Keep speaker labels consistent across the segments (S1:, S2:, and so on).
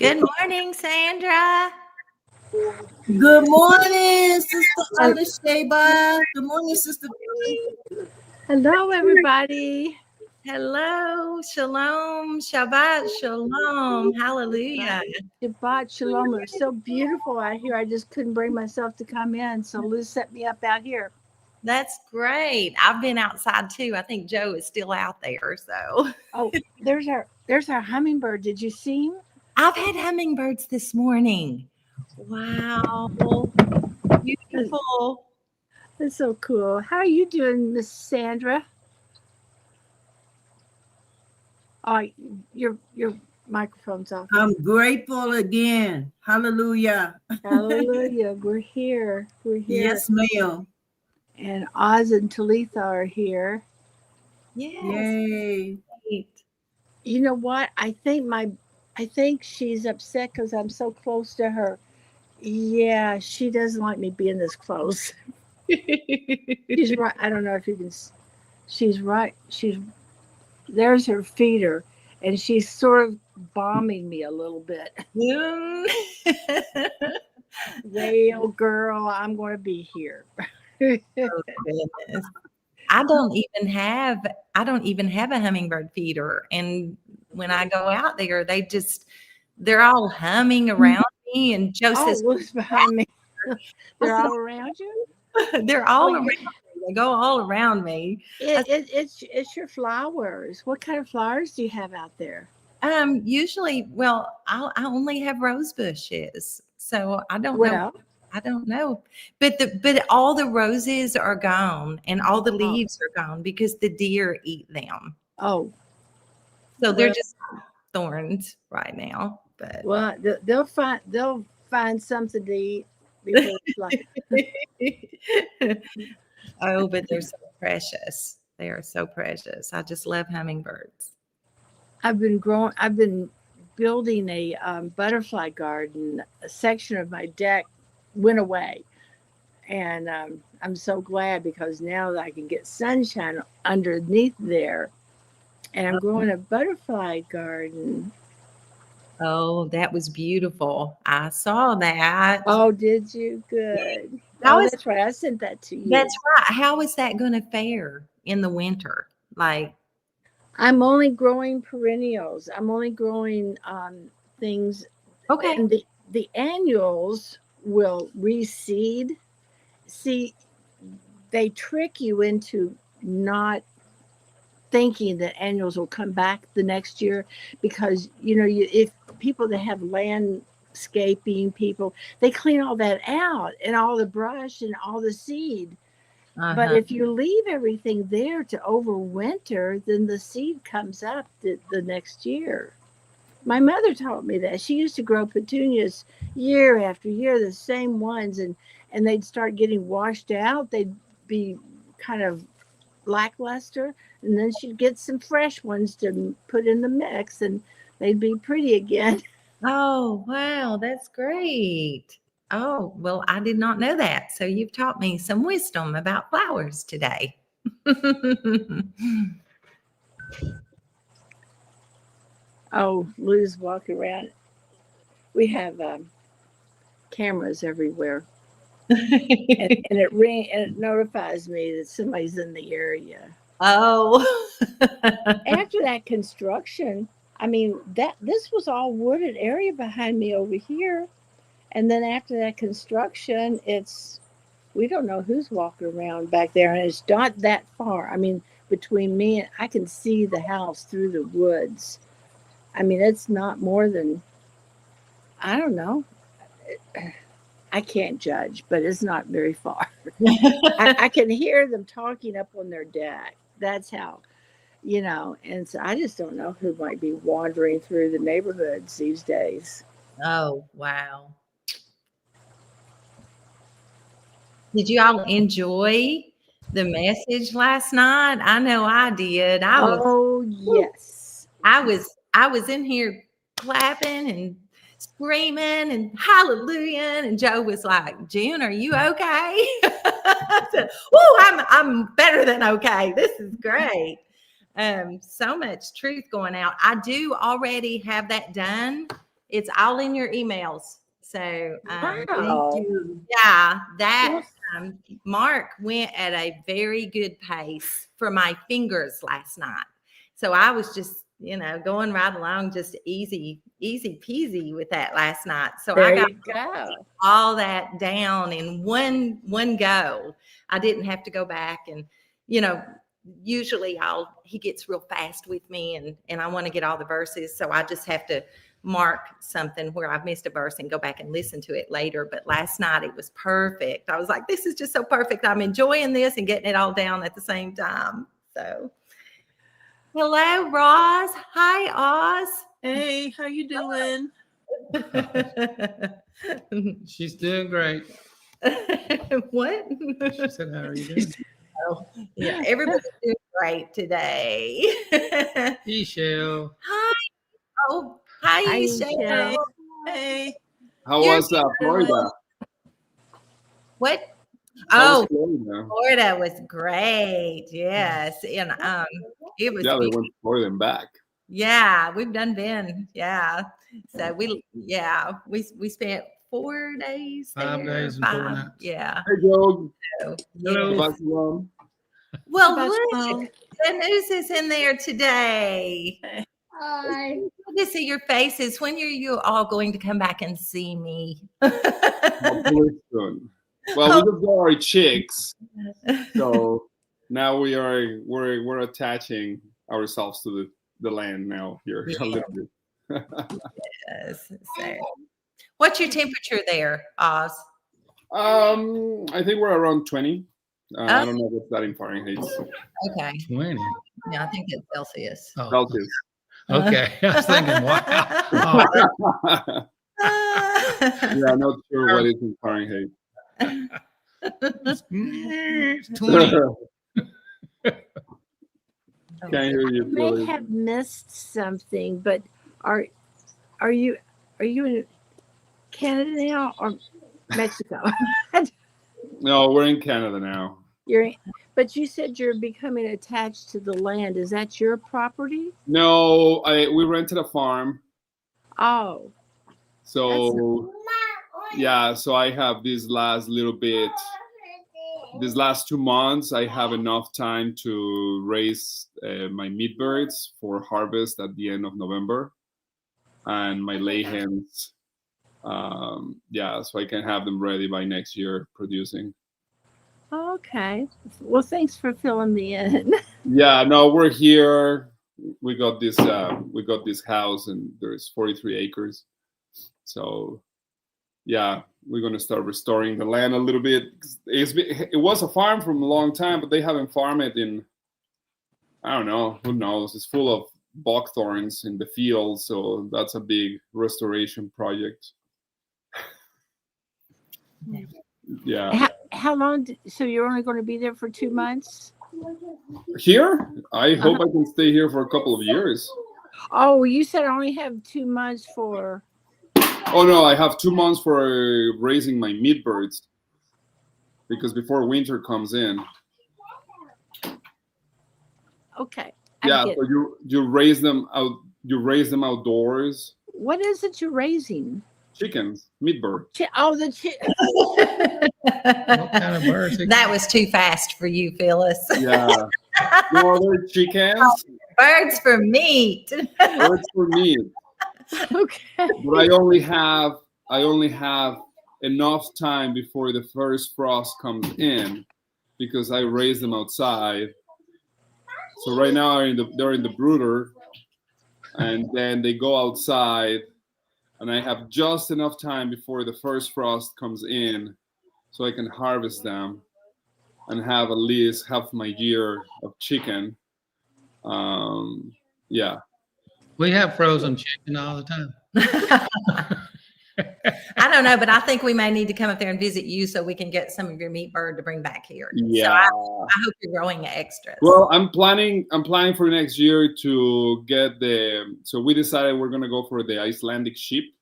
S1: Good morning, Sandra.
S2: Good morning, Sister Elisheba. Good morning, Sister P.
S3: Hello, everybody.
S1: Hello. Shalom. Shabbat Shalom. Hallelujah.
S3: Shabbat Shalom. It was so beautiful out here. I just couldn't bring myself to come in. So Liz set me up out here.
S1: That's great. I've been outside too. I think Joe is still out there. So
S3: Oh, there's our hummingbird. Did you see him?
S1: I've had hummingbirds this morning. Wow. Beautiful.
S3: That's so cool. How are you doing, Miss Sandra? Oh, your microphone's off.
S2: I'm grateful again. Hallelujah.
S3: Hallelujah. We're here. We're here.
S2: Yes, ma'am.
S3: And Oz and Talitha are here.
S1: Yes.
S2: Yay.
S1: Great.
S3: You know what? I think she's upset because I'm so close to her. Yeah, she doesn't like me being this close. She's right. I don't know if you can. She's right. There's her feeder, and she's sort of bombing me a little bit. Well, girl, I'm going to be here.
S1: Oh, goodness. I don't even have a hummingbird feeder. And when I go out there, they're all humming around me. And Joe
S3: Oh,
S1: says,
S3: look behind me. They're all around you.
S1: they're all around me. They go all around me.
S3: It's your flowers. What kind of flowers do you have out there?
S1: Usually, well, I only have rose bushes. So I don't know.
S3: Well,
S1: I don't know. But all the roses are gone and all the leaves are gone because the deer eat them.
S3: oh,
S1: So they're
S3: well,
S1: just thorns right now. But
S3: well, they'll find something to eat before it's like.
S1: oh, but they're so precious. They are so precious. I just love hummingbirds.
S3: I've been building a butterfly garden. A section of my deck went away, and I'm so glad because now that I can get sunshine underneath there, and I'm growing a butterfly garden.
S1: Oh, that was beautiful. I saw that.
S3: Oh, did you? Good.
S1: How
S3: Oh,
S1: is
S3: that's right. I sent that to you.
S1: That's right. How is that going to fare in the winter? Like,
S3: I'm only growing perennials. I'm only growing things.
S1: okay.
S3: And the annuals will reseed. See, they trick you into not thinking that annuals will come back the next year because if people that have landscaping people, they clean all that out and all the brush and all the seed. But if you leave everything there to overwinter, then the seed comes up the next year. My mother taught me that. She used to grow petunias year after year, the same ones, and they'd start getting washed out. They'd be kind of lackluster, and then she'd get some fresh ones to put in the mix, and they'd be pretty again.
S1: Oh, wow. That's great. Oh, well, I did not know that. So you've taught me some wisdom about flowers today.
S3: Oh, Lou's walking around. We have cameras everywhere, and it notifies me that somebody's in the area.
S1: Oh.
S3: After that construction, I mean this was all wooded area behind me over here, and then after that construction, we don't know who's walking around back there, and it's not that far. I mean, between me and I can see the house through the woods. I mean, it's not more than, I don't know. I can't judge, but it's not very far. I can hear them talking up on their deck. That's how, and so I just don't know who might be wandering through the neighborhoods these days.
S1: Oh, wow. Did you all enjoy the message last night? I know I did.
S3: Yes.
S1: I was in here clapping and screaming and hallelujah. And Joe was like, June, are you okay? I said, I'm better than okay. This is great. So much truth going out. I do already have that done. It's all in your emails. So
S2: Thank
S3: Wow.
S2: you.
S1: yeah, that Mark went at a very good pace for my fingers last night. So I was just, going right along, just easy peasy with that last night. So I
S3: There
S1: got
S3: you go.
S1: all that down in one go. I didn't have to go back and, usually he gets real fast with me and I want to get all the verses. So I just have to mark something where I've missed a verse and go back and listen to it later. But last night it was perfect. I was like, this is just so perfect. I'm enjoying this and getting it all down at the same time. So hello, Roz. Hi, Oz.
S2: Hey, how you doing?
S4: She's doing great.
S1: What?
S4: She said, how are you doing?
S1: Yeah, everybody's doing great today.
S4: Michelle.
S1: Hi. Oh, hi,
S3: Hi,
S1: Michelle.
S3: Michelle.
S2: Hey.
S5: How
S1: You're
S5: was Florida?
S1: What?
S5: How
S1: Oh,
S5: was Florida?
S1: Florida was great. Yes. And it was
S5: Yeah, they
S1: beautiful.
S5: went to Florida and back.
S1: Yeah, we've been. Yeah. So we spent 4 days.
S4: 5
S1: there,
S4: days and 4
S1: 5.
S4: nights.
S1: Yeah.
S5: Hey, Joe.
S1: So,
S4: Hello.
S1: yes.
S5: Hello.
S1: Well,
S2: Shabbat
S1: look,
S2: shalom.
S1: the news is in there today.
S3: Hi.
S1: Good to see your faces. When are you all going to come back and see me?
S5: Hopefully soon. Well, we just got our chicks, so now we're attaching ourselves to the land now here a little bit.
S1: Yes. So, what's your temperature there, Oz?
S5: I think we're around 20. I
S1: Oh.
S5: don't know what's that in Fahrenheit.
S1: Okay.
S4: 20.
S1: Yeah, I think it's Celsius.
S4: Oh,
S5: Celsius.
S4: okay. I was thinking, wow.
S5: Yeah, I'm not sure what is in Fahrenheit.
S4: It's 20.
S5: Can't hear you,
S3: I may
S5: Phyllis.
S3: have missed something, but are you in Canada now or Mexico?
S5: No, we're in Canada now.
S3: But you said you're becoming attached to the land. Is that your property?
S5: No, we rented a farm.
S3: Oh,
S5: So yeah, so I have these last 2 months, I have enough time to raise my meat birds for harvest at the end of November, and my lay hens. So I can have them ready by next year producing.
S3: okay. Well, thanks for filling me in.
S5: Yeah, no, we're here. We got this house, and there's 43 acres. So yeah, we're gonna start restoring the land a little bit. It was a farm from a long time, but they haven't farmed it in, I don't know, who knows. It's full of buckthorns in the field, so that's a big restoration project. Yeah.
S3: How long? So you're only going to be there for 2 months?
S5: Here, I hope I can stay here for a couple of years.
S3: Oh, you said I only have 2 months for.
S5: Oh no, I have 2 months for raising my meat birds, because before winter comes in.
S3: Okay.
S5: Yeah, so you raise them out. You raise them outdoors.
S3: What is it you're raising?
S5: Chickens, meat bird.
S4: What kind of birds?
S1: That was too fast for you, Phyllis.
S5: Yeah. No, they're chickens.
S1: Birds for meat.
S5: Birds for meat.
S3: Okay.
S5: But I only have enough time before the first frost comes in, because I raise them outside. So right now they're in the brooder, and then they go outside, and I have just enough time before the first frost comes in, so I can harvest them and have at least half my year of chicken. Yeah.
S4: We have frozen chicken all the time.
S1: I don't know, but I think we may need to come up there and visit you so we can get some of your meat bird to bring back here.
S5: Yeah.
S1: So I hope you're growing extras.
S5: Well, I'm planning for next year to get so we decided we're gonna go for the Icelandic sheep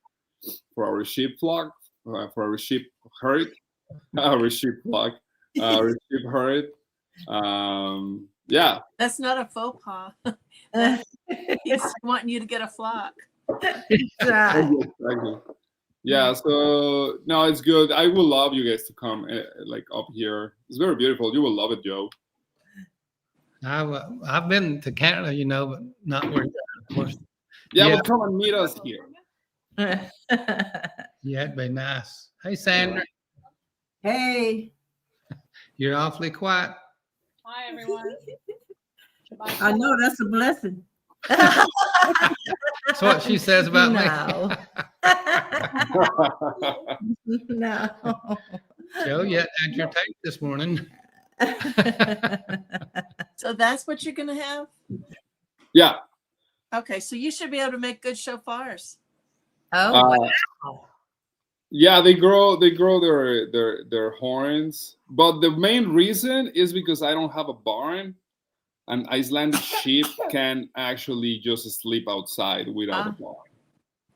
S5: for our sheep flock, for our sheep herd, our sheep flock, our sheep herd. Yeah.
S2: That's not a faux pas. He's wanting you to get a flock.
S1: Right.
S5: Exactly. Yeah, so no, it's good. I would love you guys to come like up here. It's very beautiful. You will love it, Joe.
S4: I've been to Canada, but not where you're at, of course.
S5: Yeah,
S4: Yeah.
S5: well, come and meet us here.
S4: Yeah, it'd be nice. Hey, Sandra,
S2: Hey,
S4: you're awfully quiet.
S6: Hi, everyone.
S2: I know that's a blessing.
S4: That's what she says about
S1: No. No.
S4: me. Joe, you had your tape this morning.
S2: So that's what you're gonna have?
S5: Yeah.
S2: Okay, so you should be able to make good shofars.
S1: Oh, wow.
S5: Yeah, they grow their horns, but the main reason is because I don't have a barn. And Icelandic sheep can actually just sleep outside without a barn.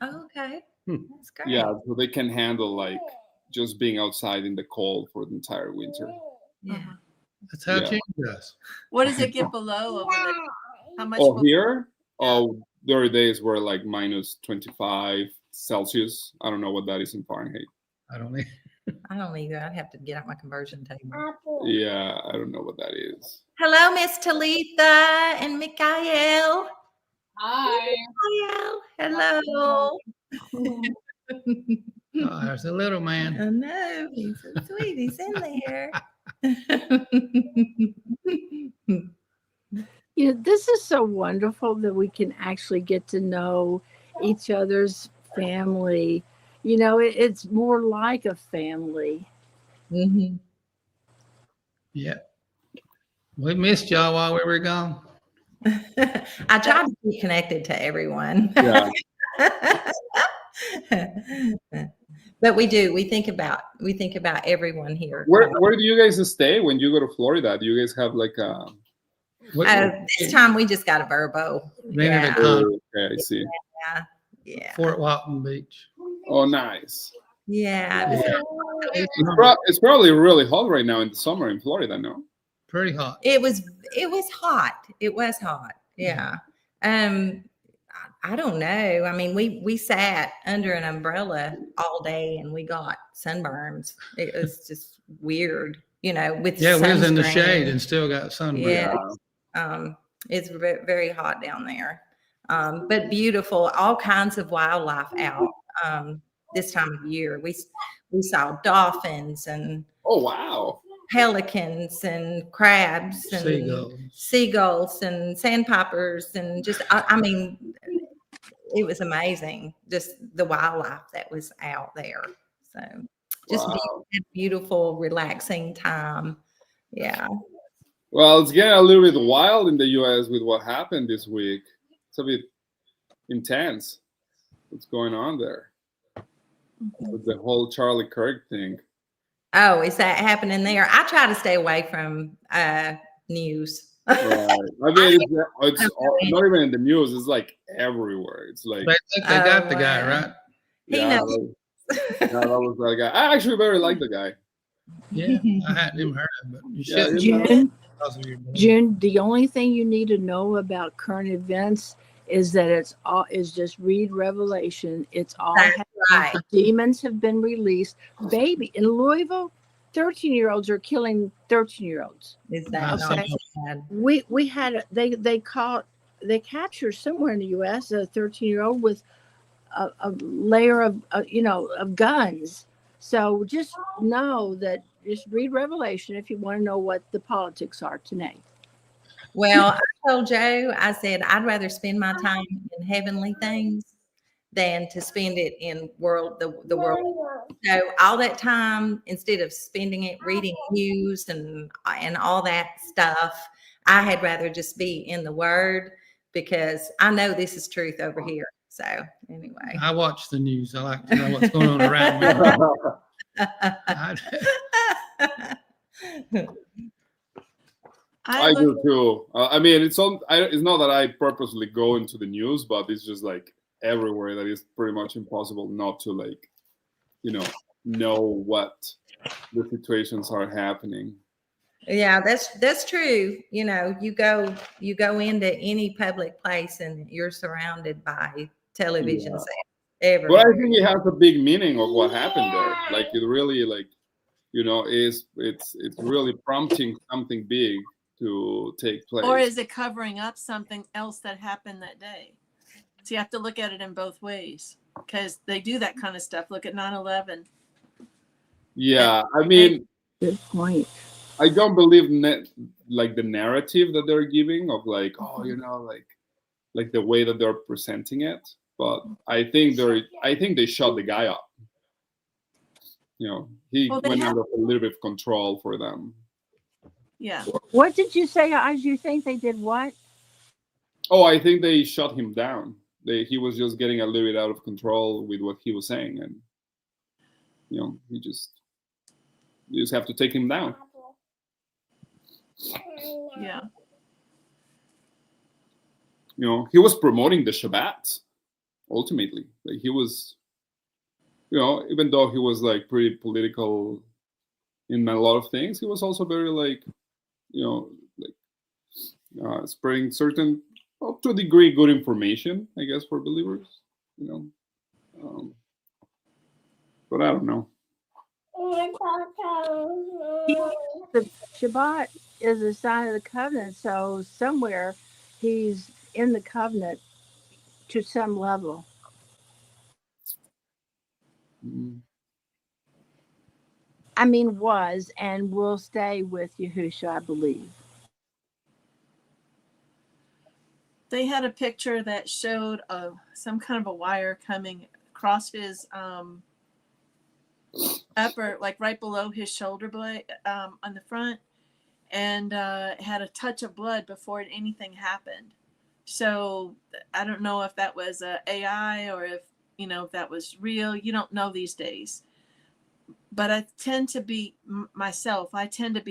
S1: Oh, okay.
S4: Hmm.
S1: That's great.
S5: Yeah, so they can handle like just being outside in the cold for the entire winter.
S1: Yeah.
S4: That's how
S5: Yeah.
S4: Jim does.
S2: What does it get below over there? How much?
S5: Oh, here? Oh, there are days where like minus 25 Celsius. I don't know what that is in Fahrenheit.
S4: I don't need.
S1: I don't either. I'd have to get out my conversion table.
S5: Yeah, I don't know what that is.
S1: Hello, Miss Talitha and Mikael.
S6: Hi.
S1: Mikael, hello.
S4: Oh, there's a little man.
S1: I know. He's so sweet. He's in there.
S3: This is so wonderful that we can actually get to know each other's family. It's more like a family.
S1: Mhm.
S4: Yeah. We missed y'all while we were gone.
S1: I tried to be connected to everyone.
S5: Yeah.
S1: But we do. We think about everyone here.
S5: Where do you guys stay when you go to Florida? Do you guys have like a
S1: This time we just got a Verbo.
S4: rented a
S1: Yeah.
S4: condo,
S5: okay, I see.
S1: Yeah.
S4: Fort Walton Beach.
S5: Oh, nice.
S1: Yeah.
S5: It's probably really hot right now in the summer in Florida, no?
S4: Pretty hot.
S1: It was hot. It was hot. Yeah. I don't know. I mean, we sat under an umbrella all day and we got sunburns. It was just weird, with
S4: Yeah, we was in the
S1: sunscreen.
S4: shade and still got sunburn.
S1: Yeah. It's very hot down there. But beautiful, all kinds of wildlife out this time of year. We saw dolphins and
S5: Oh, wow.
S1: pelicans and crabs and seagulls and sandpipers and just I mean, it was amazing, just the wildlife that was out there. So just beautiful, relaxing time. Yeah.
S5: Well, it's getting a little bit wild in the US with what happened this week. It's a bit intense. What's going on there with the whole Charlie Kirk thing?
S1: Oh, is that happening there? I try to stay away from news.
S5: Right. I mean, it's not even in the news. It's like everywhere. It's like
S4: They think they got the guy, right?
S1: He
S5: yeah,
S1: knows.
S5: that was that guy. I actually very like the guy.
S4: Yeah, I hadn't even heard of it. But you
S5: Yeah,
S4: should.
S3: June, the only thing you need to know about current events is that is just read Revelation. It's all
S1: That's right.
S3: The demons have been released. Baby in Louisville, 13-year-olds are killing 13-year-olds.
S1: Is that
S3: Okay.
S1: bad?
S3: We had they captured somewhere in the U.S. a 13-year-old with a layer of guns. So just know that. Just read Revelation if you want to know what the politics are today.
S1: Well, I told Joe, I said, I'd rather spend my time in heavenly things than to spend it in the world. So all that time, instead of spending it reading news and all that stuff, I had rather just be in the Word because I know this is truth over here. So anyway.
S4: I watch the news. I like to know what's going on around me.
S5: I do too. I mean, it's not that I purposely go into the news, but it's just like everywhere that it's pretty much impossible not to know what the situations are happening.
S1: Yeah, that's true. You go into any public place and you're surrounded by television
S5: Yeah.
S1: set
S5: But I
S1: everywhere.
S5: think it has a big meaning of what happened there. Like it really, like it's really prompting something big to take place.
S2: Or is it covering up something else that happened that day? So you have to look at it in both ways because they do that kind of stuff. Look at 9/11.
S5: Yeah, I mean,
S3: Good point.
S5: I don't believe like the narrative that they're giving of like, oh, like the way that they're presenting it. But I think they shot the guy up. He
S2: Well, they
S5: went
S2: have,
S5: out of a little bit of control for them.
S2: yeah.
S3: What did you say, Oz? You think they did what?
S5: Oh, I think they shut him down. He was just getting a little bit out of control with what he was saying, and you just have to take him down.
S2: Yeah.
S5: He was promoting the Shabbat. Ultimately, like he was, even though he was like pretty political in a lot of things, he was also very like, spreading certain, up to a degree, good information, I guess, for believers. But I don't know.
S3: The Shabbat is a sign of the covenant, so somewhere he's in the covenant to some level.
S5: Mm.
S3: I mean, was and will stay with Yahushua, I believe.
S2: They had a picture that showed some kind of a wire coming across his upper, like right below his shoulder blade on the front, and had a touch of blood before anything happened. So I don't know if that was AI or if that was real. You don't know these days. But I tend to be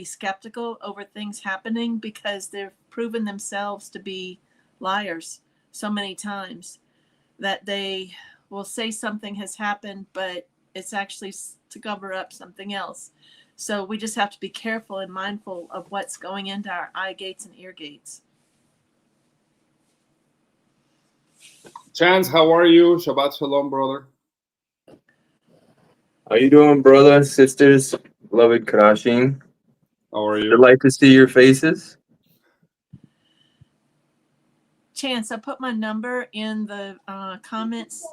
S2: skeptical over things happening because they've proven themselves to be liars so many times that they will say something has happened, but it's actually to cover up something else. So we just have to be careful and mindful of what's going into our eye gates and ear gates.
S5: Chance, how are you? Shabbat shalom, brother.
S7: How you doing, brothers, sisters, beloved Karashim?
S5: How are you?
S7: Delight to see your faces.
S2: Chance, I put my number in the comments.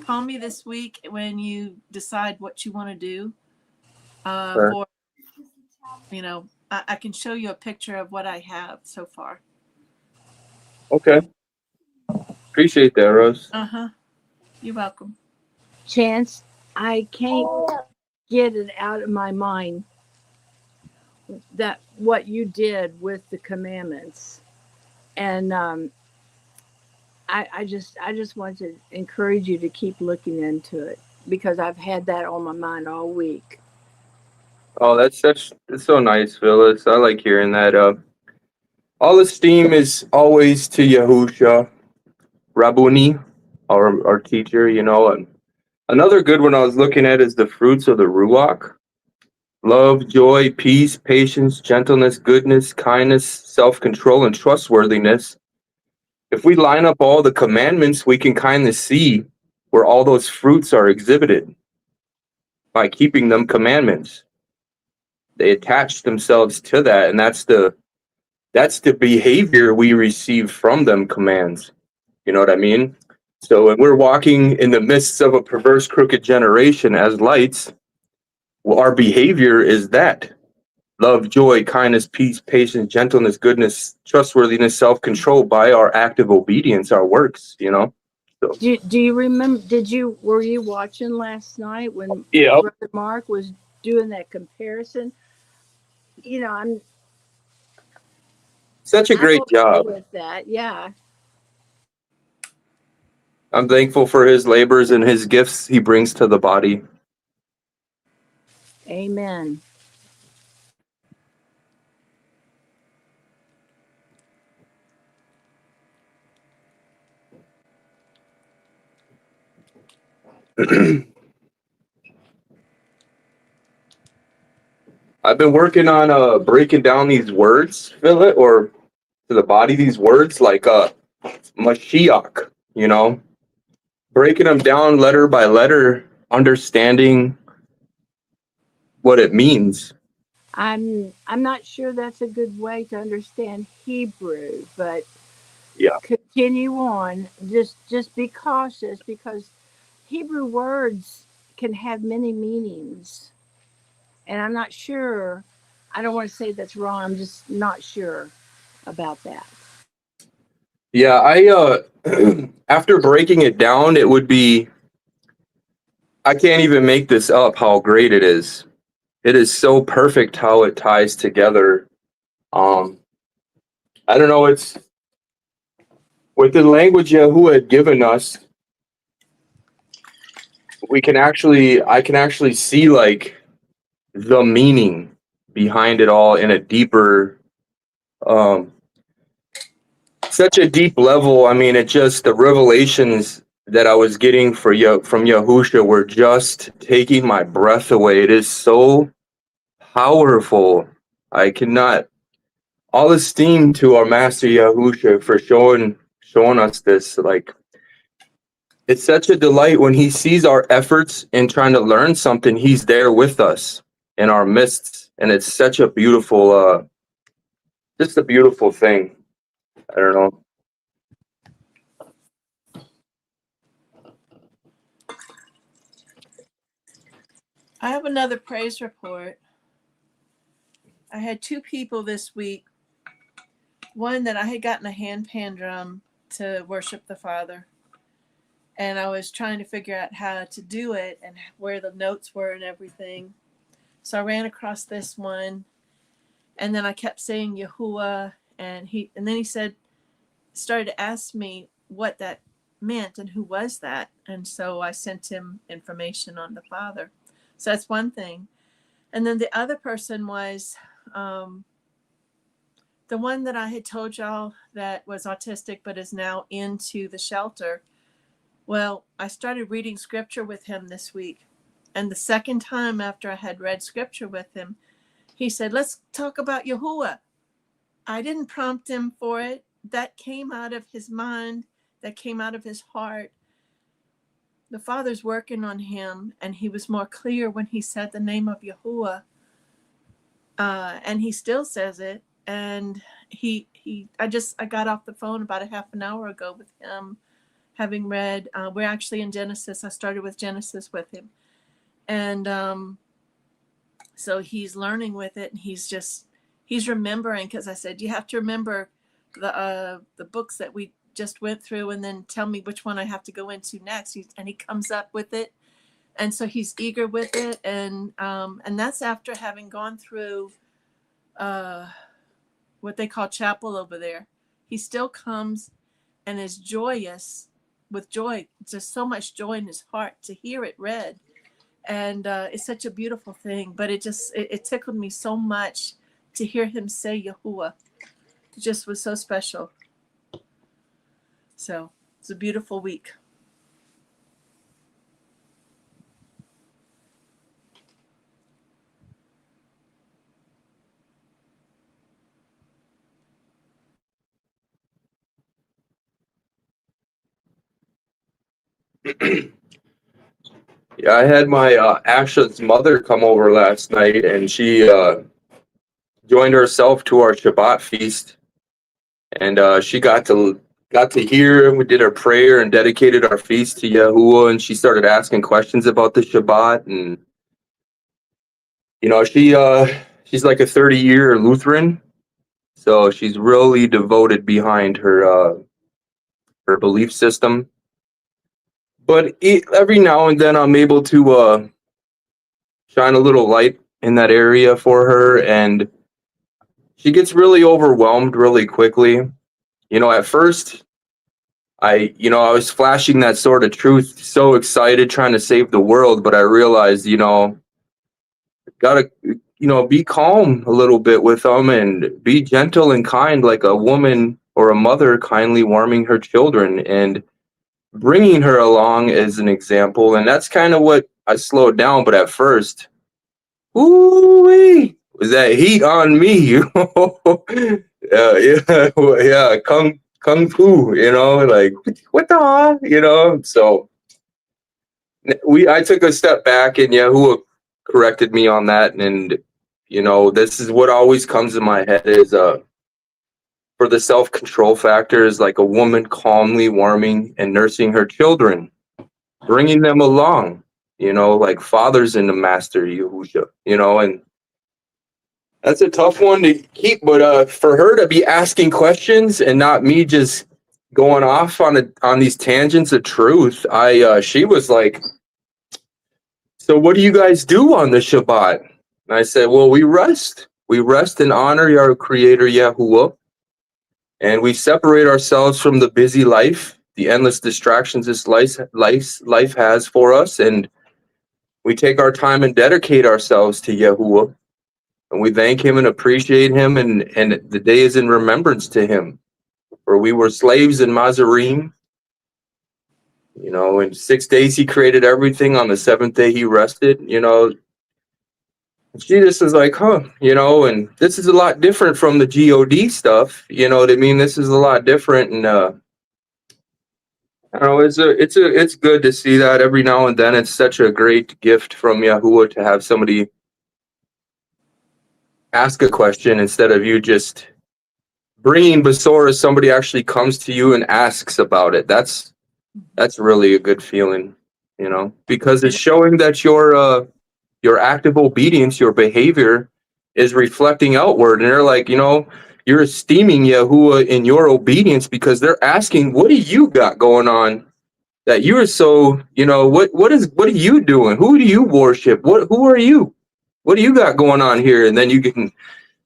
S2: Call me this week when you decide what you want to do.
S7: Sure.
S2: I can show you a picture of what I have so far.
S7: Okay. Appreciate that, Rose.
S2: You're welcome.
S3: Chance, I can't get it out of my mind that what you did with the commandments. And I just want to encourage you to keep looking into it because I've had that on my mind all week.
S7: Oh, that's so nice, Phyllis. I like hearing that. All esteem is always to Yahusha, Rabboni, our teacher, And another good one I was looking at is the fruits of the Ruach. Love, joy, peace, patience, gentleness, goodness, kindness, self-control, and trustworthiness. If we line up all the commandments, we can kind of see where all those fruits are exhibited by keeping them commandments. They attach themselves to that, and that's the behavior we receive from them commands. You know what I mean? So when we're walking in the midst of a perverse, crooked generation as lights, well, our behavior is that. Love, joy, kindness, peace, patience, gentleness, goodness, trustworthiness, self-control by our active obedience, our works, So.
S3: Do you remember, were you watching last night when
S7: Yeah.
S3: Brother Mark was doing that comparison? I'm
S7: Such a great
S3: okay
S7: job.
S3: with that. Yeah.
S7: I'm thankful for his labors and his gifts he brings to the body.
S3: Amen.
S7: I've been working on breaking down these words, Philip, or to the body, these words like Mashiach, breaking them down letter by letter, understanding what it means.
S3: I'm not sure that's a good way to understand Hebrew, but
S7: Yeah.
S3: continue on. Just be cautious because Hebrew words can have many meanings. And I'm not sure. I don't want to say that's wrong. I'm just not sure about that.
S7: Yeah, I after breaking it down, it would be, I can't even make this up how great it is. It is so perfect how it ties together. Um, I don't know, it's with the language Yahuwah had given us, I can actually see like the meaning behind it all in a deeper, um, such a deep level. I mean, it just, the revelations that I was getting from Yahusha were just taking my breath away. It is so powerful. I cannot, all esteem to our master Yahusha for showing us this. Like, it's such a delight when he sees our efforts in trying to learn something. He's there with us in our midst, and it's such a beautiful, just a beautiful thing. I don't know.
S2: I have another praise report. I had 2 people this week. One that I had gotten a hand pan drum to worship the Father, and I was trying to figure out how to do it and where the notes were and everything. So I ran across this one, and then I kept saying Yahuwah, and then he started to ask me what that meant and who was that, and so I sent him information on the Father. So that's one thing. And then the other person was the one that I had told y'all that was autistic but is now into the shelter. Well, I started reading scripture with him this week. And the second time after I had read scripture with him, he said, let's talk about Yahuwah. I didn't prompt him for it. That came out of his mind. That came out of his heart. The Father's working on him, and he was more clear when he said the name of Yahuwah. And he still says it. And I got off the phone about a half an hour ago with him, having read, we're actually in Genesis. I started with Genesis with him. And so he's learning with it, and he's remembering, because I said, you have to remember the books that we just went through, and then tell me which one I have to go into next. And he comes up with it. And so he's eager with it. And that's after having gone through what they call chapel over there. He still comes and is joyous with joy, just so much joy in his heart to hear it read. And it's such a beautiful thing, but it tickled me so much to hear him say Yahuwah. It just was so special. So it's a beautiful week.
S7: Yeah, I had my Asha's mother come over last night, and she joined herself to our Shabbat feast, and she got to hear. We did our prayer and dedicated our feast to Yahuwah, and she started asking questions about the Shabbat, and she's like a 30-year Lutheran, so she's really devoted behind her belief system. But every now and then I'm able to shine a little light in that area for her, and she gets really overwhelmed really quickly. At first I was flashing that sort of truth, so excited, trying to save the world, but I realized, gotta, be calm a little bit with them and be gentle and kind, like a woman or a mother kindly warming her children and bringing her along as an example. And that's kind of what I slowed down. But at first, ooh-wee, was that heat on me? Yeah, kung fu, like what the, So I took a step back, and Yahuwah corrected me on that. And this is what always comes to my head is for the self-control factor is like a woman calmly warming and nursing her children, bringing them along, like fathers in the master Yahusha, and that's a tough one to keep. But for her to be asking questions and not me just going off on these tangents of truth, she was like, "So what do you guys do on the Shabbat?" And I said, "Well, we rest. We rest and honor our Creator Yahuwah, and we separate ourselves from the busy life, the endless distractions this life has for us, and we take our time and dedicate ourselves to Yahuwah, and we thank Him and appreciate Him, and the day is in remembrance to Him. For we were slaves in Natsarim. In 6 days He created everything. On the seventh day He rested. Jesus is like, and this is a lot different from the God stuff. You know what I mean? This is a lot different, and I don't know. It's good to see that every now and then. It's such a great gift from Yahuwah to have somebody ask a question instead of you just bringing Basora. Somebody actually comes to you and asks about it. That's really a good feeling, because it's showing that your active obedience, your behavior is reflecting outward. And they're like, you're esteeming Yahuwah in your obedience because they're asking, what do you got going on that you are so, what are you doing? Who do you worship? Who are you? What do you got going on here? And then you can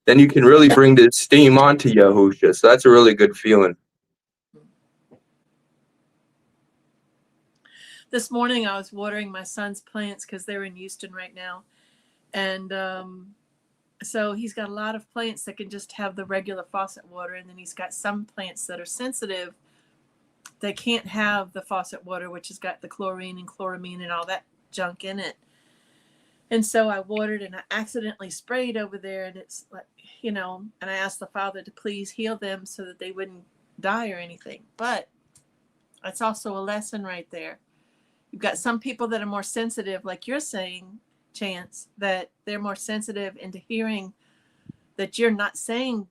S7: really bring the esteem onto Yahusha. So that's a really good feeling.
S2: This morning I was watering my son's plants because they're in Houston right now. And so he's got a lot of plants that can just have the regular faucet water. And then he's got some plants that are sensitive. They can't have the faucet water, which has got the chlorine and chloramine and all that junk in it. And so I watered and I accidentally sprayed over there. And it's like, and I asked the Father to please heal them so that they wouldn't die or anything. But that's also a lesson right there. You've got some people that are more sensitive, like you're saying, Chance, that they're more sensitive into hearing that you're not saying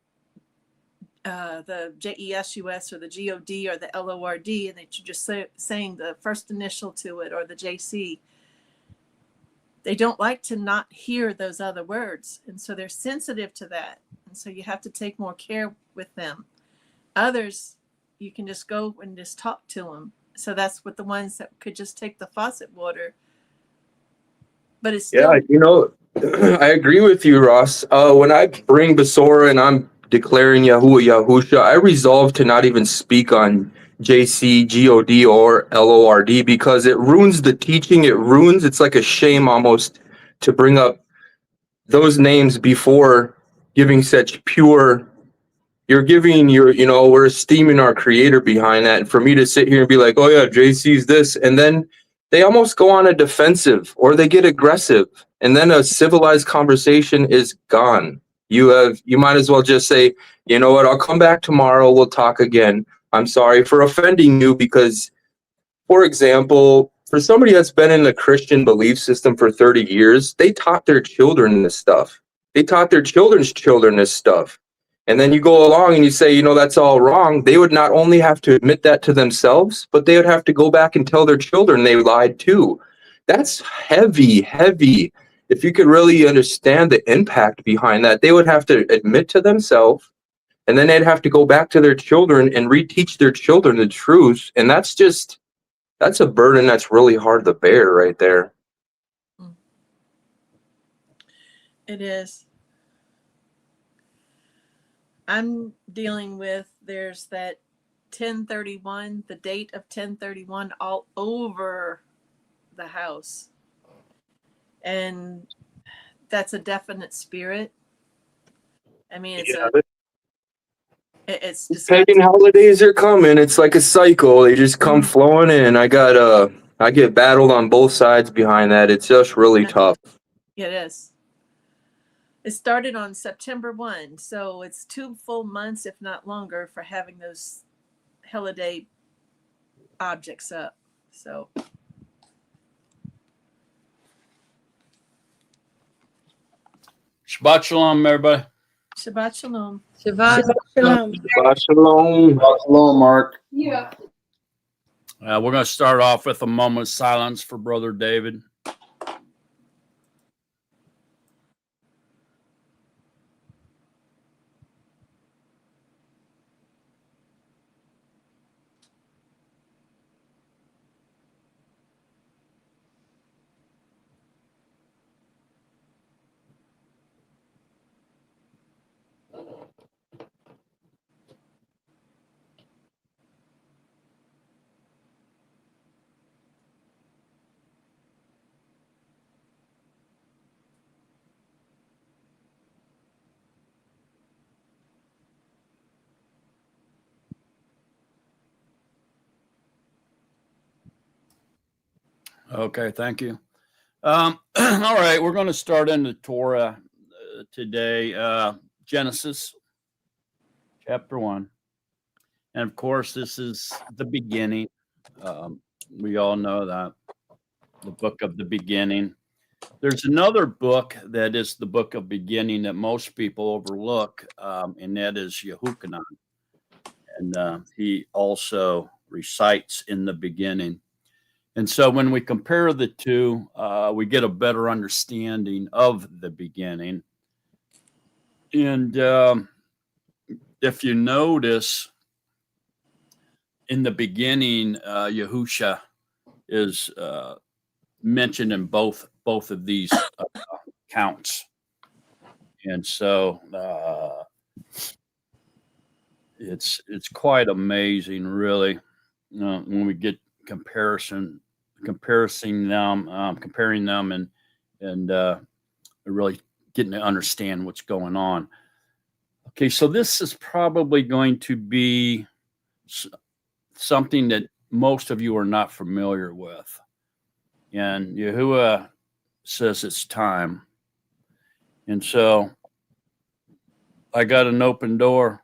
S2: the JESUS or the GOD or the LORD, and that you're just saying the first initial to it or the JC. They don't like to not hear those other words, and so they're sensitive to that. And so you have to take more care with them. Others, you can just go and just talk to them. So that's what the ones that could just take the faucet water. But it's still...
S7: Yeah, I agree with you, Ross. When I bring Basora and I'm declaring Yahusha, I resolve to not even speak on JC, GOD, or LORD because it ruins the teaching. It's like a shame almost to bring up those names before giving such pure... You're giving we're esteeming our Creator behind that. And for me to sit here and be like, oh yeah, JC's this, and then they almost go on a defensive or they get aggressive, and then a civilized conversation is gone. You might as well just say, you know what, I'll come back tomorrow, we'll talk again. I'm sorry for offending you, because, for example, for somebody that's been in the Christian belief system for 30 years, they taught their children this stuff. They taught their children's children this stuff. And then you go along and you say, that's all wrong. They would not only have to admit that to themselves, but they would have to go back and tell their children they lied too. That's heavy, heavy. If you could really understand the impact behind that, they would have to admit to themselves, and then they'd have to go back to their children and reteach their children the truth. And that's a burden that's really hard to bear right there.
S2: It is. I'm dealing with, there's that 1031, the date of 1031 all over the house. And that's a definite spirit. I mean, it's just
S7: pagan holidays are coming. It's like a cycle. They just come flowing in. I get battled on both sides behind that. It's just really tough.
S2: It is. It started on September 1, so it's 2 full months, if not longer, for having those holiday objects up. So
S8: Shabbat shalom, everybody.
S2: Shabbat shalom.
S1: Shabbat.
S3: Shalom.
S7: Shalom.
S5: Hello, Mark.
S6: Yeah.
S8: We're going to start off with a moment of silence for Brother David. Okay, thank you. All right, we're going to start in the Torah today, Genesis chapter 1. And of course, this is the beginning. We all know that, the book of the beginning. There's another book that is the book of beginning that most people overlook, and that is Yehukanan. And he also recites in the beginning. And so when we compare the two, we get a better understanding of the beginning. And if you notice, in the beginning, Yahusha is mentioned in both of these accounts. And so it's quite amazing, really, when we get comparing them and really getting to understand what's going on. Okay, so this is probably going to be something that most of you are not familiar with. And Yahuwah says it's time. And so I got an open door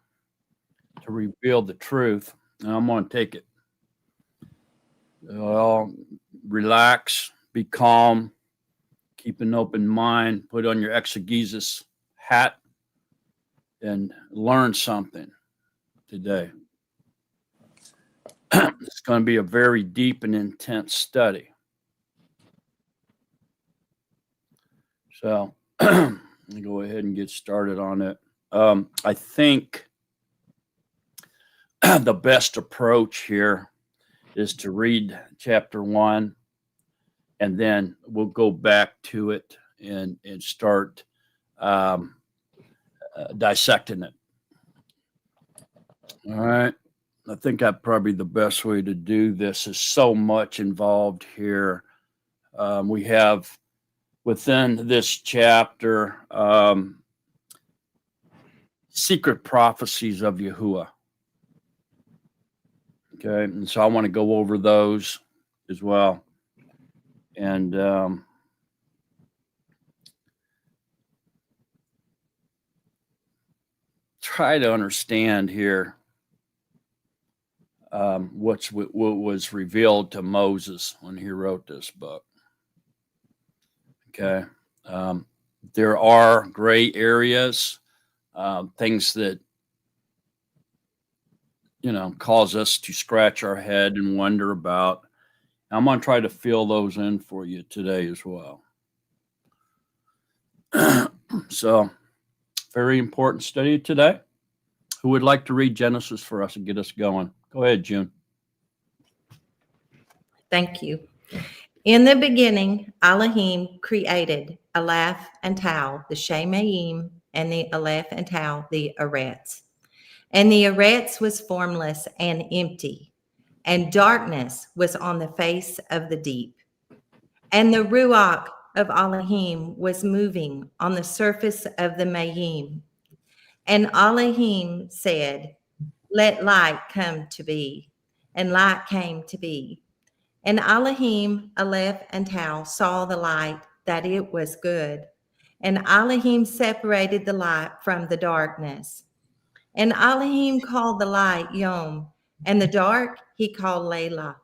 S8: to reveal the truth, and I'm going to take it. Well, relax, be calm, keep an open mind, put on your exegesis hat, and learn something today. It's going to be a very deep and intense study. So let me go ahead and get started on it. I think the best approach here is to read chapter 1, and then we'll go back to it and start dissecting it. All right. I think that probably the best way to do this. Is so much involved here. We have within this chapter secret prophecies of Yahuwah. Okay, and so I want to go over those as well. And try to understand here what was revealed to Moses when he wrote this book. Okay. There are gray areas, things that, cause us to scratch our head and wonder about. I'm going to try to fill those in for you today as well. So, very important study today. Who would like to read Genesis for us and get us going? Go ahead, June.
S1: Thank you. In the beginning, Elohim created Aleph and Tau, the Shemaim, and the Aleph and Tau, the Eretz. And the Eretz was formless and empty, and darkness was on the face of the deep. And the Ruach of Elohim was moving on the surface of the Mayim. And Elohim said, "Let light come to be." And light came to be. And Elohim, Aleph, and Tau saw the light, that it was good. And Elohim separated the light from the darkness. And Elohim called the light Yom, and the dark he called Layla.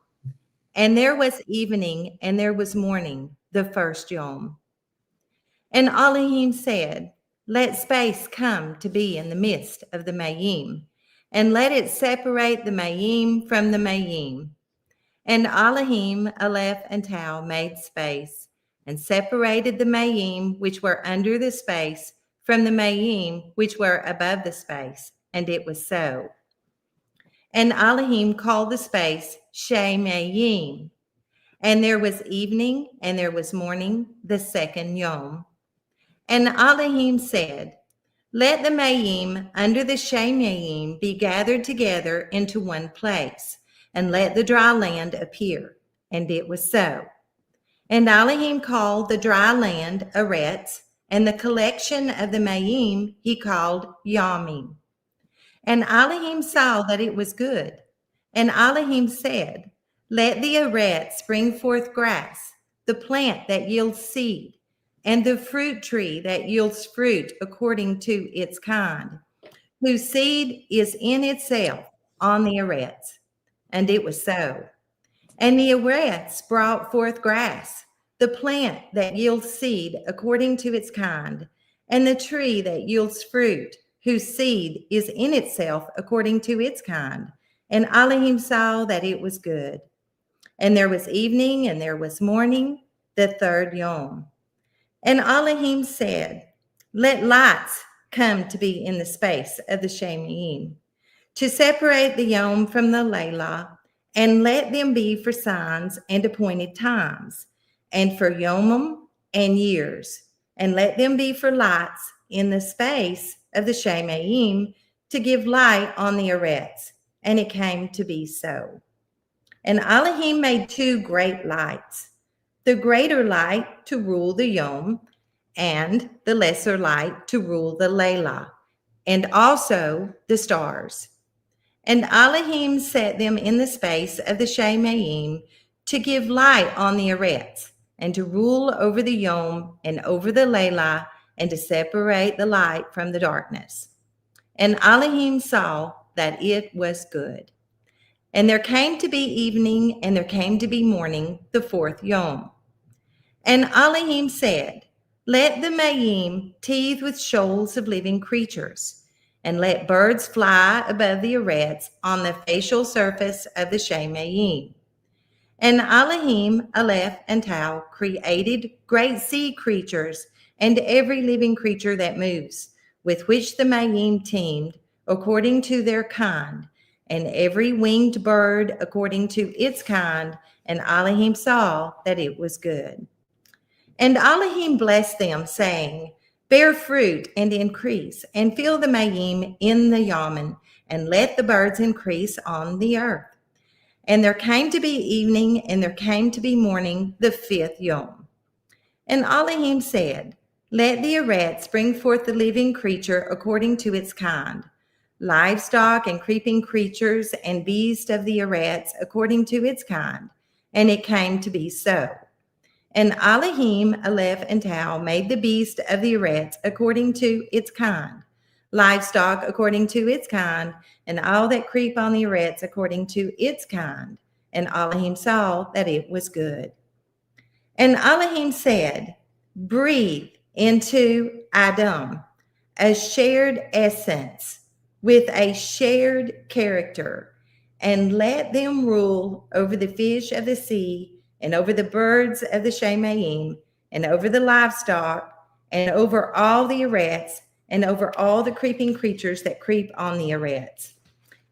S1: And there was evening, and there was morning, the first Yom. And Elohim said, let space come to be in the midst of the Mayim, and let it separate the Mayim from the Mayim. And Elohim, Aleph, and Tau made space, and separated the Mayim which were under the space from the Mayim which were above the space, and it was so. And Elohim called the space Shemayim. And there was evening, and there was morning, the second Yom. And Elohim said, let the Mayim under the Shemayim be gathered together into one place, and let the dry land appear. And it was so. And Elohim called the dry land Eretz, and the collection of the Mayim he called Yamim. And Elohim saw that it was good. And Elohim said, let the Eretz bring forth grass, the plant that yields seed, and the fruit tree that yields fruit according to its kind, whose seed is in itself on the Eretz. And it was so. And the Eretz brought forth grass, the plant that yields seed according to its kind, and the tree that yields fruit, whose seed is in itself according to its kind. And Elohim saw that it was good. And there was evening, and there was morning, the third Yom. And Elohim said, let lights come to be in the space of the Shemayim, to separate the Yom from the Laylah, and let them be for signs and appointed times, and for Yomim and years, and let them be for lights in the space of the Shemayim, to give light on the Eretz. And it came to be so. And Elohim made two great lights, the greater light to rule the Yom, and the lesser light to rule the Laylah, and also the stars. And Elohim set them in the space of the Shemayim to give light on the Eretz, and to rule over the Yom and over the Laylah, and to separate the light from the darkness. And Elohim saw that it was good. And there came to be evening, and there came to be morning, the fourth Yom. And Elohim said, let the Mayim teethe with shoals of living creatures, and let birds fly above the Eretz on the facial surface of the Shemayim. And Elohim, Aleph, and Tau created great sea creatures and every living creature that moves, with which the Mayim teemed according to their kind, and every winged bird according to its kind. And Elohim saw that it was good. And Elohim blessed them, saying, bear fruit and increase, and fill the Mayim in the Yamin, and let the birds increase on the earth. And there came to be evening, and there came to be morning, the fifth Yom. And Elohim said, let the Eretz bring forth the living creature according to its kind, livestock and creeping creatures and beasts of the Eretz according to its kind. And it came to be so. And Elohim, Aleph, and Tau made the beast of the Eretz according to its kind, livestock according to its kind, and all that creep on the Eretz according to its kind. And Elohim saw that it was good. And Elohim said, breathe into Adam a shared essence with a shared character, and let them rule over the fish of the sea, and over the birds of the Shemayim, and over the livestock, and over all the Eretz, and over all the creeping creatures that creep on the Eretz.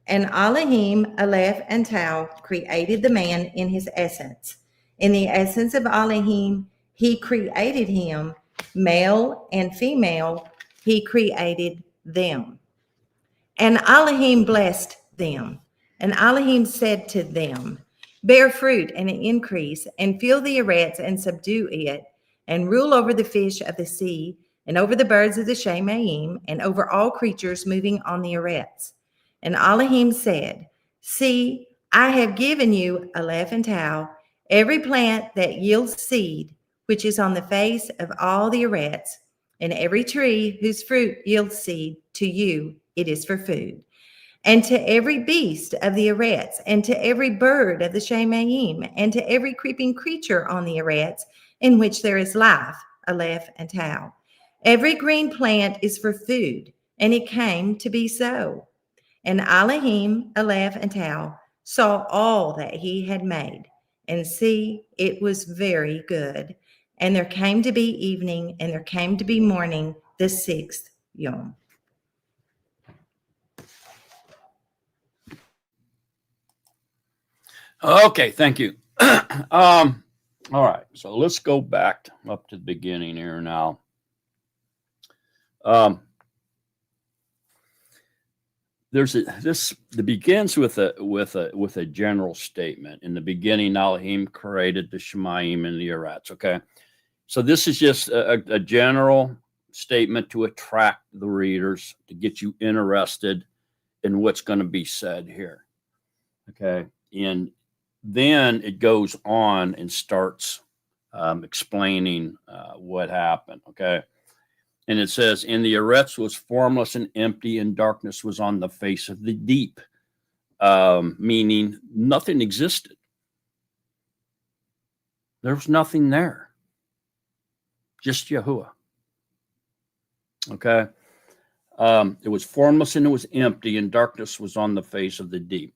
S1: And Elohim, Aleph, and Tau created the man in his essence. In the essence of Elohim, he created him, male and female, he created them. And Elohim blessed them. And Elohim said to them, bear fruit and increase, and fill the Eretz and subdue it, and rule over the fish of the sea, and over the birds of the Shemayim, and over all creatures moving on the Eretz. And Elohim said, see, I have given you, Aleph and Tau, every plant that yields seed, which is on the face of all the Eretz, and every tree whose fruit yields seed, to you it is for food. And to every beast of the Eretz, and to every bird of the Shemayim, and to every creeping creature on the Eretz, in which there is life, Aleph and Tau. Every green plant is for food, and it came to be so. And Elohim, Aleph, and Tau saw all that he had made, and see, it was very good. And there came to be evening, and there came to be morning, the sixth Yom.
S8: Okay, thank you. All right, so let's go back up to the beginning here now. This begins with a general statement. In the beginning, Elohim created the Shemayim and the Eretz. Okay, so this is just a general statement to attract the readers, to get you interested in what's going to be said here. Okay, and then it goes on and starts explaining what happened. Okay. And it says, and the Eretz was formless and empty, and darkness was on the face of the deep, meaning nothing existed. There was nothing there. Just Yahuwah. Okay. It was formless and it was empty, and darkness was on the face of the deep.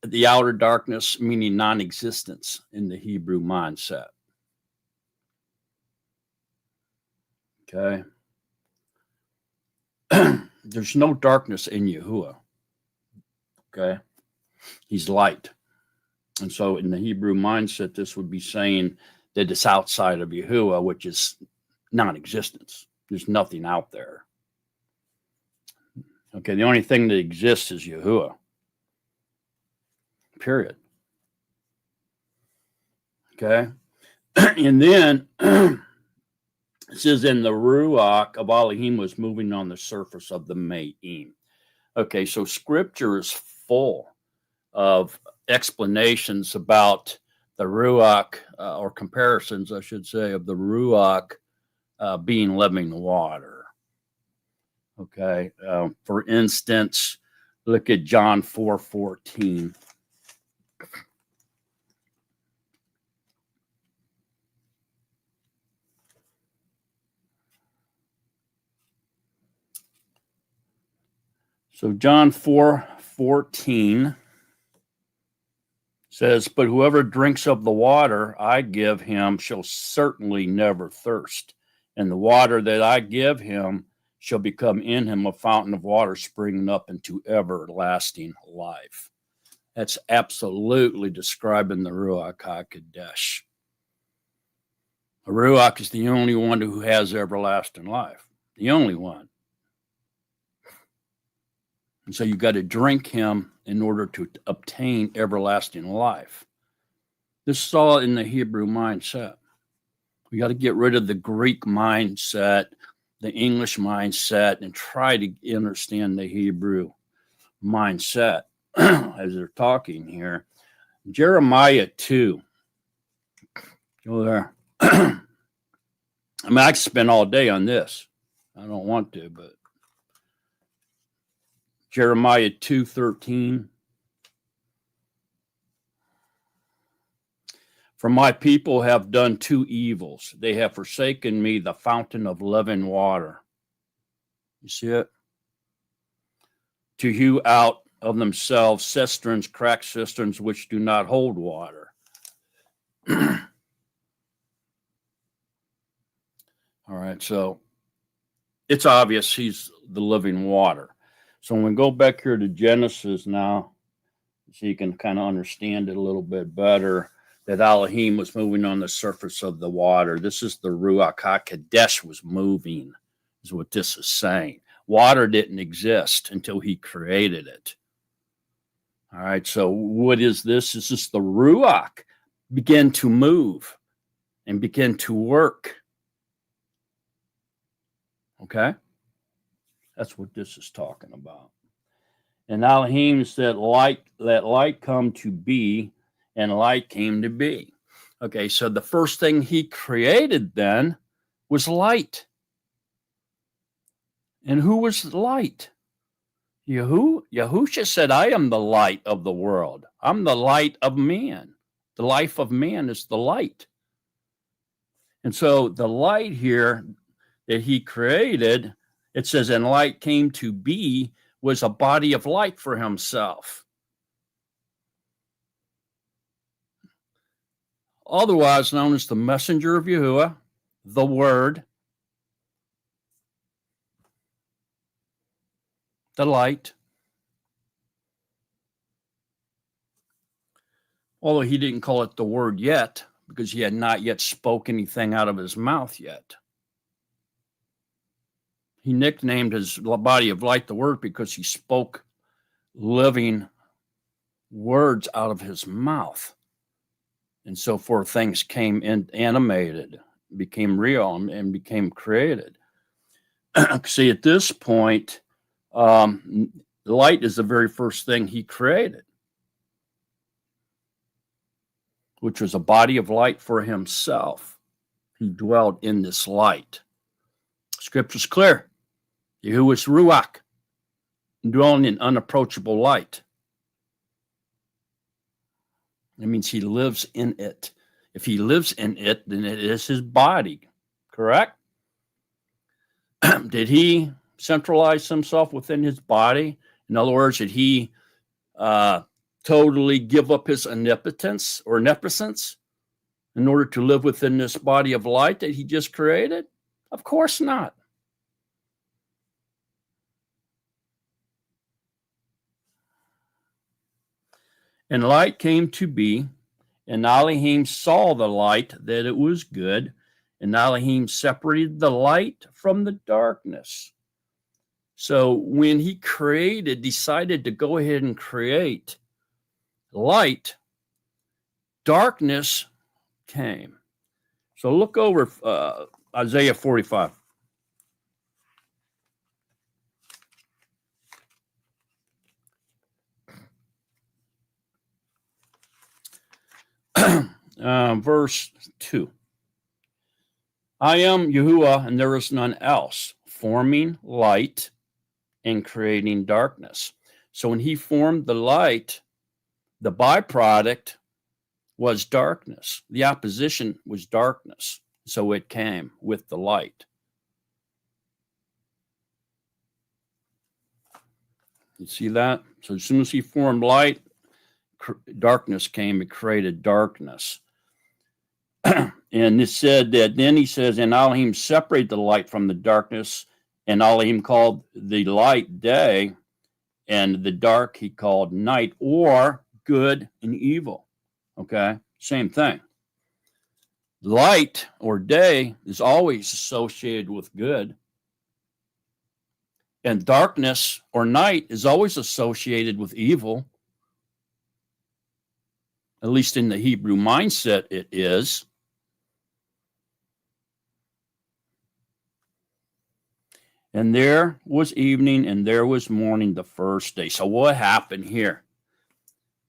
S8: The outer darkness, meaning non-existence in the Hebrew mindset. Okay. There's no darkness in Yahuwah. Okay. He's light. And so in the Hebrew mindset, this would be saying that it's outside of Yahuwah, which is non-existence. There's nothing out there. Okay. The only thing that exists is Yahuwah. Period. Okay. And then it says, in the Ruach of Elohim was moving on the surface of the Me'im. Okay, so scripture is full of explanations about the Ruach, or comparisons, I should say, of the Ruach being living water. Okay, for instance, look at John 4:14. So John 4:14 says, but whoever drinks of the water I give him shall certainly never thirst. And the water that I give him shall become in him a fountain of water springing up into everlasting life. That's absolutely describing the Ruach HaKodesh. The Ruach is the only one who has everlasting life. The only one. And so you got to drink him in order to obtain everlasting life. This is all in the Hebrew mindset. We got to get rid of the Greek mindset, the English mindset, and try to understand the Hebrew mindset as they're talking here. Jeremiah 2. Go there. I mean, I could spend all day on this. I don't want to, but Jeremiah 2:13. For my people have done two evils. They have forsaken me, the fountain of living water. You see it? To hew out of themselves cisterns, cracked cisterns, which do not hold water. All right, so it's obvious he's the living water. So when we go back here to Genesis now, so you can kind of understand it a little bit better, that Elohim was moving on the surface of the water. This is the Ruach HaKodesh was moving, is what this is saying. Water didn't exist until he created it. All right, so what is this? This is the Ruach begin to move and begin to work. Okay? That's what this is talking about. And Elohim said, let light come to be, and light came to be. Okay, so the first thing he created then was light. And who was the light? Yahusha said, I am the light of the world. I'm the light of man. The life of man is the light. And so the light here, that he created, it says, and light came to be, was a body of light for himself. Otherwise known as the messenger of Yahuwah, the Word, the light. Although he didn't call it the Word yet, because he had not yet spoke anything out of his mouth yet. He nicknamed his body of light the Word because he spoke living words out of his mouth. And so forth, things came in animated, became real, and became created. See, at this point, light is the very first thing he created, which was a body of light for himself. He dwelled in this light. Scripture's clear. Yahuwah is Ruach, dwelling in unapproachable light. That means he lives in it. If he lives in it, then it is his body, correct? Did he centralize himself within his body? In other words, did he totally give up his omnipotence or omnipresence in order to live within this body of light that he just created? Of course not. And light came to be, and Elohim saw the light, that it was good, and Elohim separated the light from the darkness. So when he decided to go ahead and create light, darkness came. So look over Isaiah 45. Verse 2. I am Yahuwah, and there is none else, forming light and creating darkness. So when he formed the light, the byproduct was darkness. The opposition was darkness. So it came with the light. You see that? So as soon as he formed light, darkness came. It created darkness. And it said that then he says, and Elohim separated the light from the darkness, and Elohim called the light day, and the dark he called night, or good and evil. Okay, same thing. Light or day is always associated with good, and darkness or night is always associated with evil. At least in the Hebrew mindset, it is. And there was evening, and there was morning the first day. So what happened here?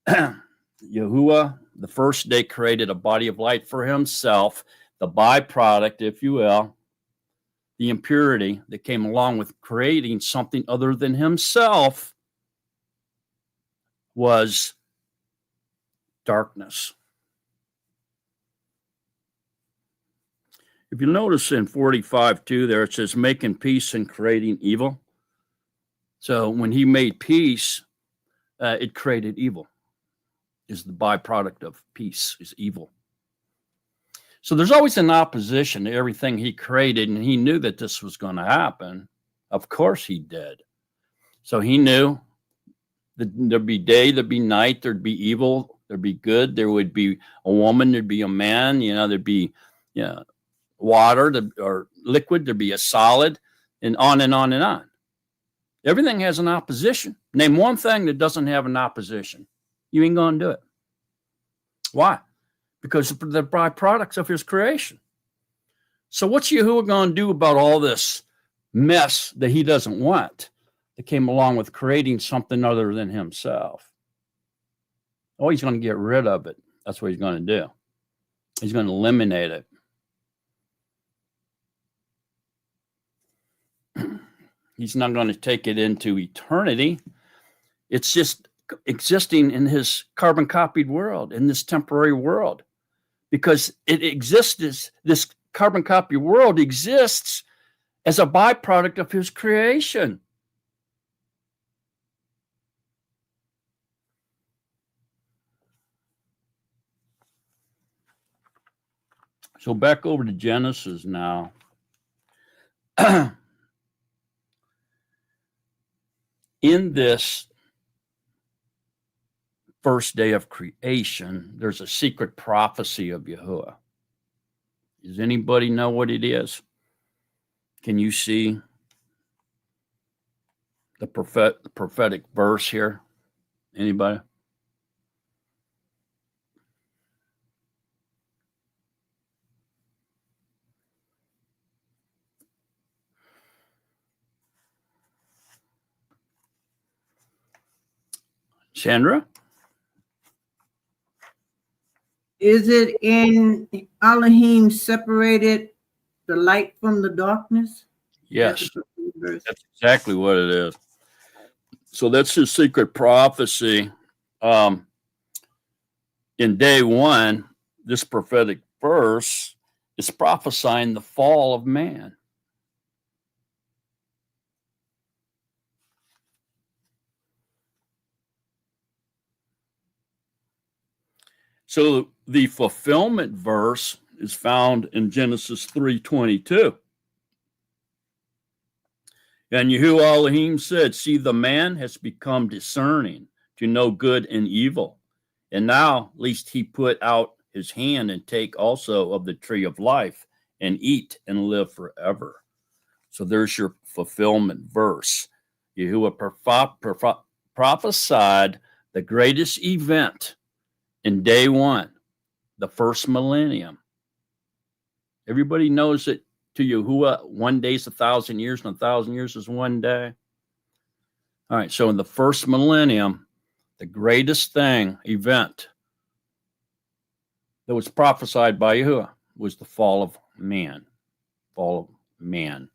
S8: Yahuwah, the first day, created a body of light for himself. The byproduct, if you will, the impurity that came along with creating something other than himself, was darkness. If you notice in 45:2 there, it says making peace and creating evil. So when he made peace, it created evil. Is the byproduct of peace, is evil. So there's always an opposition to everything he created, and he knew that this was going to happen. Of course he did. So he knew that there'd be day, there'd be night, there'd be evil, there'd be good, there would be a woman, there'd be a man, there'd be water or liquid, there'd be a solid, and on and on and on. Everything has an opposition. Name one thing that doesn't have an opposition. You ain't going to do it. Why? Because they're byproducts of his creation. So what's Yahuwah going to do about all this mess that he doesn't want that came along with creating something other than himself? Oh, he's going to get rid of it. That's what he's going to do. He's going to eliminate it. He's not going to take it into eternity. It's just existing in his carbon copied world, in this temporary world, because it exists. This carbon copy world exists as a byproduct of his creation. So back over to Genesis now. In this first day of creation, there's a secret prophecy of Yahuwah. Does anybody know what it is? Can you see the prophetic verse here? Anybody? Sandra?
S9: Is it in Elohim separated the light from the darkness?
S8: Yes, that's exactly what it is. So that's his secret prophecy. In day one, this prophetic verse is prophesying the fall of man. So the fulfillment verse is found in Genesis 3:22. And Yahuwah Elohim said, see, the man has become discerning to know good and evil. And now, lest he put out his hand and take also of the tree of life and eat and live forever. So there's your fulfillment verse. Yahuwah prophesied the greatest event in day one, the first millennium. Everybody knows that to Yahuwah, 1 day is 1,000 years, and 1,000 years is 1 day. All right, so in the first millennium, the greatest event that was prophesied by Yahuwah was the fall of man. Fall of man.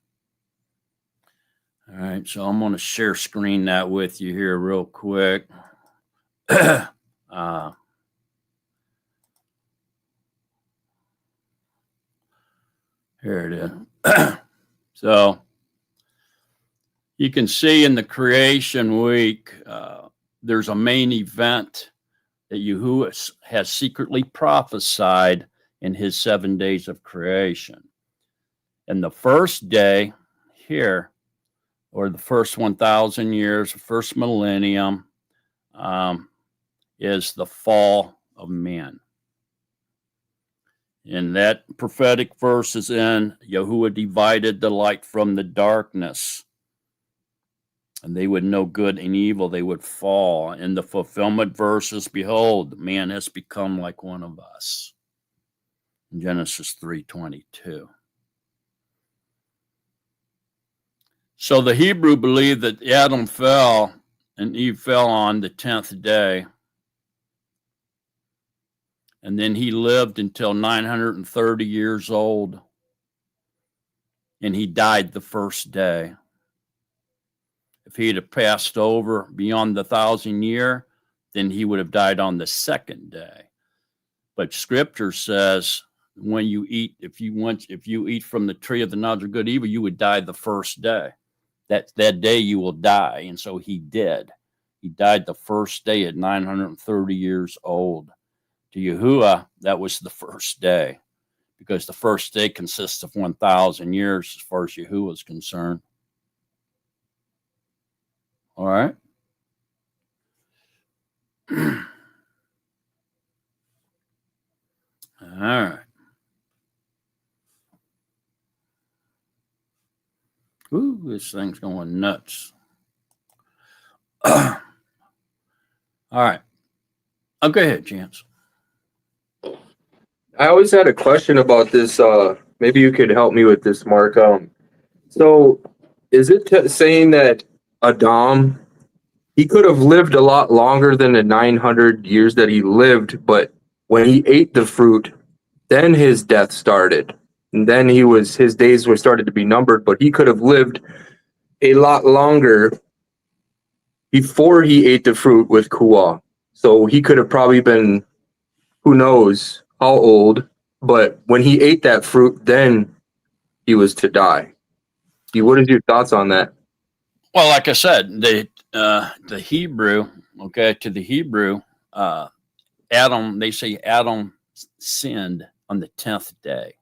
S8: All right, so I'm going to share screen that with you here real quick. Here it is. So you can see in the creation week, there's a main event that Yahuwah has secretly prophesied in his 7 days of creation. And the first day here, or the first 1,000 years, the first millennium, is the fall of man. And that prophetic verse is in Yahuwah divided the light from the darkness. And they would know good and evil, they would fall. And the fulfillment verses, behold, man has become like one of us. In Genesis 3:22. So the Hebrew believed that Adam fell and Eve fell on the 10th day. And then he lived until 930 years old. And he died the first day. If he had passed over beyond the 1,000 year, then he would have died on the second day. But Scripture says, when you eat, if you eat from the tree of the knowledge of good and evil, you would die the first day. That day you will die. And so he did. He died the first day at 930 years old. To Yahuwah, that was the first day, because the first day consists of 1,000 years as far as Yahuwah is concerned. All right. All right. Ooh, this thing's going nuts. All right. Oh, go ahead, Chance.
S7: I always had a question about this. Maybe you could help me with this, Mark. So is it saying that Adam, he could have lived a lot longer than the 900 years that he lived, but when he ate the fruit, then his death started. And then his days were started to be numbered, but he could have lived a lot longer before he ate the fruit with Kuah. So he could have probably been, who knows how old, but when he ate that fruit, then he was to die. What is your thoughts on that?
S8: Well, like I said, the Hebrew, okay, to the Hebrew, Adam, they say Adam sinned on the 10th day.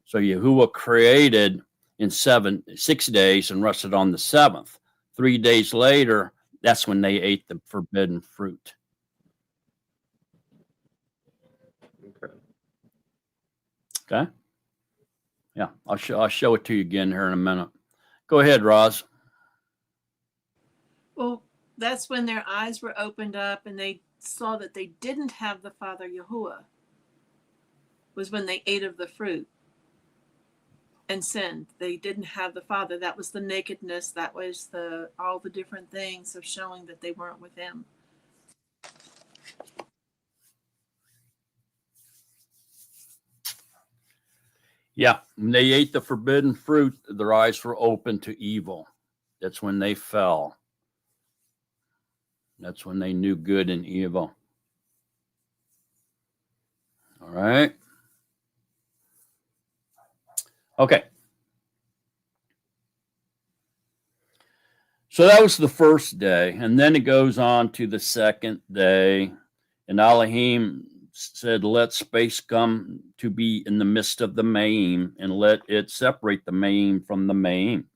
S8: So Yahuwah created in 6 days and rested on the 7th. 3 days later, that's when they ate the forbidden fruit. Okay. Yeah, I'll show it to you again here in a minute. Go ahead, Roz.
S2: Well, that's when their eyes were opened up and they saw that they didn't have the Father Yahuwah. Was when they ate of the fruit and sinned. They didn't have the Father. That was the nakedness. That was all the different things of showing that they weren't with Him.
S8: Yeah, when they ate the forbidden fruit, their eyes were open to evil. That's when they fell. That's when they knew good and evil. All right. Okay. So that was the first day. And then it goes on to the second day. And Elohim said, let space come to be in the midst of the Maim, and let it separate the Maim from the Maim.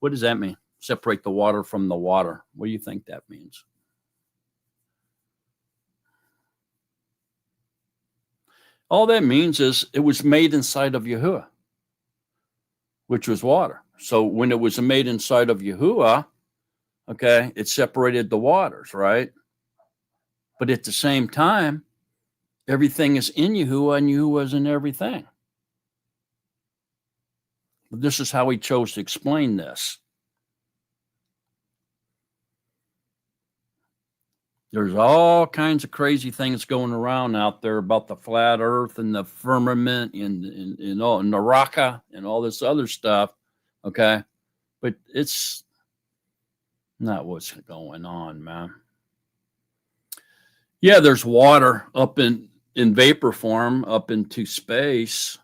S8: What does that mean? Separate the water from the water. What do you think that means? All that means is it was made inside of Yahuwah, which was water. So when it was made inside of Yahuwah, okay, it separated the waters, right? But at the same time, everything is in Yahuwah, and Yahuwah is in everything. This is how he chose to explain this. There's all kinds of crazy things going around out there about the flat earth and the firmament and the raka and all this other stuff, okay? But it's not what's going on, man. Yeah, there's water up in vapor form up into space,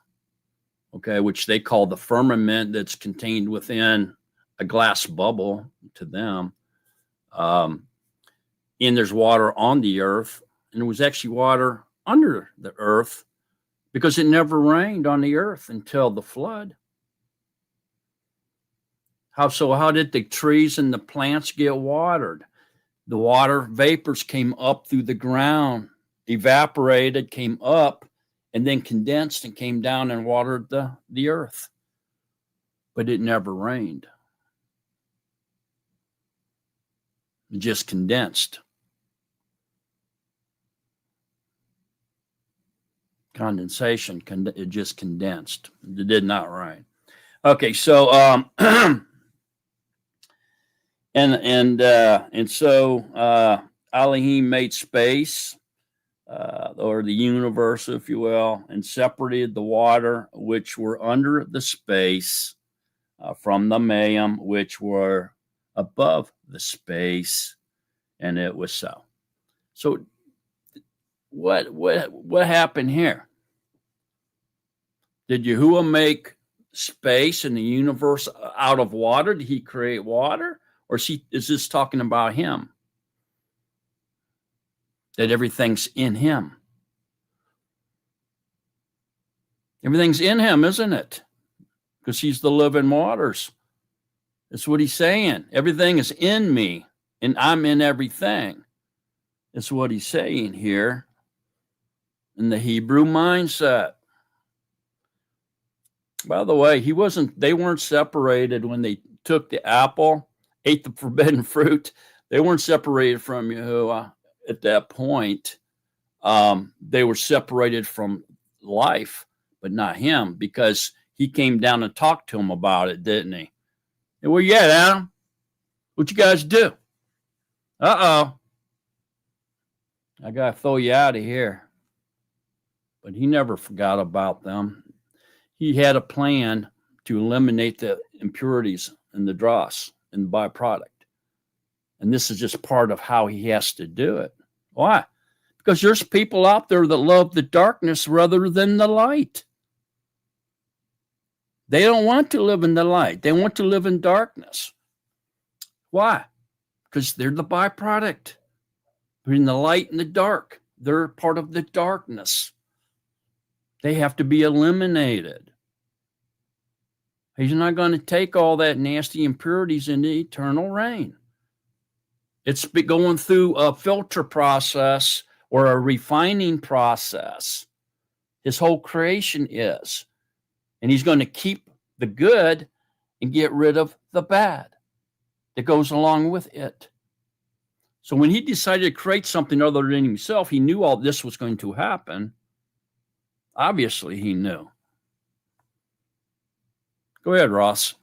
S8: okay, which they call the firmament that's contained within a glass bubble to them. And there's water on the earth, and it was actually water under the earth because it never rained on the earth until the flood. How did the trees and the plants get watered? The water vapors came up through the ground, evaporated, came up, and then condensed and came down and watered the earth. But it never rained. It just condensed. Condensation, it just condensed. It did not rain. Okay, so and so Elohim made space, or the universe, if you will, and separated the water which were under the space from the mayim which were above the space, and it was so. So what happened here? Did Yahuwah make space in the universe out of water? Did he create water? Or is this talking about him? That everything's in him. Everything's in him, isn't it? Because he's the living waters. That's what he's saying. Everything is in me, and I'm in everything. That's what he's saying here in the Hebrew mindset. By the way, they weren't separated when they took the apple, ate the forbidden fruit. They weren't separated from Yahuwah at that point. They were separated from life, but not him, because he came down and talked to him about it, didn't he? Hey, where you at, Adam? What you guys do? Uh-oh. I got to throw you out of here. But he never forgot about them. He had a plan to eliminate the impurities in the dross and the byproduct. And this is just part of how he has to do it. Why? Because there's people out there that love the darkness rather than the light. They don't want to live in the light. They want to live in darkness. Why? Because they're the byproduct. Between the light and the dark, they're part of the darkness. They have to be eliminated. He's not going to take all that nasty impurities into eternal reign. It's going through a filter process or a refining process. His whole creation is. And he's going to keep the good and get rid of the bad that goes along with it. So when he decided to create something other than himself, he knew all this was going to happen. Obviously, he knew. Go ahead, Ross.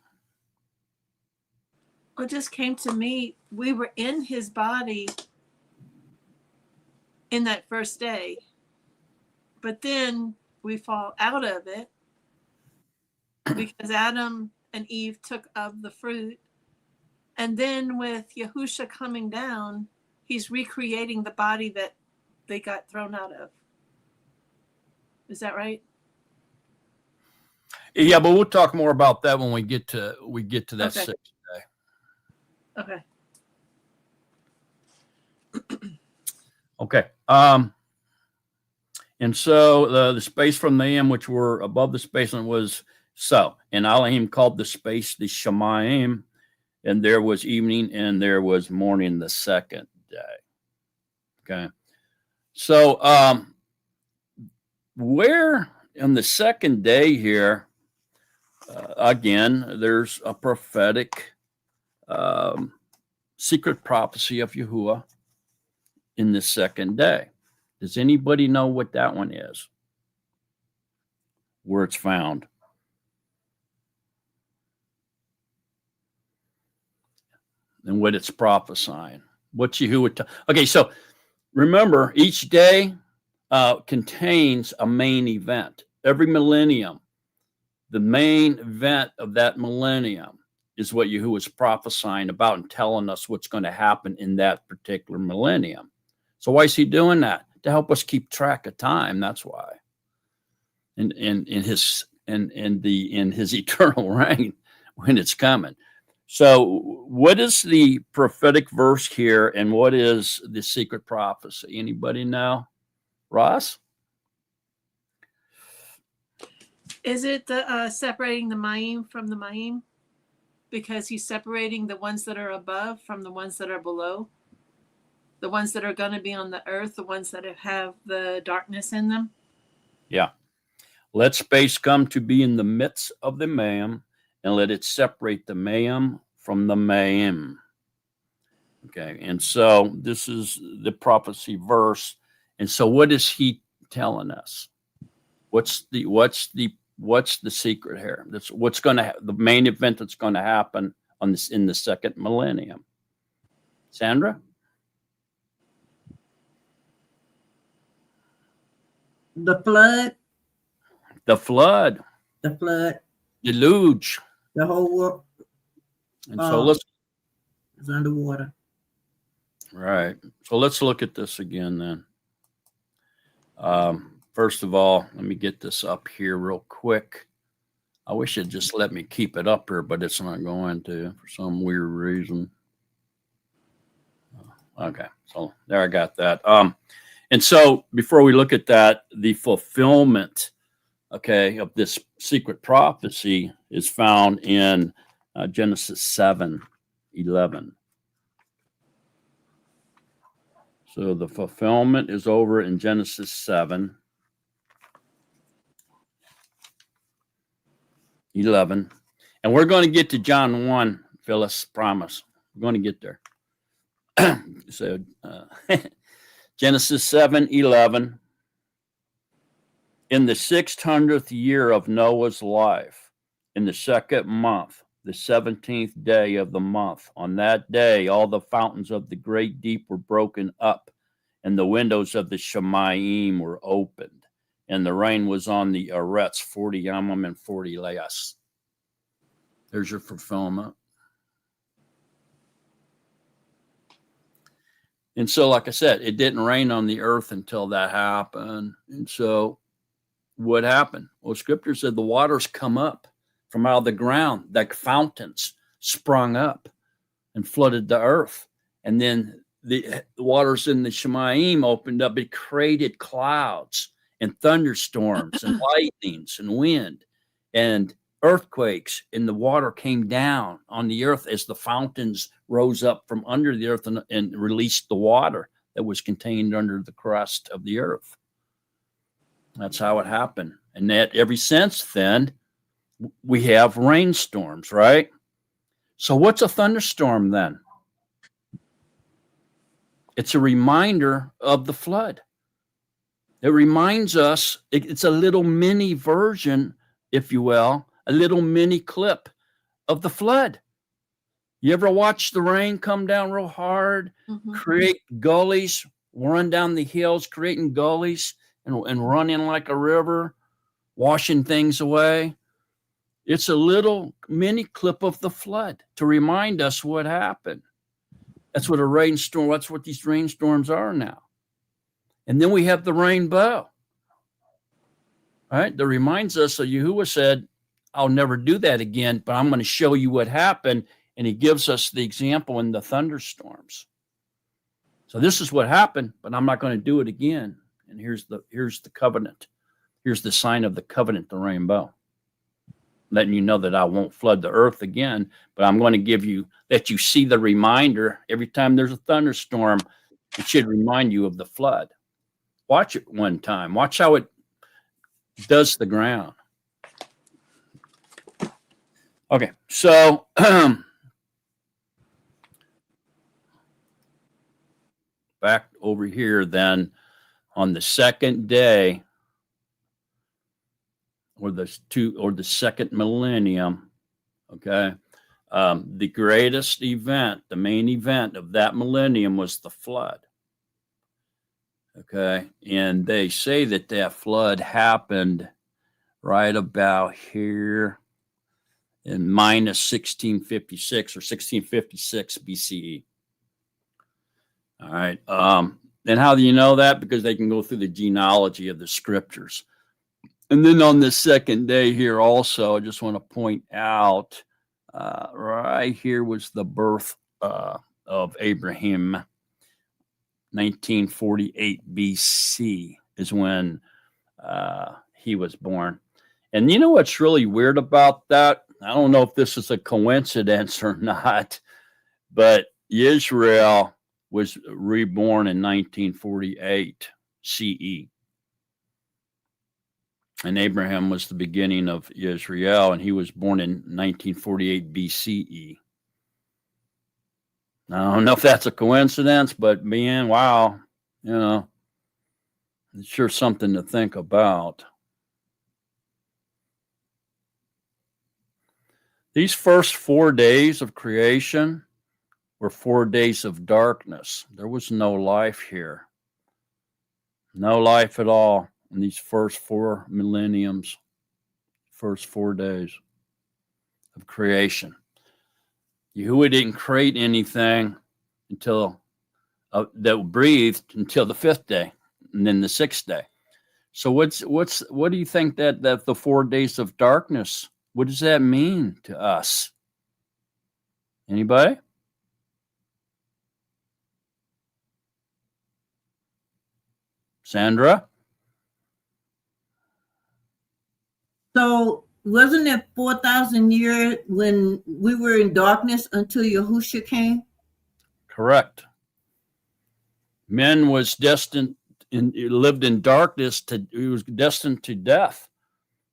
S2: What just came to me, we were in his body in that first day, but then we fall out of it because Adam and Eve took of the fruit. And then with Yahusha coming down, he's recreating the body that they got thrown out of. Is that right?
S8: Yeah, but we'll talk more about that when we get to that
S2: Okay.
S8: 6th day.
S2: Okay.
S8: Okay. And so the space from the am, which were above the space, was so. And Elohim called the space the Shemayim, and there was evening and there was morning the second day. Okay. So where on the second day here, again, there's a prophetic secret prophecy of Yahuwah in the second day. Does anybody know what that one is? Where it's found? And what it's prophesying? What's Yahuwah? Okay, so remember, each day contains a main event. Every millennium, the main event of that millennium is what Yahuwah is prophesying about and telling us what's going to happen in that particular millennium. So why is he doing that? To help us keep track of time. That's why. In his eternal reign when it's coming. So what is the prophetic verse here, and what is the secret prophecy? Anybody know? Ross?
S2: Is it the separating the Mayim from the Mayim? Because he's separating the ones that are above from the ones that are below? The ones that are going to be on the earth, the ones that have the darkness in them?
S8: Yeah. Let space come to be in the midst of the Mayim, and let it separate the Mayim from the Mayim. Okay, and so this is the prophecy verse. And so what is he telling us? What's the secret here? That's what's going to the main event that's going to happen on this in the second millennium. Sandra?
S9: The flood,
S8: The flood, deluge.
S9: the whole world
S8: And so let's
S9: is underwater.
S8: right. So let's look at this again then. First of all, let me get this up here real quick. I wish it'd just let me keep it up here, but it's not going to for some weird reason. Okay, so there I got that. And so before we look at that, the fulfillment, okay, of this secret prophecy is found in Genesis 7:11. So the fulfillment is over in Genesis 7:11. And we're going to get to John 1, Phyllis, promise. We're going to get there. So Genesis 7:11. In the 600th year of Noah's life, in the second month, the 17th day of the month, on that day, all the fountains of the great deep were broken up, and the windows of the Shemayim were opened, and the rain was on the Arets, 40 Yamim and 40 Layas. There's your fulfillment. And so, like I said, it didn't rain on the earth until that happened. And so what happened? Well, scripture said the waters come up from out of the ground, like fountains, sprung up and flooded the earth. And then the waters in the Shemayim opened up. It created clouds and thunderstorms and lightnings and wind and earthquakes, and the water came down on the earth as the fountains rose up from under the earth and released the water that was contained under the crust of the earth. That's how it happened. And that ever since then, we have rainstorms, right? So what's a thunderstorm then? It's a reminder of the flood. It reminds us, it's a little mini version, if you will, a little mini clip of the flood. You ever watch the rain come down real hard, create gullies, run down the hills, creating gullies and run in like a river, washing things away? It's a little mini clip of the flood to remind us what happened. That's what a rainstorm, that's what these rainstorms are now. And then we have the rainbow, right? That reminds us that Yahuwah said, I'll never do that again, but I'm going to show you what happened. And he gives us the example in the thunderstorms. So this is what happened, but I'm not going to do it again. And here's the covenant. Here's the sign of the covenant, the rainbow. Letting you know that I won't flood the earth again, but I'm going to give you, that you see the reminder every time there's a thunderstorm. It should remind you of the flood. Watch it one time. Watch how it does the ground. Okay, so back over here then on the second day, or the second millennium, okay, the greatest event, the main event of that millennium was the flood. Okay, and they say that flood happened right about here in minus 1656 or 1656 BCE. All right, and how do you know that? Because they can go through the genealogy of the scriptures. And then on the second day here also, I just want to point out, right here was the birth of Abraham. 1948 BC is when he was born. And you know what's really weird about that? I don't know if this is a coincidence or not, but Israel was reborn in 1948 CE. And Abraham was the beginning of Israel, and he was born in 1948 BCE. I don't know if that's a coincidence, but man, wow, you know, it's sure something to think about. These first 4 days of creation were 4 days of darkness. There was no life here. No life at all in these first 4 millenniums, first 4 days of creation. Yahuwah didn't create anything until that breathed until the 5th day, and then the 6th day. So what do you think that the 4 days of darkness? What does that mean to us? Anybody? Sandra?
S9: So wasn't it 4,000 years when we were in darkness until Yahushua came?
S8: Correct. Men was destined lived in darkness he was destined to death.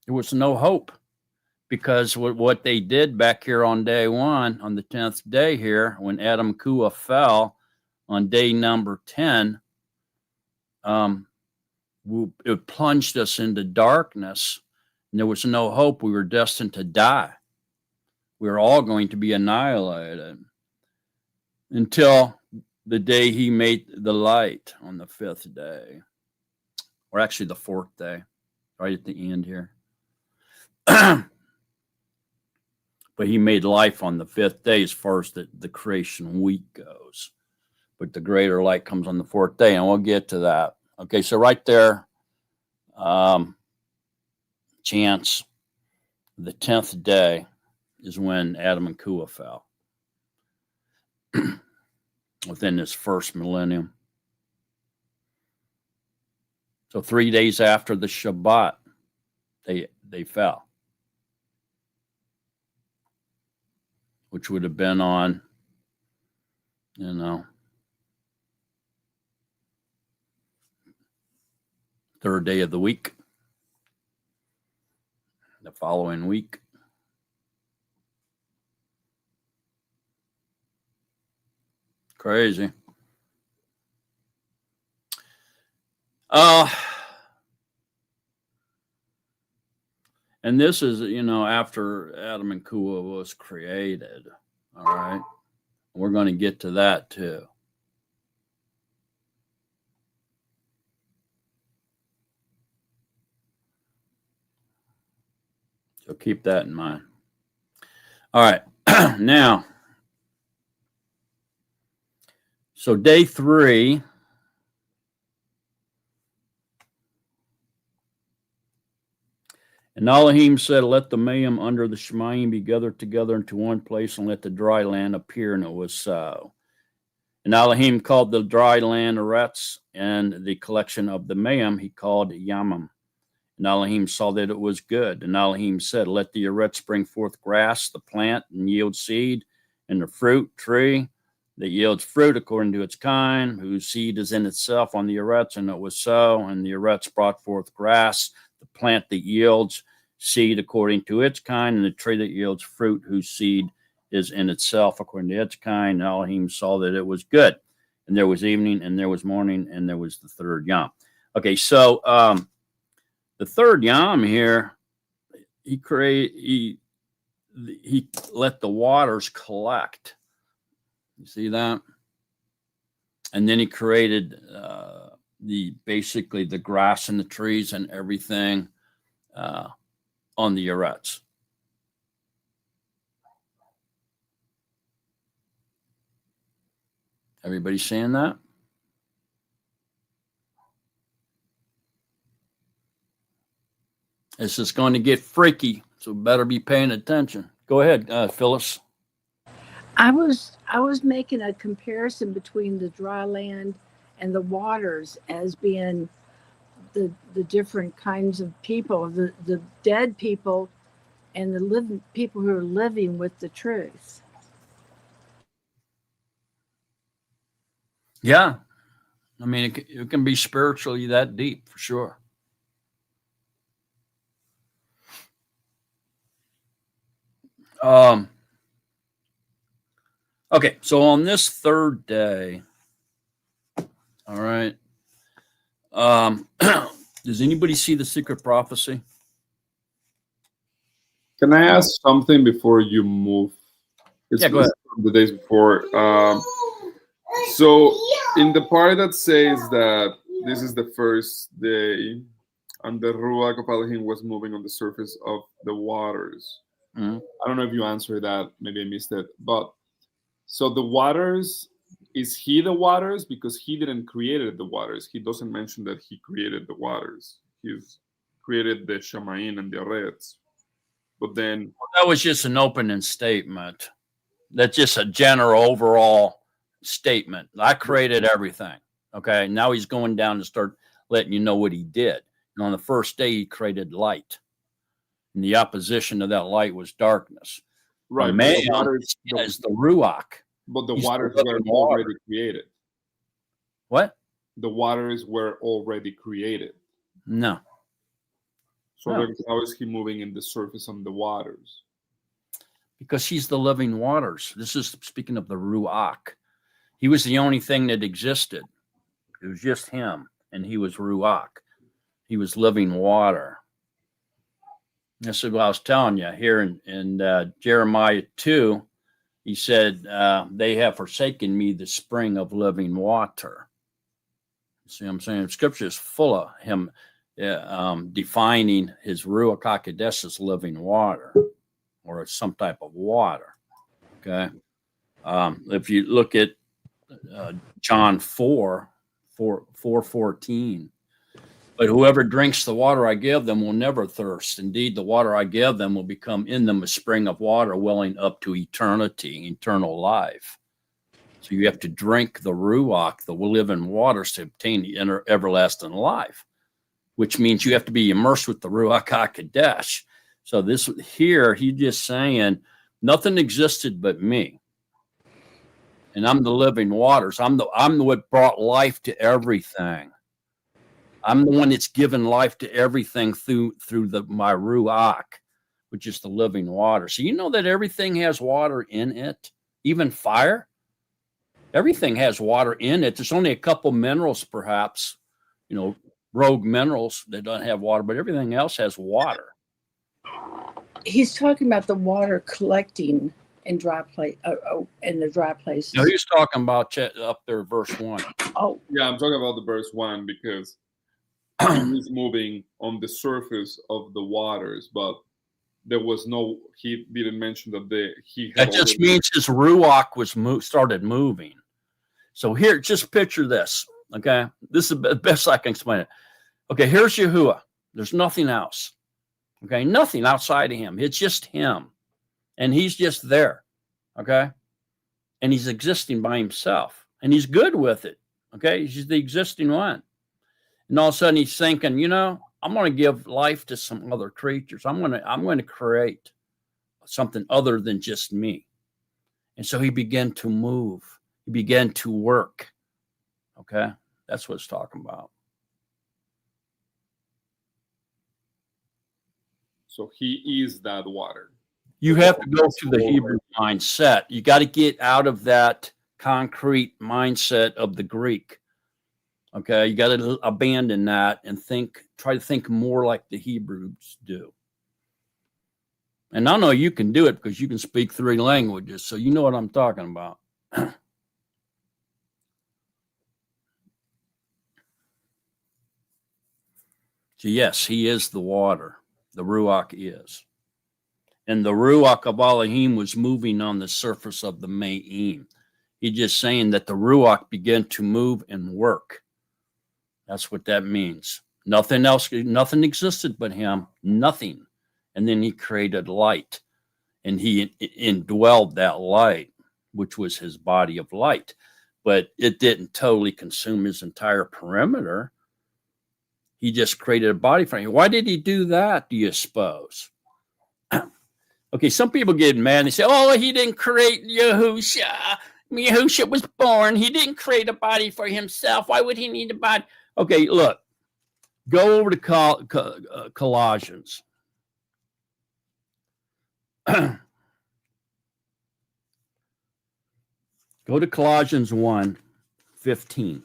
S8: There was no hope, because what they did back here on day 1, on the 10th day here, when Adam Kua fell on day number 10, it plunged us into darkness. And there was no hope. We were destined to die. We were all going to be annihilated until the day he made the light on the 5th day, or actually the 4th day, right at the end here. But he made life on the 5th day as far as the creation week goes. But the greater light comes on the 4th day, and we'll get to that. Okay, so right there, Chance The 10th day is when Adam and Kua fell within this first millennium. So 3 days after the Shabbat, they fell, which would have been on, third day of the week, the following week. Crazy. And this is, after Adam and Kua was created. All right. We're going to get to that too. So keep that in mind. All right. Now, so day 3. And Elohim said, let the mayim under the Shemayim be gathered together into one place, and let the dry land appear. And it was so. And Elohim called the dry land Eretz, and the collection of the mayim he called Yamim. And Elohim saw that it was good. And Elohim said, let the Eretz bring forth grass, the plant, and yield seed, and the fruit tree that yields fruit according to its kind, whose seed is in itself on the Eretz. And it was so. And the Eretz brought forth grass, the plant that yields seed according to its kind, and the tree that yields fruit whose seed is in itself according to its kind. And Elohim saw that it was good. And there was evening, and there was morning, and there was the third yom. Okay, so the third yom here, he let the waters collect. You see that? And then he created basically the grass and the trees and everything on the Eretz. Everybody seeing that? This is going to get freaky, so better be paying attention. Go ahead, Phyllis.
S3: I was making a comparison between the dry land and the waters as being the different kinds of people, the dead people and the living people who are living with the truth.
S8: Yeah. I mean, it can be spiritually that deep for sure. Okay, so on this third day, all right, does anybody see the secret prophecy?
S5: Can I ask something before you move?
S8: Yeah, go ahead.
S5: The days before. So in the part that says that this is the first day and the Ruach of Elohim was moving on the surface of the waters.
S8: Mm-hmm.
S5: I don't know if you answered that. Maybe I missed it. But so the waters, is he the waters? Because he didn't create the waters. He doesn't mention that he created the waters. He's created the Shamayim and the Eretz. But then
S8: that was just an opening statement. That's just a general overall statement. I created everything. Okay. Now he's going down to start letting you know what he did. And on the first day, he created light. And the opposition to that light was darkness.
S5: Right.
S8: Man is the Ruach.
S5: But the waters were already created.
S8: What?
S5: The waters were already created.
S8: No.
S5: So how is he moving in the surface on the waters?
S8: Because he's the living waters. This is speaking of the Ruach. He was the only thing that existed. It was just him, and he was Ruach. He was living water. This is what I was telling you here in Jeremiah 2. He said, they have forsaken me, the spring of living water. See what I'm saying? Scripture is full of him defining his Ruach HaKodesh as living water or some type of water. Okay. If you look at John 4:14, But whoever drinks the water I give them will never thirst. Indeed, the water I give them will become in them a spring of water welling up to eternity, eternal life. So you have to drink the Ruach, the living waters, to obtain the everlasting life, which means you have to be immersed with the Ruach HaKodesh. So this here, he's just saying, nothing existed but me. And I'm the living waters. I'm the what brought life to everything. I'm the one that's given life to everything through my Ruach, which is the living water. So you know that everything has water in it, even fire. Everything has water in it. There's only a couple minerals, perhaps, rogue minerals that don't have water, but everything else has water.
S3: He's talking about the water collecting in dry place, in the dry places.
S8: No, he's talking about up there, verse 1.
S3: Oh,
S5: Yeah, I'm talking about the verse 1 because he's moving on the surface of the waters, but there was no. He didn't mention that he.
S8: That just means his Ruach was started moving. So here, just picture this. Okay, this is the best I can explain it. Okay, here's Yahuwah. There's nothing else. Okay, nothing outside of him. It's just him. And he's just there. Okay? And he's existing by himself. And he's good with it. Okay? He's the existing one. And all of a sudden he's thinking, I'm going to give life to some other creatures. I'm going to create something other than just me. And so he began to move. He began to work. Okay? That's what it's talking about.
S5: So he is that water.
S8: You have to go to the Hebrew mindset. You got to get out of that concrete mindset of the Greek. Okay, you got to abandon that and try to think more like the Hebrews do. And I know you can do it because you can speak 3 languages, so you know what I'm talking about. So yes, he is the water. The Ruach is. And the Ruach of Elohim was moving on the surface of the Ma'im. He's just saying that the Ruach began to move and work. That's what that means. Nothing else, nothing existed but him, nothing. And then he created light. And he indwelled that light, which was his body of light. But it didn't totally consume his entire perimeter. He just created a body for him. Why did he do that, do you suppose? Okay, some people get mad and they say, oh, he didn't create Yahusha. Yahusha was born. He didn't create a body for himself. Why would he need a body? Okay, look. Go over to Colossians. Go to Colossians 1:15.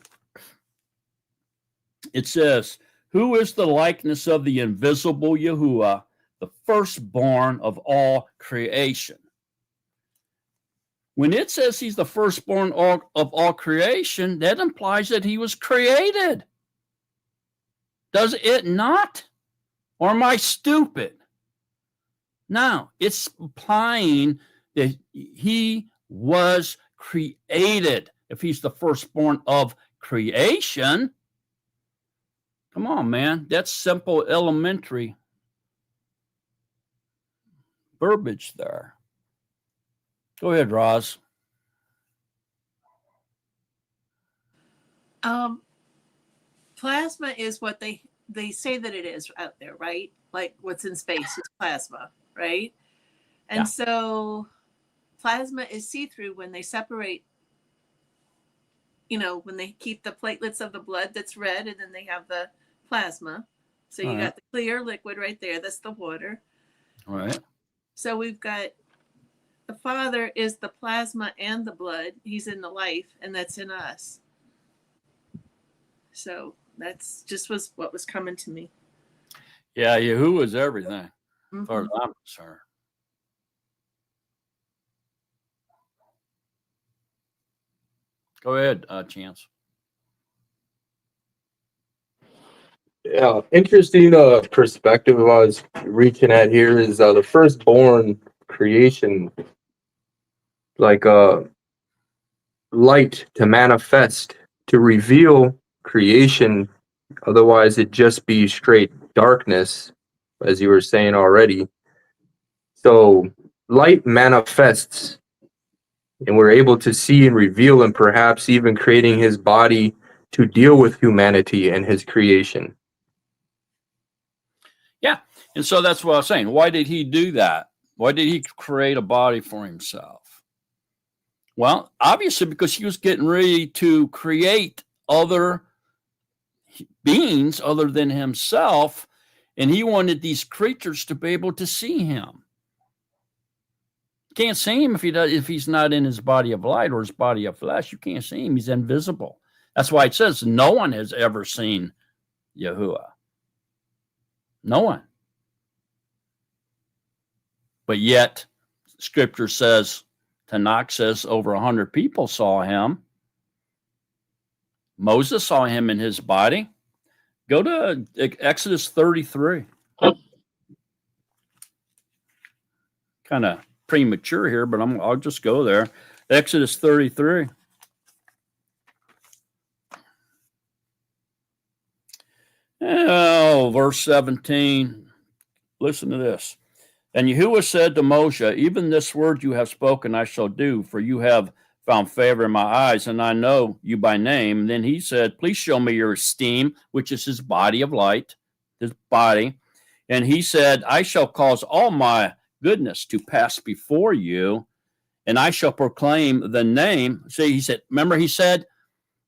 S8: It says, who is the likeness of the invisible Yahuwah, the firstborn of all creation? When it says he's the firstborn of all creation, that implies that he was created. Does it not? Or am I stupid? No, it's implying that he was created. If he's the firstborn of creation, come on, man. That's simple, elementary verbiage there. Go ahead, Roz.
S2: Plasma is what they say that it is out there, right? Like what's in space is plasma, right? And so plasma is see-through when they separate, when they keep the platelets of the blood that's red, and then they have the plasma. So you got the clear liquid right there. That's the water.
S8: All right.
S2: So we've got the Father is the plasma and the blood. He's in the life, and that's in us. So that's just what was coming to me.
S8: Yeah, Yahuwah is everything, as far as I'm concerned. Go ahead, Chance.
S7: Yeah, interesting perspective I was reaching at here is the firstborn creation, like light to manifest, to reveal creation Otherwise, it'd just be straight darkness, as you were saying already. So light manifests, and we're able to see and reveal, and perhaps even creating his body to deal with humanity and his creation.
S8: Yeah. And so that's what I was saying. Why did he do that? Why did he create a body for himself? Well, obviously because he was getting ready to create other beings other than himself, and he wanted these creatures to be able to see him. Can't see him if he's not in his body of light or his body of flesh. You can't see him. He's invisible. That's why it says no one has ever seen Yahuwah. No one. But yet, Scripture says, Tanakh says over 100 people saw him. Moses saw him in his body. Go to Exodus 33. Kind of premature here, but I'll just go there. Exodus 33. Oh, verse 17. Listen to this. And Yahuwah said to Moshe, even this word you have spoken I shall do, for you have found favor in my eyes, and I know you by name. And then he said, please show me your esteem, which is his body of light, his body. And he said, I shall cause all my goodness to pass before you, and I shall proclaim the name. See, he said, remember he said,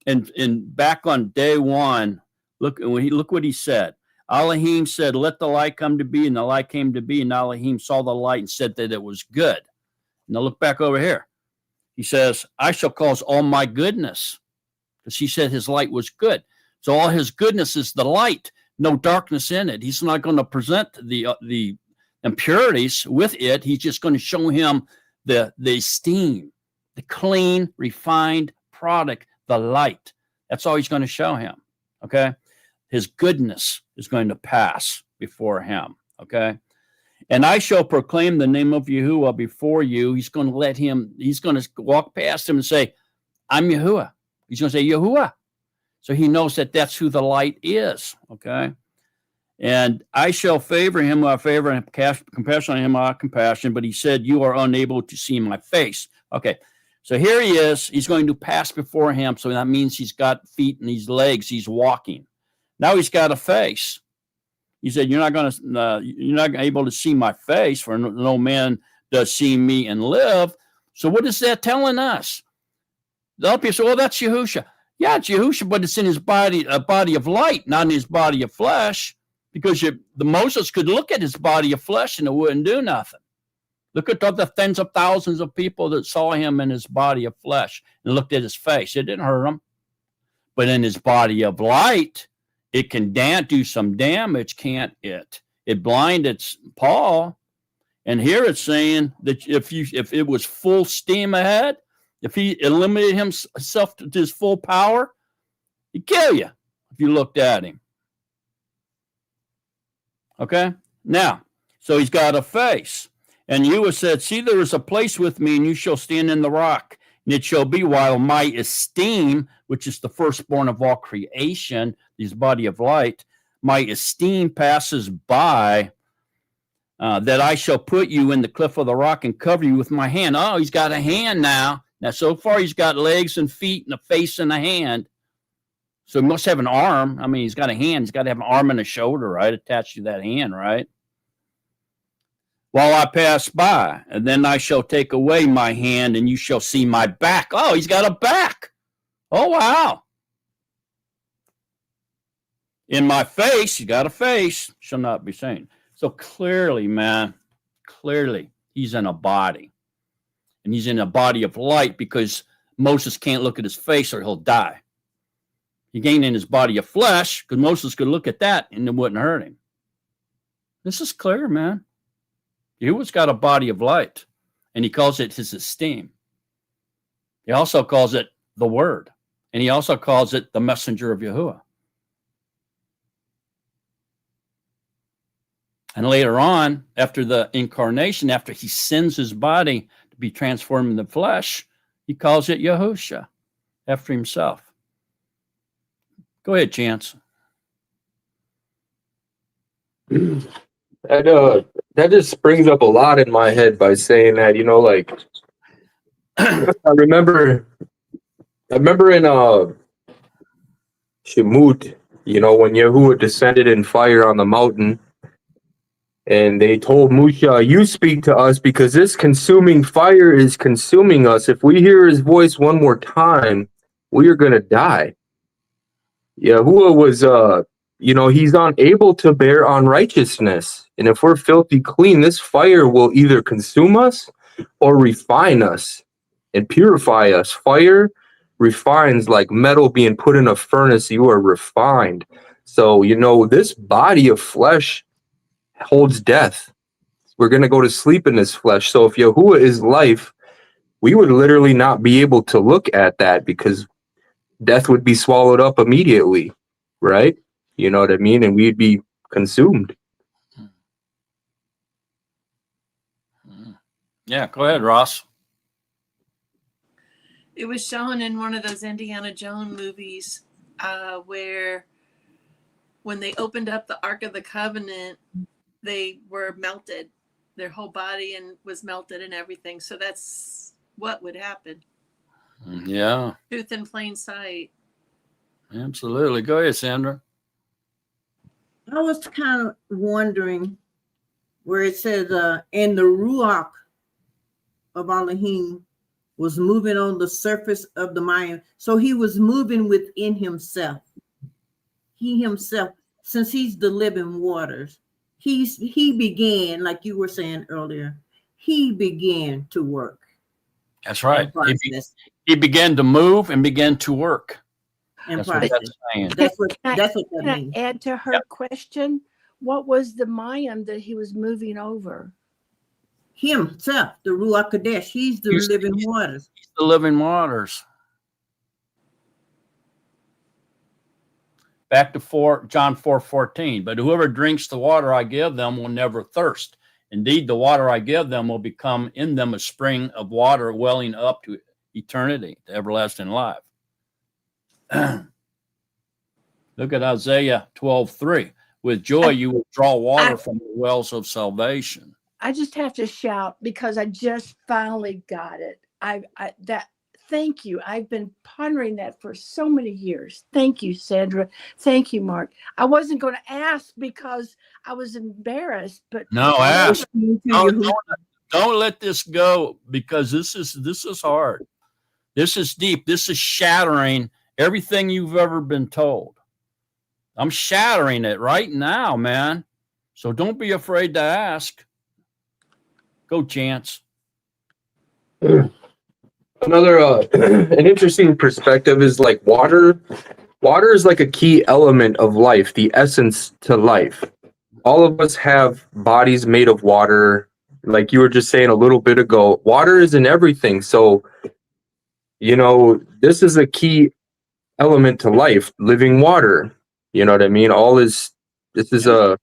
S8: and back on day one, look what he said. Elohim said, let the light come to be, and the light came to be, and Elohim saw the light and said that it was good. Now look back over here. He says, I shall cause all my goodness, because he said his light was good. So all his goodness is the light, no darkness in it. He's not going to present the impurities with it. He's just going to show him the esteem, the clean, refined product, the light. That's all he's going to show him, okay? His goodness is going to pass before him, okay? And I shall proclaim the name of Yahuwah before you. He's going to walk past him and say, I'm Yahuwah. He's going to say, Yahuwah. So he knows that that's who the light is, okay? And I shall favor him, I favor, and have compassion on him, I have compassion. But he said, you are unable to see my face. Okay, so here he is. He's going to pass before him. So that means he's got feet and these legs. He's walking. Now he's got a face. He said, you're not able to see my face, for no man does see me and live. So what is that telling us? The other people say, well, that's Yahusha. Yeah, it's Yahusha, but it's in his body, a body of light, not in his body of flesh. Because the Moses could look at his body of flesh and it wouldn't do nothing. Look at the tens of thousands of people that saw him in his body of flesh and looked at his face. It didn't hurt him. But in his body of light, it can do some damage, can't it? It blinded Paul. And here it's saying that if it was full steam ahead, if he eliminated himself to his full power, he'd kill you if you looked at him. Okay? Now, so he's got a face. And Yahuwah said, see, there is a place with me, and you shall stand in the rock. And it shall be while my esteem, which is the firstborn of all creation, his body of light, my esteem passes by, that I shall put you in the cliff of the rock and cover you with my hand. Oh, he's got a hand now. Now, so far, he's got legs and feet and a face and a hand. So he must have an arm. I mean, he's got a hand. He's got to have an arm and a shoulder, right? Attached to that hand, right? While I pass by, and then I shall take away my hand, and you shall see my back. Oh, he's got a back. Oh, wow. In my face, you got a face, shall not be seen. So clearly, man, he's in a body. And he's in a body of light because Moses can't look at his face or he'll die. He gained in his body of flesh because Moses could look at that and it wouldn't hurt him. This is clear, man. Yahuwah's got a body of light, and he calls it his esteem. He also calls it the word, and he also calls it the messenger of Yahuwah. And later on, after the incarnation, after he sends his body to be transformed in the flesh, he calls it Yahusha after himself. Go ahead, Chance.
S7: That just springs up a lot in my head by saying that, like I remember in Shemut, when Yahuwah descended in fire on the mountain, and they told Musha, "You speak to us because this consuming fire is consuming us. If we hear his voice one more time, we are gonna die." Yahuwah was he's unable to bear unrighteousness. And if we're filthy clean, this fire will either consume us or refine us and purify us. Fire refines like metal being put in a furnace. You are refined. So, this body of flesh holds death. We're going to go to sleep in this flesh. So if Yahuwah is life, we would literally not be able to look at that because death would be swallowed up immediately, right? You know what I mean? And we'd be consumed.
S8: Yeah, go ahead, Ross.
S2: It was shown in one of those Indiana Jones movies where when they opened up the Ark of the Covenant, they were melted. Their whole body was melted and everything. So that's what would happen.
S8: Yeah.
S2: Truth in plain sight.
S8: Absolutely. Go ahead, Sandra.
S9: I was kind of wondering where it says, and the Ruach of Elohim was moving on the surface of the Mayim. So he was moving within himself. He himself, since he's the living waters, he began, like you were saying earlier, he began to work.
S8: That's right. He began to move and began to work.
S9: And
S8: that's what that's saying.
S9: That's what that means.
S3: Add to her question, what was the Mayim that he was moving over?
S9: Himself, the Ruach Kadesh. He's the living waters.
S8: He's the living waters. Back to John 4:14. But whoever drinks the water I give them will never thirst. Indeed, the water I give them will become in them a spring of water welling up to eternity, to everlasting life. Look at Isaiah 12:3. With joy you will draw water from the wells of salvation.
S3: I just have to shout because I just finally got it. Thank you. I've been pondering that for so many years. Thank you, Sandra. Thank you, Mark. I wasn't going to ask because I was embarrassed, but
S8: no, ask. Don't let this go because this is hard. This is deep. This is shattering everything you've ever been told. I'm shattering it right now, man. So don't be afraid to ask. Go, Chance.
S7: Another an interesting perspective is like water. Water is like a key element of life, the essence to life. All of us have bodies made of water. Like you were just saying a little bit ago, water is in everything. So, this is a key element to life, living water. You know what I mean? This is a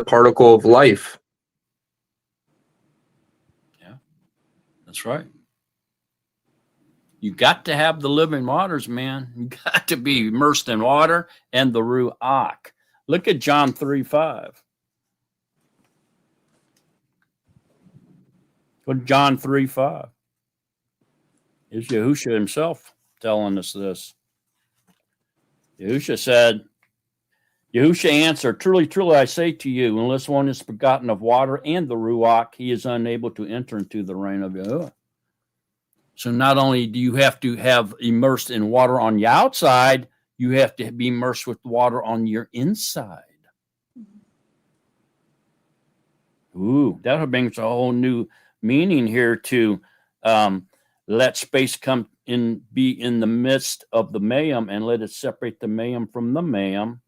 S7: particle of life.
S8: Yeah, that's right. You got to have the living waters, man. You got to be immersed in water and the Ruach. Look at John 3:5. Go to John 3:5. It's Yahushua himself telling us this. Yahushua answered, truly, truly, I say to you, unless one is begotten of water and the Ruach, he is unable to enter into the reign of Yahuwah. So not only do you have to have immersed in water on your outside, you have to be immersed with water on your inside. Ooh, that brings a whole new meaning here to let space come in, be in the midst of the mayim, and let it separate the mayim from the mayim.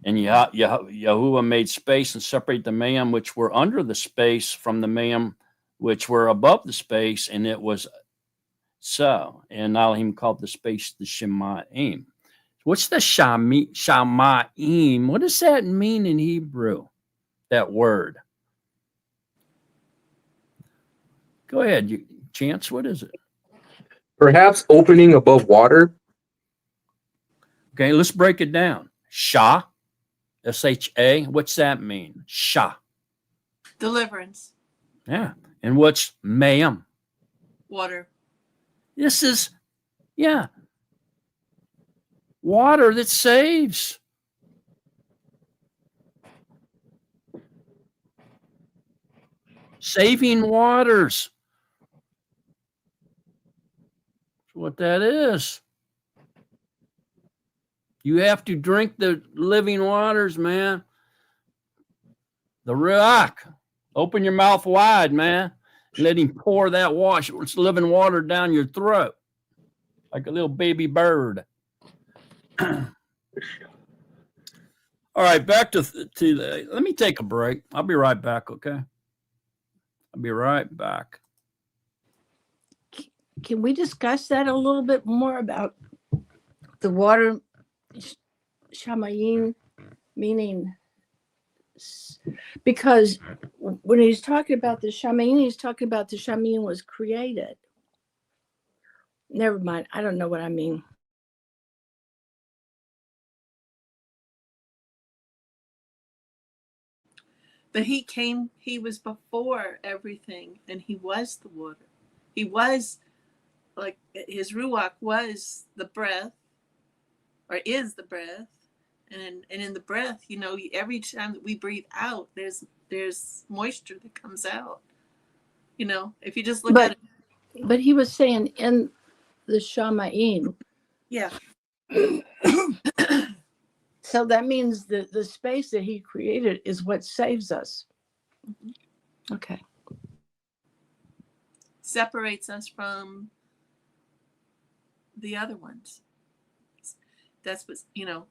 S8: And Yahuwah made space and separate the mayim which were under the space from the mayim which were above the space, and it was so. And Elohim called the space the Shemaim. What's the Shemaim? What does that mean in Hebrew, that word? Go ahead, Chance, what is it?
S7: Perhaps opening above water.
S8: Okay, let's break it down. Shah, S-H-A. What's that mean? Sha.
S2: Deliverance.
S8: Yeah. And what's mayim?
S2: Water.
S8: This is, yeah, water that saves. Saving waters. That's what that is. You have to drink the living waters, man. The rock. Open your mouth wide, man. Let him pour that living water down your throat like a little baby bird. All right, back to let me take a break. I'll be right back, okay? I'll be right back.
S3: Can we discuss that a little bit more about the water shamayim, meaning, because when he's talking about the shamayim, he's talking about the shamayim was created. Never mind. I don't know what I mean.
S2: But he was before everything, and he was the water. He was, like, his ruach was the breath, or is the breath. And in the breath, you know, every time that we breathe out, there's moisture that comes out. You know, if you just look at it.
S3: But he was saying in the shamayim.
S2: Yeah.
S3: So that means the space that he created is what saves us. Mm-hmm. Okay.
S2: Separates us from the other ones. That's what, you know.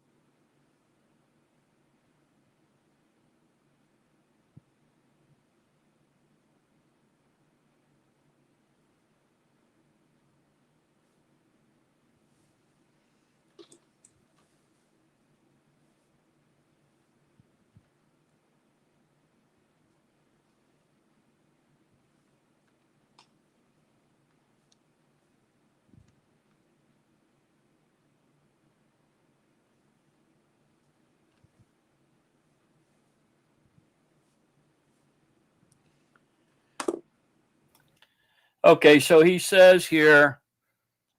S8: Okay, so he says here,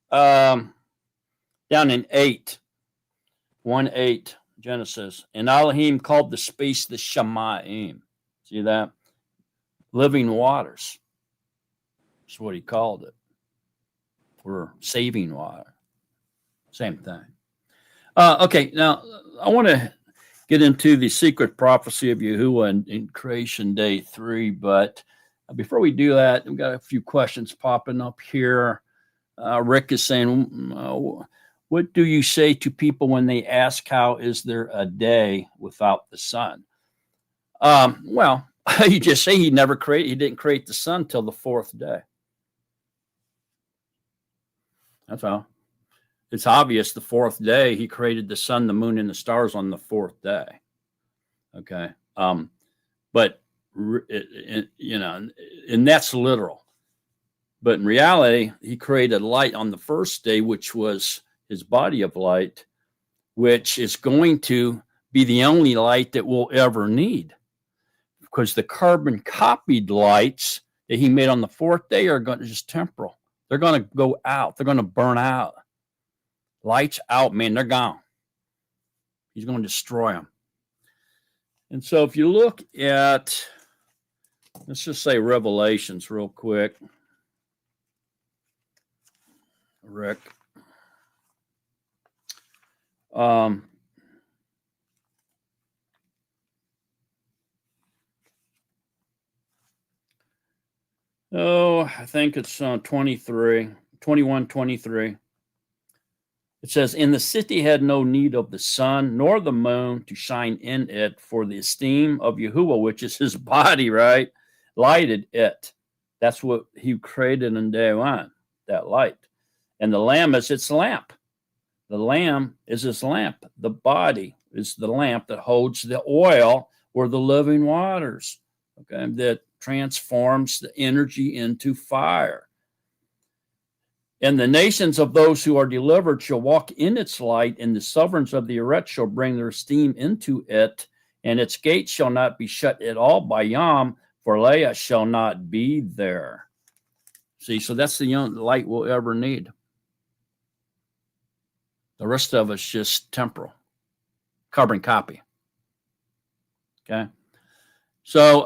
S8: down in 1:8, Genesis, and Elohim called the space the Shamayim. See that? Living waters. That's what he called it. For saving water. Same thing. Okay, now I want to get into the secret prophecy of Yahuwah in Creation Day 3, but before we do that, we've got a few questions popping up here. Rick is saying, what do you say to people when they ask how is there a day without the sun? Well, you just say he didn't create the sun till the fourth day. That's all. It's obvious the fourth day he created the sun, the moon, and the stars on the fourth day. Okay. But you know, and that's literal. But in reality, he created light on the first day, which was his body of light, which is going to be the only light that we'll ever need. Because the carbon copied lights that he made on the fourth day are going to just temporal. They're going to go out. They're going to burn out. Lights out, man, they're gone. He's going to destroy them. And so if you look at, let's just say Revelations real quick. Rick. I think it's 21, 23. It says, and the city had no need of the sun nor the moon to shine in it, for the esteem of Yahuwah, which is his body, right, lighted it. That's what he created in day one, that light. And the Lamb is its lamp. The Lamb is his lamp. The body is the lamp that holds the oil or the living waters, okay, that transforms the energy into fire. And the nations of those who are delivered shall walk in its light, and the sovereigns of the earth shall bring their esteem into it, and its gates shall not be shut at all by Yom, for Leah shall not be there. See, so that's the only light we'll ever need. The rest of us just temporal, carbon copy. Okay. So,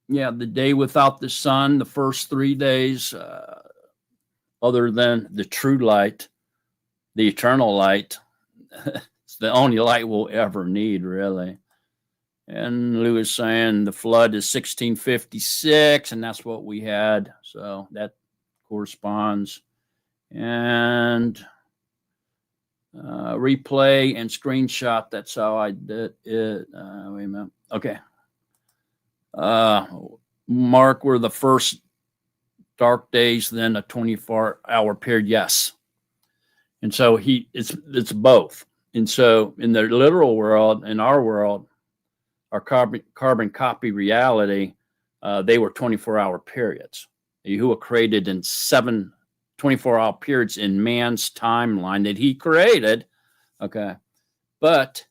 S8: yeah, the day without the sun, the first 3 days, other than the true light, the eternal light, it's the only light we'll ever need, really. And Lou is saying the flood is 1656, and that's what we had. So that corresponds. And replay and screenshot. That's how I did it. Wait a minute. Okay. Mark were the first dark days, then a 24-hour period. Yes. And so it's both. And so in the literal world, in our world, our carbon copy reality, they were 24-hour periods. Yahuwah created in 7 24-hour periods in man's timeline that he created. Okay. But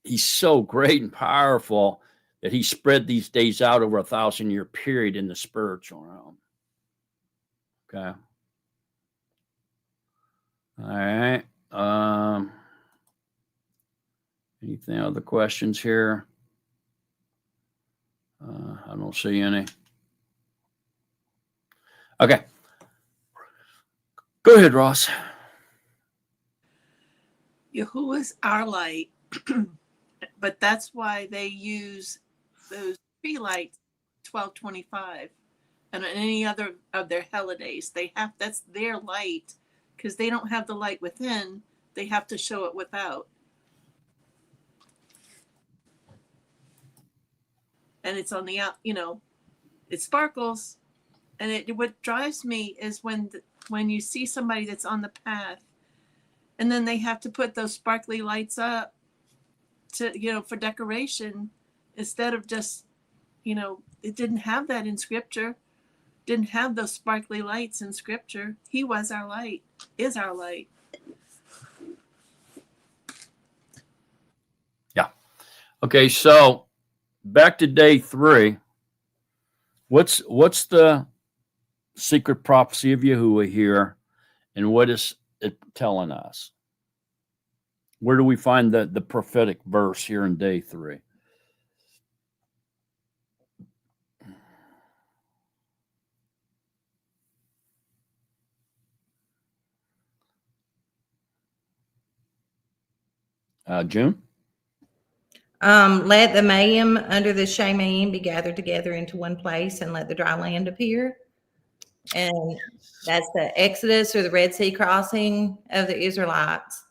S8: he's so great and powerful that he spread these days out over a 1,000-year period in the spiritual realm. Okay. All right. Anything other questions here? I don't see any. Okay. Go ahead, Ross.
S2: Yahuwah's our light, but that's why they use those tree lights 1225 and on any other of their holidays. That's their light because they don't have the light within. They have to show it without. And it's on the out, it sparkles. And what drives me is when you see somebody that's on the path and then they have to put those sparkly lights up to, for decoration instead of just, it didn't have that in scripture, didn't have those sparkly lights in scripture. He was our light, is our light.
S8: Yeah. Okay. So back to day 3. What's the secret prophecy of Yahuwah here, and what is it telling us? Where do we find the prophetic verse here in day 3? June?
S1: Let the mayim under the Shemaim be gathered together into one place, and let the dry land appear. And that's the Exodus or the Red Sea crossing of the Israelites.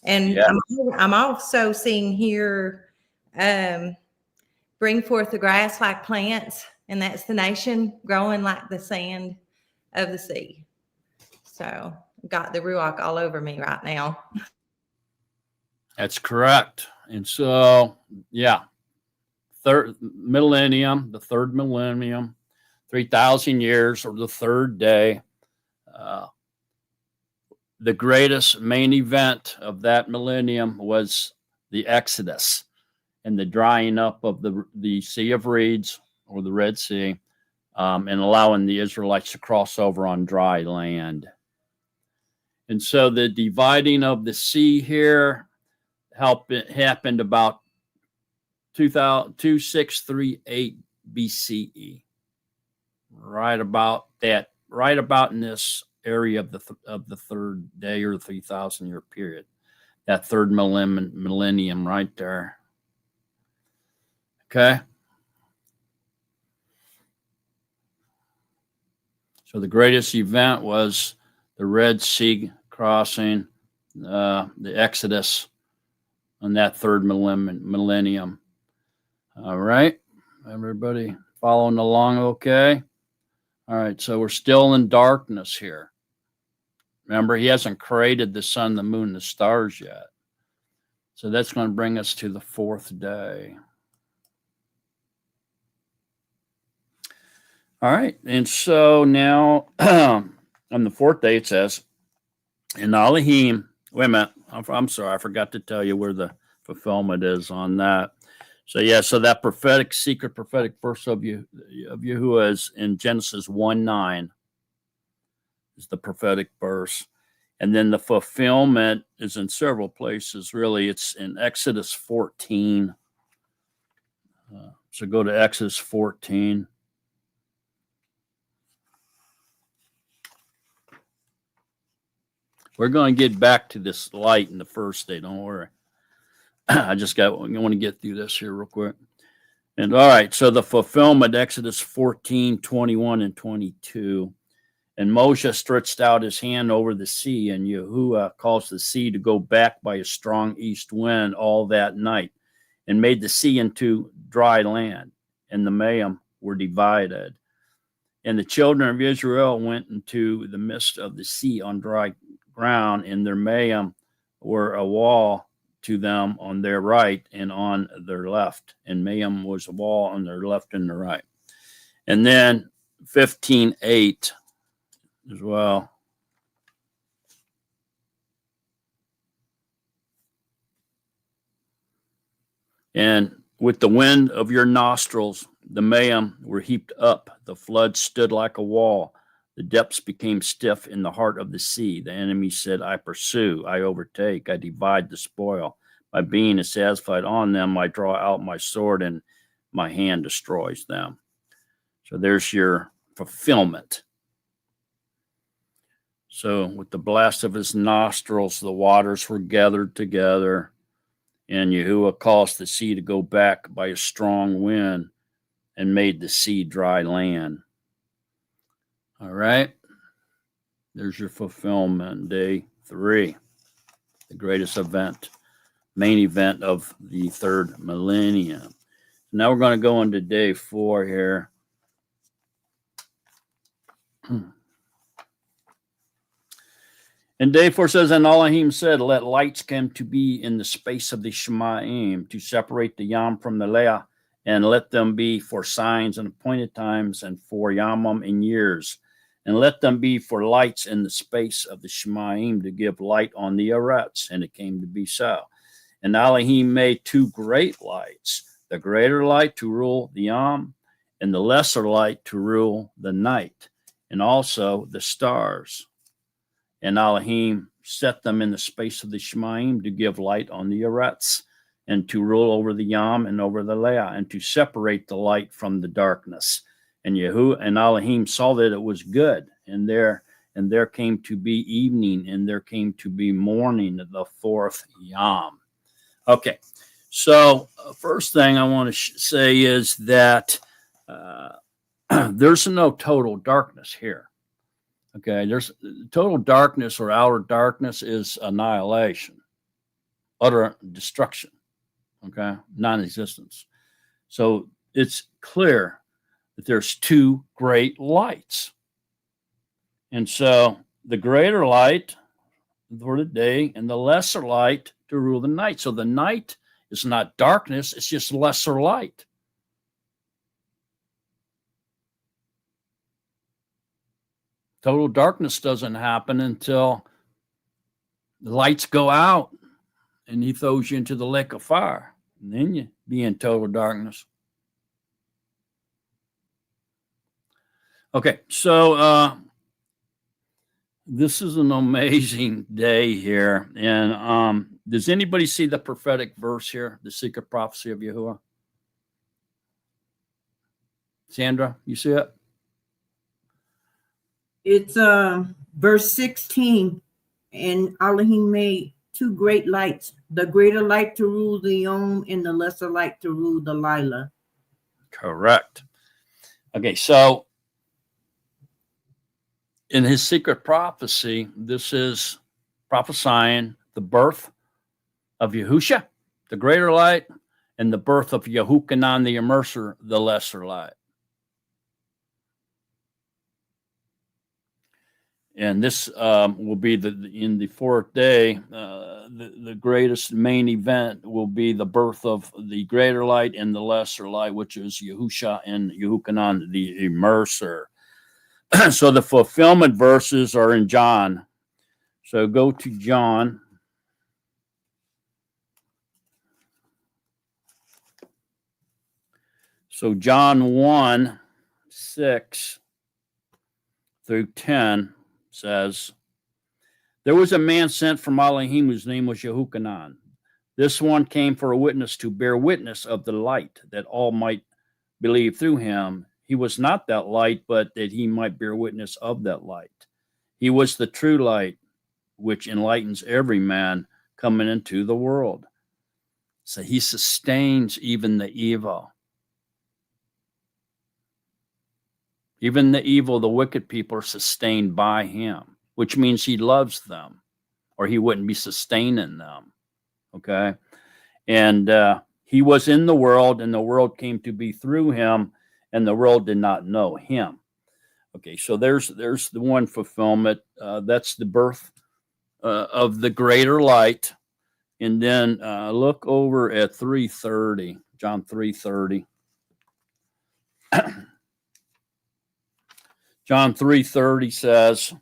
S1: And
S8: Yeah.
S1: I'm also seeing here, bring forth the grass like plants, and that's the nation growing like the sand of the sea. So got the Ruach all over me right now.
S8: That's correct. And so, yeah, the third millennium, 3,000 years, or the third day. The greatest main event of that millennium was the Exodus and the drying up of the Sea of Reeds, or the Red Sea, and allowing the Israelites to cross over on dry land. And so the dividing of the sea here happened about 2638 BCE. Right about in this area of the third day, or 3,000-year period. That third millennium right there. Okay. So the greatest event was the Red Sea crossing, the Exodus, on that third millennium. All right. Everybody following along okay? All right. So we're still in darkness here. Remember, he hasn't created the sun, the moon, the stars yet. So that's going to bring us to the 4th day. All right. And so now on the fourth day, it says, and Elohim, wait a minute. I'm sorry. I forgot to tell you where the fulfillment is on that. So, yeah, so that secret prophetic verse of Yahuwah is in Genesis 1:9 is the prophetic verse. And then the fulfillment is in several places. Really, it's in Exodus 14. So go to Exodus 14. We're going to get back to this light in the first day. Don't worry. I want to get through this here real quick. And all right, so the fulfillment, Exodus 14, 21, and 22. And Moshe stretched out his hand over the sea, and Yahuwah caused the sea to go back by a strong east wind all that night, and made the sea into dry land, and the Mayim were divided. And the children of Israel went into the midst of the sea on dry ground, and their Mayim were a wall to them on their right and on their left. And Mayim was a wall on their left and their right. And then 15:8 as well. And with the wind of your nostrils, the Mayim were heaped up. The flood stood like a wall. The depths became stiff in the heart of the sea. The enemy said, I pursue, I overtake, I divide the spoil. My being is satisfied on them. I draw out my sword, and my hand destroys them. So there's your fulfillment. So with the blast of his nostrils, the waters were gathered together, and Yahuwah caused the sea to go back by a strong wind and made the sea dry land. All right. There's your fulfillment, day 3, the greatest event, main event of the third millennium. Now we're going to go into day 4 here. And day 4 says, and Elohim said, let lights come to be in the space of the Shemaim to separate the Yam from the Leah, and let them be for signs and appointed times and for Yamam in years. And let them be for lights in the space of the Shemaim to give light on the Arets. And it came to be so. And Elohim made 2 great lights, the greater light to rule the Yam, and the lesser light to rule the night, and also the stars. And Elohim set them in the space of the Shemaim to give light on the Arets, and to rule over the Yam and over the Leah, and to separate the light from the darkness. And Elohim saw that it was good, and there came to be evening, and there came to be morning, the 4th Yam. Okay, so first thing I want to say is that there's no total darkness here. Okay, there's total darkness or outer darkness is annihilation, utter destruction. Okay, non-existence. So it's clear that there's 2 great lights. And so the greater light for the day and the lesser light to rule the night. So the night is not darkness, it's just lesser light. Total darkness doesn't happen until the lights go out and he throws you into the lake of fire. And then you be in total darkness. Okay, so this is an amazing day here. And does anybody see the prophetic verse here, the secret prophecy of Yahuwah? Sandra, you see it?
S9: It's verse 16. And Elohim made 2 great lights, the greater light to rule the Yom and the lesser light to rule the Lila.
S8: Correct. Okay, so in his secret prophecy, this is prophesying the birth of Yahusha, the greater light, and the birth of Yahukanan the immerser, the lesser light. And this will be in the fourth day. The greatest main event will be the birth of the greater light and the lesser light, which is Yahusha and Yehukanan, the immerser. So the fulfillment verses are in John. So go to John. So John 1:6-10 says, there was a man sent from Elohim whose name was Yehukanan. This one came for a witness to bear witness of the light, that all might believe through him. He was not that light, but that he might bear witness of that light. He was the true light, which enlightens every man coming into the world. So he sustains even the evil. Even the evil, the wicked people are sustained by him, which means he loves them, or he wouldn't be sustaining them. Okay. And he was in the world, and the world came to be through him, and the world did not know him. Okay. So there's the one fulfillment. That's the birth of the greater light. And then look over at 3:30, John 3:30. John 3:30 says,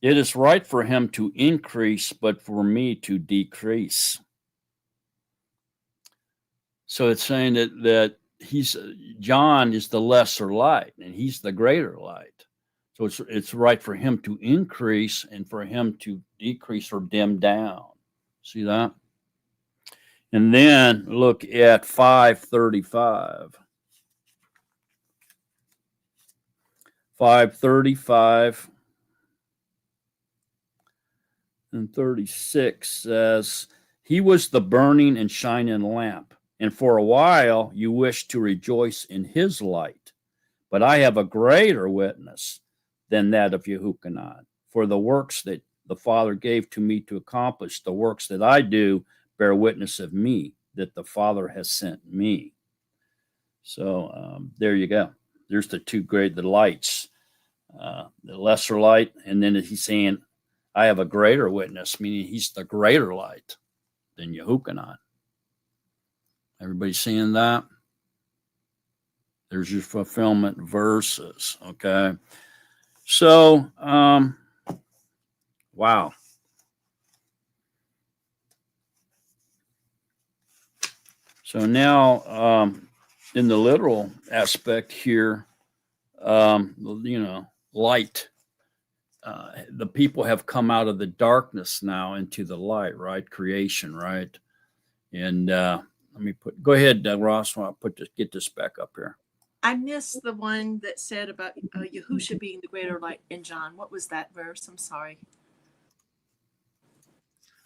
S8: it is right for him to increase, but for me to decrease. So it's saying that John is the lesser light and he's the greater light. So it's right for him to increase and for him to decrease or dim down. See that? And then look at 5:35. 5:35 and 36 says, he was the burning and shining lamp, and for a while you wished to rejoice in his light. But I have a greater witness than that of Yehukanan, for the works that the Father gave to me to accomplish, the works that I do bear witness of me, that the Father has sent me. So there you go. There's the the lights, the lesser light, and then he's saying, I have a greater witness, meaning he's the greater light than Yehukanan. Everybody seeing that? There's your fulfillment verses, okay? So, wow. So now, in the literal aspect here, light. The people have come out of the darkness now into the light, right? Creation, right? And let me go ahead, Ross. I'll get this back up here.
S2: I missed the one that said about Yahusha being the greater light in John. What was that verse? I'm sorry.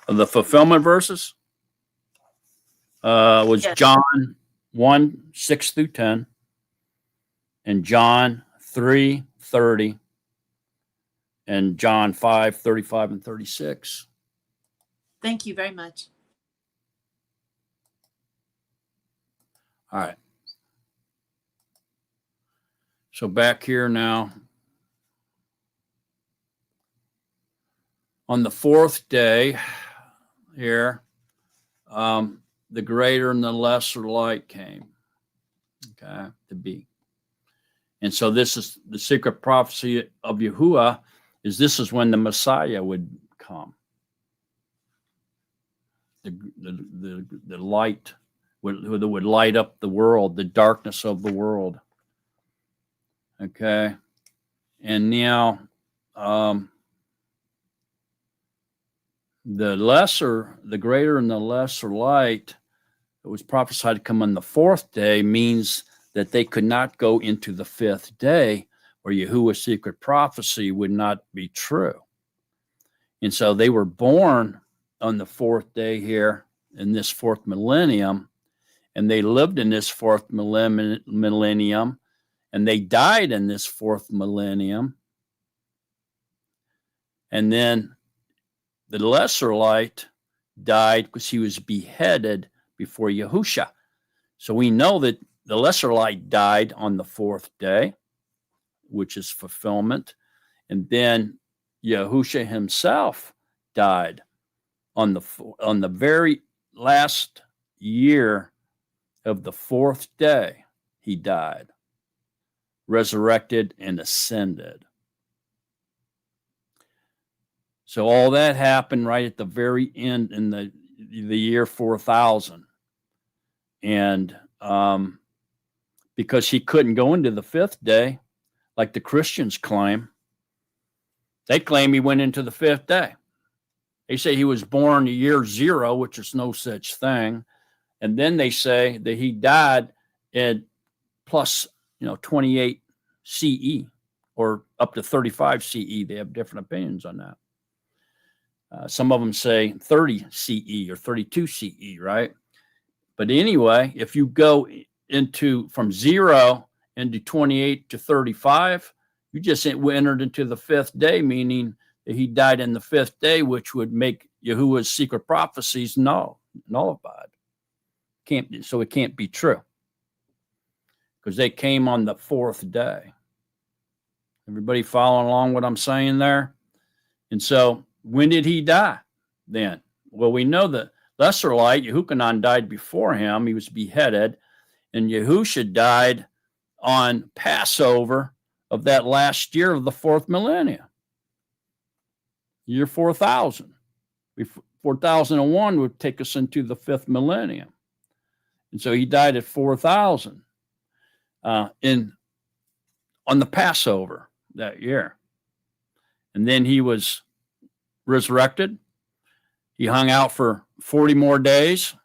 S8: The fulfillment verses was
S2: Yes.
S8: John 1:6-10, and John 3:30, and John 5:35 and 36.
S2: Thank you very much.
S8: All right. So back here now. On the fourth day here, the greater and the lesser light came, okay, to be. And so this is the secret prophecy of Yahuwah, this is when the Messiah would come. The light would light up the world, the darkness of the world. Okay. And now the greater and the lesser light that was prophesied to come on the fourth day means that they could not go into the fifth day, or Yahuwah's secret prophecy would not be true. And so they were born on the fourth day here in this fourth millennium, and they lived in this fourth millennium, and they died in this fourth millennium. And then the lesser light died because he was beheaded before Yahusha. So we know that the lesser light died on the fourth day, which is fulfillment. And then Yahusha himself died on the very last year of the 4th day. He died, resurrected, and ascended. So all that happened right at the very end in the year 4000. And because he couldn't go into the 5th day, like the Christians claim, they claim he went into the 5th day. They say he was born year 0, which is no such thing. And then they say that he died at plus, 28 CE or up to 35 CE. They have different opinions on that. Some of them say 30 CE or 32 CE, right? But anyway, if you go into from 0 into 28 to 35, you just entered into the 5th day, meaning that he died in the 5th day, which would make Yahuwah's secret prophecies nullified. So it can't be true because they came on the 4th day. Everybody following along what I'm saying there? And so when did he die then? Well, we know that lesser light, Yehukanan, died before him. He was beheaded. And Yahusha died on Passover of that last year of the 4th millennium. Year 4000. 4001 would take us into the 5th millennium. And so he died at 4000 on the Passover that year. And then he was resurrected. He hung out for 40 more days.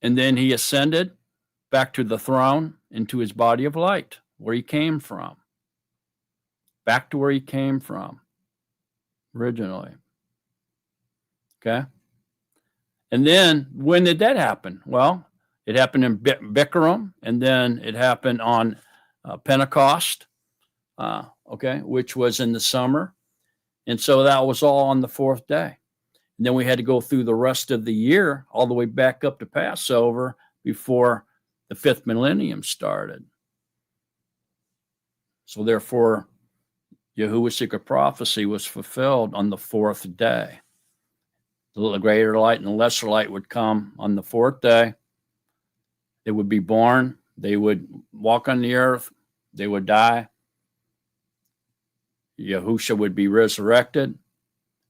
S8: And then he ascended back to the throne into his body of light, where he came from. Back to where he came from originally. Okay? And then when did that happen? Well, it happened in Bikram, and then it happened on Pentecost, which was in the summer. And so that was all on the 4th day. And then we had to go through the rest of the year, all the way back up to Passover before the 5th millennium started. So therefore, Yahuwah's secret prophecy was fulfilled on the 4th day. The greater light and the lesser light would come on the 4th day. They would be born. They would walk on the earth. They would die. Yahusha would be resurrected,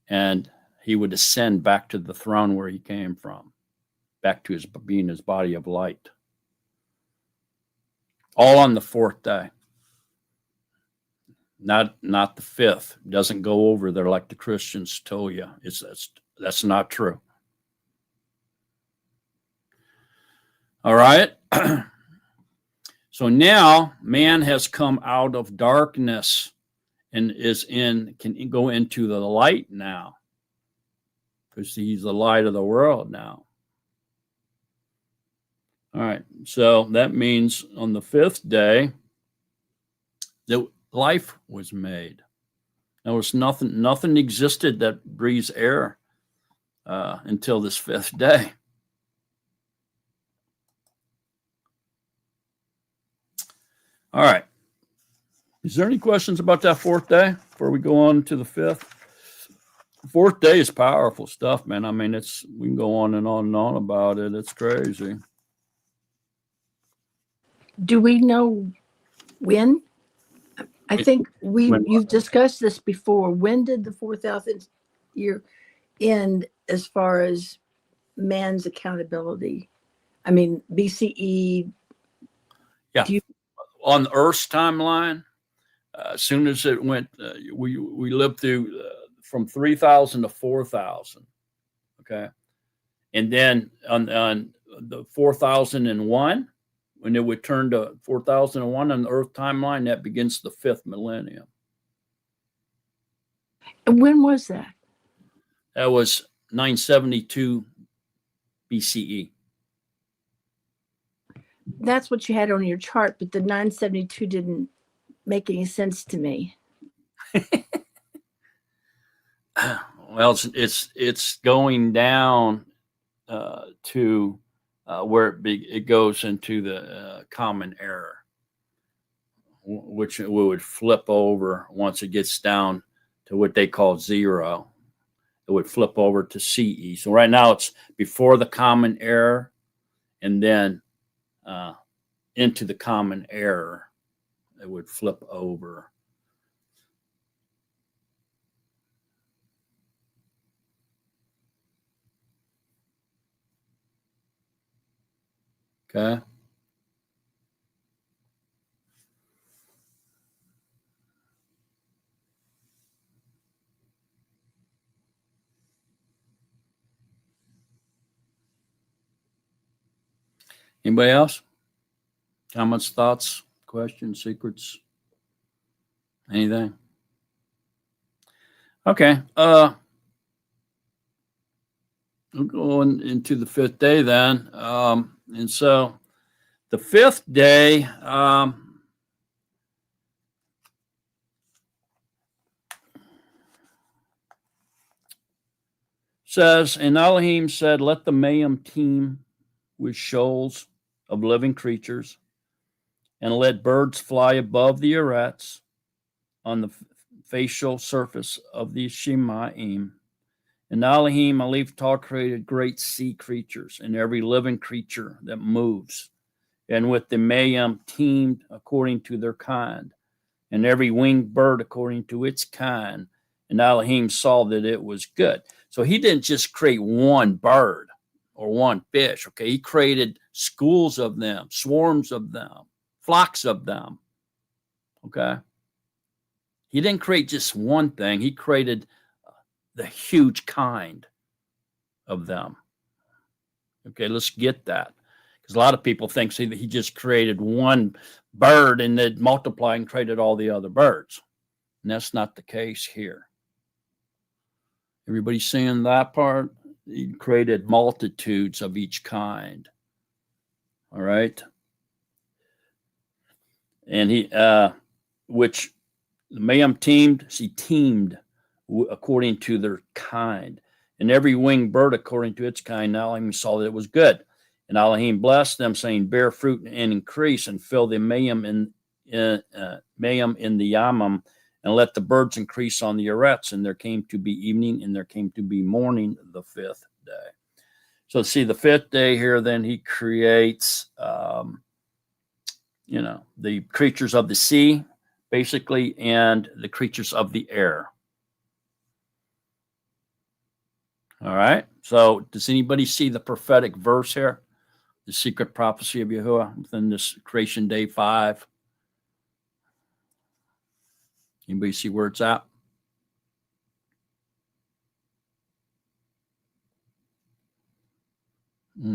S8: and he would ascend back to the throne where he came from, back to being his body of light. All on the 4th day. Not the 5th. It doesn't go over there like the Christians told you. That's not true. All right. So now man has come out of darkness and can go into the light now, because he's the light of the world now. All right. So that means on the 5th day that life was made. There was nothing existed that breathes air until this 5th day. All right. Is there any questions about that 4th day before we go on to the 5th? 4th day is powerful stuff, man. I mean, we can go on and on and on about it. It's crazy.
S3: Do we know when? I think you've discussed this before. When did the 4,000th year end as far as man's accountability? I mean, BCE.
S8: Yeah. On the Earth's timeline, as soon as it went, we lived through from 3,000 to 4,000. Okay. And then on the 4001, when it would turn to 4001 on the Earth timeline, that begins the 5th millennium.
S3: And when was that?
S8: That was 972 BCE.
S3: That's what you had on your chart, but the 972 didn't make any sense to me.
S8: Well, it's going down to where it goes into the common error, which we would flip over once it gets down to what they call 0. It would flip over to CE. So right now it's before the common error and then into the common error. It would flip over. Okay. Anybody else? Comments, thoughts, questions, secrets? Anything? Okay. We'll go into the 5th day then. And so the 5th day, says, and Elohim said, let the Mayim teem with shoals of living creatures, and let birds fly above the arets on the facial surface of the Shemaim. And Elohim Alifta created great sea creatures and every living creature that moves, and with the Mayim teemed according to their kind, and every winged bird according to its kind. And Elohim saw that it was good. So he didn't just create one bird or one fish. Okay, he created schools of them, swarms of them, flocks of them. Okay, he didn't create just one thing. He created the huge kind of them. Okay, let's get that, because a lot of people think that he just created one bird and then multiplied and created all the other birds, and that's not the case here. Everybody seeing that part? He created multitudes of each kind. All right. And he, which the Mayim teemed according to their kind, and every winged bird according to its kind. Elohim saw that it was good. And Elohim blessed them, saying, bear fruit and increase, and fill the Mayim in the Yamam, and let the birds increase on the arets. And there came to be evening, and there came to be morning the 5th day. So see, the 5th day here, then he creates, the creatures of the sea, basically, and the creatures of the air. All right. So does anybody see the prophetic verse here? The secret prophecy of Yahuwah within this creation day 5. Anybody see where it's at?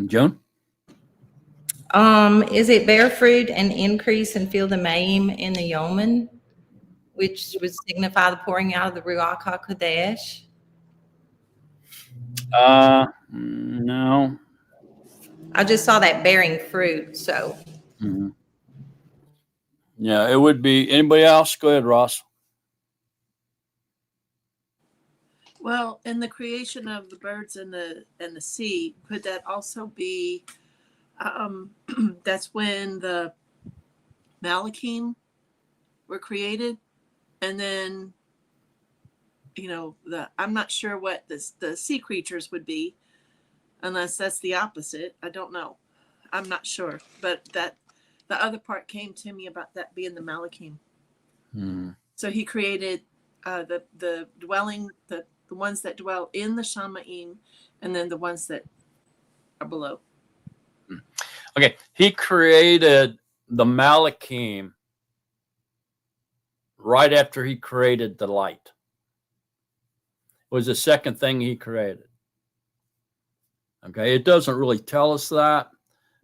S8: Joan?
S1: Is it bear fruit and increase and fill the Mayim in the Yeoman, which would signify the pouring out of the Ruach HaKodesh?
S8: No.
S1: I just saw that bearing fruit, so.
S8: Mm-hmm. Yeah, it would be. Anybody else? Go ahead, Ross.
S2: Well, in the creation of the birds and the sea, could that also be? That's when the Malachim were created, and then I'm not sure what the sea creatures would be, unless that's the opposite. I don't know. I'm not sure, but that the other part came to me about that being the Malachim. So he created the dwelling, the ones that dwell in the Shamaim, and then the ones that are below.
S8: Okay, he created the Malachim right after he created the light. It was the second thing he created. Okay, it doesn't really tell us that,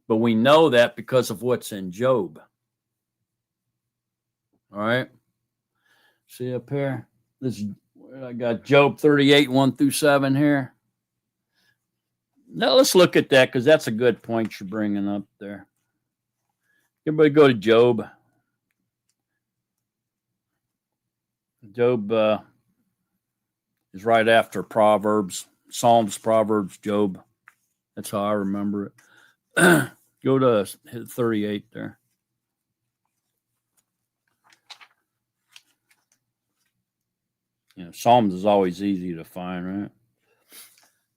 S8: but we know that because of what's in Job. All right. See up here? I got Job 38, 1-7 here. Now let's look at that, because that's a good point you're bringing up there. Everybody go to Job. Job is right after Proverbs, Psalms, Proverbs, Job. That's how I remember it. Go to 38 there. Psalms is always easy to find, right?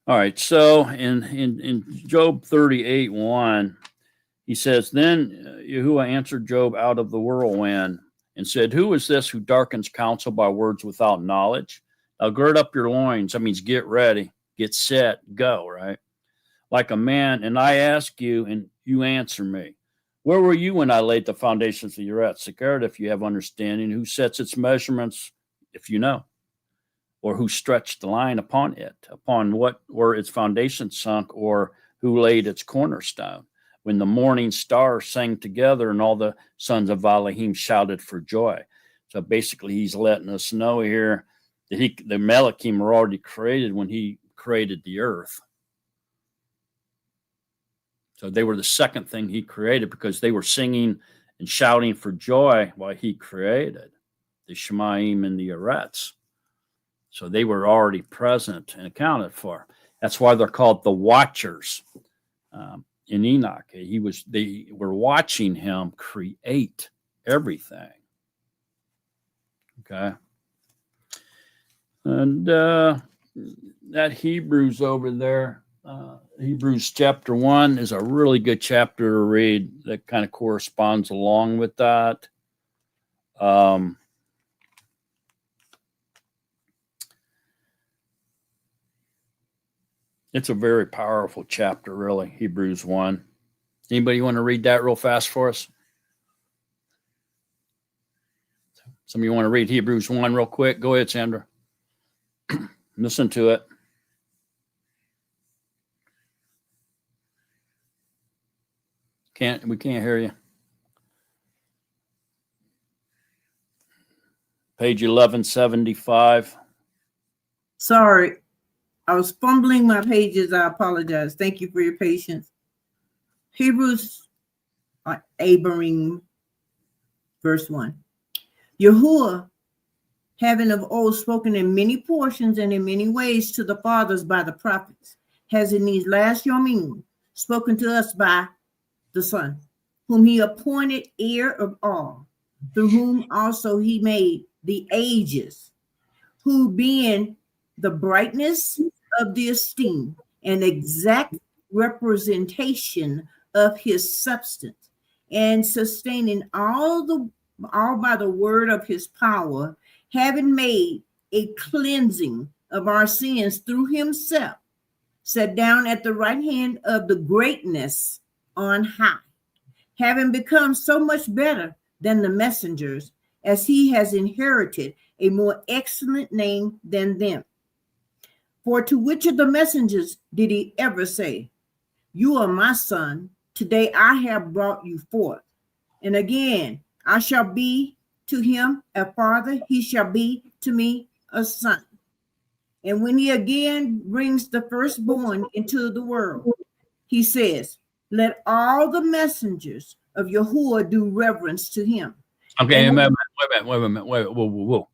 S8: All right. So in Job 38:1, he says, Then Yahuwah answered Job out of the whirlwind and said, Who is this who darkens counsel by words without knowledge? Now gird up your loins. That means get ready, get set, go, right? Like a man, and I ask you, and you answer me. Where were you when I laid the foundations of the earth? Secure if you have understanding. Who sets its measurements, if you know? Or who stretched the line upon it? Upon what were its foundations sunk? Or who laid its cornerstone? When the morning stars sang together and all the sons of Elohim shouted for joy. So basically, he's letting us know here that the Melachim were already created when he created the earth. So they were the second thing he created because they were singing and shouting for joy while he created the Shemaim and the Arets. So they were already present and accounted for. That's why they're called the Watchers. In Enoch, they were watching him create everything. Okay. And that Hebrews over there, Hebrews chapter 1 is a really good chapter to read that kind of corresponds along with that. It's a very powerful chapter, really, Hebrews 1. Anybody want to read that real fast for us? Some of you want to read Hebrews 1 real quick? Go ahead, Sandra. Listen to it. We can't hear you. Page 1175.
S9: Sorry, I was fumbling my pages. I apologize. Thank you for your patience. Hebrews, Abraham, verse 1. Yahuwah, having of old spoken in many portions and in many ways to the fathers by the prophets, has in these last Yomim spoken to us by the Son, whom he appointed heir of all, through whom also he made the ages, who being the brightness of the esteem and exact representation of his substance, and sustaining all by the word of his power, having made a cleansing of our sins through himself, sat down at the right hand of the greatness on high, having become so much better than the messengers, as he has inherited a more excellent name than them. For to which of the messengers did he ever say, You are my son, today I have brought you forth? And again, I shall be to him a father, he shall be to me a son. And when he again brings the firstborn into the world, he says, Let all the messengers of Yahuwah do reverence to him.
S8: Okay, wait a minute. Whoa.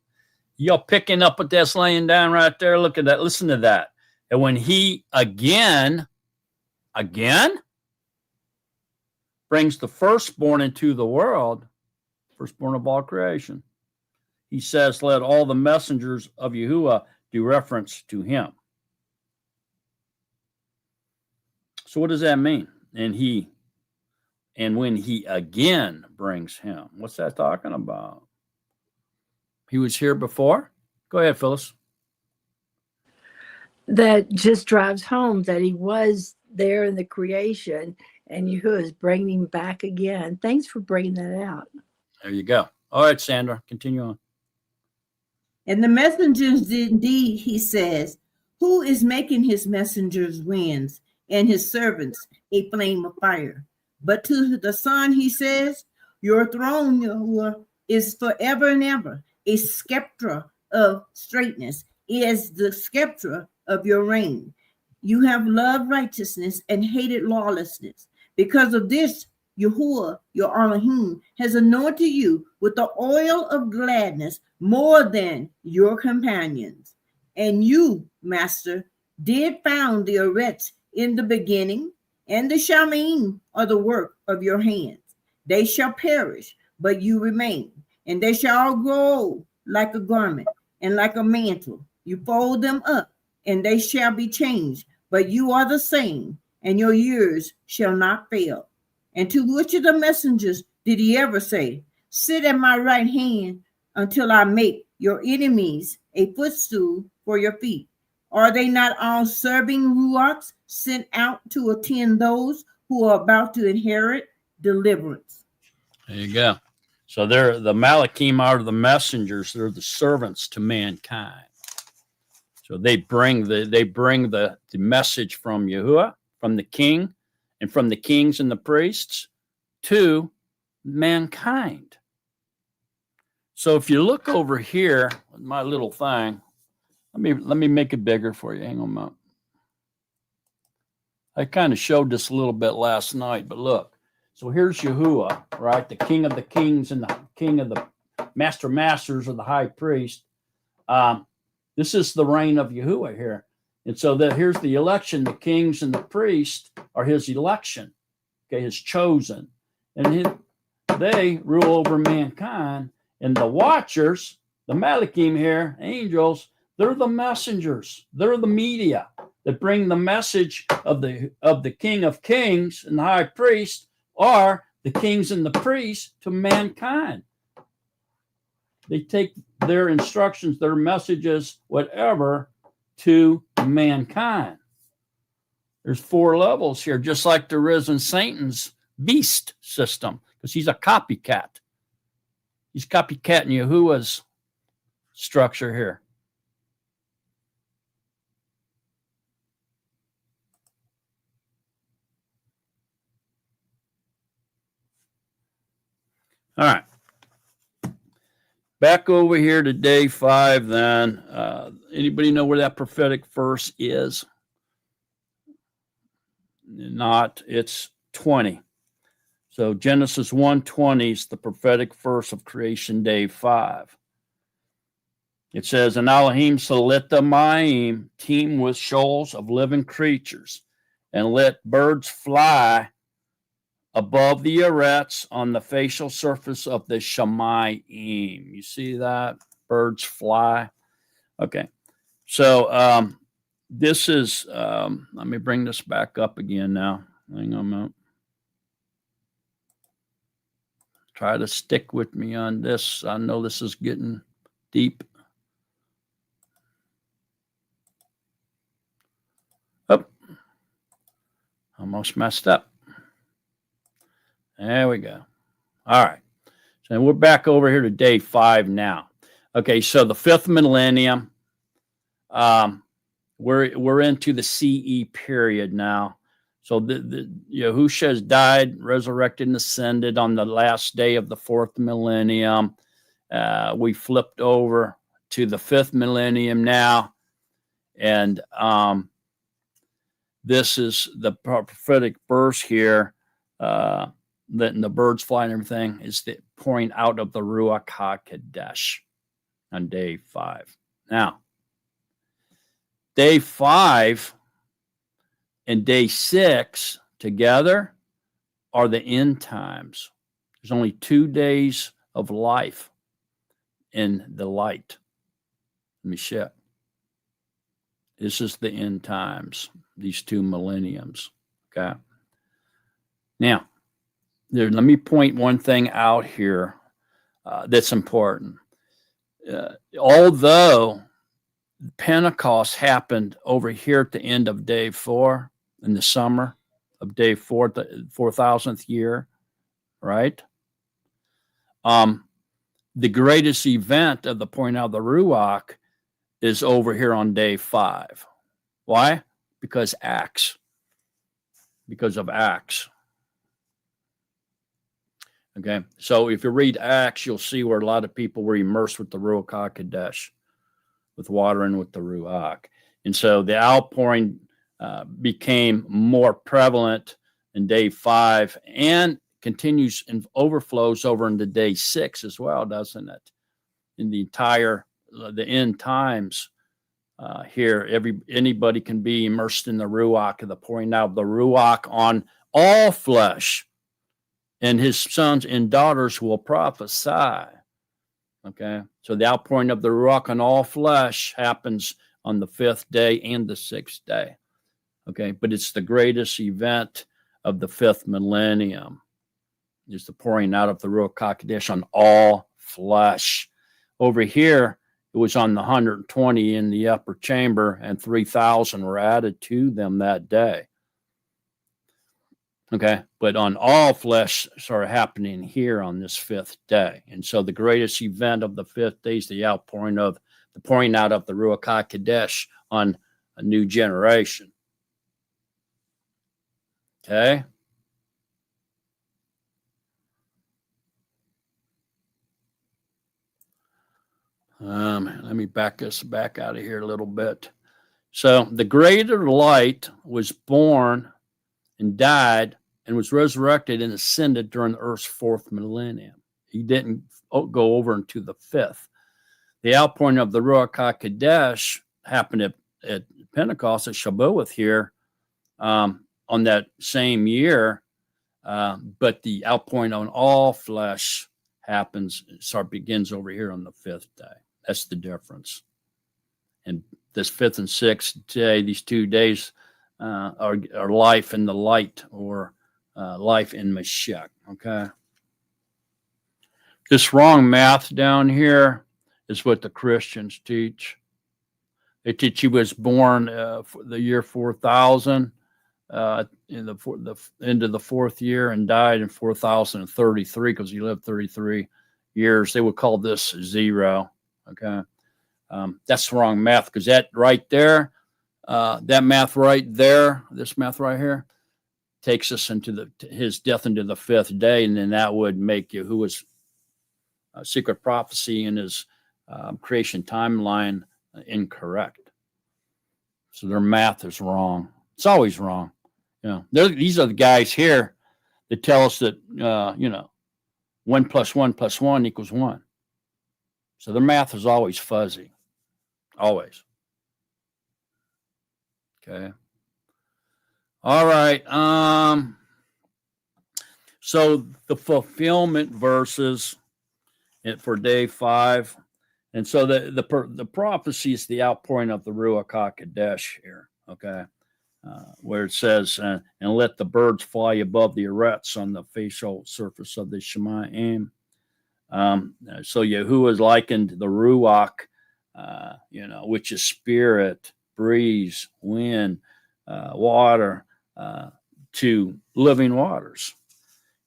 S8: You're picking up what that's laying down right there. Look at that. Listen to that. And when he again brings the firstborn into the world, firstborn of all creation, he says, let all the messengers of Yahuwah do reference to him. So what does that mean? And when he again brings him, what's that talking about? He was here before? Go ahead, Phyllis.
S3: That just drives home that he was there in the creation and Yahuwah is bringing him back again. Thanks for bringing that out.
S8: There you go. All right, Sandra, continue on.
S9: And the messengers indeed, he says, who is making his messengers winds and his servants a flame of fire? But to the Son, he says, your throne, Yahuwah, is forever and ever. A scepter of straightness is the scepter of your reign. You have loved righteousness and hated lawlessness. Because of this, Yahuwah, your Elohim, has anointed you with the oil of gladness more than your companions. And you, Master, did found the Arets in the beginning, and the Shamim are the work of your hands. They shall perish, but you remain, and they shall all grow like a garment. and like a mantle. You fold them up, and they shall be changed. But you are the same, and your years shall not fail. And to which of the messengers did he ever say, sit at my right hand until I make your enemies a footstool for your feet? Are they not all serving ruachs sent out to attend those who are about to inherit deliverance?
S8: There you go. So they're the Malachim are the messengers. They're the servants to mankind. So they bring the message from Yahuwah, from the king, and from the kings and the priests to mankind. So if you look over here, my little thing, let me make it bigger for you. Hang on a moment. I kind of showed this a little bit last night, but look. So here's Yahuwah, right? The king of the kings and the king of the masters or the high priest. This is the reign of Yahuwah here. And so here's the election. The kings and the priests are his election, okay, his chosen. And they rule over mankind. And the watchers, the Malachim here, angels, they're the messengers. They're the media that bring the message of the King of Kings and the high priest, are the kings and the priests, to mankind. They take their instructions, their messages, whatever, to mankind. There's 4 levels here, just like there is in Satan's beast system, because he's a copycat. He's copycatting Yahuwah's structure here. All right. Back over here to day 5 then. Anybody know where that prophetic verse is? Not. It's 20. So Genesis 1:20 is the prophetic verse of creation, day 5. It says, and Elohim so let the Maim teem with shoals of living creatures, and let birds fly above the arets on the facial surface of the Shamayim. You see that? Birds fly. Okay. So this is, let me bring this back up again now. Hang on a moment. Try to stick with me on this. I know this is getting deep. Oh, almost messed up. There we go. All right. So we're back over here to day 5 now. Okay, so the 5th millennium, we're into the CE period now. So the Yahusha has died, resurrected, and ascended on the last day of the 4th millennium. We flipped over to the 5th millennium now, and this is the prophetic verse here. Letting the birds fly and everything is the pouring out of the Ruach HaKodesh on day 5. Now, day 5 and day 6 together are the end times. There's only 2 days of life in the light. Let me check. This is the end times, these 2 millenniums. Okay. Now, let me point one thing out here that's important. Although Pentecost happened over here at the end of day 4 in the summer of day 4, the 4,000th year, right? The greatest event of the point out of the Ruach is over here on day 5. Why? Because Acts. Because of Acts. Okay, so if you read Acts, you'll see where a lot of people were immersed with the Ruach HaKodesh, with water and with the Ruach. And so the outpouring became more prevalent in day 5 and continues and overflows over into day 6 as well, doesn't it? In the entire, the end times here, anybody can be immersed in the Ruach, the pouring out of the Ruach on all flesh. And his sons and daughters will prophesy. Okay. So the outpouring of the Ruach on all flesh happens on the 5th day and the 6th day. Okay. But it's the greatest event of the 5th millennium. It's the pouring out of the Ruach HaKodesh on all flesh. Over here, it was on the 120 in the upper chamber, and 3,000 were added to them that day. Okay, but on all flesh started happening here on this 5th day. And so the greatest event of the 5th day is the pouring out of the Ruach HaKodesh on a new generation. Okay. Let me back us back out of here a little bit. So the greater light was born and died and was resurrected and ascended during the earth's 4th millennium. He didn't go over into the 5th. The outpouring of the Ruach HaKodesh happened at Pentecost at Shavuot here on that same year, but the outpouring on all flesh begins over here on the 5th day. That's the difference. And this 5th and 6th day, these 2 days are life in the light, or life in Mashiach. Okay. This wrong math down here is what the Christians teach. They teach he was born for the year 4000 in the end of the 4th year and died in 4033 because he lived 33 years. They would call this 0. Okay. That's the wrong math, because that right there, that math right there, this math right here, takes us into his death into the 5th day, and then that would make Yahuwah's secret prophecy in his creation timeline incorrect. So their math is wrong. It's always wrong. These are the guys here that tell us that 1 + 1 + 1 = 1. So their math is always fuzzy. Always. Okay. All right. So the fulfillment verses for day 5. And so the prophecy is the outpouring of the Ruach HaKodesh here. Okay. Where it says, and let the birds fly above the arets on the facial surface of the Shemayim. So Yahuwah is likened the Ruach, which is spirit, breeze, wind, water, to living waters.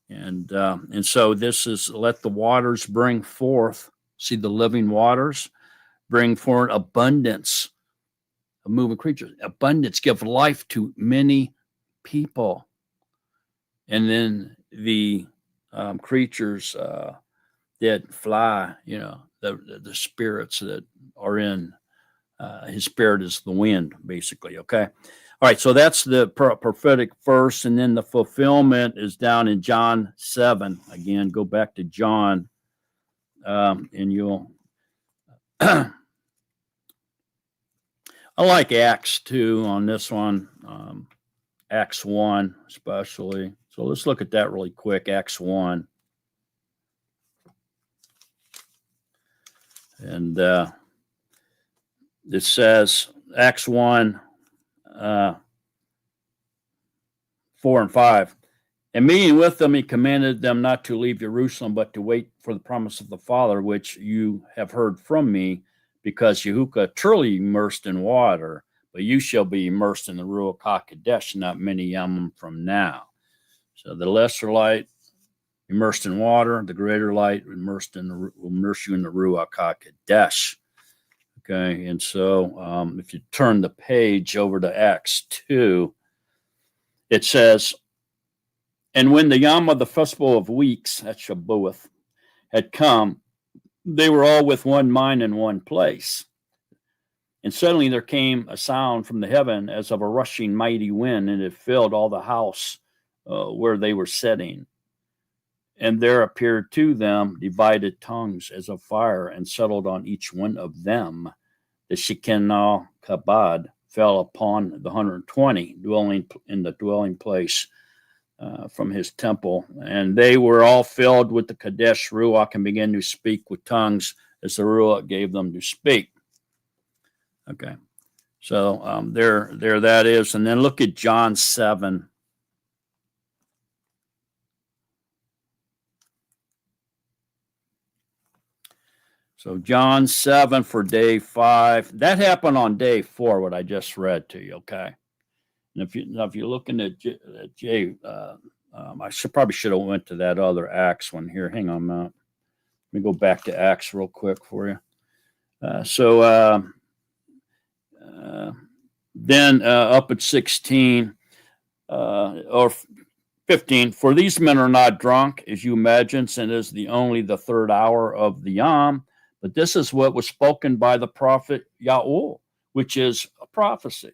S8: And so this is, let the waters bring forth, see the living waters, bring forth abundance of moving creatures. Abundance, give life to many people. And then the creatures that fly, the spirits that are in his spirit is the wind, basically. Okay. All right. So that's the prophetic verse. And then the fulfillment is down in John 7. Again, go back to John, and you'll. I like Acts 2 on this one, Acts 1 especially. So let's look at that really quick. Acts 1. And it says, Acts 1, 4 and 5. And meeting with them, he commanded them not to leave Jerusalem, but to wait for the promise of the Father, which you have heard from me, because Yahuwah truly immersed in water, but you shall be immersed in the Ruach HaKodesh not many yamim from now. So the lesser light immersed in water, the greater light will immerse you in the Ruach HaKodesh. Okay, and so if you turn the page over to Acts 2, it says, and when the Yom of the Festival of Weeks, that's Shavuot, had come, they were all with one mind in one place. And suddenly there came a sound from the heaven as of a rushing mighty wind, and it filled all the house where they were sitting. And there appeared to them divided tongues as of fire, and settled on each one of them. The Shekinah Kabod fell upon the 120 dwelling in the dwelling place from his temple. And they were all filled with the Kadesh Ruach and began to speak with tongues as the Ruach gave them to speak. Okay. So there that is. And then look at John 7. So John 7 for day 5. That happened on day 4, what I just read to you, okay? And if you're looking at J, probably should have went to that other Acts one here. Hang on a minute. Let me go back to Acts real quick for you. Then up at 16 or 15, for these men are not drunk, as you imagine, since it is only the 3rd hour of the Yom. But this is what was spoken by the prophet Yael, which is a prophecy.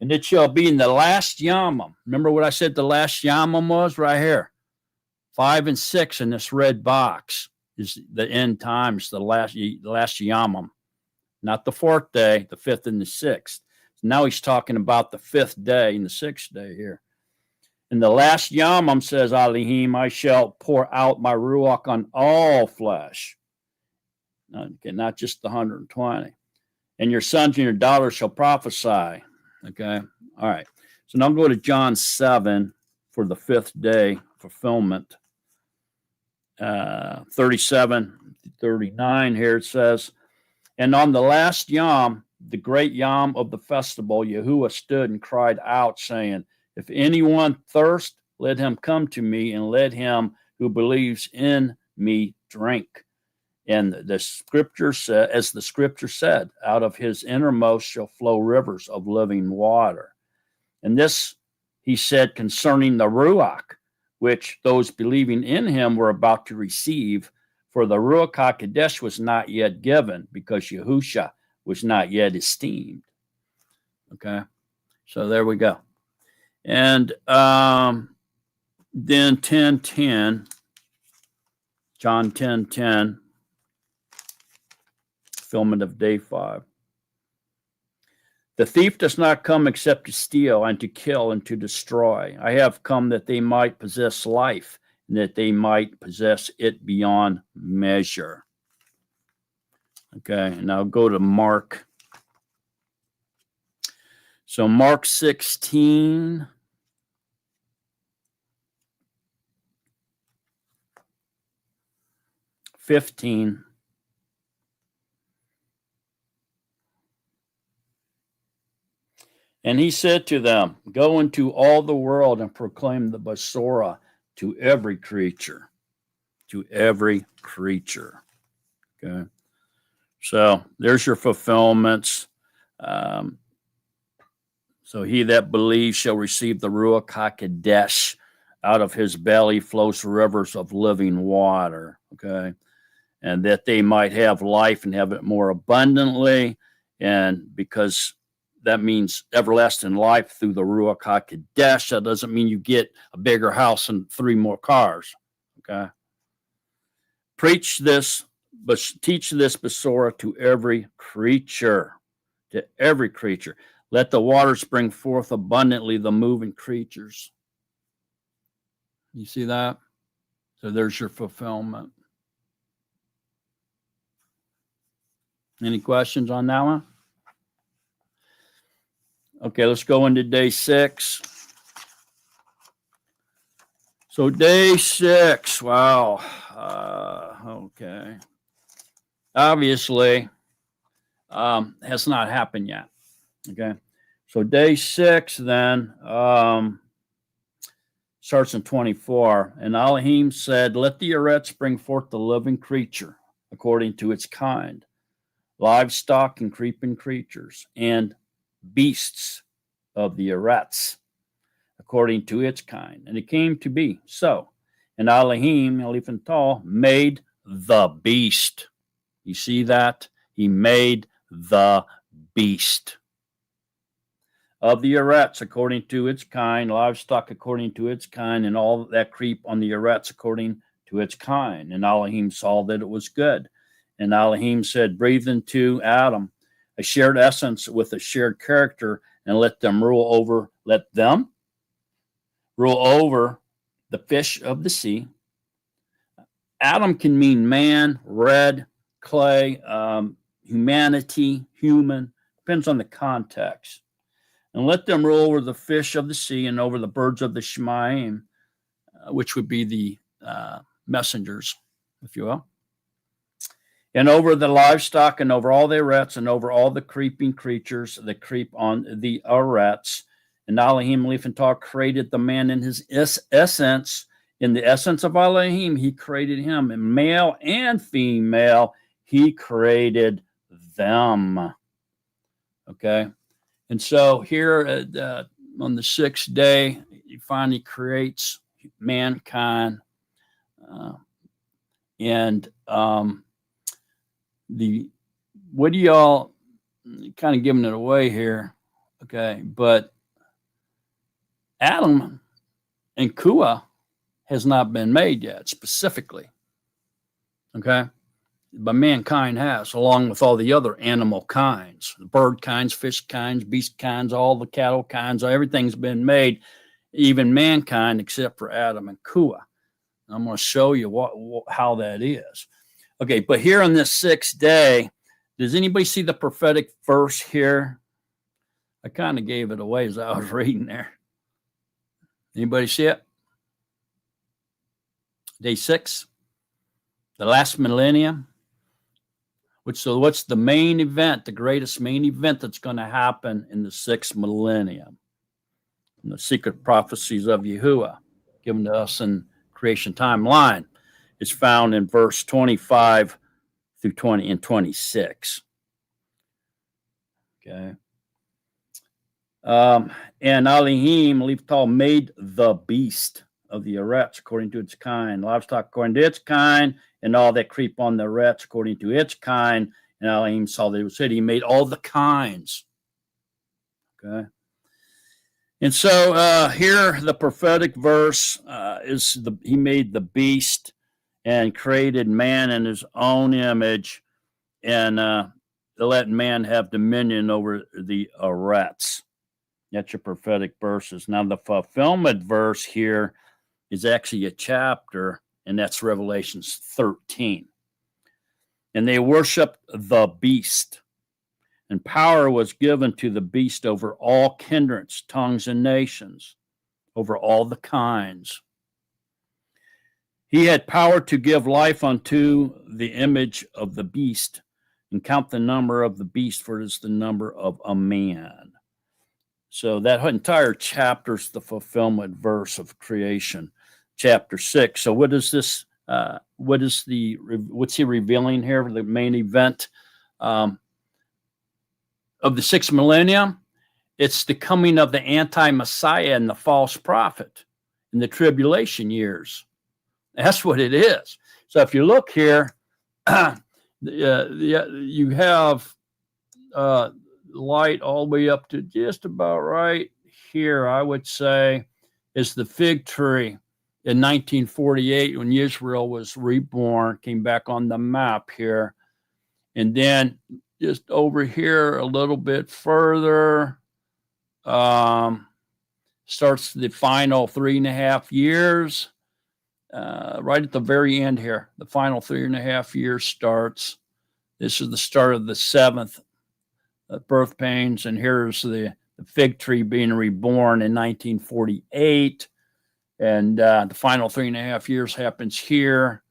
S8: And it shall be in the last Yamam. Remember what I said the last Yamam was? Right here. 5 and 6 in this red box is the end times, the last Yamam. Not the 4th day, the 5th and the 6th. Now he's talking about the 5th day and the 6th day here. In the last Yamam, says Alihim, I shall pour out my Ruach on all flesh. Okay, not just the 120. And your sons and your daughters shall prophesy. Okay, all right. So now go to John 7 for the 5th day fulfillment. 37, 39 here it says, and on the last Yom, the great Yom of the festival, Yahuwah stood and cried out, saying, if anyone thirst, let him come to me, and let him who believes in me drink. And the scripture said, as the scripture said, out of his innermost shall flow rivers of living water. And this he said concerning the Ruach, which those believing in him were about to receive, for the Ruach HaKodesh was not yet given, because Yahusha was not yet esteemed. Okay, so there we go. And then 10:10, John 10:10, fulfillment of day 5. The thief does not come except to steal and to kill and to destroy. I have come that they might possess life, and that they might possess it beyond measure. Okay, now go to Mark. So Mark 16. $15. And he said to them, go into all the world and proclaim the Basora to every creature. To every creature. Okay. So there's your fulfillments. So he that believes shall receive the Ruach HaKodesh. Out of his belly flows rivers of living water. Okay. And that they might have life and have it more abundantly. And because that means everlasting life through the Ruach HaKodesh, that doesn't mean you get a bigger house and 3 more cars. Okay. Preach this, but teach this Basora to every creature. To every creature. Let the waters bring forth abundantly the moving creatures. You see that? So there's your fulfillment. Any questions on that one? Okay, let's go into day 6. So day 6, wow. Okay. Obviously, has not happened yet. Okay. So day 6 then starts in 24. And Elohim said, let the Eretz bring forth the living creature according to its kind, livestock and creeping creatures, and beasts of the Eretz according to its kind. And it came to be so. And Elohim, Elephantal, made the beast. You see that? He made the beast of the Eretz according to its kind, livestock according to its kind, and all that creep on the Eretz according to its kind. And Elohim saw that it was good. And Elohim said, breathe into Adam a shared essence with a shared character, and let them rule over the fish of the sea. Adam can mean man, red, clay, humanity, human, depends on the context. And let them rule over the fish of the sea and over the birds of the Shemaim, which would be the messengers, if you will, and over the livestock and over all the arets and over all the creeping creatures that creep on the arets. And Elohim Leifentah created the man in his essence. In the essence of Elohim, he created him. And male and female, he created them. Okay. And so here on the sixth day, he finally creates mankind. What do y'all kind of giving it away here? Okay. But Adam and Kua has not been made yet specifically. Okay. But mankind has, along with all the other animal kinds, the bird kinds, fish kinds, beast kinds, all the cattle kinds, everything's been made, even mankind, except for Adam and Kua. I'm going to show you how that is. Okay, but here on this sixth day, does anybody see the prophetic verse here? I kind of gave it away as I was reading there. Anybody see it? Day 6, the last millennium. What's the main event, the greatest main event that's going to happen in the 6th millennium? And the secret prophecies of Yahuwah given to us in creation timeline is found in verse 25 through 20 and 26. Okay. And Elohim Leifentah made the beast of the arets according to its kind, livestock according to its kind, and all that creep on the arets according to its kind. And Elohim saw that it was good. He made all the kinds. Okay. And so here the prophetic verse is he made the beast and created man in his own image, and let man have dominion over the arets. That's your prophetic verses. Now the fulfillment verse here is actually a chapter, and that's Revelations 13. And they worshiped the beast, and power was given to the beast over all kindreds, tongues, and nations, over all the kinds. He had power to give life unto the image of the beast and count the number of the beast, for it is the number of a man. So that entire chapter is the fulfillment verse of creation, chapter 6. So what is this? What's he revealing here? The main event of the 6th millennium? It's the coming of the anti-Messiah and the false prophet in the tribulation years. That's what it is. So if you look here, you have light all the way up to just about right here, I would say, is the fig tree in 1948 when Israel was reborn, came back on the map here. And then just over here a little bit further, starts the final 3.5 years. Right at the very end here, the final 3.5 years starts. This is the start of the 7th birth pains, and here's the fig tree being reborn in 1948. And the final 3.5 years happens here.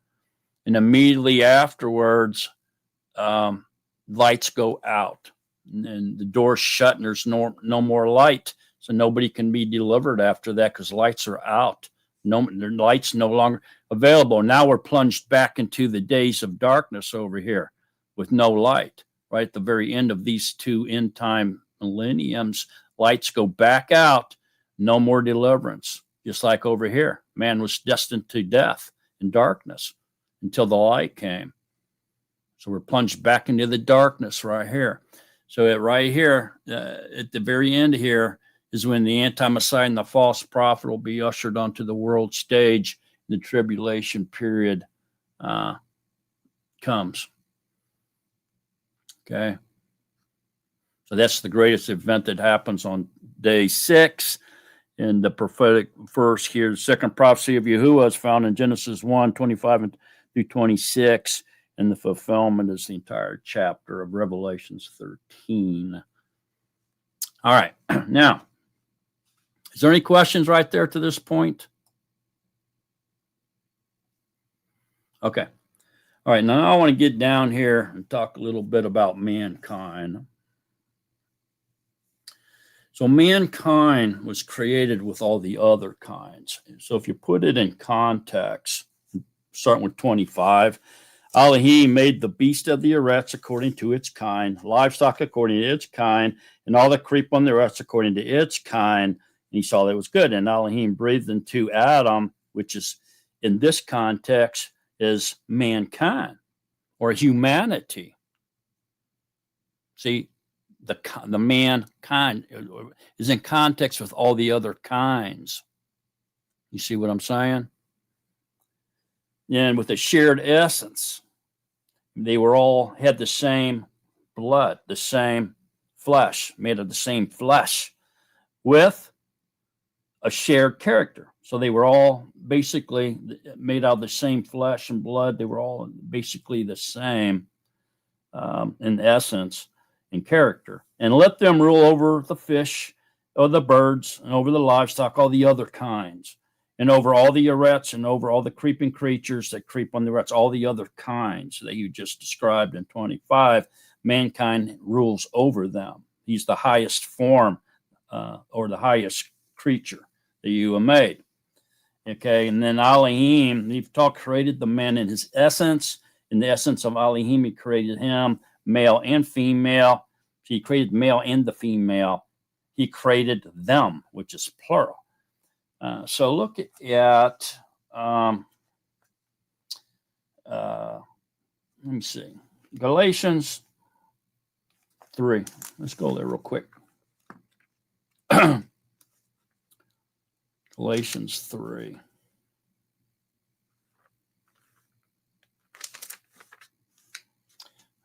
S8: And immediately afterwards, lights go out and the doors shut, and there's no more light. So nobody can be delivered after that because lights are out. Lights no longer available. Now we're plunged back into the days of darkness over here with no light. Right at the very end of these 2 end time millenniums, lights go back out. No more deliverance. Just like over here, man was destined to death and darkness until the light came. So we're plunged back into the darkness right here. So right here, at the very end here, is when the anti-Messiah and the false prophet will be ushered onto the world stage. The tribulation period comes. Okay. So that's the greatest event that happens on day 6. And the prophetic verse here, the second prophecy of Yahuwah is found in Genesis 1, 25 through 26. And the fulfillment is the entire chapter of Revelations 13. All right. Now, is there any questions right there to this point? Okay. All right. Now I want to get down here and talk a little bit about mankind. So mankind was created with all the other kinds. So if you put it in context, starting with 25, Elohim made the beast of the earths according to its kind, livestock according to its kind, and all that creep on the earths according to its kind. And he saw that it was good. And Elohim breathed into Adam, which is in this context is mankind or humanity. See, the mankind is in context with all the other kinds. You see what I'm saying? And with a shared essence, they were all had the same blood, the same flesh, made of the same flesh, with a shared character. So they were all basically made out of the same flesh and blood. They were all basically the same in essence and character. And let them rule over the fish or the birds and over the livestock, all the other kinds, and over all the earths and over all the creeping creatures that creep on the earths, all the other kinds that you just described in 25. Mankind rules over them. He's the highest form or the highest creature that you have made. Okay, and then Elohim, created the man in his essence. In the essence of Elohim, he created him, male and female. He created male and the female. He created them, which is plural. So look at let me see, Galatians 3. Let's go there real quick. Galatians 3.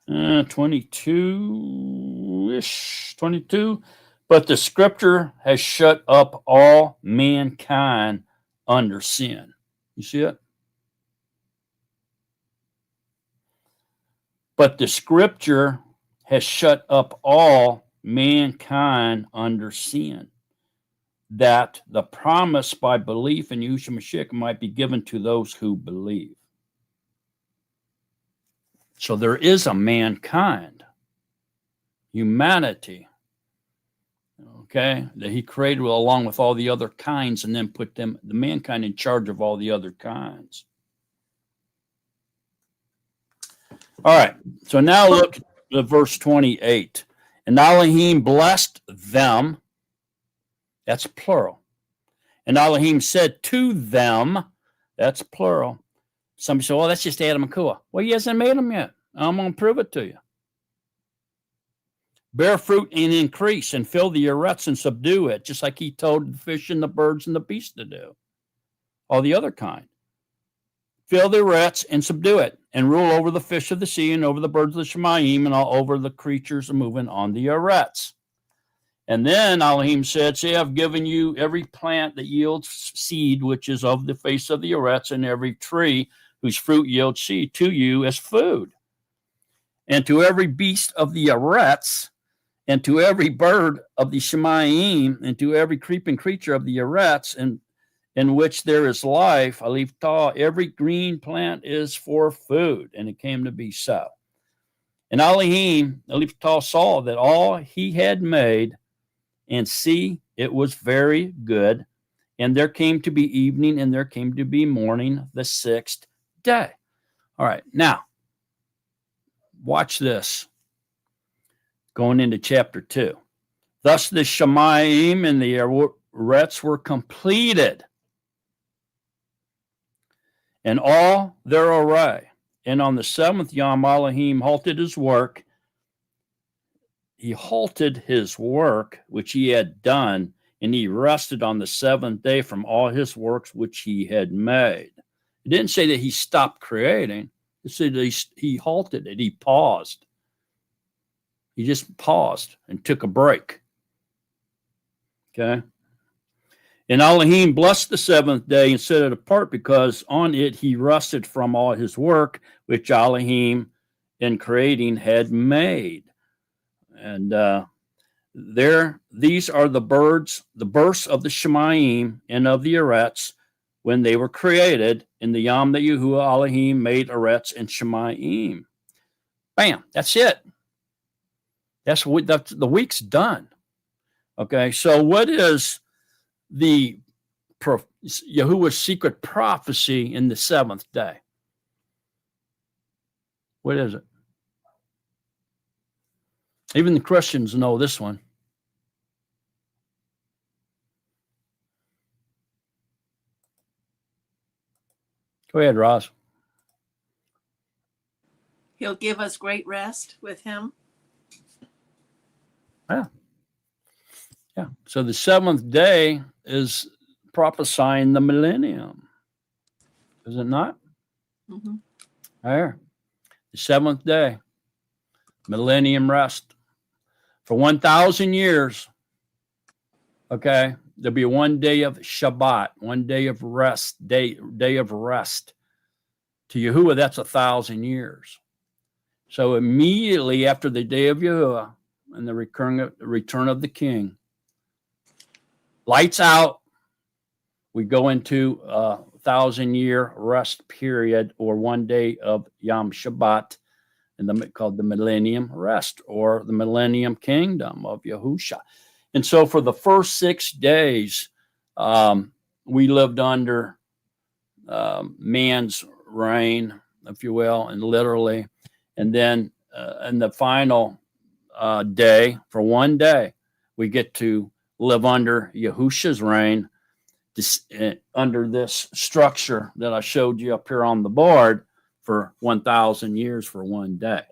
S8: Uh, 22-ish, 22. But the scripture has shut up all mankind under sin. You see it? But the scripture has shut up all mankind under sin, that the promise by belief in Yeshua Mashiach might be given to those who believe. So there is a mankind, humanity, okay, that he created along with all the other kinds and then put the mankind in charge of all the other kinds. All right, so now look at verse 28. And Elohim blessed them. That's plural. And Elohim said to them, that's plural. Somebody said, well, that's just Adam and Kua. Well, he hasn't made them yet. I'm going to prove it to you. Bear fruit and increase and fill the earths and subdue it, just like he told the fish and the birds and the beasts to do. All the other kind. Fill the earths and subdue it, and rule over the fish of the sea and over the birds of the Shemayim and all over the creatures moving on the earths. And then Elohim said, see, I've given you every plant that yields seed, which is of the face of the earths, and every tree whose fruit yields seed to you as food. And to every beast of the earths, and to every bird of the Shemayim, and to every creeping creature of the earths, and in which there is life, every green plant is for food. And it came to be so. And Elohim saw that all he had made, and see, it was very good. And there came to be evening, and there came to be morning, the sixth day. All right, now, watch this. Going into chapter 2. Thus the Shemayim and the earths were completed, and all their array. And on the seventh Yom, Elohim halted his work. He halted his work which he had done, and he rested on the seventh day from all his works which he had made. It didn't say that he stopped creating. It said that he halted it. He paused. He just paused and took a break. Okay. And Elohim blessed the seventh day and set it apart, because on it he rested from all his work which Elohim in creating had made. And these are the births of the Shemayim and of the Eretz when they were created in the Yom that Yahuwah Elohim made Eretz and Shemayim. Bam, that's it. That's the week's done. Okay, so what is the Yahuwah's secret prophecy in the seventh day? What is it? Even the Christians know this one. Go ahead, Roz.
S2: He'll give us great rest with him.
S8: Yeah. So the seventh day is prophesying the millennium. Is it not?
S2: Mm-hmm.
S8: There. The seventh day. Millennium rest. For 1,000 years. Okay. There'll be one day of Shabbat, one day of rest, day of rest. To Yahuwah, that's 1,000 years. So immediately after the day of Yahuwah and the return of the King, lights out, we go into a 1,000-year rest period, or one day of Yom Shabbat, and called the Millennium Rest, or the Millennium Kingdom of Yahusha. And so for the first 6 days, we lived under man's reign, if you will, and literally. And then in the final day, for one day, we get to live under Yahusha's reign, under this structure that I showed you up here on the board, for 1,000 years for one day.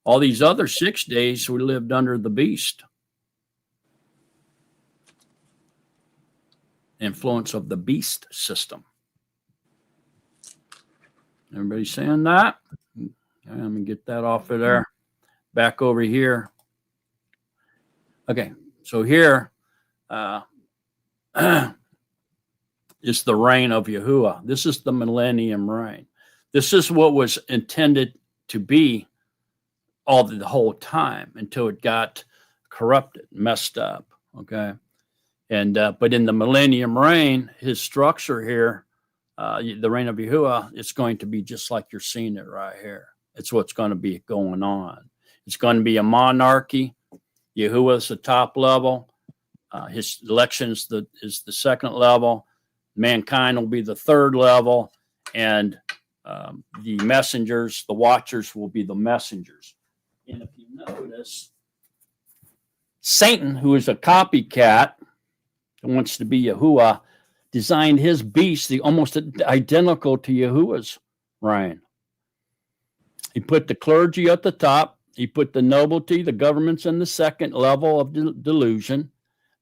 S8: All these other 6 days, we lived under the beast. Influence of the beast system. Everybody saying that? Okay, let me get that off of there. Back over here. Okay, so here is the reign of Yahuwah. This is the millennium reign. This is what was intended to be the whole time, until it got corrupted, messed up. Okay. And but in the millennium reign, his structure here, the reign of Yahuwah, it's going to be just like you're seeing it right here. It's what's going to be going on. It's going to be a monarchy. Yahuwah's the top level. His election is the second level. Mankind will be the third level, and the messengers, the watchers, will be the messengers. And if you notice, Satan, who is a copycat, who wants to be Yahuwah, designed his beast almost identical to Yahuwah's reign. He put the clergy at the top. He put the nobility, the governments, in the second level of delusion.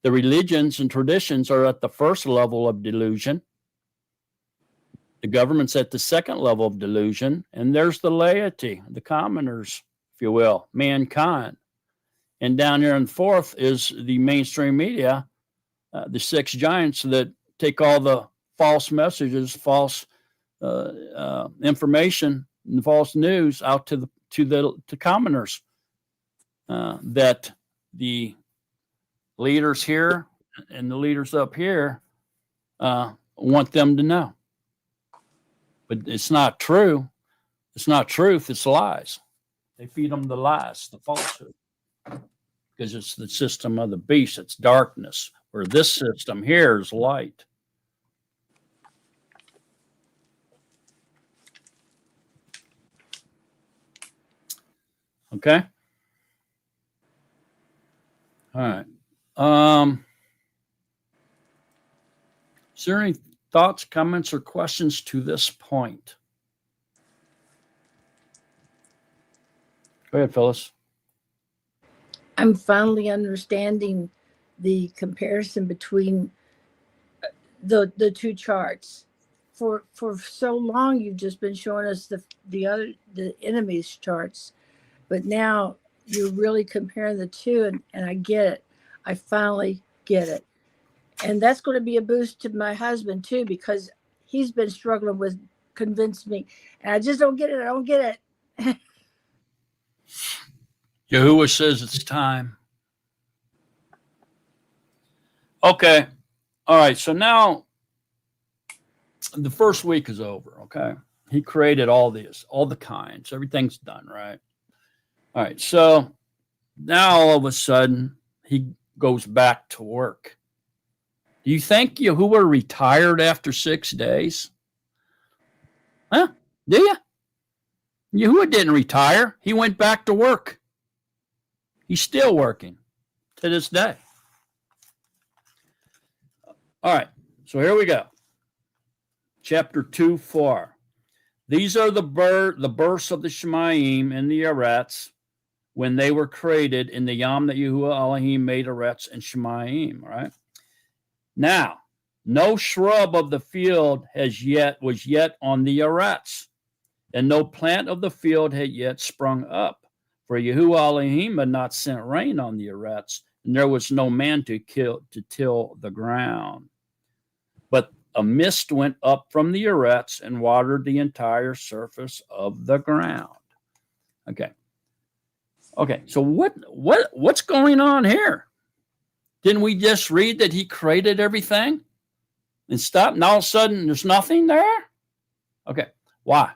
S8: The religions and traditions are at the first level of delusion. The government's at the second level of delusion. And there's the laity, the commoners, if you will, mankind. And down here in fourth is the mainstream media, the 6 giants that take all the false messages, false information, and false news out to the commoners, that the leaders here and the leaders up here want them to know. But it's not true. It's not truth. It's lies. They feed them the lies, the falsehood, because it's the system of the beast. It's darkness, where this system here is light. Okay. All right. Is there any thoughts, comments, or questions to this point? Go ahead, Phyllis.
S3: I'm finally understanding the comparison between the two charts. For so long, you've just been showing us the enemy's charts, but now you're really comparing the two, and I get it. I finally get it. And that's going to be a boost to my husband too, because he's been struggling with convince me. And I just don't get it. I don't get it.
S8: Yahuwah says it's time. Okay. All right. So now the first week is over. Okay. He created all these, all the kinds. Everything's done, right? All right. So now all of a sudden he goes back to work. Do you think Yahuwah retired after 6 days? Huh? Do you? Yahuwah didn't retire. He went back to work. He's still working to this day. All right. So here we go. Chapter 2:4. These are the births of the Shemaim and the Arets when they were created in the Yom that Yahuwah Elohim made Arets and Shemaim, right? Now, no shrub of the field was yet on the Arets, and no plant of the field had yet sprung up. For Yahuwah Elohim had not sent rain on the Arets, and there was no man to till the ground. But a mist went up from the Arets and watered the entire surface of the ground. Okay. So what's going on here? Didn't we just read that he created everything and stopped? And all of a sudden there's nothing there? Okay. Why?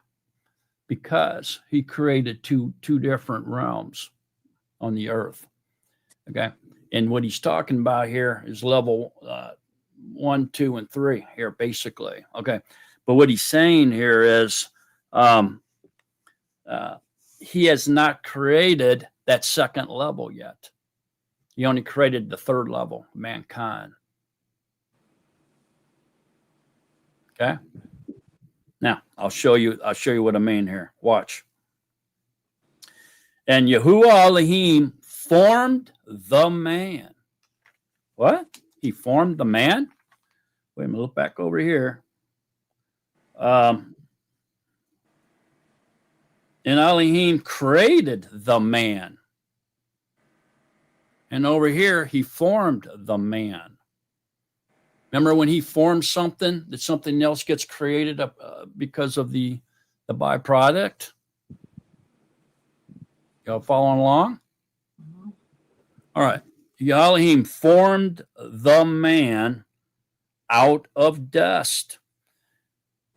S8: Because he created two different realms on the earth. Okay. And what he's talking about here is level 1, 2, and 3 here, basically. Okay. But what he's saying here is he has not created that second level yet. He only created the third level, mankind. Okay. Now I'll show you what I mean here. Watch. And Yahuwah Elohim formed the man. What? He formed the man? Wait a minute, look back over here. And Elohim created the man. And over here, he formed the man. Remember when he forms something, that something else gets created because of the byproduct? Y'all following along? Mm-hmm. All right. Elohim formed the man out of dust,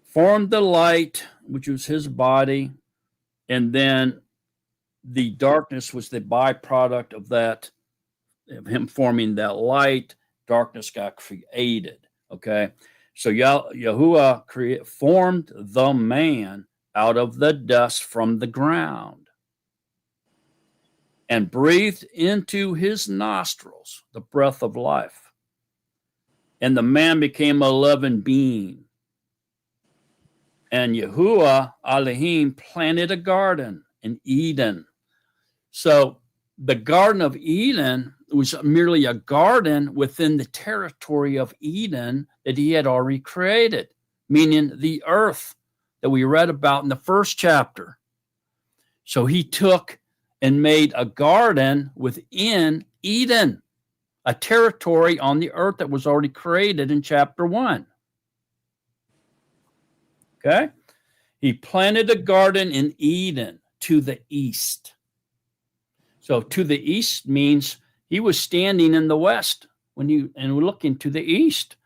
S8: formed the light, which was his body, and then the darkness was the byproduct of that, of him forming that light. Darkness got created. Okay. So Yahuwah formed the man out of the dust from the ground and breathed into his nostrils the breath of life. And the man became a living being. And Yahuwah Elohim planted a garden in Eden. So the Garden of Eden was merely a garden within the territory of Eden that he had already created, meaning the earth that we read about in the first chapter. So he took and made a garden within Eden, a territory on the earth that was already created in chapter 1. Okay? He planted a garden in Eden to the east. So to the east means he was standing in the west and looking to the east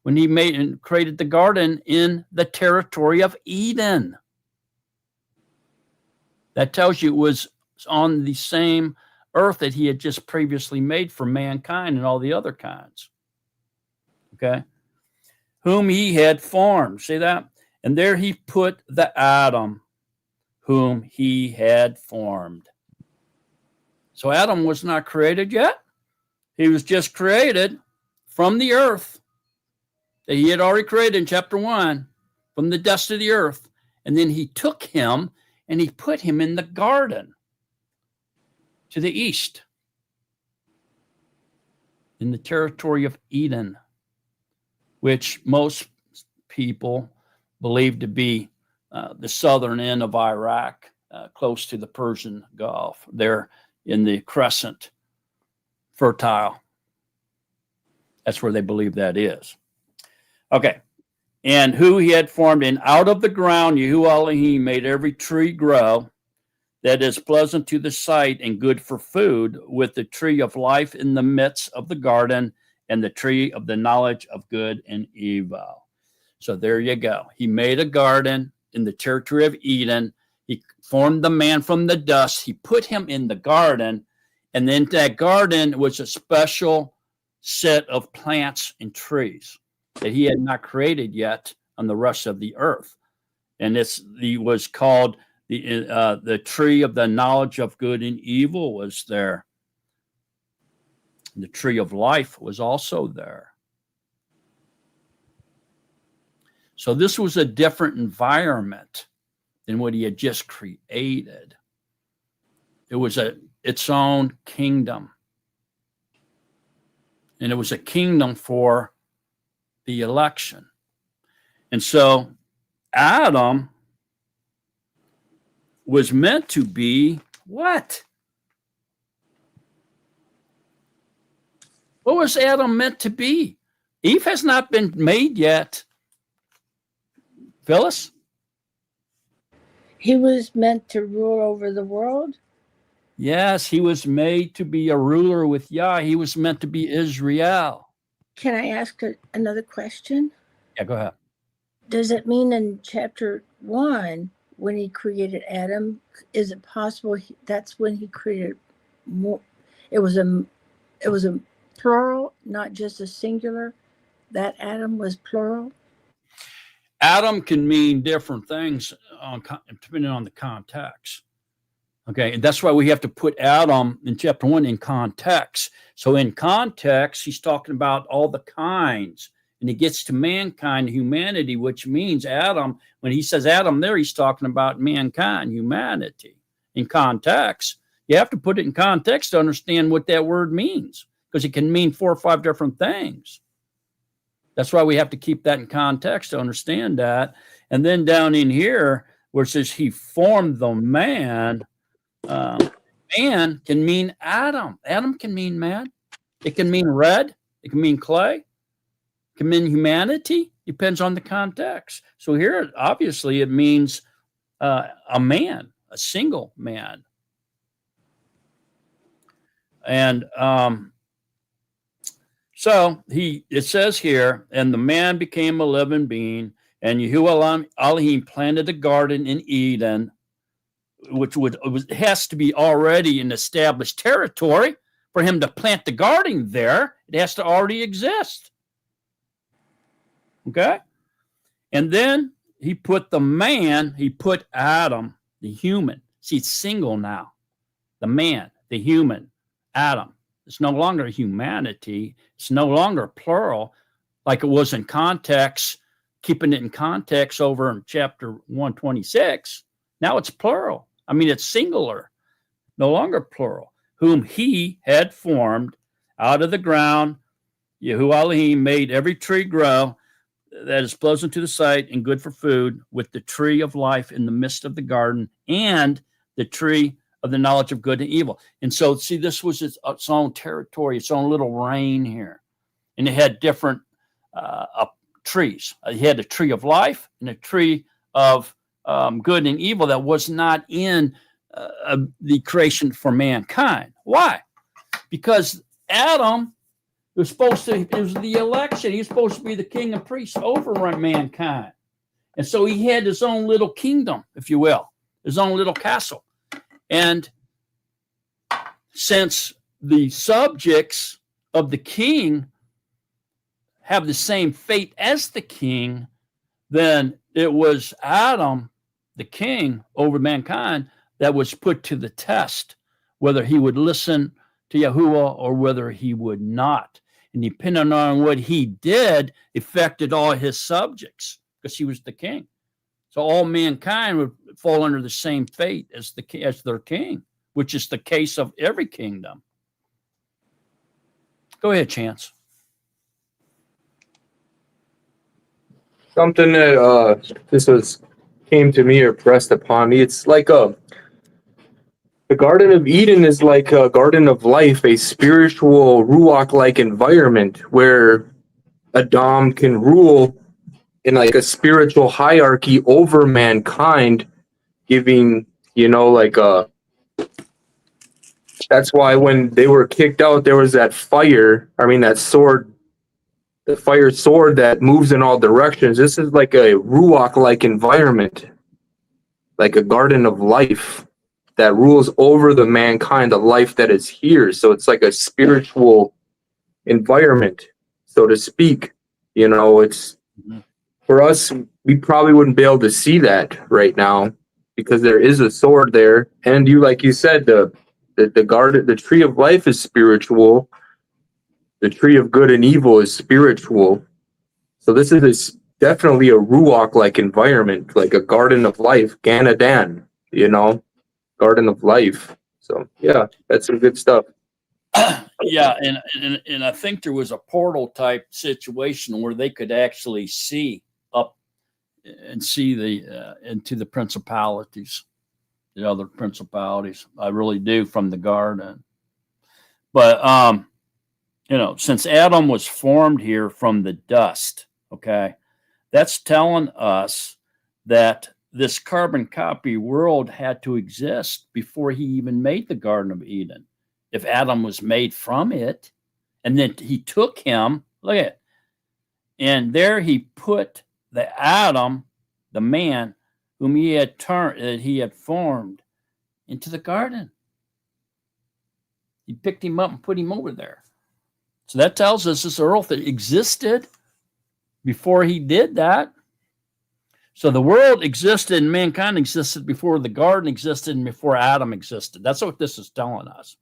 S8: when he made and created the garden in the territory of Eden. That tells you it was on the same earth that he had just previously made for mankind and all the other kinds. Okay? Whom he had formed. See that? And there he put the Adam, whom he had formed. So Adam was not created yet. He was just created from the earth that he had already created in chapter 1, from the dust of the earth. And then he took him and he put him in the garden to the east, in the territory of Eden, which most people believe to be the southern end of Iraq, close to the Persian Gulf, there in the crescent, fertile That's where they believe that is. Okay. And who he had formed, and out of the ground Yahuwah Elohim made every tree grow that is pleasant to the sight and good for food, with the tree of life in the midst of the garden, and the tree of the knowledge of good and evil. So there you go. He made a garden in the territory of Eden. He formed the man from the dust. He put him in the garden, and then that garden was a special set of plants and trees that he had not created yet on the rest of the earth. And it was called the tree of the knowledge of good and evil was there. The tree of life was also there. So this was a different environment than what he had just created. It was its own kingdom. And it was a kingdom for the election. And so Adam was meant to be what? What was Adam meant to be? Eve has not been made yet. Phyllis?
S3: He was meant to rule over the world.
S8: Yes, he was made to be a ruler with Yah. He was meant to be Israel.
S3: Can I ask another question?
S8: Yeah, go ahead.
S3: Does it mean in chapter 1, when he created Adam, is it possible that's when he created more? It was a plural, not just a singular. That Adam was plural.
S8: Adam can mean different things depending on the context. Okay, and that's why we have to put Adam in chapter 1 in context. So in context, he's talking about all the kinds, and he gets to mankind, humanity, which means Adam. When he says Adam there, he's talking about mankind, humanity. In context, you have to put it in context to understand what that word means, because it can mean 4 or 5 different things. That's why we have to keep that in context to understand that. And then down in here, where it says he formed the man, man can mean Adam. Adam can mean man. It can mean red. It can mean clay. It can mean humanity. Depends on the context. So here, obviously, it means a man, a single man. And so it says here, and the man became a living being, and Yahuwah Elohim planted a garden in Eden, which has to be already an established territory. For him to plant the garden there, it has to already exist. Okay? And then he put Adam, the human. See, it's single now. The man, the human, Adam. It's no longer humanity. It's no longer plural like it was in context, keeping it in context over in chapter 126. Now it's plural. I mean, it's singular, no longer plural. Whom he had formed out of the ground, Yahuwah Elohim made every tree grow that is pleasant to the sight and good for food, with the tree of life in the midst of the garden, and the tree of the knowledge of good and evil. And so, see, this was its own territory, its own little reign here. And it had different trees. It had a tree of life and a tree of good and evil that was not in the creation for mankind. Why? Because Adam was it was the election. He was supposed to be the king and priest over mankind. And so he had his own little kingdom, if you will, his own little castle. And since the subjects of the king have the same fate as the king, then it was Adam, the king over mankind, that was put to the test, whether he would listen to Yahuwah or whether he would not. And depending on what he did, affected all his subjects, because he was the king. So all mankind would fall under the same fate as their king, which is the case of every kingdom. Go ahead, Chance.
S7: Something that came to me or pressed upon me. It's like The Garden of Eden is like a garden of life, a spiritual Ruach-like environment where Adam can rule in like a spiritual hierarchy over mankind, giving, like a. That's why when they were kicked out, there was that fire. I mean, that sword, the fire sword that moves in all directions. This is like a Ruach-like environment, like a garden of life that rules over the mankind, the life that is here. So it's like a spiritual environment, so to speak. It's for us, we probably wouldn't be able to see that right now because there is a sword there. And like you said, the garden, the tree of life is spiritual. The tree of good and evil is spiritual. So this is definitely a Ruach-like environment, like a garden of life, Gan Eden, garden of life. So yeah, that's some good stuff.
S8: Yeah, and I think there was a portal type situation where they could actually see up and see the into the principalities, the other principalities. I really do, from the garden. But since Adam was formed here from the dust, okay, that's telling us that this carbon copy world had to exist before he even made the Garden of Eden. If Adam was made from it, and then he took him, look at it, and there he put the Adam, the man whom he had formed, into the garden. He picked him up and put him over there. So that tells us this earth existed before he did that. So the world existed and mankind existed before the garden existed and before Adam existed. That's what this is telling us.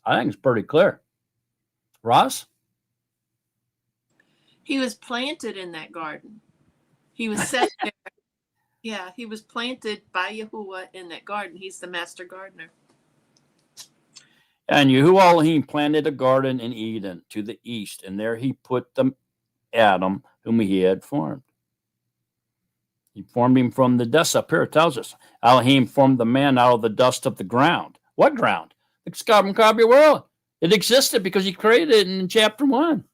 S8: I think it's pretty clear. Ross?
S2: He was planted in that garden. He was set there. Yeah, he was planted by Yahuwah in that garden. He's the master gardener.
S8: And Yahuwah Elohim planted a garden in Eden to the east, and there he put the Adam whom he had formed. He formed him from the dust. Up here it tells us Elohim formed the man out of the dust of the ground. What ground? The carbon copy world. It existed because he created it in chapter 1.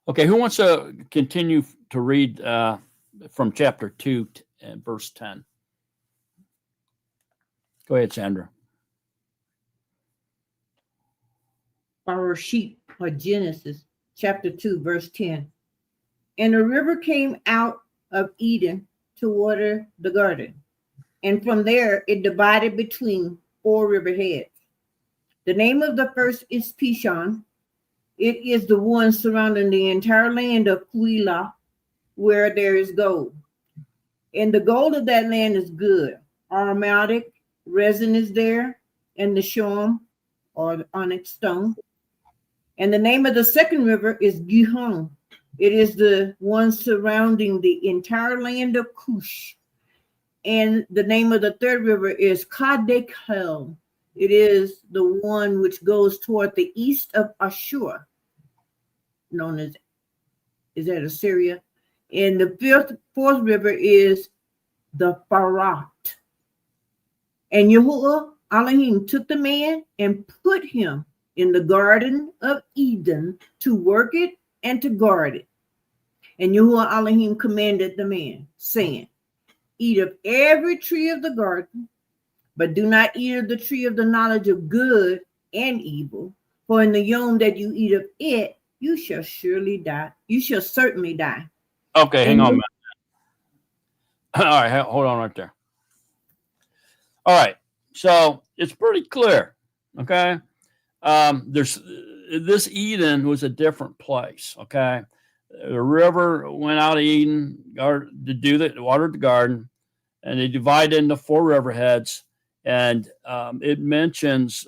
S8: Okay, who wants to continue to read from chapter 2 and verse 10? Go ahead, Sandra.
S9: Our sheep or Genesis chapter 2, verse 10. And a river came out of Eden to water the garden. And from there it divided between 4 riverheads. The name of the first is Pishon. It is the one surrounding the entire land of Keilah, where there is gold. And the gold of that land is good. Aromatic resin is there, and the shoam, or the onyx stone. And the name of the second river is Gihon. It is the one surrounding the entire land of Cush. And the name of the third river is Kadekel. It is the one which goes toward the east of Ashur, known as, is that Assyria? And the fourth river is the Farat. And Yahuwah Elohim took the man and put him in the Garden of Eden to work it and to guard it. And Yahuwah Elohim commanded the man, saying, eat of every tree of the garden, but do not eat of the tree of the knowledge of good and evil, for in the yom that you eat of it, you shall surely die. You shall certainly die.
S8: Okay, hang on a minute. All right, hold on right there. All right, so it's pretty clear, okay? There's this Eden was a different place, okay? The river went out of Eden to do that, watered the garden, and they divided into 4 riverheads, and it mentions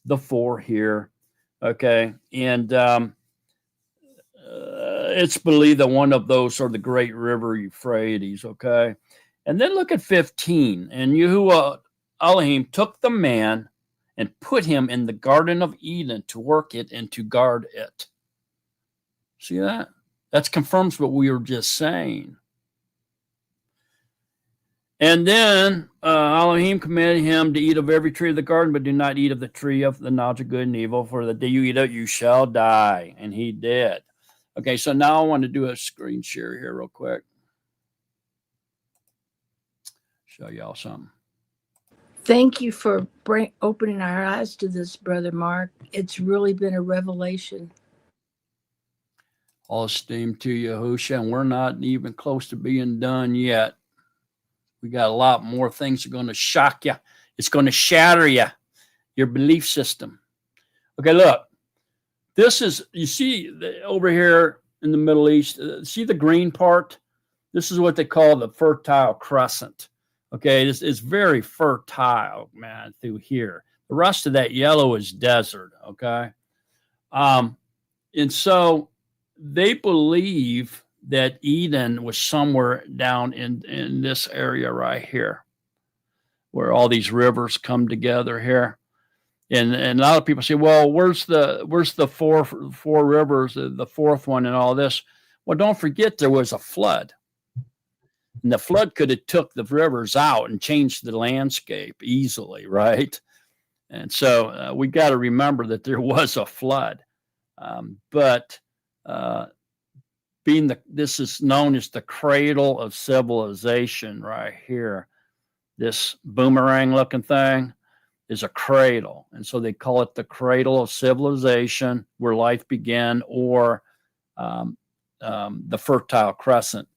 S8: the 4 here, okay? And it's believed that one of those are the great river Euphrates, okay? And then look at 15. And Yahuwah Elohim took the man and put him in the Garden of Eden to work it and to guard it. See that? That confirms what we were just saying. And then Elohim commanded him to eat of every tree of the garden, but do not eat of the tree of the knowledge of good and evil, for the day you eat it, you shall die. And he did. Okay, so now I want to do a screen share here real quick. Show y'all something.
S3: Thank you for opening our eyes to this, Brother Mark. It's really been a revelation.
S8: All esteem to Yahusha, and we're not even close to being done yet. We got a lot more things that are going to shock you. It's going to shatter you, your belief system. Okay, look. This is, you see over here in the Middle East, see the green part? This is what they call the Fertile Crescent. Okay, it's very fertile, man, through here. The rest of that yellow is desert, okay? And so they believe that Eden was somewhere down in this area right here, where all these rivers come together here. And a lot of people say, well, where's the four rivers, the fourth one and all this? Well, don't forget there was a flood. And the flood could have took the rivers out and changed the landscape easily, right? And so we got to remember that there was a flood. But this is known as the cradle of civilization right here. This boomerang looking thing is a cradle. And so they call it the cradle of civilization, where life began, or the Fertile Crescent.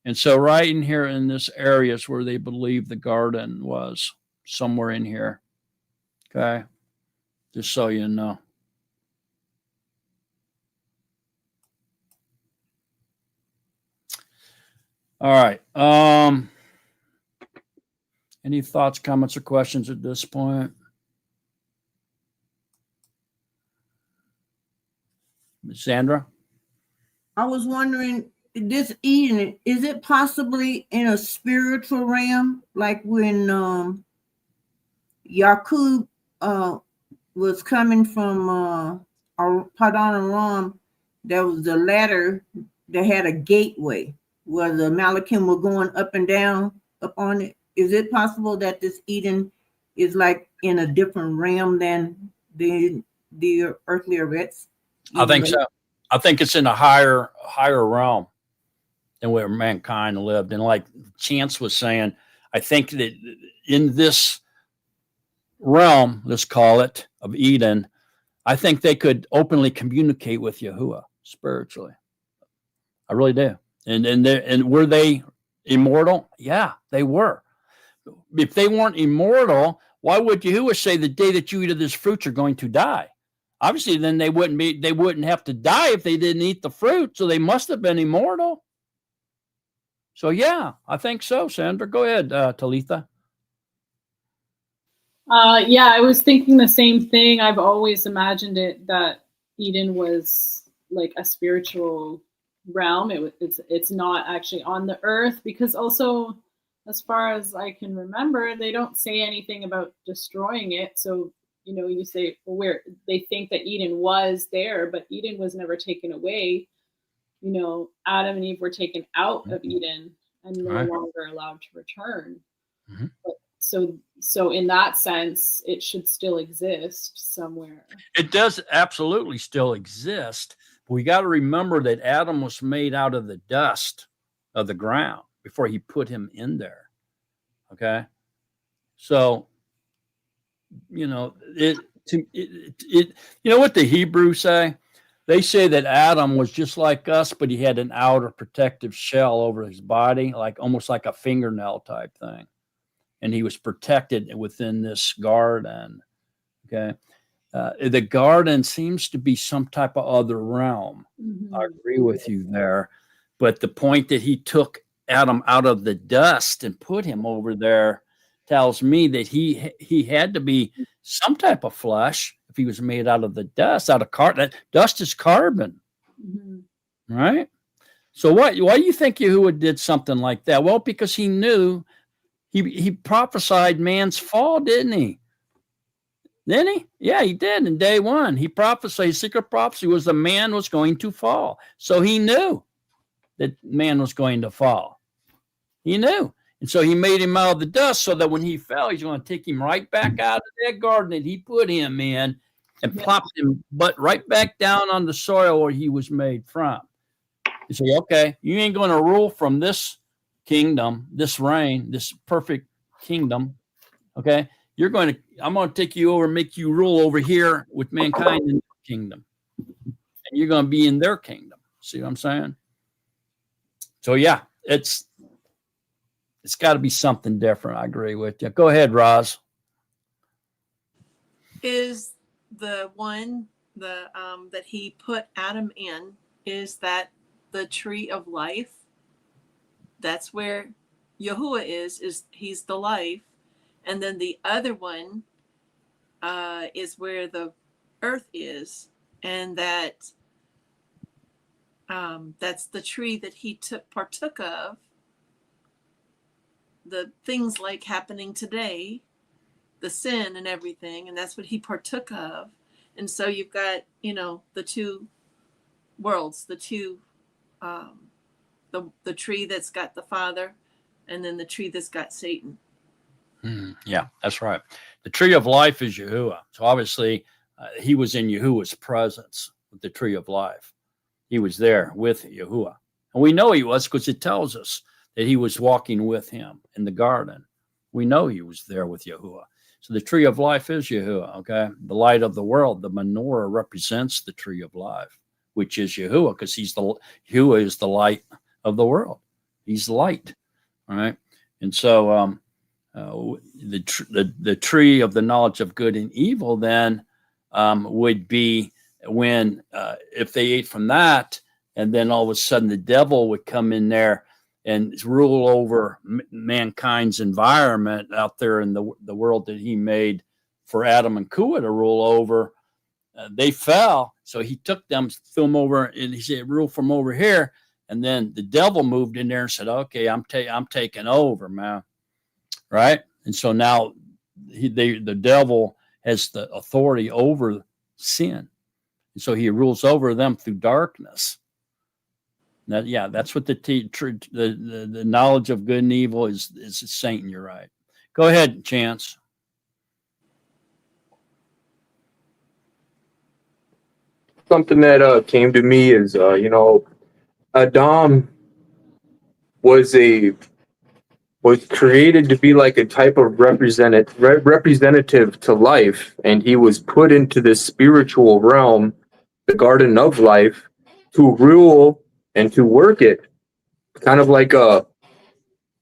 S8: And so right in here in this area is where they believe the garden was, somewhere in here. Okay. Just so you know. All right. Any thoughts, comments, or questions at this point? Sandra?
S9: I was wondering, this Eden, is it possibly in a spiritual realm, like when Yaqub was coming from Padan Aram? There was the ladder that had a gateway where the Malachim were going up and down up on it. Is it possible that this Eden is like in a different realm than the earthly Eretz?
S8: I think so. I think it's in a higher realm than where mankind lived. And like Chance was saying, I think that in this realm, let's call it, of Eden, I think they could openly communicate with Yahuwah spiritually. I really do. And were they immortal? Yeah, they were. If they weren't immortal, why would Yahuwah say the day that you eat of this fruit, you're going to die? Obviously, then they wouldn't have to die if they didn't eat the fruit. So they must have been immortal. So yeah, I think so. Sandra, go ahead, Talitha.
S6: Yeah, I was thinking the same thing. I've always imagined it that Eden was like a spiritual realm. It's not actually on the earth, because also, as far as I can remember, they don't say anything about destroying it. So, you say, well, they think that Eden was there, but Eden was never taken away. Adam and Eve were taken out of Eden and no longer allowed to return.
S8: Mm-hmm.
S6: So in that sense, it should still exist somewhere.
S8: It does absolutely still exist. We got to remember that Adam was made out of the dust of the ground before he put him in there. Okay. So, you know what the Hebrews say? They say that Adam was just like us, but he had an outer protective shell over his body, like almost like a fingernail type thing. And he was protected within this garden. Okay. The garden seems to be some type of other realm. Mm-hmm. I agree with you there. But the point that he took Adam out of the dust and put him over there tells me that he had to be some type of flesh if he was made out of the dust, out of carbon. That dust is carbon. Mm-hmm. Right? So why do you think Yahuwah did something like that? Well, because he knew he prophesied man's fall, didn't he? Didn't he? Yeah, he did. In day one, he prophesied. His secret prophecy was the man was going to fall. So he knew that man was going to fall. He knew. And so he made him out of the dust so that when he fell, he's going to take him right back out of that garden that he put him in and plop him but right back down on the soil where he was made from. You say, okay, you ain't going to rule from this kingdom, this reign, this perfect kingdom. Okay. I'm going to take you over and make you rule over here with mankind in their kingdom. And you're going to be in their kingdom. See what I'm saying? So yeah, it's got to be something different. I agree with you. Go ahead, Roz.
S2: Is the one that he put Adam in, is that the tree of life? That's where Yahuwah is he's the life. And then the other one is where the earth is, and that's the tree that he partook of. The things like happening today, the sin and everything, and that's what he partook of. And so you've got, the two worlds, the two, the tree that's got the Father, and then the tree that's got Satan.
S8: Yeah, that's right. The tree of life is Yahuwah. So obviously, he was in Yahuwah's presence with the tree of life. He was there with Yahuwah. And we know he was because it tells us that he was walking with him in the garden. We know he was there with Yahuwah. So the tree of life is Yahuwah, okay? The light of the world, the menorah represents the tree of life, which is Yahuwah, because Yahuwah is the light of the world. He's light, all right? And so the tree of the knowledge of good and evil then would be when if they ate from that, and then all of a sudden the devil would come in there and rule over mankind's environment out there in the world that he made for Adam and Kua to rule over. They fell, so he took them, threw them over, and he said, "Rule from over here." And then the devil moved in there and said, "Okay, I'm taking over, man." Right? And so now the devil has the authority over sin. And so he rules over them through darkness. That's what the knowledge of good and evil is Satan. You're right. Go ahead, Chance.
S7: Something that came to me is, Adam was created to be like a type of representative to life, and he was put into this spiritual realm, the garden of life, to rule and to work it, kind of like an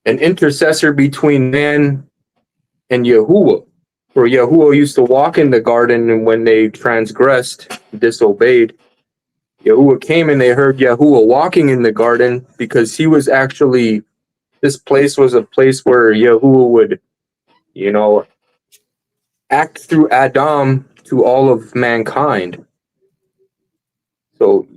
S7: intercessor between man and Yahuwah. Where Yahuwah used to walk in the garden, and when they transgressed, disobeyed, Yahuwah came and they heard Yahuwah walking in the garden, because he was actually, this place was a place where Yahuwah would, act through Adam to all of mankind. So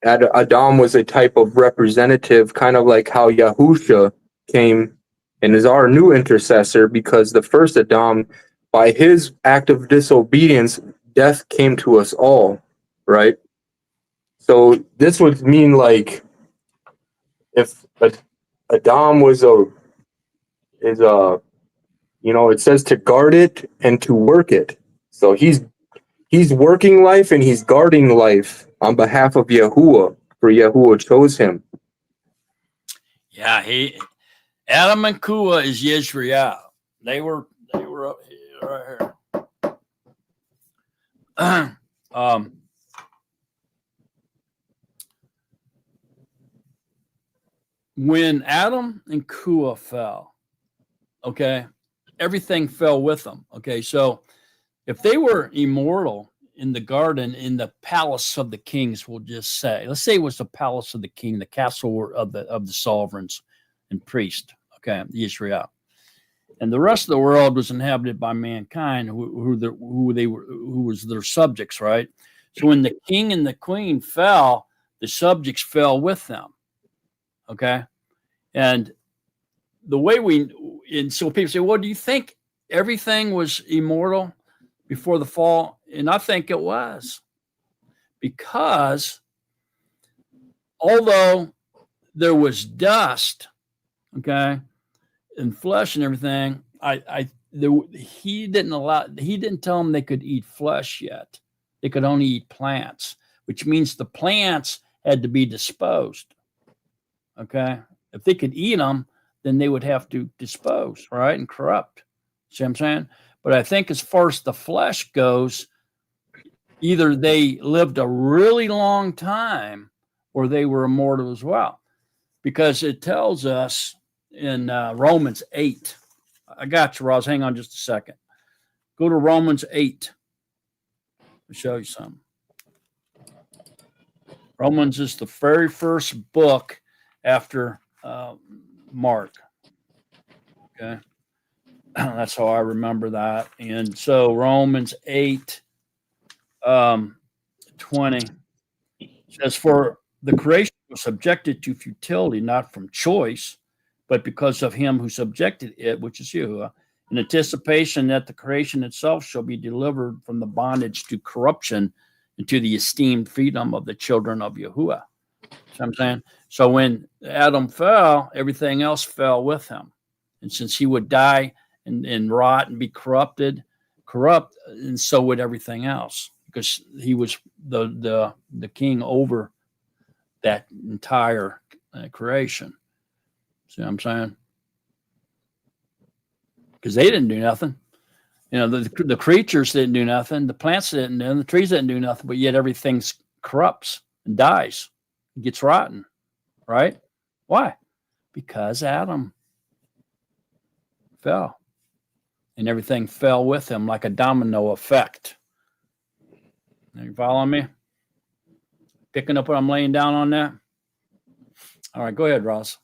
S7: Adam was a type of representative, kind of like how Yahusha came and is our new intercessor, because the first Adam, by his act of disobedience, death came to us all, right? So this would mean, like, if Adam it says to guard it and to work it. So he's working life and he's guarding life on behalf of Yahuwah, for Yahuwah chose him.
S8: Yeah, Adam and Kua is Yisrael. They were up here, right here. When Adam and Kua fell, okay, everything fell with them. Okay, so if they were immortal in the garden, in the palace of the kings, we'll just say, let's say it was the palace of the king, the castle of the sovereigns and priests, okay, Israel, and the rest of the world was inhabited by mankind, who was their subjects, right? So when the king and the queen fell, the subjects fell with them. Okay. And the way so people say, well, do you think everything was immortal before the fall? And I think it was, because although there was dust, okay, and flesh and everything, he didn't tell them they could eat flesh yet. They could only eat plants, which means the plants had to be disposed. Okay. If they could eat them, then they would have to dispose, right? And corrupt. See what I'm saying? But I think as far as the flesh goes, either they lived a really long time or they were immortal as well. Because it tells us in Romans 8. I got you, Roz. Hang on just a second. Go to Romans 8. I'll show you something. Romans is the very first book after Mark. Okay. That's how I remember that. And so Romans 8, 20 says, for the creation was subjected to futility, not from choice, but because of him who subjected it, which is Yahuwah, in anticipation that the creation itself shall be delivered from the bondage to corruption into the esteemed freedom of the children of Yahuwah. See what I'm saying? So when Adam fell, everything else fell with him. And since he would die and rot and be corrupt, and so would everything else, because he was the king over that entire creation. See what I'm saying? Because they didn't do nothing. You know, the creatures didn't do nothing. The plants didn't do, the trees didn't do nothing, but yet everything corrupts and dies, and gets rotten, right? Why? Because Adam fell, and everything fell with him like a domino effect. Are you following me? Picking up what I'm laying down on that? All right, go ahead, Ross.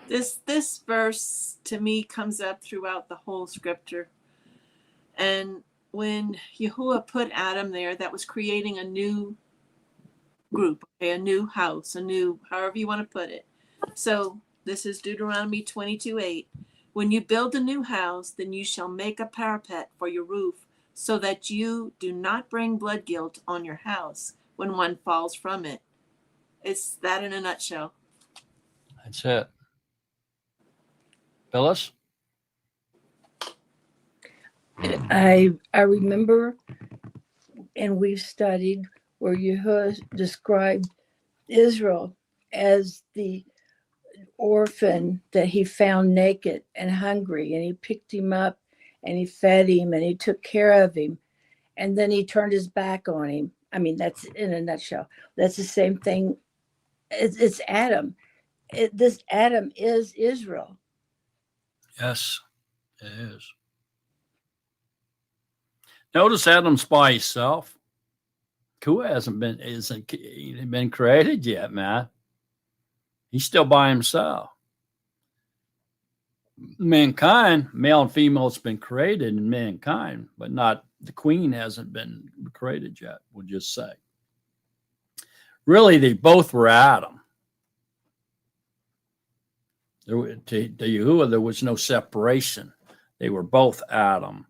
S2: This verse to me comes up throughout the whole scripture. And when Yahuwah put Adam there, that was creating a new group, okay, a new house, a new, however you want to put it. So this is Deuteronomy 22:8. When you build a new house, then you shall make a parapet for your roof, so that you do not bring blood guilt on your house when one falls from it. It's that in a nutshell.
S8: That's it. Phyllis?
S3: I remember, and we've studied where Yahuwah described Israel as the orphan that he found naked and hungry, and he picked him up and he fed him and he took care of him, and then he turned his back on him. I mean, that's in a nutshell. That's the same thing. It's Adam. This Adam is Israel.
S8: Yes, it is. Notice Adam's by himself. Kua hasn't been created yet, man. He's still by himself. Mankind, male and female, has been created in mankind, but not the queen hasn't been created yet, we'll just say. Really, they both were Adam. To Yahuwah, there was no separation. They were both Adam.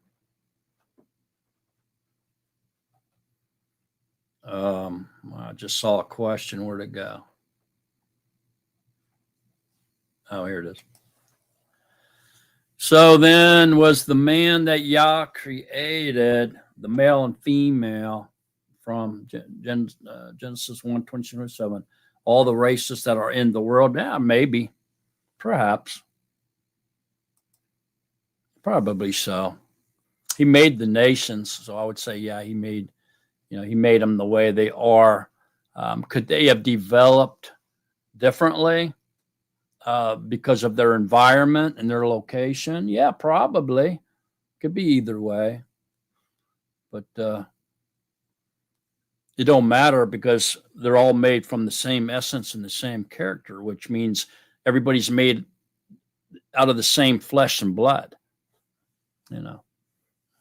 S8: I just saw a question. Where'd it go? Oh, here it is. So then was the man that Yah created, the male and female, from Genesis 1:27, all the races that are in the world? Yeah, maybe. Perhaps. Probably so. He made the nations, so I would say, yeah, he made them the way they are. Could they have developed differently because of their environment and their location? Yeah, probably. Could be either way. But it don't matter because they're all made from the same essence and the same character, which means everybody's made out of the same flesh and blood. You know,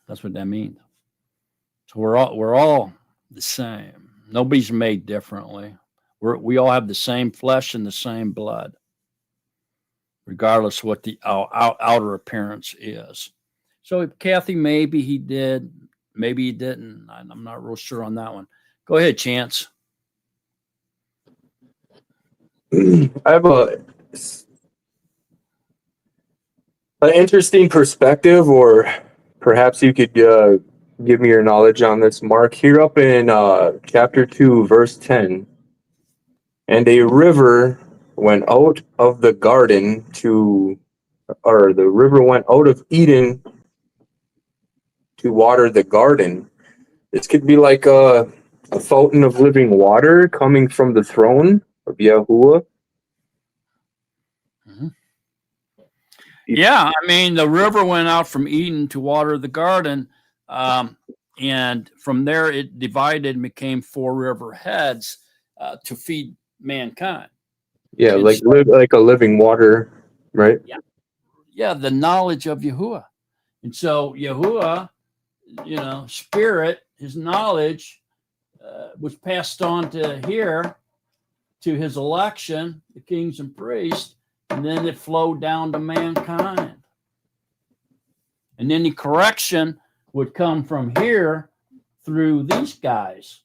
S8: that's what that means. So we're all the same. Nobody's made differently. We all have the same flesh and the same blood, regardless of what the outer appearance is. So Kathy, maybe he did, maybe he didn't. I'm not real sure on that one. Go ahead, Chance.
S7: I have an interesting perspective, or perhaps you could give me your knowledge on this, Mark. Here up in chapter 2, verse 10. And a river went out of the garden or the river went out of Eden to water the garden. This could be like a fountain of living water coming from the throne of Yahuwah.
S8: Yeah, I mean, the river went out from Eden to water the garden, and from there it divided and became 4 river heads to feed mankind.
S7: Yeah,
S8: And
S7: like like a living water, right?
S8: Yeah, the knowledge of Yahuwah. And so Yahuwah, spirit, his knowledge was passed on to here, to his election, the kings and priests, and then it flowed down to mankind. And then the correction would come from here through these guys,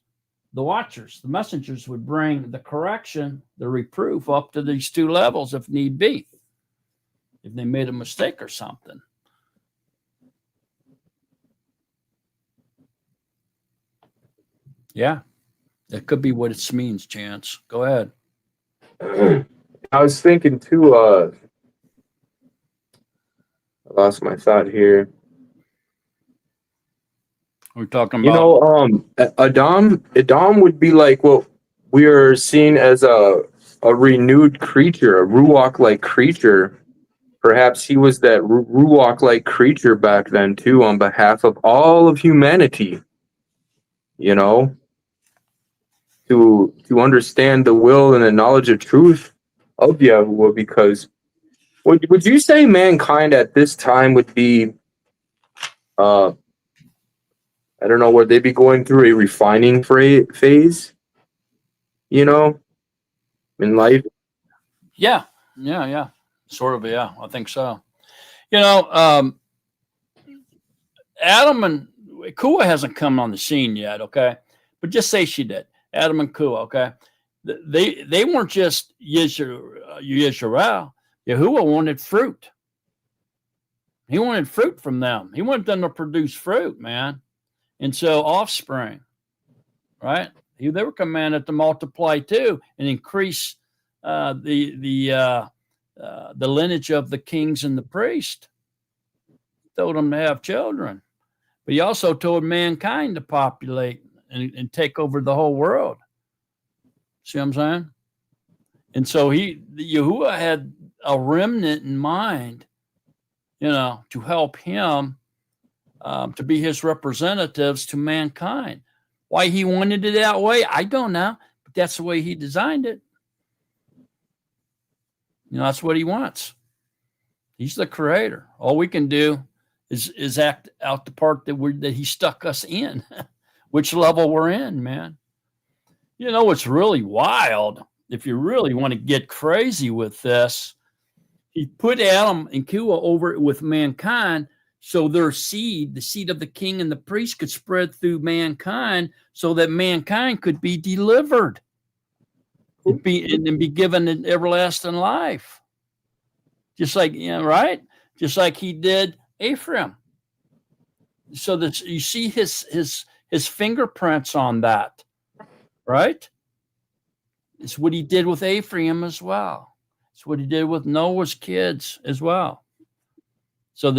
S8: the watchers. The messengers would bring the correction, the reproof up to these 2 levels if need be, if they made a mistake or something. Yeah, that could be what it means, Chance. Go ahead.
S7: I was thinking too, I lost my thought here.
S8: We're talking about,
S7: Adam would be like what we are seeing as a renewed creature, a ruach-like creature. Perhaps he was that ruach-like creature back then too, on behalf of all of humanity. To understand the will and the knowledge of truth of Yahuwah, because would you say mankind at this time would be I don't know, would they be going through a refining phase, in life?
S8: yeah, sort of, yeah, I think so. Adam and Kua hasn't come on the scene yet, okay? But just say she did. Adam and Kua, okay? They weren't just Yisrael. Yahuwah wanted fruit. He wanted fruit from them. He wanted them to produce fruit, man. And so offspring, right? They were commanded to multiply too and increase the lineage of the kings and the priests. Told them to have children. But he also told mankind to populate and take over the whole world. See what I'm saying? And so Yahuwah had a remnant in mind, to help him, to be his representatives to mankind. Why he wanted it that way, I don't know. But that's the way he designed it. That's what he wants. He's the creator. All we can do is act out the part that he stuck us in, which level we're in, man. What's really wild, if you really want to get crazy with this, he put Adam and Kua over with mankind so their seed, the seed of the king and the priest, could spread through mankind so that mankind could be delivered and be given an everlasting life. Just like, right? Just like he did Ephraim. So that you see his fingerprints on that, right? It's what he did with Ephraim as well. It's what he did with Noah's kids as well. So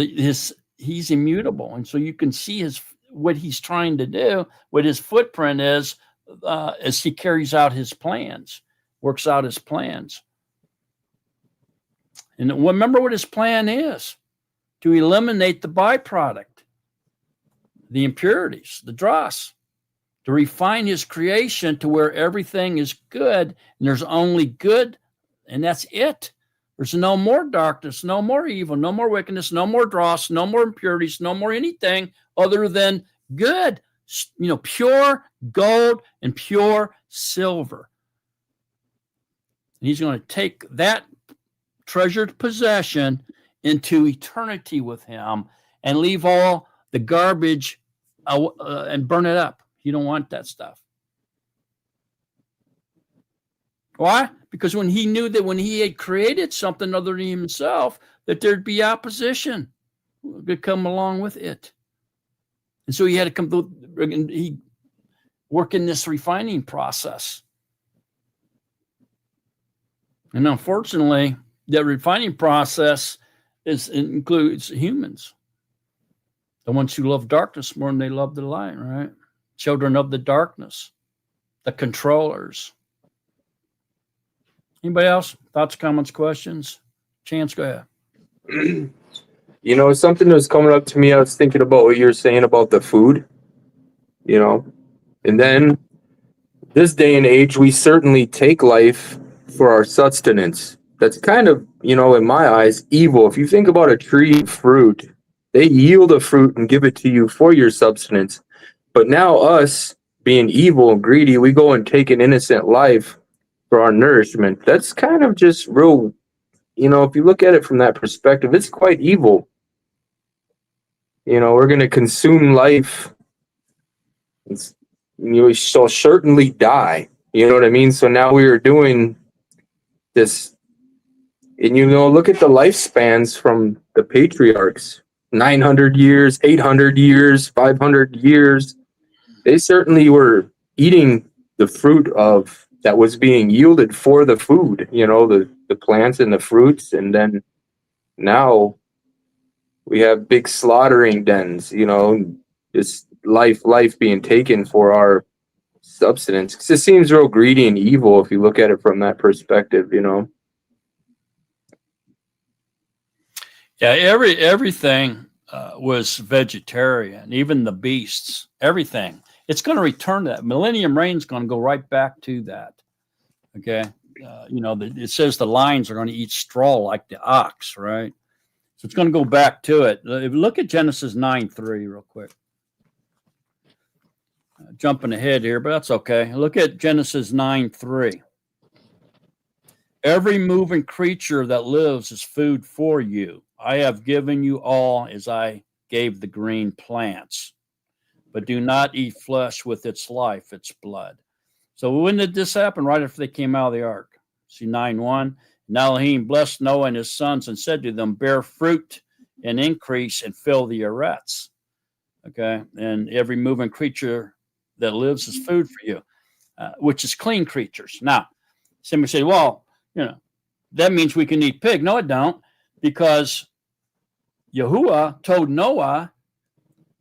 S8: he's immutable, and so you can see what he's trying to do, what his footprint is, as he carries out his plans, works out his plans. And remember what his plan is: to eliminate the byproduct, the impurities, the dross, to refine his creation to where everything is good and there's only good, and that's it. There's no more darkness, no more evil, no more wickedness, no more dross, no more impurities, no more anything other than good, pure gold and pure silver. And he's going to take that treasured possession into eternity with him and leave all the garbage and burn it up. You don't want that stuff. Why? Because when he knew that when he had created something other than himself, that there'd be opposition to come along with it. And so he had to come through, he work in this refining process. And unfortunately, that refining process includes humans. The ones who love darkness more than they love the light, right? Children of the darkness, the controllers. Anybody else? Thoughts, comments, questions? Chance, go ahead.
S7: You know, something that was coming up to me, I was thinking about what you were saying about the food, you know, and then this day and age, we certainly take life for our sustenance. That's kind of, you know, in my eyes, evil. If you think about a tree of fruit, they yield a fruit and give it to you for your substance. But now us being evil and greedy, we go and take an innocent life for our nourishment. That's kind of just real, you know, if you look at it from that perspective, it's quite evil. You know, we're going to consume life. You shall certainly die. You know what I mean? So now we are doing this. And, you know, look at the lifespans from the patriarchs. 900 years, 800 years, 500 years. They certainly were eating the fruit of that was being yielded for the food, you know, the plants and the fruits. And then now we have big slaughtering dens, you know, just life being taken for our substance. 'Cause it seems real greedy and evil if you look at it from that perspective, you know.
S8: Yeah, everything was vegetarian, even the beasts, everything. It's going to return to that. Millennium Reign's going to go right back to that. Okay. You know, it says the lions are going to eat straw like the ox, right? So it's going to go back to it. Look at Genesis 9:3 real quick. Jumping ahead here, but that's okay. Look at Genesis 9:3. Every moving creature that lives is food for you. I have given you all as I gave the green plants, but do not eat flesh with its life, its blood. So when did this happen? Right after they came out of the ark. See 9:1. And Elohim blessed Noah and his sons and said to them, bear fruit and increase and fill the earths. Okay. And every moving creature that lives is food for you, which is clean creatures. Now, somebody say, well, you know, that means we can eat pig. No, it don't, because Yahuwah told Noah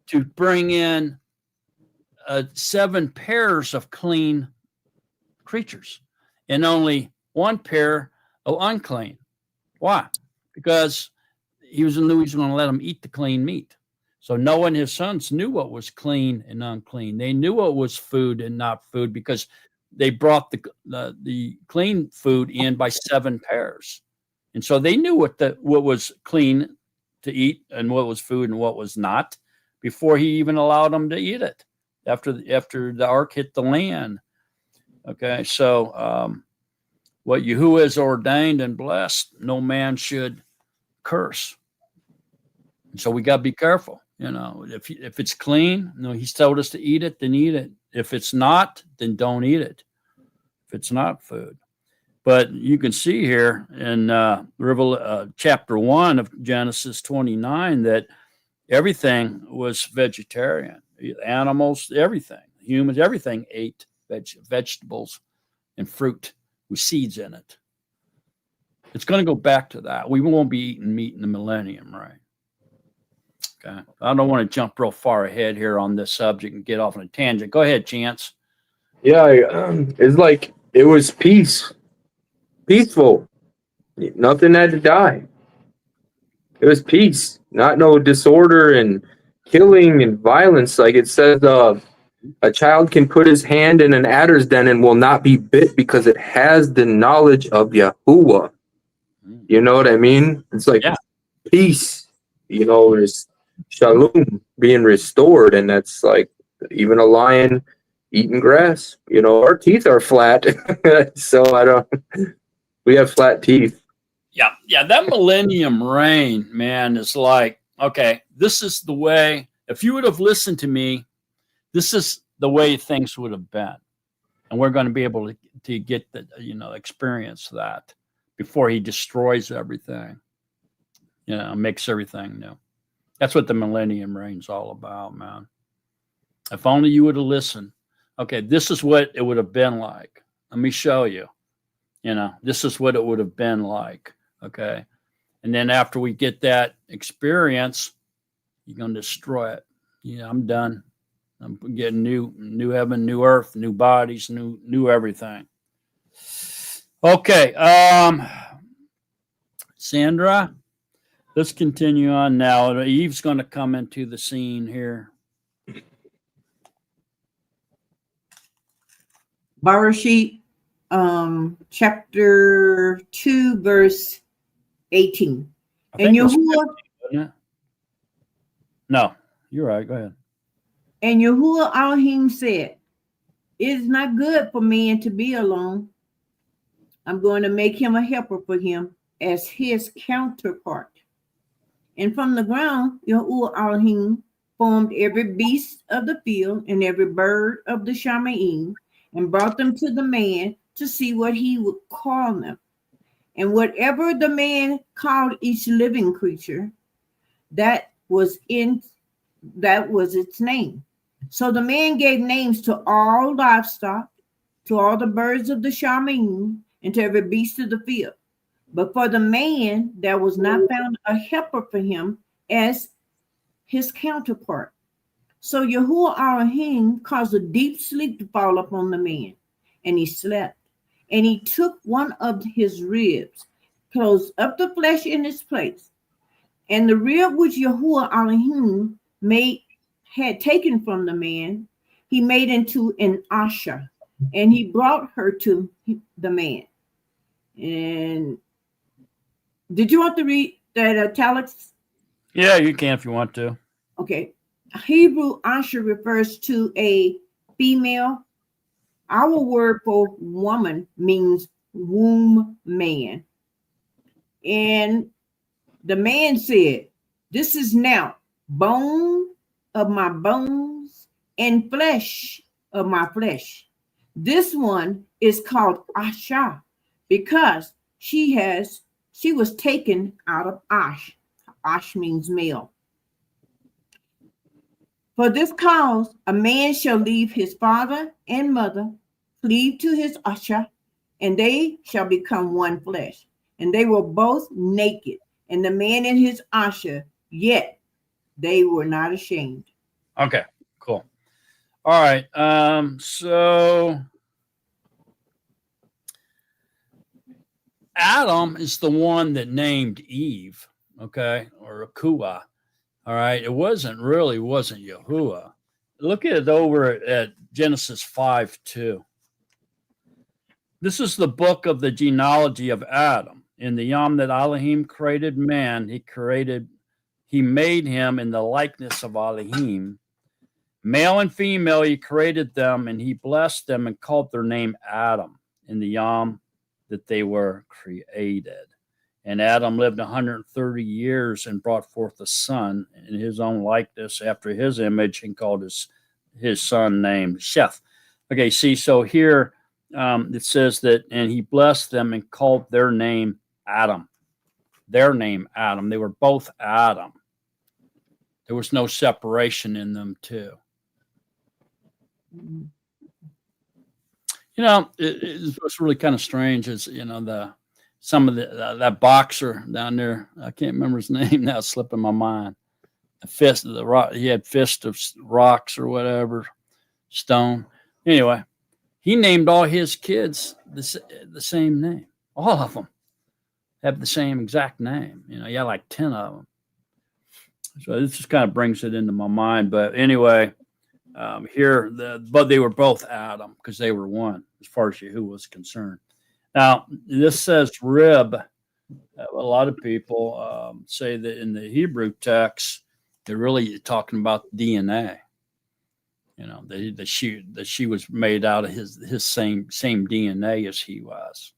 S8: to bring in 7 pairs of clean creatures and only 1 pair of unclean. Why? Because he knew he was going to let them eat the clean meat. So Noah and his sons knew what was clean and unclean. They knew what was food and not food because they brought the clean food in by 7 pairs. And so they knew what was clean to eat and what was food and what was not before he even allowed them to eat it after the ark hit the land. Okay, so what Yahuwah has ordained and blessed, no man should curse. And so we got to be careful. You know, if it's clean, you know, he's told us to eat it, then eat it. If it's not, then don't eat it. If it's not food. But you can see here in chapter 1 of Genesis 29 that everything was vegetarian. Animals, everything. Humans, everything ate vegetables and fruit with seeds in it. It's going to go back to that. We won't be eating meat in the millennium, right? Okay. I don't want to jump real far ahead here on this subject and get off on a tangent. Go ahead, Chance.
S7: Yeah, it's like it was peaceful. Nothing had to die. It was peace, not no disorder and killing and violence. Like it says, a child can put his hand in an adder's den and will not be bit because it has the knowledge of Yahuwah. You know what I mean? It's like peace, you know, there's shalom being restored. And that's like even a lion eating grass. You know, our teeth are flat. So we have flat teeth.
S8: Yeah, that millennium reign, man, is like, okay, this is the way. If you would have listened to me, this is the way things would have been. and we're going to be able to get the, experience that before he destroys everything, makes everything new. That's what the millennium reign's all about, man. If only you would have listened. Okay, this is what it would have been like. Let me show you. This is what it would have been like. Okay. And then after we get that experience, you're going to destroy it. Yeah, I'm done. I'm getting new heaven, new earth, new bodies, new everything. Okay. Sandra, let's continue on now. Eve's going to come into the scene here.
S9: Barashit, chapter 2, verse 18. And Yahuwah,
S8: no, you're right. Go ahead.
S9: And Yahuwah Elohim said, it is not good for man to be alone. I'm going to make him a helper for him as his counterpart. And from the ground, Yahuwah Elohim formed every beast of the field and every bird of the Shamaim and brought them to the man to see what he would call them. And whatever the man called each living creature, that was its name. So the man gave names to all livestock, to all the birds of the Shamaim, and to every beast of the field. But for the man, there was not found a helper for him as his counterpart. So Yahuwah Elohim caused a deep sleep to fall upon the man, and he slept. And he took one of his ribs, closed up the flesh in its place, and the rib which Yahuwah Elohim had taken from the man, he made into an asha, and he brought her to the man. And did you want to read that italics?
S8: Yeah, you can if you want to.
S9: Okay. Hebrew asha refers to a female. Our word for woman means womb man. And the man said, this is now bone of my bones and flesh of my flesh. This one is called Asha because she was taken out of Ash. Ash means male. For this cause, a man shall leave his father and mother, cleave to his Asha, and they shall become one flesh. And they were both naked, and the man and his Asha, yet they were not ashamed.
S8: Okay, cool. All right. So Adam is the one that named Eve, okay, or Akua. All right. It wasn't Yahuwah. Look at it over at Genesis 5:2. This is the book of the genealogy of Adam. In the yom that Elohim created man, he made him in the likeness of Elohim. Male and female, he created them, and he blessed them and called their name Adam in the yom that they were created. And Adam lived 130 years and brought forth a son in his own likeness after his image and called his son named Sheth. Okay, see, so here it says that, and he blessed them and called their name Adam. Their name Adam. They were both Adam. There was no separation in them too. What's really kind of strange is, that boxer down there, I can't remember his name now, it's slipping my mind. He had fist of rocks or whatever, stone. Anyway, he named all his kids the same name. All of them have the same exact name. He had like 10 of them. So this just kind of brings it into my mind. But anyway, but they were both Adam because they were one as far as Yahuwah was concerned. Now, this says rib. A lot of people say that in the Hebrew text, they're really talking about DNA. That she was made out of his same DNA as he was.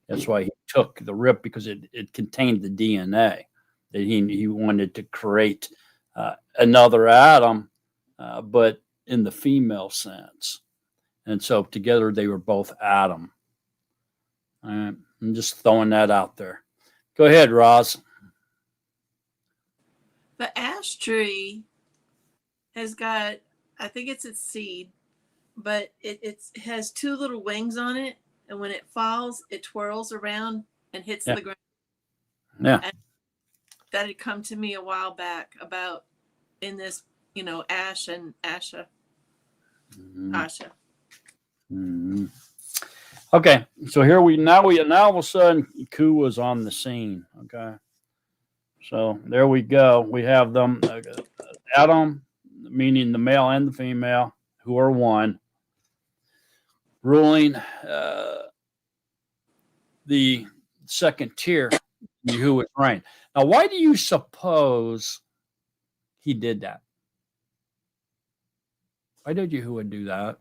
S8: That's why he took the rib, because it contained the DNA that he wanted to create another Adam, but in the female sense. And so together they were both Adam. All right. I'm just throwing that out there. Go ahead, Roz.
S2: The ash tree has got, I think it's its seed, but it has two little wings on it. And when it falls, it twirls around and hits the ground.
S8: Yeah.
S2: And that had come to me a while back about in this, Ash and Asha. Asha.
S8: Mm-hmm. Okay, so here now all of a sudden Ku was on the scene. Okay, so there we go. We have them, Adam, meaning the male and the female, who are one, ruling the second tier, Yahuwah's reign. Now, why do you suppose he did that? Why did Yahuwah do that?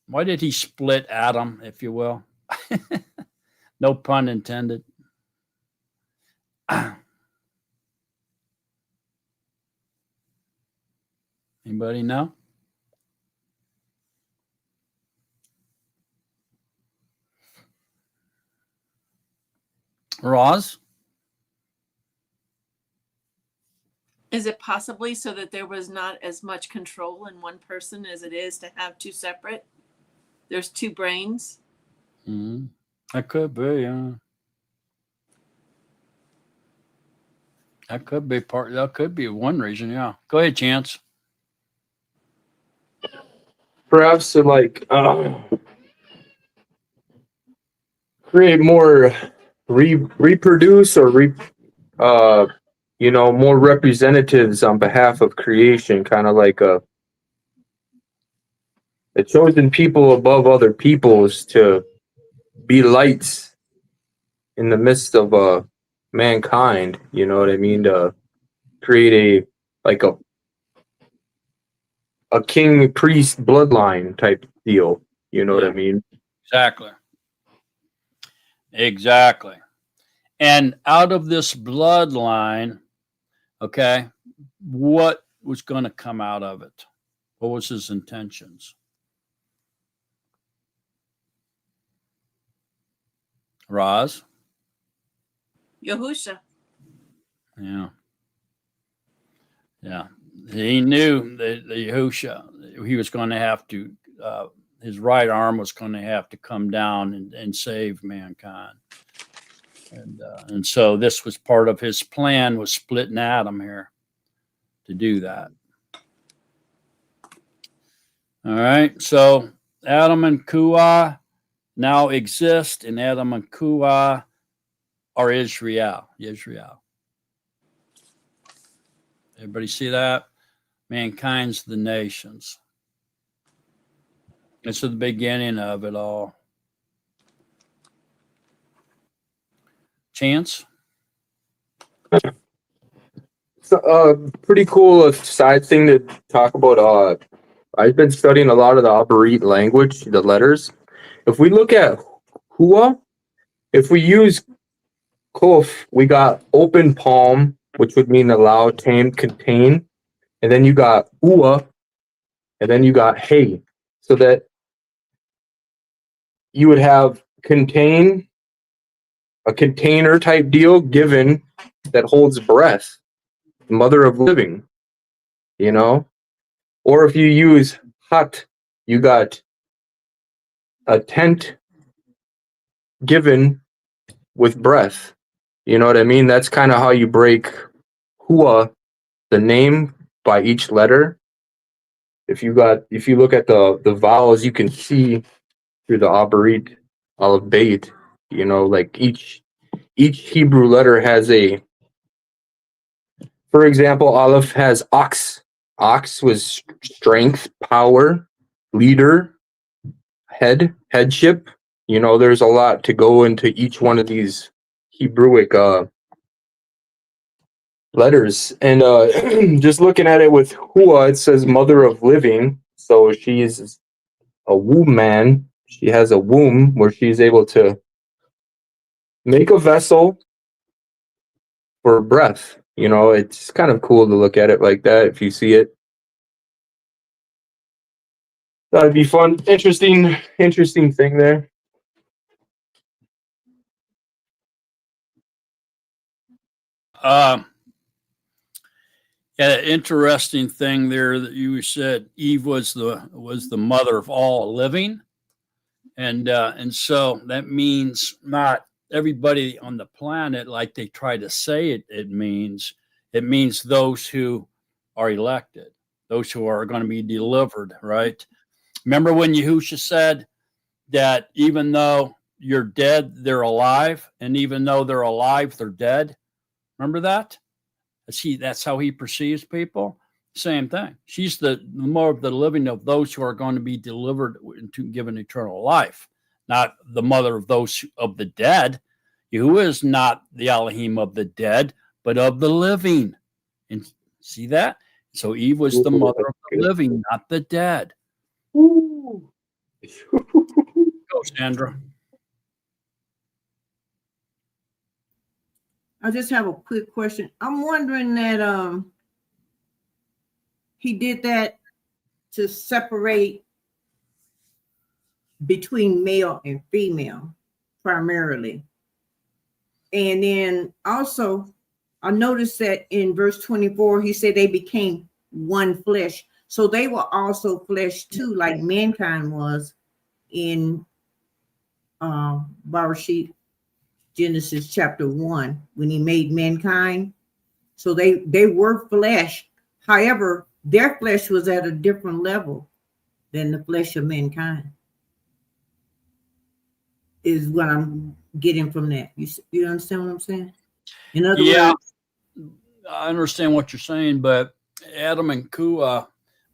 S8: Why did he split Adam, if you will? No pun intended. Anybody know? Roz?
S2: Is it possibly so that there was not as much control in one person as it is to have two separate? There's two brains.
S8: Mm-hmm. That could be, yeah. That could be one reason, yeah. Go ahead, Chance.
S7: Perhaps to create more reproduce or more representatives on behalf of creation, kind of like the chosen people above other peoples to be lights in the midst of mankind. You know what I mean? To create a king priest bloodline type deal. You know what I mean?
S8: Exactly. And out of this bloodline, okay, what was going to come out of it? What was his intentions? Roz?
S2: Yahusha.
S8: Yeah. Yeah. He knew that the Yahusha, he was going to have to, his right arm was going to have to come down and save mankind. And so this was part of his plan, was splitting Adam here to do that. All right. So Adam and Kuah now exist, and Adam and Kuah are Israel. Everybody see that? Mankind's the nations. It's the beginning of it all. Chance?
S7: So, pretty cool side thing to talk about. I've been studying a lot of the Abarit language, the letters. If we look at Hua, if we use Kof, we got open palm, which would mean allow, tame, contain. And then you got Ua, and then you got Hey. So that you would have contain, a container type deal given that holds breath, mother of living, you know? Or if you use Hut, you got a tent given with breath. You know what I mean? That's kind of how you break Hua, the name, by each letter. If you look at the vowels, you can see through the Abarit Aleph, you know, like each Hebrew letter has for example, Aleph has ox. Ox was strength, power, leader, headship. You know, there's a lot to go into each one of these Hebrewic letters. And just looking at it with Hua, it says mother of living. So she's a womb man. She has a womb where she's able to make a vessel for breath. You know, it's kind of cool to look at it like that if you see it. That'd be fun. Interesting thing there.
S8: Yeah, interesting thing there that you said Eve was the mother of all living, and so that means not everybody on the planet like they try to say it means. It means those who are elected, those who are going to be delivered, right? Remember when Yahusha said that even though you're dead, they're alive, and even though they're alive, they're dead. Remember that? That's how he perceives people. Same thing. She's the more of the living of those who are going to be delivered to given eternal life, not the mother of those of the dead. Who is not the Elohim of the dead, but of the living. And see that? So Eve was the mother of the living, not the dead.
S7: Ooh.
S8: Go, Sandra.
S9: I just have a quick question. I'm wondering that he did that to separate between male and female primarily. And then also I noticed that in verse 24 he said they became one flesh. So they were also flesh too, like mankind was in Bereshit, Genesis chapter 1, when he made mankind. So they were flesh. However, their flesh was at a different level than the flesh of mankind, is what I'm getting from that. You understand what I'm saying? In other words,
S8: I understand what you're saying, but Adam and Kua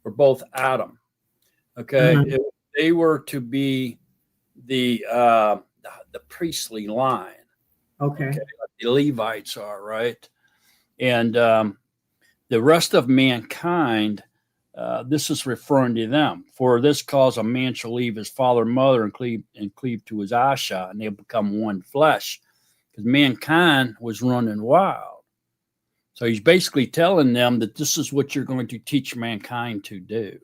S8: were both Adam. Okay, if they were to be the priestly line.
S9: Okay.
S8: The Levites are, right? And the rest of mankind, this is referring to them. For this cause, a man shall leave his father and mother and cleave to his Asha, and they'll become one flesh. Because mankind was running wild. So he's basically telling them that this is what you're going to teach mankind to do.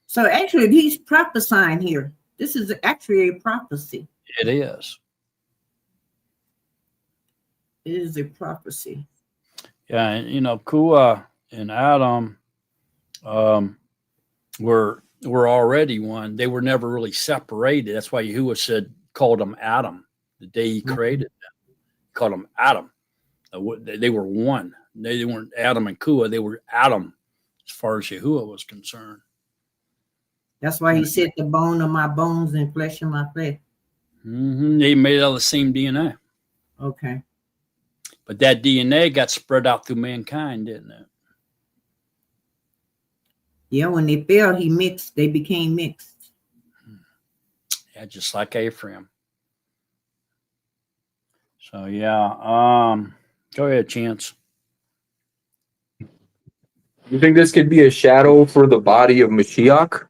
S9: So actually, he's prophesying here. This is actually a prophecy.
S8: It is.
S9: It is a prophecy.
S8: Yeah, and Kua and Adam were already one. They were never really separated. That's why Yahuwah called them Adam the day he created them. He called them Adam. They were one. They weren't Adam and Kua. They were Adam as far as Yahuwah was concerned.
S9: That's why he said the bone of my bones and flesh of my flesh.
S8: They made out of the same DNA.
S9: Okay.
S8: But that DNA got spread out through mankind, didn't it?
S9: Yeah, when they fell, they became mixed.
S8: Yeah, just like Ephraim. So yeah, go ahead, Chance.
S7: You think this could be a shadow for the body of Mashiach?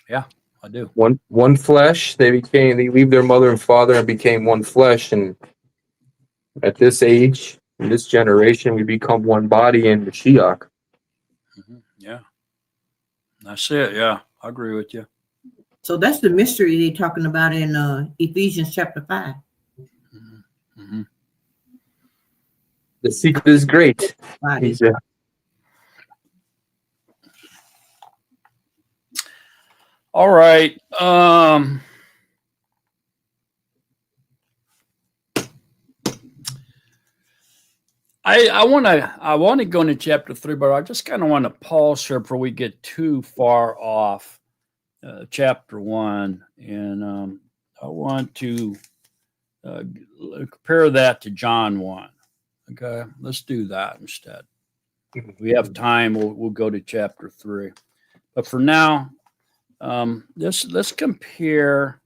S8: Yeah, I do.
S7: One flesh. They leave their mother and father and became one flesh. And at this age, in this generation, we become one body in Mashiach.
S8: Yeah, that's it. Yeah, I agree with you.
S9: So that's the mystery they're talking about in Ephesians chapter 5.
S7: The secret is great.
S8: All right. I want to go into chapter 3, but I just kind of want to pause here before we get too far off chapter 1, and I want to compare that to John 1. Okay, let's do that instead. If we have time, we'll go to chapter 3. But for now, let's compare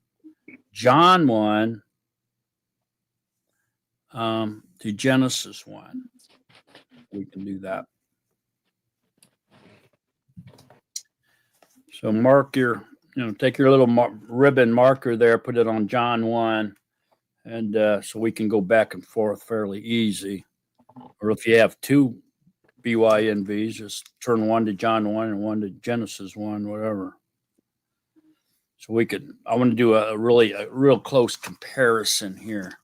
S8: John 1 to Genesis 1. We can do that. So take your little ribbon marker there, put it on John 1, and so we can go back and forth fairly easy. Or if you have two BYNVs. Just turn one to John 1 and one to Genesis 1, whatever. So I want to do a real close comparison here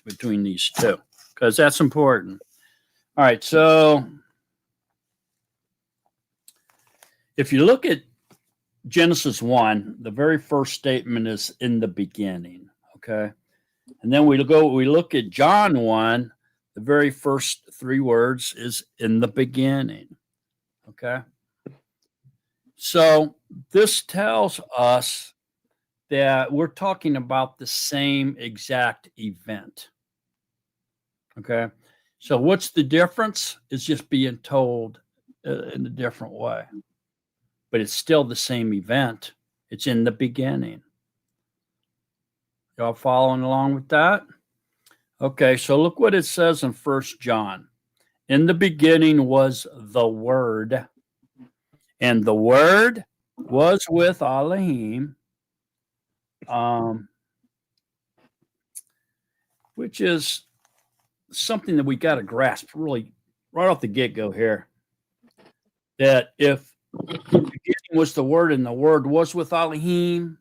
S8: between these two, because that's important. All right, so if you look at Genesis 1, the very first statement is in the beginning, okay? And then we look at John 1, the very first 3 words is in the beginning, okay? So this tells us that we're talking about the same exact event, okay? So what's the difference? It's just being told in a different way. But it's still the same event. It's in the beginning. Y'all following along with that? Okay, so look what it says in 1 John. In the beginning was the Word, and the Word was with Elohim, which is something that we got to grasp really right off the get-go here. That if the beginning was the Word and the Word was with Elohim,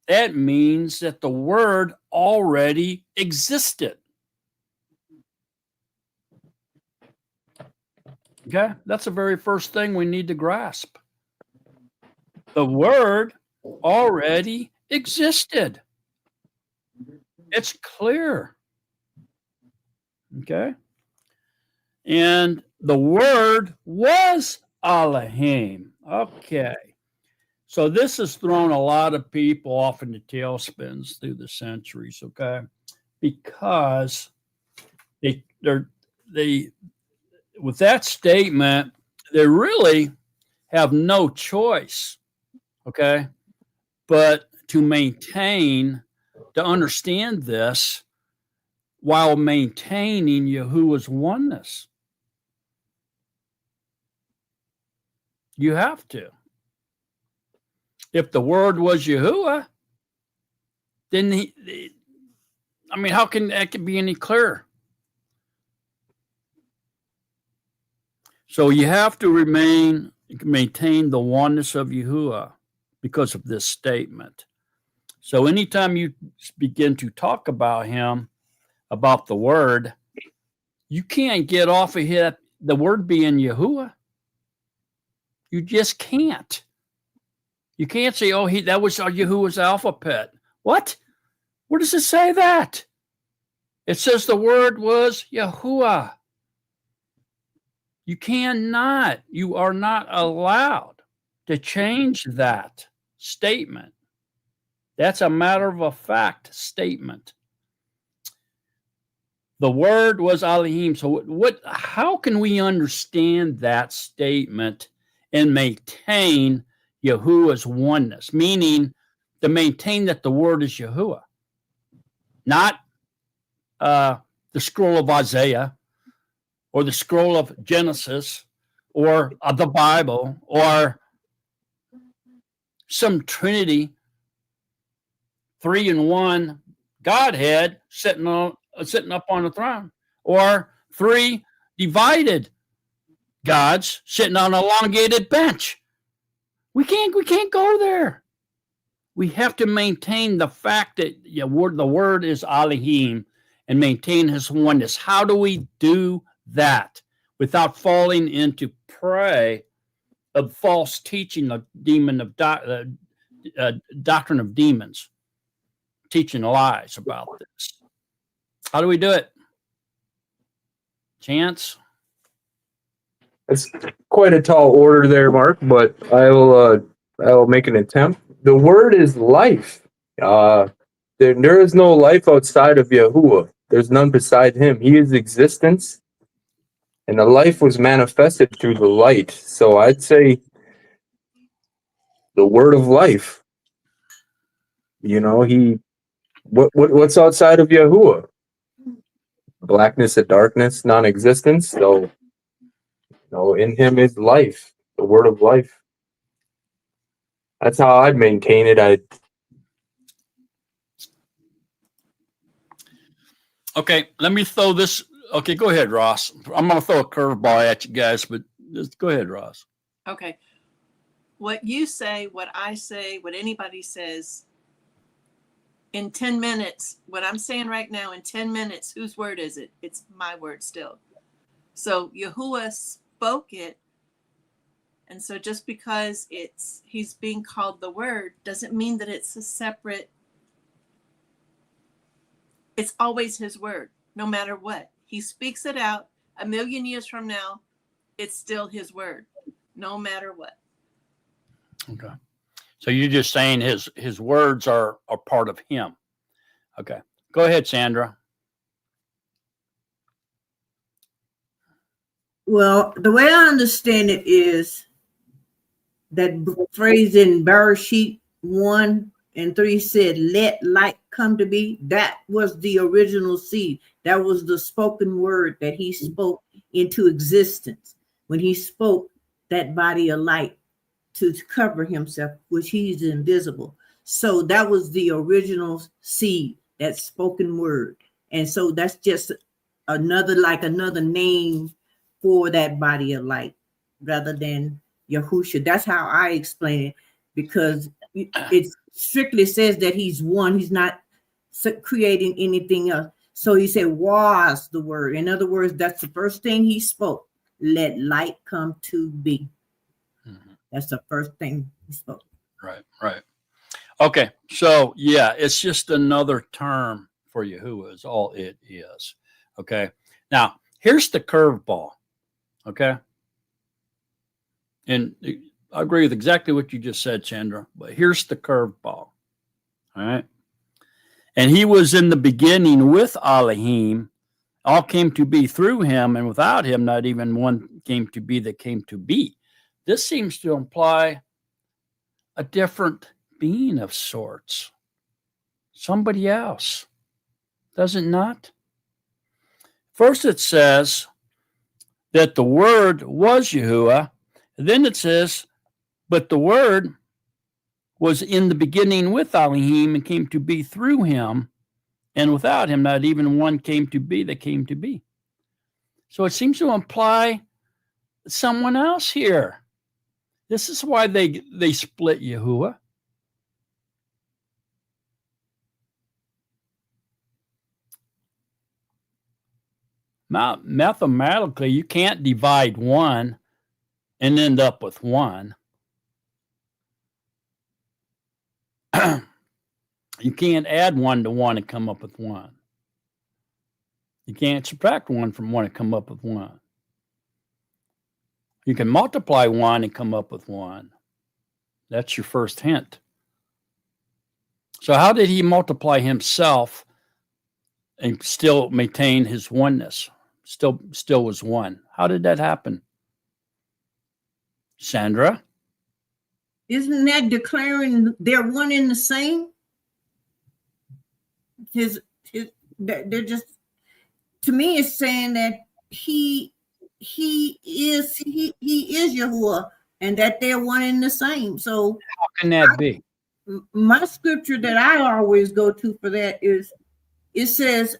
S8: that means that the Word already existed. Okay, that's the very first thing we need to grasp. The Word already existed. It's clear. Okay, and the Word was Elohim. Okay. So this has thrown a lot of people off into tailspins through the centuries, okay? Because they with that statement, they really have no choice, okay? But to understand this while maintaining Yahuwah's oneness. You have to. If the Word was Yahuwah, then how can that be any clearer? So you have to maintain the oneness of Yahuwah because of this statement. So anytime you begin to talk about him, about the Word, you can't get off of the Word being Yahuwah. You just can't. You can't say, that was Yahuwah's alphabet. What? Where does it say that? It says the Word was Yahuwah. You are not allowed to change that statement. That's a matter of a fact statement. The Word was Elohim. So how can we understand that statement and maintain Yahuwah's oneness? Meaning to maintain that the Word is Yahuwah, not the scroll of Isaiah or the scroll of Genesis or of the Bible or some Trinity, 3-in-1 Godhead sitting up on the throne, or 3 divided gods sitting on an elongated bench. We can't go there. We have to maintain the fact that the Word is Elohim and maintain his oneness. How do we do that without falling into prey of false teaching of doctrine of demons, teaching lies about this? How do we do it? Chance?
S7: It's quite a tall order there, Mark, but I will make an attempt. The Word is life. There is no life outside of Yahuwah. There's none beside him. He is existence, and the life was manifested through the light. So I'd say the Word of life. What's outside of Yahuwah? Blackness and darkness, non-existence. So in him is life, the Word of life. That's how I'd maintain it.
S8: Okay, let me throw this Okay, go ahead, Ross. I'm going to throw a curveball at you guys, but just go ahead, Ross.
S2: Okay. What you say, what I say, what anybody says, in 10 minutes, what I'm saying right now, in 10 minutes, whose word is it? It's my word still. So Yahuwah spoke it. And so just because he's being called the word doesn't mean that it's a separate, it's always his word, no matter what. He speaks it out. 1,000,000 years from now, it's still his word, no matter what.
S8: Okay. So you're just saying his words are part of him. Okay. Go ahead, Sandra.
S9: Well, the way I understand it is that phrase in Bereshit 1:3 said, "Let light come to be." That was the original seed. That was the spoken word that he spoke into existence when he spoke that body of light to cover himself, which he's invisible. So that was the original seed, that spoken word. And so that's just another name for that body of light rather than Yahusha. That's how I explain it, because it strictly says that he's one. He's not creating anything else. So he said was the word. In other words, that's the first thing he spoke. Let light come to be. Mm-hmm. That's the first thing he spoke.
S8: Right. Okay. So yeah, it's just another term for Yahuwah is all it is. Okay. Now here's the curveball. Okay. And I agree with exactly what you just said, Chandra, but here's the curveball. All right. And he was in the beginning with Elohim. All came to be through him, and without him, not even one came to be that came to be. This seems to imply a different being of sorts. Somebody else. Does it not? First it says that the Word was Yahuwah. And then it says, but the Word was in the beginning with Elohim and came to be through him. And without him, not even one came to be that came to be. So it seems to imply someone else here. This is why they split Yahuwah. Mathematically, you can't divide one and end up with one. You can't add 1 to 1 and come up with 1. You can't subtract 1 from 1 and come up with 1. You can multiply 1 and come up with 1. That's your first hint. So how did he multiply himself and still maintain his oneness? Still was one. How did that happen? Sandra?
S9: Isn't that declaring they're one in the same? They're just, to me, it's saying that he is Yahuwah and that they're one in the same. So
S8: how can that be?
S9: My scripture that I always go to for that is it says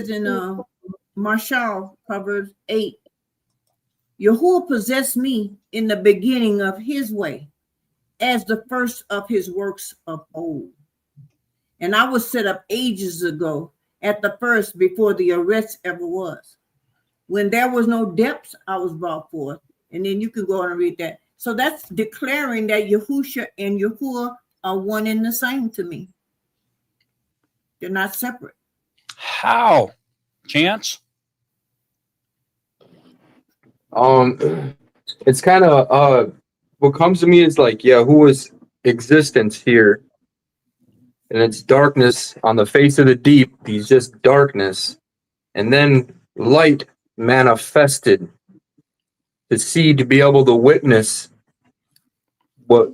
S9: in Marshall Proverbs 8, Yahuwah possessed me in the beginning of his way as the first of his works of old. And I was set up ages ago at the first before the arrest ever was. When there was no depths, I was brought forth. And then you can go on and read that. So that's declaring that Yahusha and Yahuwah are one and the same to me. They're not separate.
S8: How? Chance?
S7: It's kind of what comes to me is like Yahuwah's existence here. And it's darkness on the face of the deep. He's just darkness. And then light manifested to see, to be able to witness what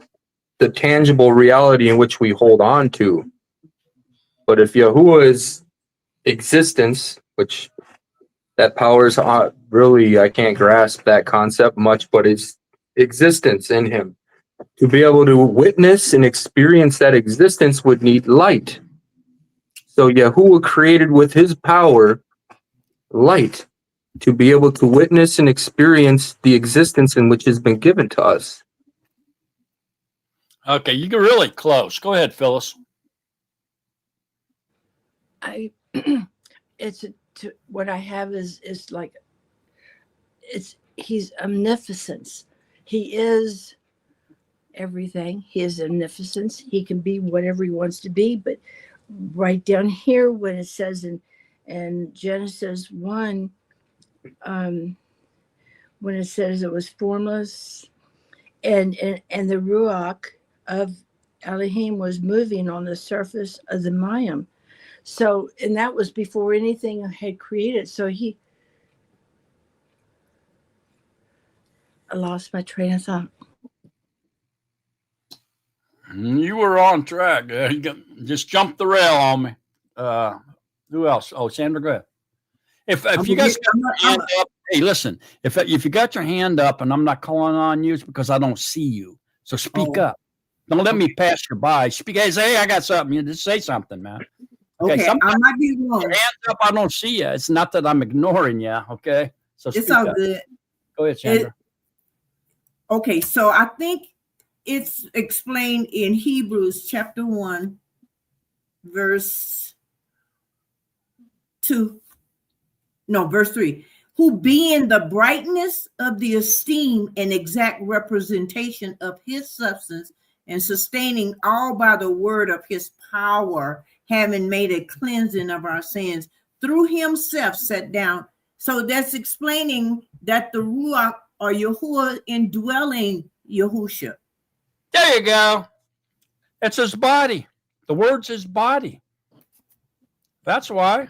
S7: the tangible reality in which we hold on to. But if Yahuwah's existence, which that power is really, I can't grasp that concept much, but it's existence in him. To be able to witness and experience that existence would need light. So Yahuwah created with his power light to be able to witness and experience the existence in which has been given to us.
S8: Okay, you get really close. Go ahead, Phyllis.
S3: What I have is like he's omniscience. He is everything. He is omniscience. He can be whatever he wants to be. But right down here, when it says in Genesis 1, when it says it was formless, and the ruach of Elohim was moving on the surface of the Mayim. So, and that was before anything had created. So I lost my train of thought.
S8: You were on track. Just jumped the rail on me. Who else? Oh, Sandra, go ahead. If you guys got your hand up, hey, listen. If you got your hand up and I'm not calling on you, it's because I don't see you. So speak up. Don't let me pass you by. Speak. Say, hey, I got something. You just say something, man.
S9: Okay, I might be wrong.
S8: Your hands up, I don't see you. It's not that I'm ignoring you. Okay, so
S9: it's all good.
S8: Go ahead, Sandra.
S9: Okay, so I think it's explained in Hebrews chapter 1, verse 2. No, verse 3. Who being the brightness of the esteem and exact representation of his substance and sustaining all by the word of his power, having made a cleansing of our sins, through himself sat down. So that's explaining that the Ruach or Yahuwah indwelling Yahusha.
S8: There you go. It's his body. The word's his body. That's why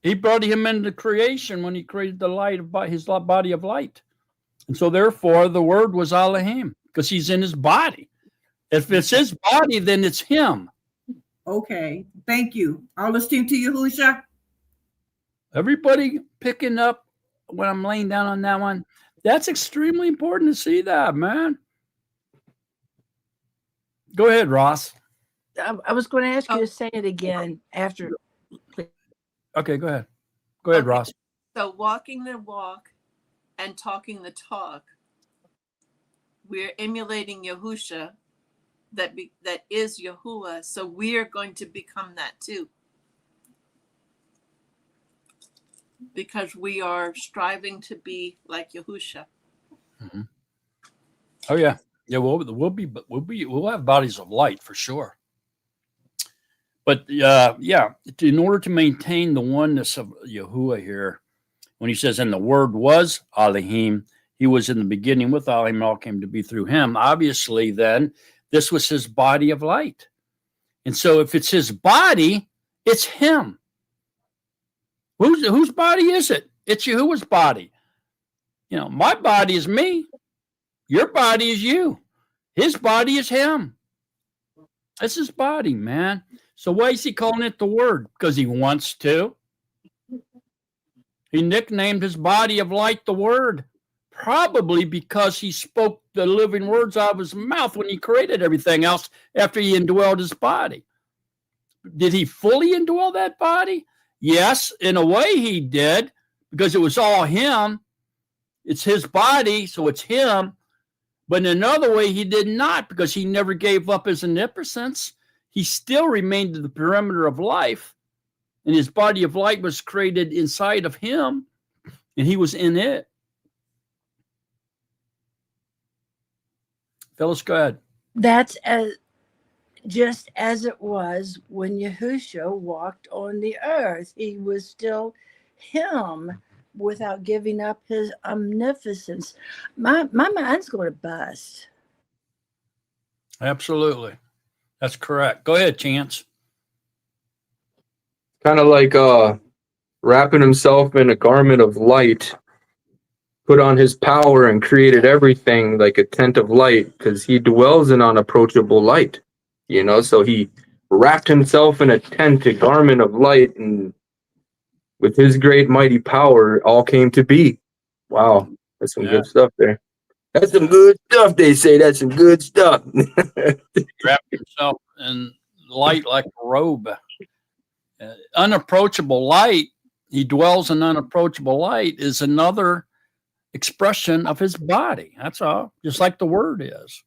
S8: he brought him into creation when he created the light of his body of light. And so therefore the word was Elohim because he's in his body. If it's his body, then it's him.
S9: Okay, thank you. All esteem to Yahusha.
S8: Everybody picking up when I'm laying down on that one. That's extremely important to see that, man. Go ahead, Ross.
S3: I was going to ask you to say it again after.
S8: Okay, go ahead. Go ahead, Ross.
S2: So walking the walk and talking the talk, we're emulating Yahusha that is Yahuwah. So we are going to become that too. Because we are striving to be like Yahusha.
S8: Mm-hmm. Oh yeah. Yeah, we'll have bodies of light for sure. But yeah, in order to maintain the oneness of Yahuwah here, when he says, and the word was Elohim, he was in the beginning with Elohim, all came to be through him. Obviously, then, this was his body of light. And so if it's his body, it's him. Whose body is it? It's Yahuwah's body. You know, my body is me. Your body is you. His body is him. That's his body, man. So why is he calling it the word? Because he wants to. He nicknamed his body of light the word. Probably because he spoke the living words out of his mouth when he created everything else after he indwelled his body. Did he fully indwell that body? Yes, in a way he did, because it was all him. It's his body, so it's him. But in another way, he did not, because he never gave up his omnipotence. He still remained in the perimeter of life, and his body of light was created inside of him, and he was in it. Phyllis, go ahead.
S3: That's just as it was when Yahusha walked on the earth. He was still him without giving up his omnipotence. My mind's going to bust.
S8: Absolutely. That's correct. Go ahead, Chance.
S7: Kind of like wrapping himself in a garment of light, put on his power and created everything like a tent of light, because he dwells in unapproachable light, you know. So he wrapped himself in a tent, a garment of light, and with his great mighty power all came to be. Wow, that's some good stuff there. That's some good stuff, they say. That's some good stuff.
S8: Wrapped himself in light like a robe. Unapproachable light He dwells in unapproachable light is another expression of his body. That's all. Just like the word is.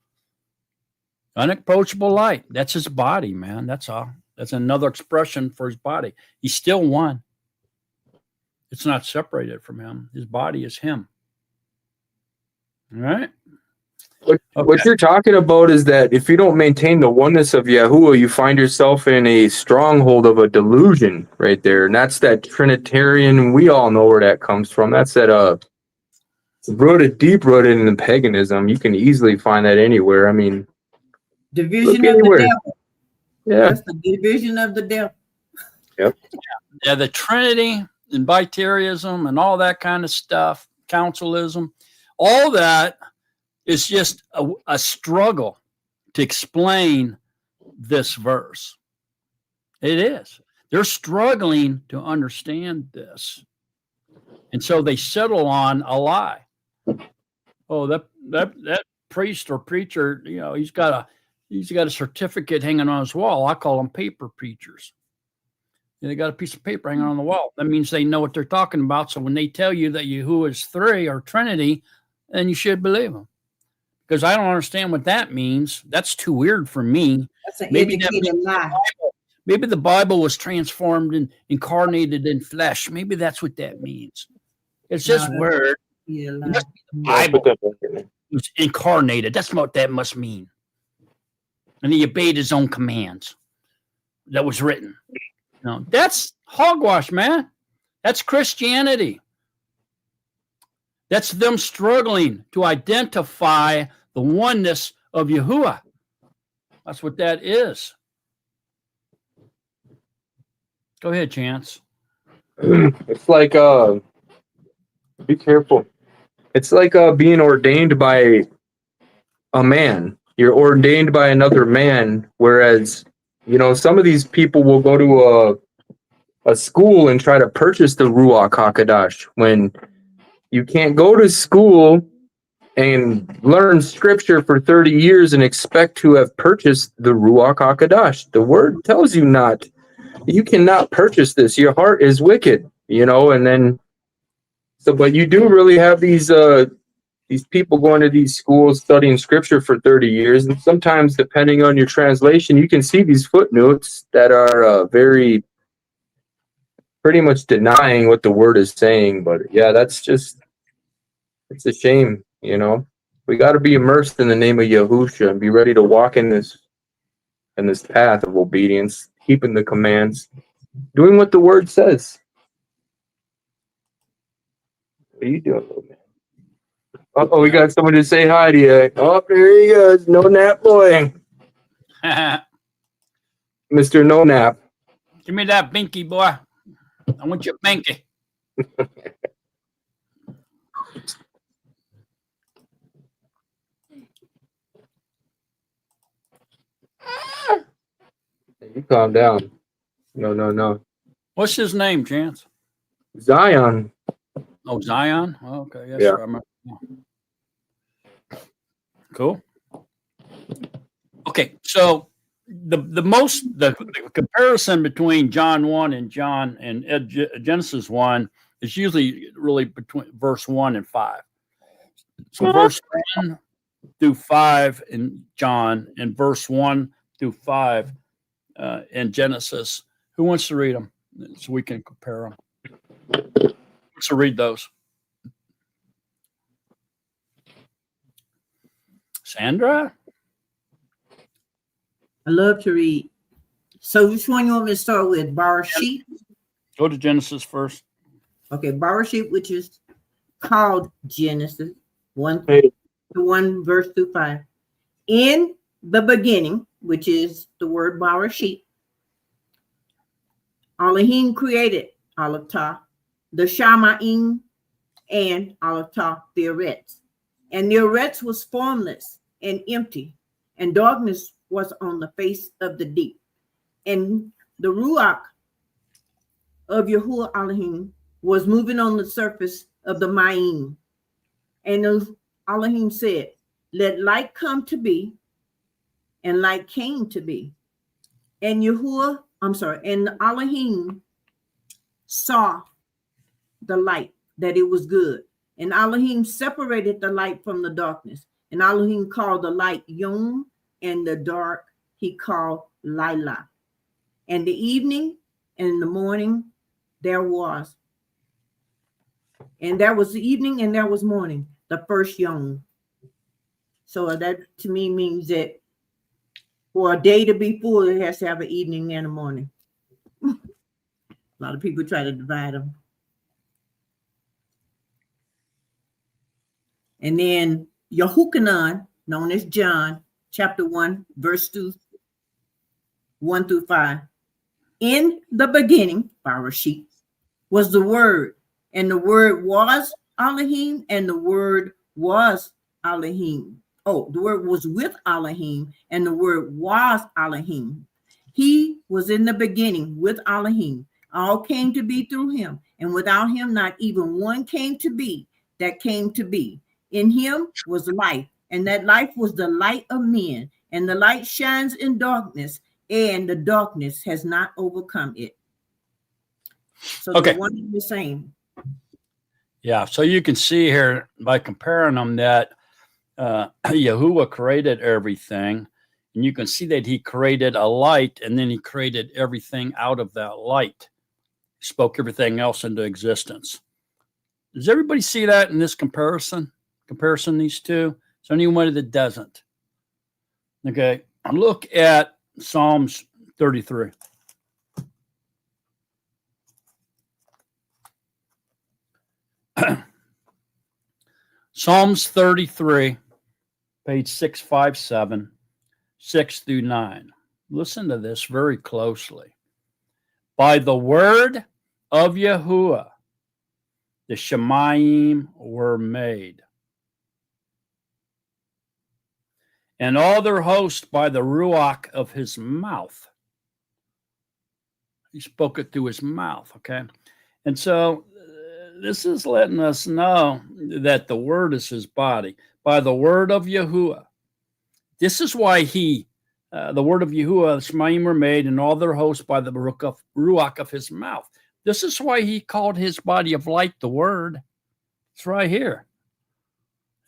S8: Unapproachable light. That's his body, man. That's all. That's another expression for his body. He's still one. It's not separated from him. His body is him. All right?
S7: What you're talking about is that if you don't maintain the oneness of Yahuwah, you find yourself in a stronghold of a delusion right there. And that's that Trinitarian. We all know where that comes from. That's that deep rooted in paganism. You can easily find that anywhere. I mean,
S9: Division
S7: look
S9: of
S7: anywhere.
S9: the devil.
S7: Yeah.
S9: That's the division of the devil.
S7: Yep.
S8: Yeah, the Trinity and Bitarianism and all that kind of stuff, councilism, all that is just a struggle to explain this verse. It is. They're struggling to understand this. And so they settle on a lie. Oh, that priest or preacher, you know, he's got a certificate hanging on his wall. I call them paper preachers. And they got a piece of paper hanging on the wall. That means they know what they're talking about. So when they tell you that Yahuwah is three or Trinity, then you should believe them. Because I don't understand what that means. That's too weird for me.
S9: That's an
S8: Maybe
S9: educated lie.
S8: Maybe the Bible was transformed and incarnated in flesh. Maybe that's what that means. It's just
S9: No,
S8: weird.
S9: Yeah,
S8: It
S9: lie.
S8: must be the Bible was incarnated. That's what that must mean. And he obeyed his own commands that was written. No, that's hogwash, man. That's Christianity. That's them struggling to identify the oneness of Yahuwah. That's what that is. Go ahead, Chance.
S7: It's like be careful. It's like being ordained by a man. You're ordained by another man, whereas, you know, some of these people will go to a school and try to purchase the Ruach HaKodesh when you can't go to school and learn scripture for 30 years and expect to have purchased the Ruach HaKodesh. The word tells you not. You cannot purchase this. Your heart is wicked, you know, and then so, but you do really have these people going to these schools studying scripture for 30 years. And sometimes, depending on your translation, you can see these footnotes that are very pretty much denying what the word is saying. But yeah, it's a shame, you know. We got to be immersed in the name of Yahusha and be ready to walk in this path of obedience, keeping the commands, doing what the word says. What are you doing, little man? Oh, we got someone to say hi to you. Oh, there he goes. No nap boy. Mr. No Nap.
S8: Give me that binky, boy. I want your binky.
S7: You calm down. No.
S8: What's his name, Chance?
S7: Zion.
S8: Oh, Zion? Oh, okay. Yes,
S7: Yeah.
S8: sir. I remember. Cool. Okay, so the comparison between John 1 and Genesis 1 is usually really between verse 1 and 5. So verse 1 through 5 in John and verse 1 through 5 in Genesis. Who wants to read them so we can compare them? So read those. Sandra?
S9: I love to read. So which one you want me to start with? Barashit?
S8: Go to Genesis first.
S9: Okay, Barashit, which is called Genesis 1
S7: Hey.
S9: to 1 verse through 5. In the beginning, which is the word Barashit, Elohim created Aleph Tah, the Shamaim, and Aleph Tah, the Eretz. And the Eretz was formless and empty, and darkness was on the face of the deep. And the Ruach of Yahuwah Elohim was moving on the surface of the Ma'im. And Elohim said, let light come to be, and light came to be. And and Elohim saw the light, that it was good. And Elohim separated the light from the darkness. And Elohim called the light Yom, and the dark he called Lila. And the evening and the morning there was. And there was the evening and there was morning, the first Yom. So that to me means that for a day to be full, it has to have an evening and a morning. A lot of people try to divide them. And then Yehukanan, known as John, chapter 1, verse 2, 1 through 5. In the beginning, Barashit, was the Word, and the Word was Elohim, and the Word was Elohim. Oh, the Word was with Elohim, and the Word was Elohim. He was in the beginning with Elohim. All came to be through him, and without him, not even one came to be that came to be. In him was life, and that life was the light of men, and the light shines in darkness, and the darkness has not overcome it. So
S8: Okay.
S9: they're one and the same.
S8: Yeah, so you can see here by comparing them that Yahuwah created everything, and you can see that he created a light, and then he created everything out of that light. He spoke everything else into existence. Does everybody see that in this comparison? These two? Is there anyone that doesn't? Okay, look at Psalms 33. Psalms 33, page 657, 6 through 9. Listen to this very closely. By the word of Yahuwah, the Shemayim were made, and all their host by the Ruach of his mouth. He spoke it through his mouth, okay? And so this is letting us know that the word is his body. By the word of Yahuwah. This is why the word of Yahuwah, the Shemayim were made, and all their hosts by the Ruach of his mouth. This is why he called his body of light the word. It's right here.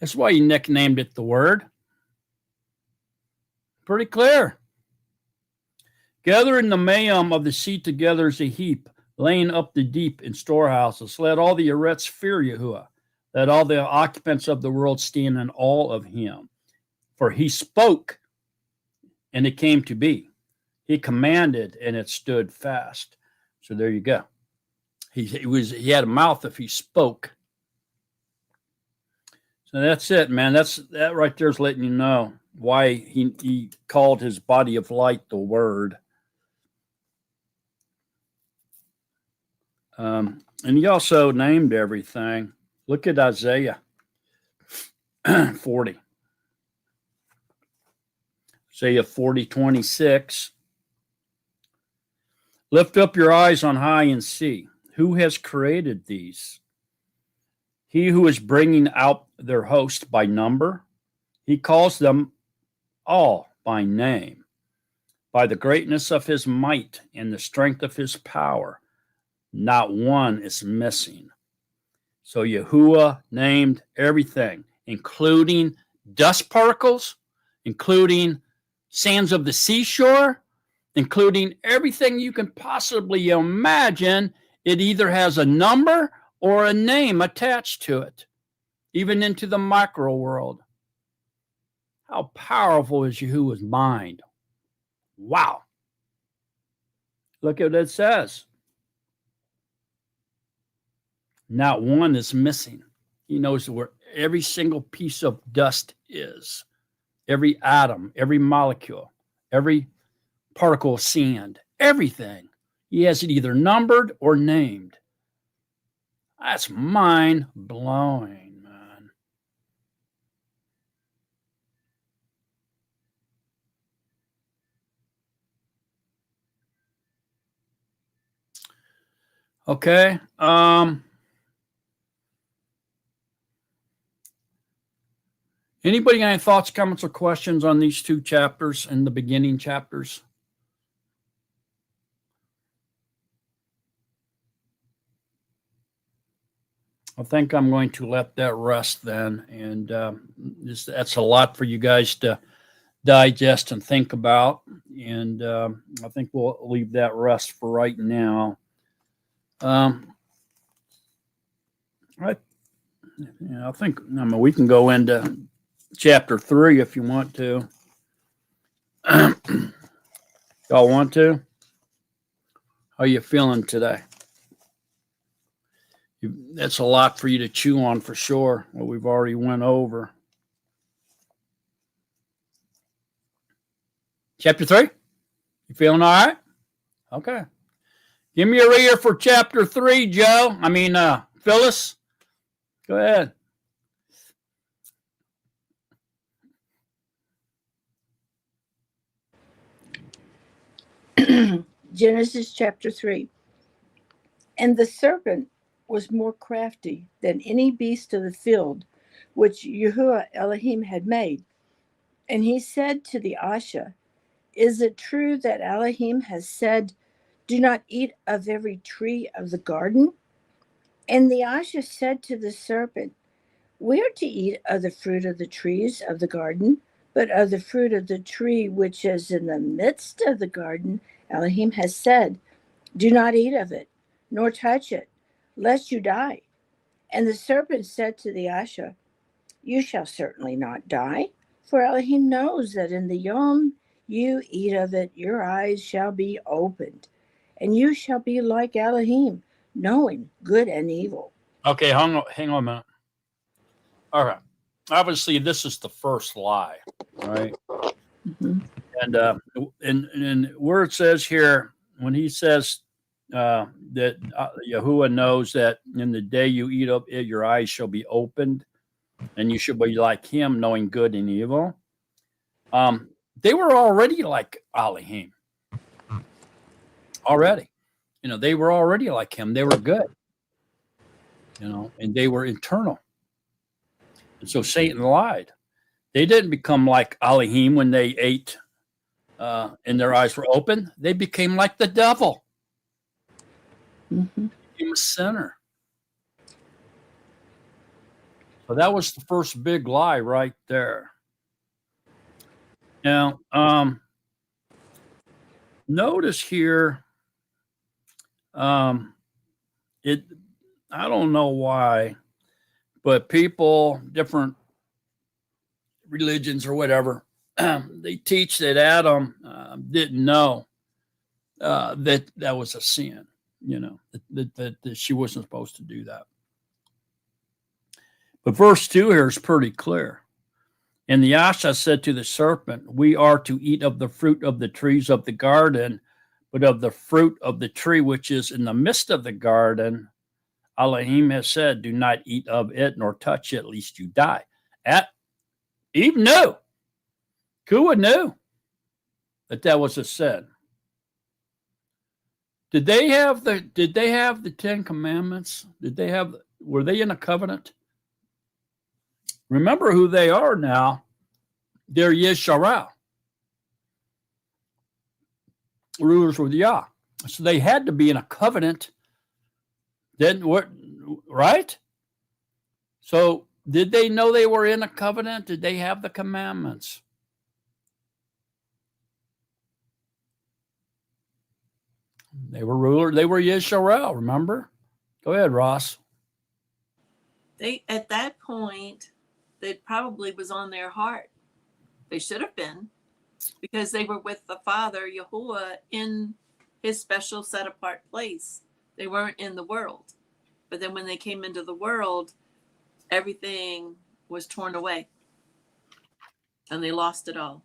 S8: That's why he nicknamed it the word. Pretty clear. Gathering the mayam of the sea together as a heap, laying up the deep in storehouses. Let all the Eretz fear Yahuwah. Let all the occupants of the world stand in awe of him. For he spoke, and it came to be. He commanded, and it stood fast. So there you go. He had a mouth if he spoke. So that's it, man. That right there is letting you know why he called his body of light the word. And he also named everything. Look at Isaiah 40. Isaiah 40:26. Lift up your eyes on high and see. Who has created these? He who is bringing out their host by number. He calls them all by name. By the greatness of his might and the strength of his power, not one is missing. So Yahuwah named everything, including dust particles, including sands of the seashore, including everything you can possibly imagine. It either has a number or a name attached to it, even into the micro world. How powerful is Yahuwah's mind? Wow. Look at what it says. Not one is missing. He knows where every single piece of dust is, every atom, every molecule, every particle of sand, everything. He has it either numbered or named. That's mind-blowing, man. Okay. Anybody got any thoughts, comments, or questions on these two chapters and the beginning chapters? I think I'm going to let that rest then. And that's a lot for you guys to digest and think about. And I think we'll leave that rest for right now. I think we can go into chapter 3 if you want to. Y'all want to? How are you feeling today? That's a lot for you to chew on for sure, what we've already went over. Chapter 3? You feeling all right? Okay. Give me a reader for chapter 3, Joe. Phyllis. Go ahead.
S3: Genesis chapter 3. And the serpent was more crafty than any beast of the field which Yahuwah Elohim had made. And he said to the Asha, is it true that Elohim has said, do not eat of every tree of the garden? And the Asha said to the serpent, we are to eat of the fruit of the trees of the garden, but of the fruit of the tree which is in the midst of the garden, Elohim has said, do not eat of it, nor touch it, lest you die. And the serpent said to the Asha, you shall certainly not die, for Elohim knows that in the yom you eat of it, your eyes shall be opened, and you shall be like Elohim, knowing good and evil.
S8: Okay, hang on a minute. All right. Obviously, this is the first lie, right?
S3: Mm-hmm.
S8: And where it says here, when he says that Yahuwah knows that in the day you eat of it, your eyes shall be opened, and you should be like him, knowing good and evil. They were already like Elohim. Already. They were already like him. They were good. And they were eternal. And so Satan lied. They didn't become like Elohim when they ate and their eyes were open. They became like the devil.
S3: Mm-hmm.
S8: He was a sinner. So that was the first big lie right there. Now, notice here, I don't know why, but people, different religions or whatever, they teach that Adam didn't know that was a sin, that she wasn't supposed to do that. But verse 2 here is pretty clear. And the Asha said to the serpent, we are to eat of the fruit of the trees of the garden, but of the fruit of the tree which is in the midst of the garden, Elohim has said, do not eat of it nor touch it, lest you die. Eve knew. Kua knew that was a sin. Did they have the 10 Commandments? Were they in a covenant? Remember who they are now. They're Yisharah. Rulers with Yah. So they had to be in a covenant. Right? So did they know they were in a covenant? Did they have the commandments? They were ruler. They were Yisrael, remember? Go ahead, Ross.
S2: At that point, it probably was on their heart. They should have been, because they were with the Father, Yahuwah, in his special set apart place. They weren't in the world. But then when they came into the world, everything was torn away. And they lost it all.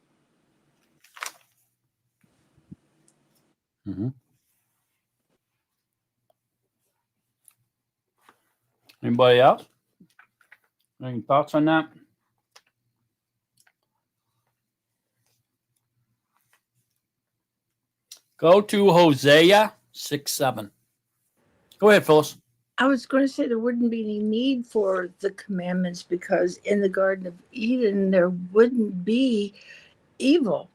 S8: Mm-hmm. Anybody else? Any thoughts on that? Go to Hosea 6:7. Go ahead, Phyllis.
S3: I was going to say there wouldn't be any need for the commandments because in the Garden of Eden, there wouldn't be evil.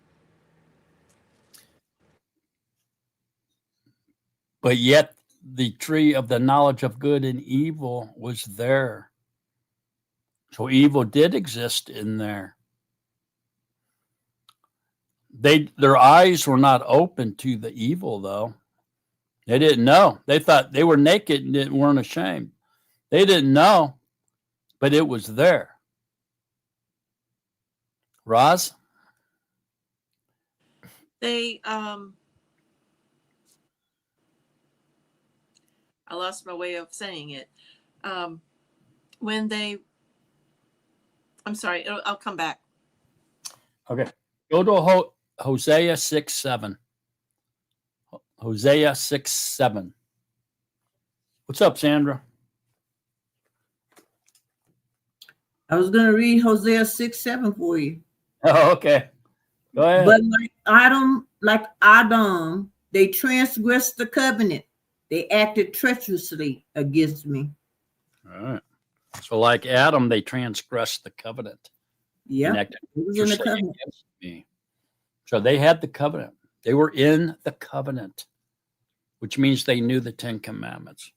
S8: But yet the tree of the knowledge of good and evil was there. So evil did exist in there. Their eyes were not open to the evil, though. They didn't know. They thought they were naked and weren't ashamed. They didn't know, but it was there. Roz?
S2: They I lost my way of saying it. When they, I'm sorry, I'll come back.
S8: Okay. Go to Hosea 6:7. Hosea 6:7. What's up, Sandra?
S9: I was going to read Hosea 6:7 for you.
S8: Oh, okay. Go ahead.
S9: But like Adam, they transgressed the covenant. They acted treacherously against me.
S8: All right. So, like Adam, they transgressed the covenant.
S9: Yeah,
S8: and acted
S9: it was in the
S8: treacherously
S9: covenant.
S8: against me. So they had the covenant. They were in the covenant, which means they knew the 10 commandments.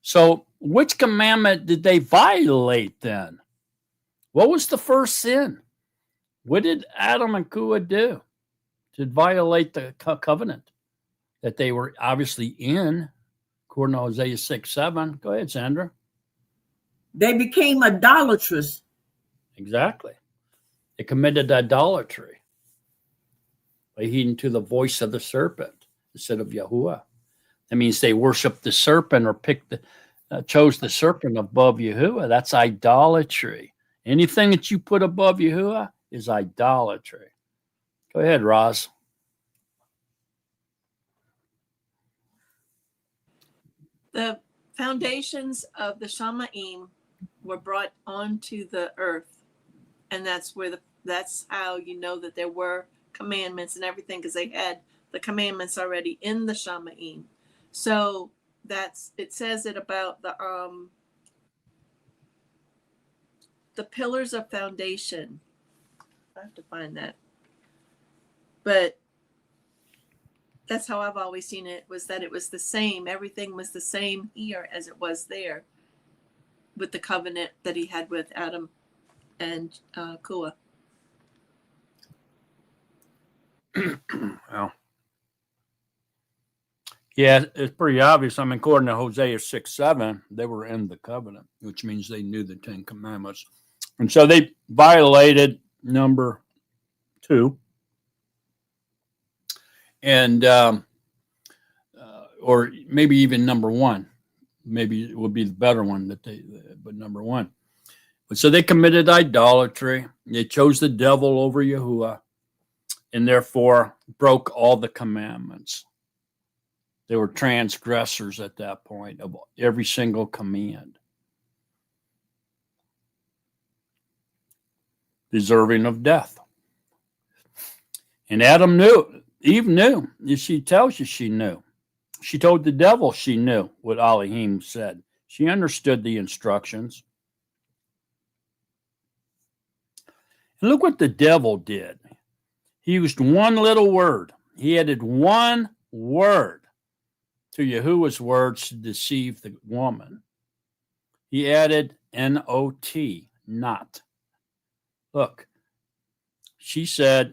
S8: So, which commandment did they violate then? What was the first sin? What did Adam and Kua do to violate the covenant that they were obviously in, according to Hosea 6:7? Go ahead, Sandra.
S9: They became idolatrous.
S8: Exactly. They committed idolatry by heeding to the voice of the serpent instead of Yahuwah. That means they worshiped the serpent or chose the serpent above Yahuwah. That's idolatry. Anything that you put above Yahuwah is idolatry. Go ahead, Roz.
S2: The foundations of the Shamaim were brought onto the earth, and that's how you know that there were commandments and everything, because they had the commandments already in the Shamaim. So it says it about the pillars of foundation. I have to find that, but that's how I've always seen it, was that it was the same. Everything was the same here as it was there with the covenant that he had with Adam and Kua.
S8: Well, yeah, it's pretty obvious. I mean, according to Hosea 6:7, they were in the covenant, which means they knew the 10 commandments. And so they violated number 2. And, or maybe even number 1. Maybe it would be the better one but number 1. But so they committed idolatry. They chose the devil over Yahuwah and therefore broke all the commandments. They were transgressors at that point of every single command, deserving of death. And Adam knew, Eve knew. She tells you she knew. She told the devil she knew what Elohim said. She understood the instructions. And look what the devil did. He used one little word. He added one word to Yahuwah's words to deceive the woman. He added N-O-T, not. Look, she said,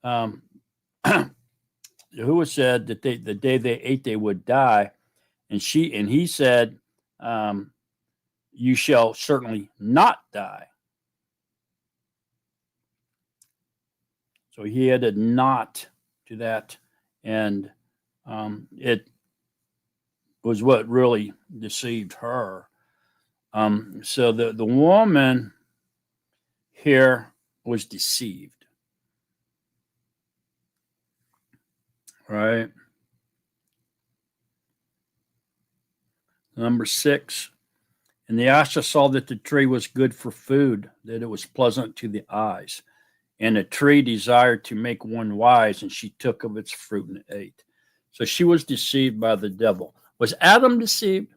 S8: Yahuwah said that the day they ate, they would die. And he said, you shall certainly not die. So he added not to that. And it was what really deceived her. So the woman here was deceived. Right? Number 6. And the Asha saw that the tree was good for food, that it was pleasant to the eyes. And the tree desired to make one wise, and she took of its fruit and ate. So she was deceived by the devil. Was Adam deceived?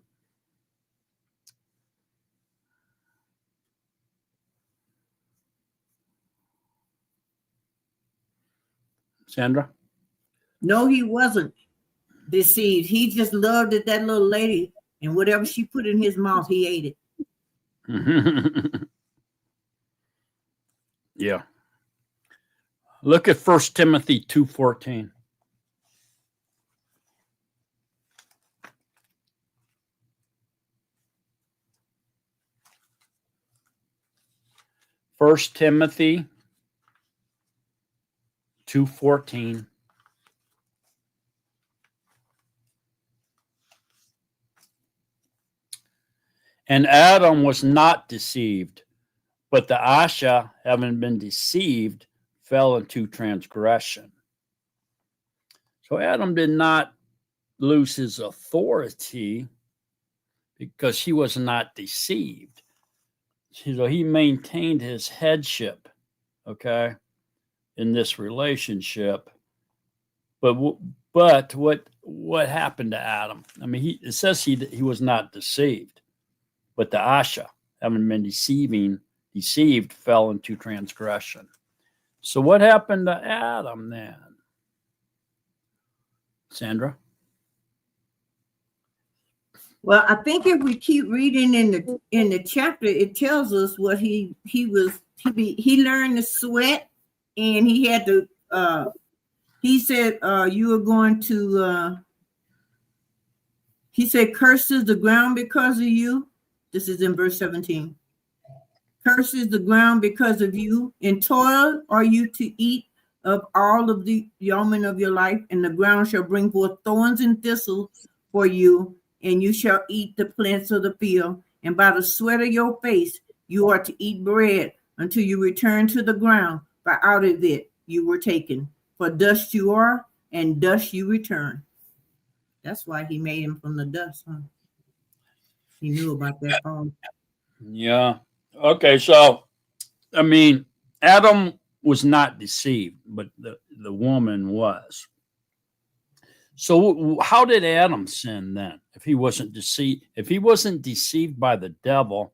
S8: Sandra?
S9: No, he wasn't. deceived. He just loved it, that little lady, and whatever she put in his mouth, he ate it.
S8: Yeah. Look at 1 Timothy 2:14. First Timothy 2:14. And Adam was not deceived, but the Asha, having been deceived, fell into transgression. So Adam did not lose his authority because he was not deceived. So he maintained his headship, okay, in this relationship. But what happened to Adam? I mean, it says he was not deceived, but the Asha, having been deceived, fell into transgression. So what happened to Adam then? Sandra?
S9: Well, I think if we keep reading in the chapter, it tells us what he learned to sweat, and he had to. He said, "You are going to." He said, "Curses the ground because of you." This is in verse 17. Curses the ground because of you. In toil are you to eat of all of the yeomen of your life, and the ground shall bring forth thorns and thistles for you, and you shall eat the plants of the field. And by the sweat of your face you are to eat bread until you return to the ground, for out of it you were taken. For dust you are, and dust you return. That's why he made him from the dust, huh? He knew about that fall.
S8: Yeah. Okay, so I mean, Adam was not deceived, but the woman was. So how did Adam sin then? If he wasn't deceived by the devil,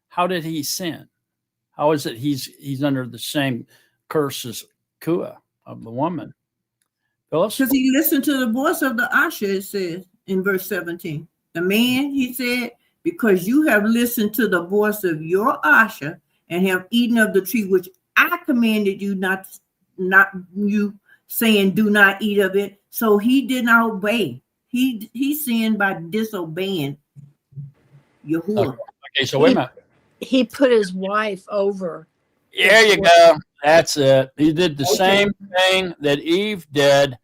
S8: how did he sin? How is it he's under the same curse as Kua of the woman? Phyllis?
S9: Because he listened to the voice of the Asha, it says in verse 17. The man, he said, because you have listened to the voice of your Asha and have eaten of the tree which I commanded you not you saying do not eat of it. So he did not obey. He sinned by disobeying Yahuwah.
S8: Okay, so wait a minute.
S3: He put his wife over.
S8: There you go. That's it. He did the same thing that Eve did,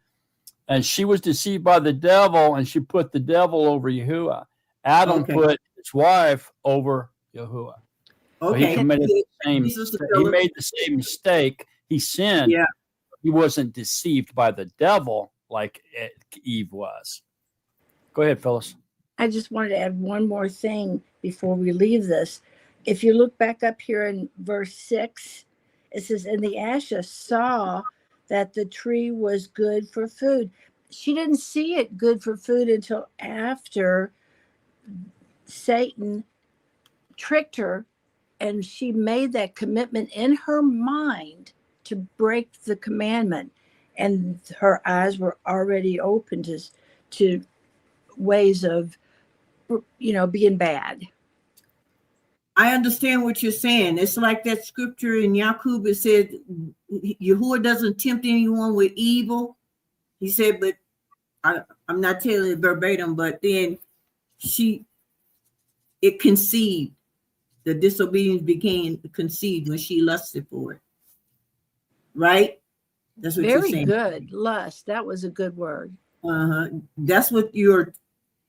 S8: and she was deceived by the devil, and she put the devil over Yahuwah. Adam put his wife over Yahuwah. So he committed the same. He made the same mistake. He sinned.
S9: Yeah.
S8: He wasn't deceived by the devil like Eve was. Go ahead, Phyllis.
S3: I just wanted to add one more thing before we leave this. If you look back up here in verse 6, it says, and the Asha saw that the tree was good for food. She didn't see it good for food until after Satan tricked her, and she made that commitment in her mind to break the commandment. And her eyes were already open to ways of, being bad.
S9: I understand what you're saying. It's like that scripture in Yaqub. It said, Yahuwah doesn't tempt anyone with evil. He said, but I'm not telling it verbatim, but then it conceived. The disobedience became conceived when she lusted for it. Right? That's what you're saying.
S3: Very good. Lust. That was a good word.
S9: That's what you're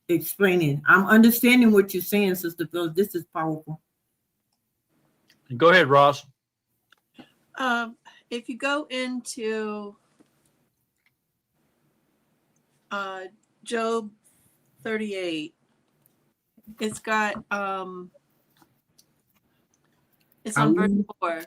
S9: explaining. I'm understanding what you're saying, Sister Phil. This is powerful.
S8: Go ahead, Ross.
S2: If you go into Job 38, it's got it's on verse 4.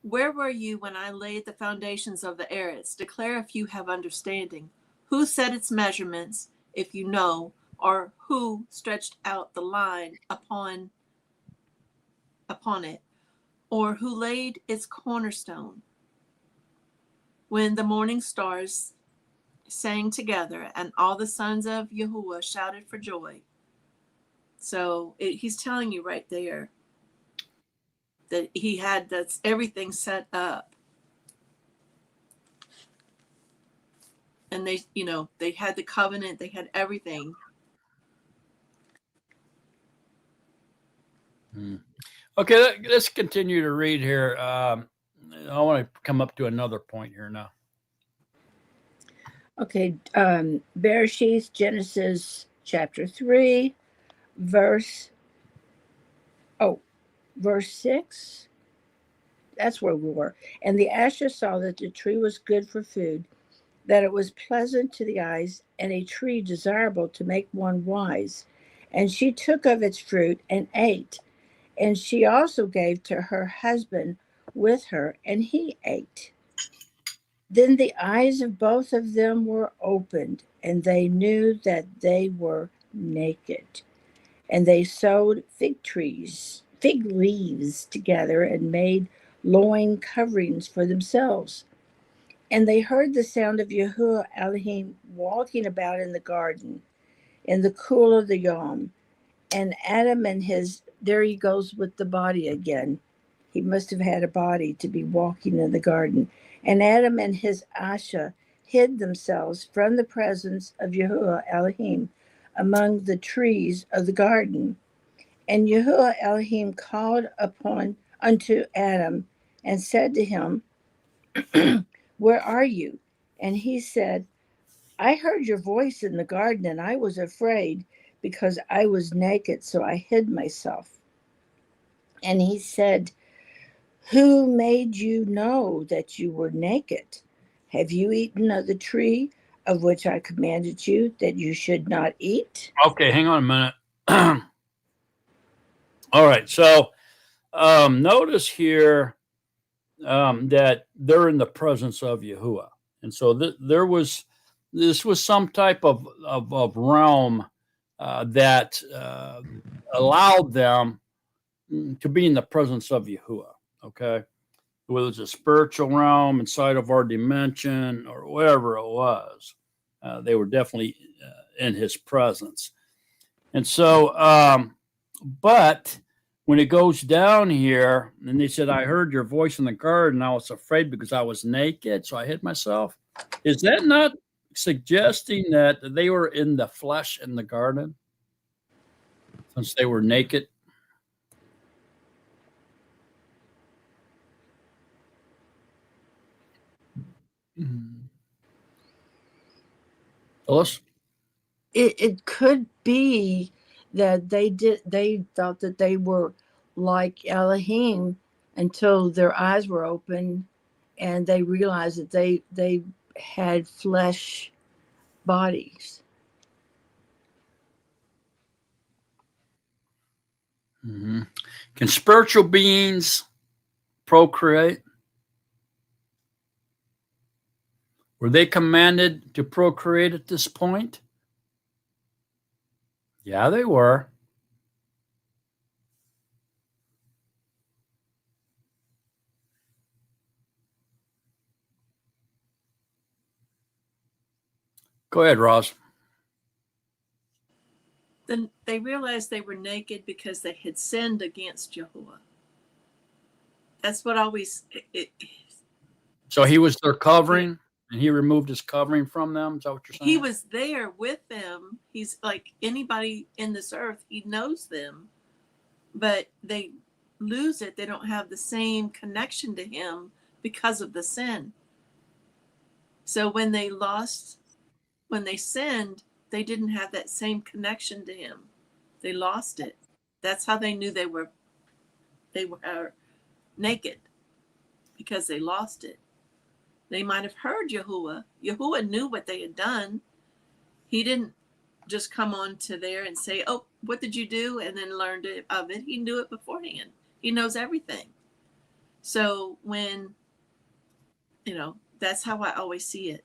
S2: Where were you when I laid the foundations of the earth? Declare if you have understanding. Who set its measurements, if you know, or who stretched out the line upon it, or who laid its cornerstone? When the morning stars sang together, and all the sons of Yahuwah shouted for joy. So he's telling you right there that he had everything set up. And they had the covenant, they had everything.
S8: Okay, let's continue to read here. I want to come up to another point here now.
S3: Okay, Bereshit, Genesis chapter 3, verse 6. That's where we were. And the Asher saw that the tree was good for food, that it was pleasant to the eyes, and a tree desirable to make one wise. And she took of its fruit and ate. And she also gave to her husband with her, and he ate. Then the eyes of both of them were opened, and they knew that they were naked. And they sewed fig leaves together, and made loin coverings for themselves. And they heard the sound of Yahuwah Elohim walking about in the garden in the cool of the Yom. And Adam and there he goes with the body again. He must have had a body to be walking in the garden. And Adam and his Asha hid themselves from the presence of Yahuwah Elohim among the trees of the garden. And Yahuwah Elohim called unto Adam and said to him, where are you? And he said, I heard your voice in the garden, and I was afraid because I was naked, so I hid myself. And he said, who made you know that you were naked? Have you eaten of the tree of which I commanded you that you should not eat?
S8: Okay, hang on a minute. All right, so notice here that they're in the presence of Yahuwah. And so this was some type of realm that allowed them to be in the presence of Yahuwah. Okay, whether it's a spiritual realm inside of our dimension or whatever it was, they were definitely in his presence. And so, but when it goes down here, and they said, I heard your voice in the garden, I was afraid because I was naked, so I hid myself. Is that not suggesting that they were in the flesh in the garden since they were naked? Phyllis?
S3: It could be that they thought that they were like Elohim until their eyes were open and they realized that they had flesh bodies.
S8: Mm-hmm. Can spiritual beings procreate? Were they commanded to procreate at this point? Yeah, they were. Go ahead, Ross.
S2: Then they realized they were naked because they had sinned against Yahuwah. That's what always...
S8: So he was their covering, and he removed his covering from them? Is that what you're saying?
S2: He was there with them. He's like anybody in this earth. He knows them. But they lose it. They don't have the same connection to him because of the sin. So when they sinned, they didn't have that same connection to him. They lost it. That's how they knew they were naked, because they lost it. They might have heard Yahuwah. Yahuwah knew what they had done. He didn't just come on to there and say, oh, what did you do? And then learned of it. He knew it beforehand. He knows everything. So when, that's how I always see it.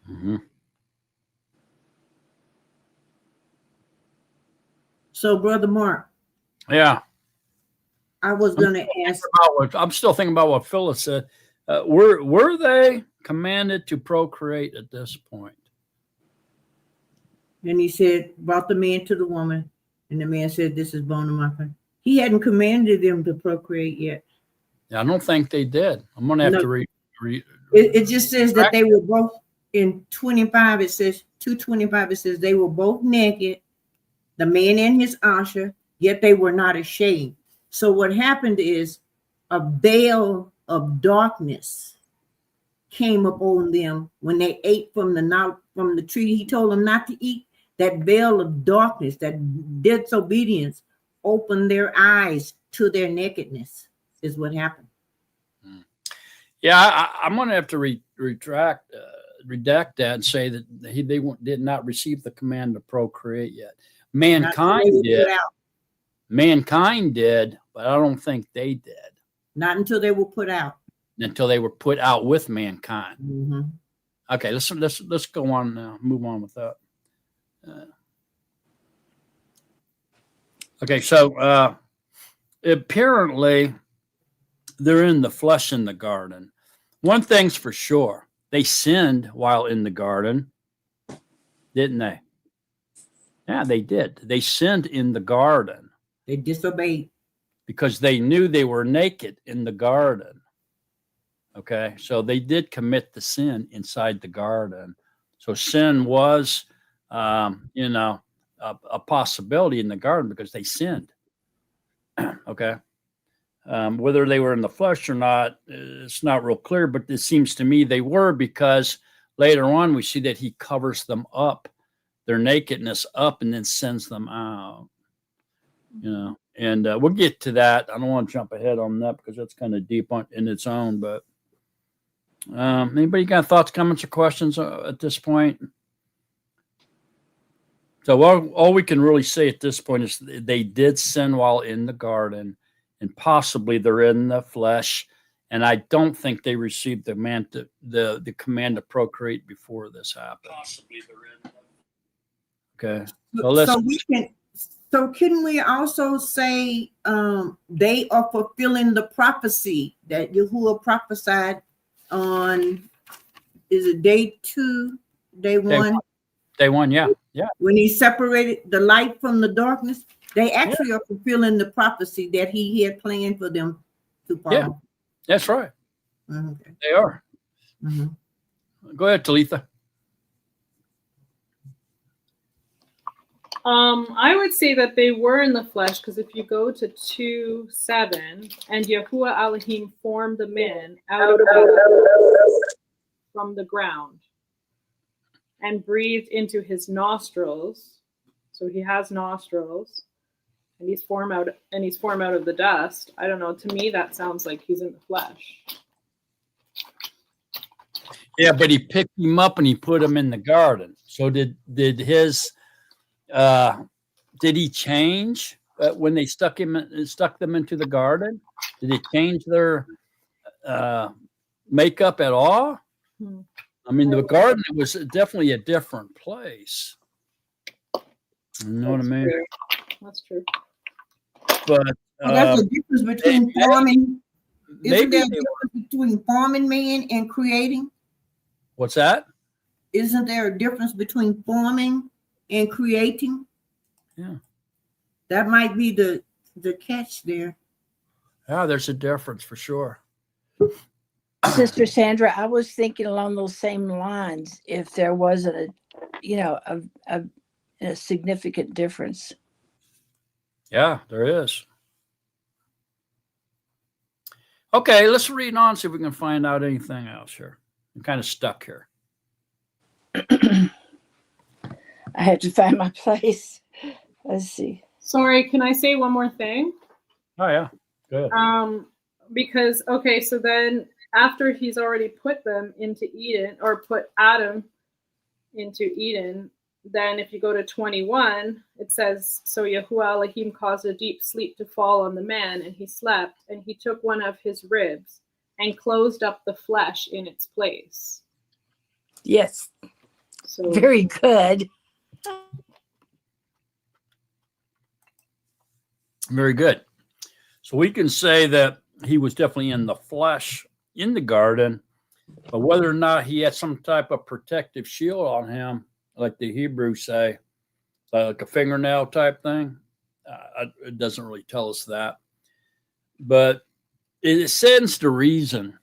S8: Mm-hmm.
S9: So, Brother Mark.
S8: Yeah.
S9: I was going to ask.
S8: I'm still thinking about what Phyllis said. Were they commanded to procreate at this point?
S9: And he said, brought the man to the woman, and the man said, this is bone of my flesh. He hadn't commanded them to procreate yet.
S8: I don't think they did. I'm going to have
S9: No.
S8: to read.
S9: It just says that they were both in 25. It says 225. It says they were both naked, the man and his usher, yet they were not ashamed. So what happened is a veil of darkness came upon them when they ate from the tree he told them not to eat. That veil of darkness, that disobedience, opened their eyes to their nakedness, is what happened.
S8: Yeah, I'm going to have to redact that and say that they did not receive the command to procreate yet. Mankind did. Mankind did, but I don't think they did.
S9: Not until they were put out.
S8: Until they were put out with mankind.
S9: Mm-hmm.
S8: Okay, let's go on now. Move on with that. Okay, so apparently they're in the flesh in the garden. One thing's for sure, they sinned while in the garden, didn't they? Yeah, they did. They sinned in the garden.
S9: They disobeyed.
S8: Because they knew they were naked in the garden. Okay, so they did commit the sin inside the garden. So sin was, a possibility in the garden because they sinned. Okay. Whether they were in the flesh or not, it's not real clear, but it seems to me they were, because later on we see that he covers them up, their nakedness up, and then sends them out. And we'll get to that. I don't want to jump ahead on that because that's kind of deep in its own. But anybody got thoughts, comments, or questions at this point? So all we can really say at this point is they did sin while in the garden, and possibly they're in the flesh. And I don't think they received the command to procreate before this happened. Possibly they're in. Okay.
S9: So can we also say they are fulfilling the prophecy that Yahuwah prophesied on, is it day 2, day 1?
S8: Day 1, yeah.
S9: When he separated the light from the darkness, they actually are fulfilling the prophecy that he had planned for them to follow.
S8: Yeah, that's right.
S9: Mm-hmm.
S8: They are.
S9: Mm-hmm.
S8: Go ahead, Talitha.
S6: I would say that they were in the flesh, because if you go to 2:7, and Yahuwah Elohim formed the man out of from the ground and breathed into his nostrils. So he has nostrils, and he's formed out of the dust. I don't know. To me, that sounds like he's in the flesh.
S8: Yeah, but he picked him up and he put him in the garden. So did he change when they stuck them into the garden? Did it change their makeup at all? I mean, the garden was definitely a different place. You know what I mean?
S6: True. That's true.
S8: But
S9: that's the difference between farming. Isn't there a
S8: maybe
S9: difference between farming man and creating?
S8: What's that?
S9: Isn't there a difference between farming and creating?
S8: Yeah.
S9: That might be the catch there.
S8: Yeah, there's a difference for sure.
S3: Sister Sandra, I was thinking along those same lines. If there wasn't a significant difference.
S8: Yeah, there is. Okay, let's read on, see if we can find out anything else here. I'm kind of stuck here.
S3: I had to find my place. Let's see.
S6: Sorry, can I say one more thing?
S8: Oh yeah, good.
S6: Because so then after he's already put them into Eden, or put Adam into Eden, then if you go to 21, it says, so Yahuwah Elohim caused a deep sleep to fall on the man, and he slept, and he took one of his ribs and closed up the flesh in its place.
S3: Yes.
S6: So
S3: very good.
S8: Very good. So we can say that he was definitely in the flesh in the garden, But whether or not he had some type of protective shield on him, like the Hebrews say, like a fingernail type thing, it doesn't really tell us that. But it stands to reason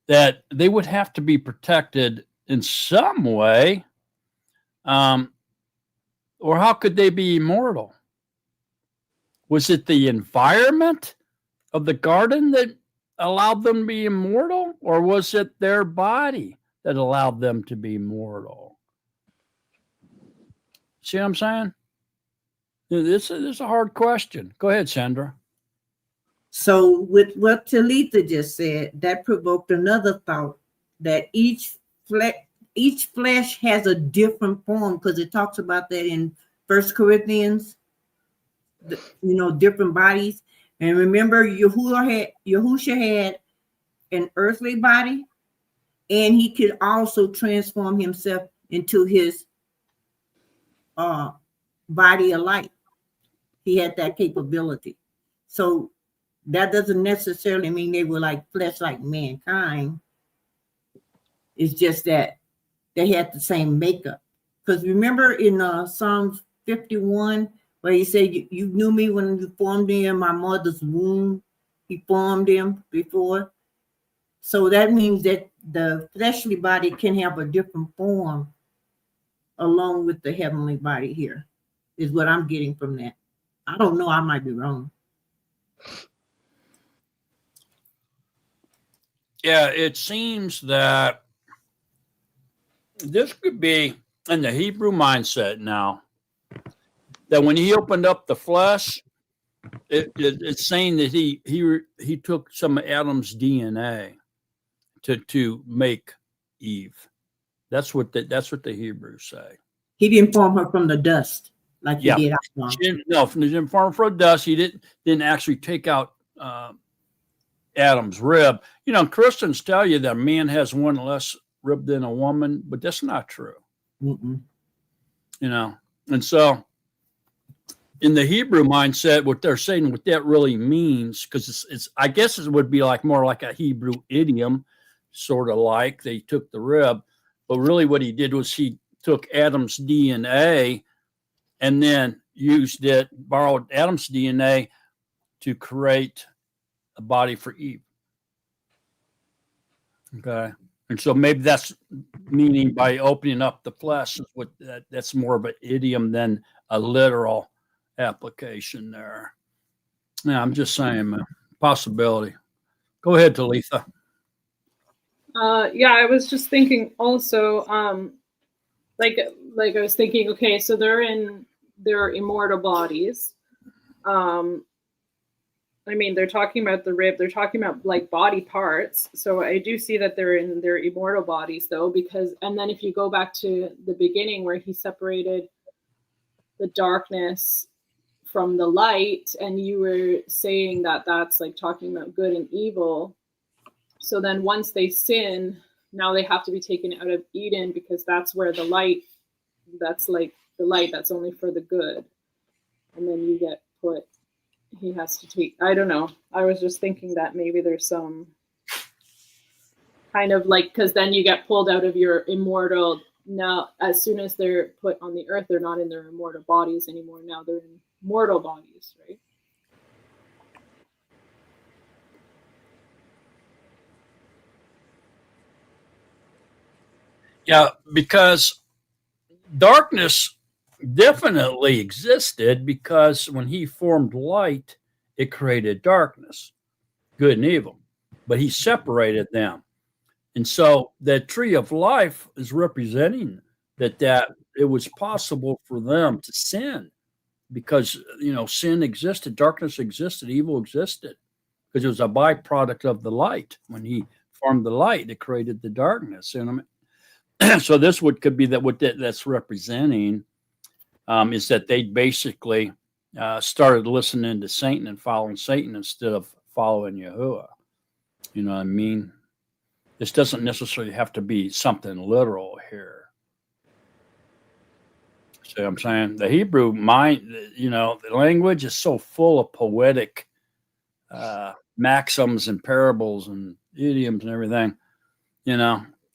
S8: that they would have to be protected in some way. Or how could they be immortal? Was it the environment of the garden that allowed them to be immortal? Or was it their body that allowed them to be mortal? See what I'm saying? This is a hard question. Go ahead, Sandra.
S9: So with what Talitha just said, that provoked another thought that each flesh has a different form, because it talks about that in First Corinthians, different bodies. And remember, Yahusha had an earthly body, and he could also transform himself into his body of light. He had that capability. So that doesn't necessarily mean they were like flesh like mankind. It's just that they had the same makeup. Because remember in Psalms 51, where he said, you knew me when you formed me in my mother's womb. He formed him before. So that means that the fleshly body can have a different form along with the heavenly body here, is what I'm getting from that. I don't know. I might be wrong.
S8: Yeah, it seems that this could be in the Hebrew mindset now, that when he opened up the flesh, it's saying that he took some of Adam's DNA to make Eve. That's what the Hebrews say.
S9: He didn't form her from the dust like he did Adam.
S8: He didn't form from dust. He didn't actually take out Adam's rib. Christians tell you that a man has one less rib than a woman, but that's not true.
S9: Mm-mm.
S8: And so in the Hebrew mindset, what they're saying, what that really means, because it's I guess it would be more like a Hebrew idiom, sort of like they took the rib, but really what he did was he took Adam's DNA and then borrowed Adam's DNA to create a body for Eve. Okay. And so maybe that's meaning by opening up the flesh is that's more of an idiom than a literal application there. Yeah, I'm just saying, man, possibility. Go ahead, Talitha.
S6: Yeah, I was just thinking also, like I was thinking, okay, so they're in their immortal bodies. They're talking about the rib, they're talking about body parts. So I do see that they're in their immortal bodies though, and then if you go back to the beginning where he separated the darkness from the light, and you were saying that that's talking about good and evil. So then once they sin, now they have to be taken out of Eden, because that's where the light, that's the light that's only for the good. And then you get put, he has to take, I don't know. I was just thinking that maybe there's some kind of because then you get pulled out of your immortal. Now, as soon as they're put on the earth, they're not in their immortal bodies anymore. Now they're in mortal bodies, right?
S8: Yeah, because darkness definitely existed, because when he formed light, it created darkness, good and evil, but he separated them. And so that tree of life is representing that it was possible for them to sin, because sin existed, darkness existed, evil existed, because it was a byproduct of the light. When he formed the light, it created the darkness. And so this could be that what that's representing is that they basically started listening to Satan and following Satan instead of following Yahuwah. You know what I mean? This doesn't necessarily have to be something literal here. See what I'm saying? The Hebrew mind, the language is so full of poetic maxims and parables and idioms and everything,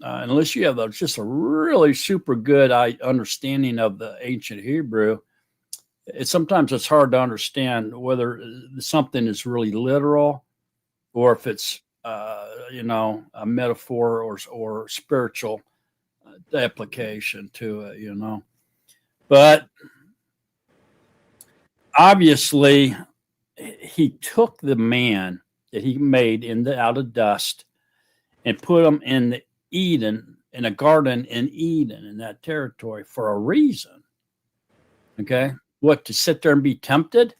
S8: unless you have just a really super good understanding of the ancient Hebrew, sometimes it's hard to understand whether something is really literal or if it's, a metaphor or spiritual application to it, But obviously, he took the man that he made out of dust and put him in Eden, in a garden in Eden, in that territory for a reason. Okay. What, to sit there and be tempted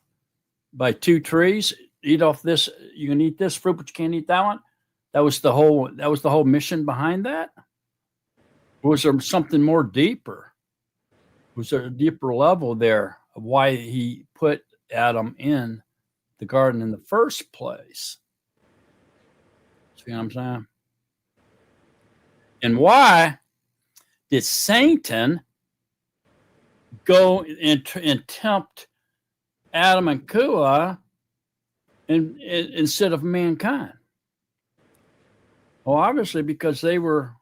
S8: by two trees? Eat off this, you can eat this fruit, but you can't eat that one. That was the whole mission behind that. Or was there something more deeper? Was there a deeper level there of why he put Adam in the garden in the first place? See what I'm saying? And why did Satan go and tempt Adam and Kua instead of mankind? Well, obviously because they were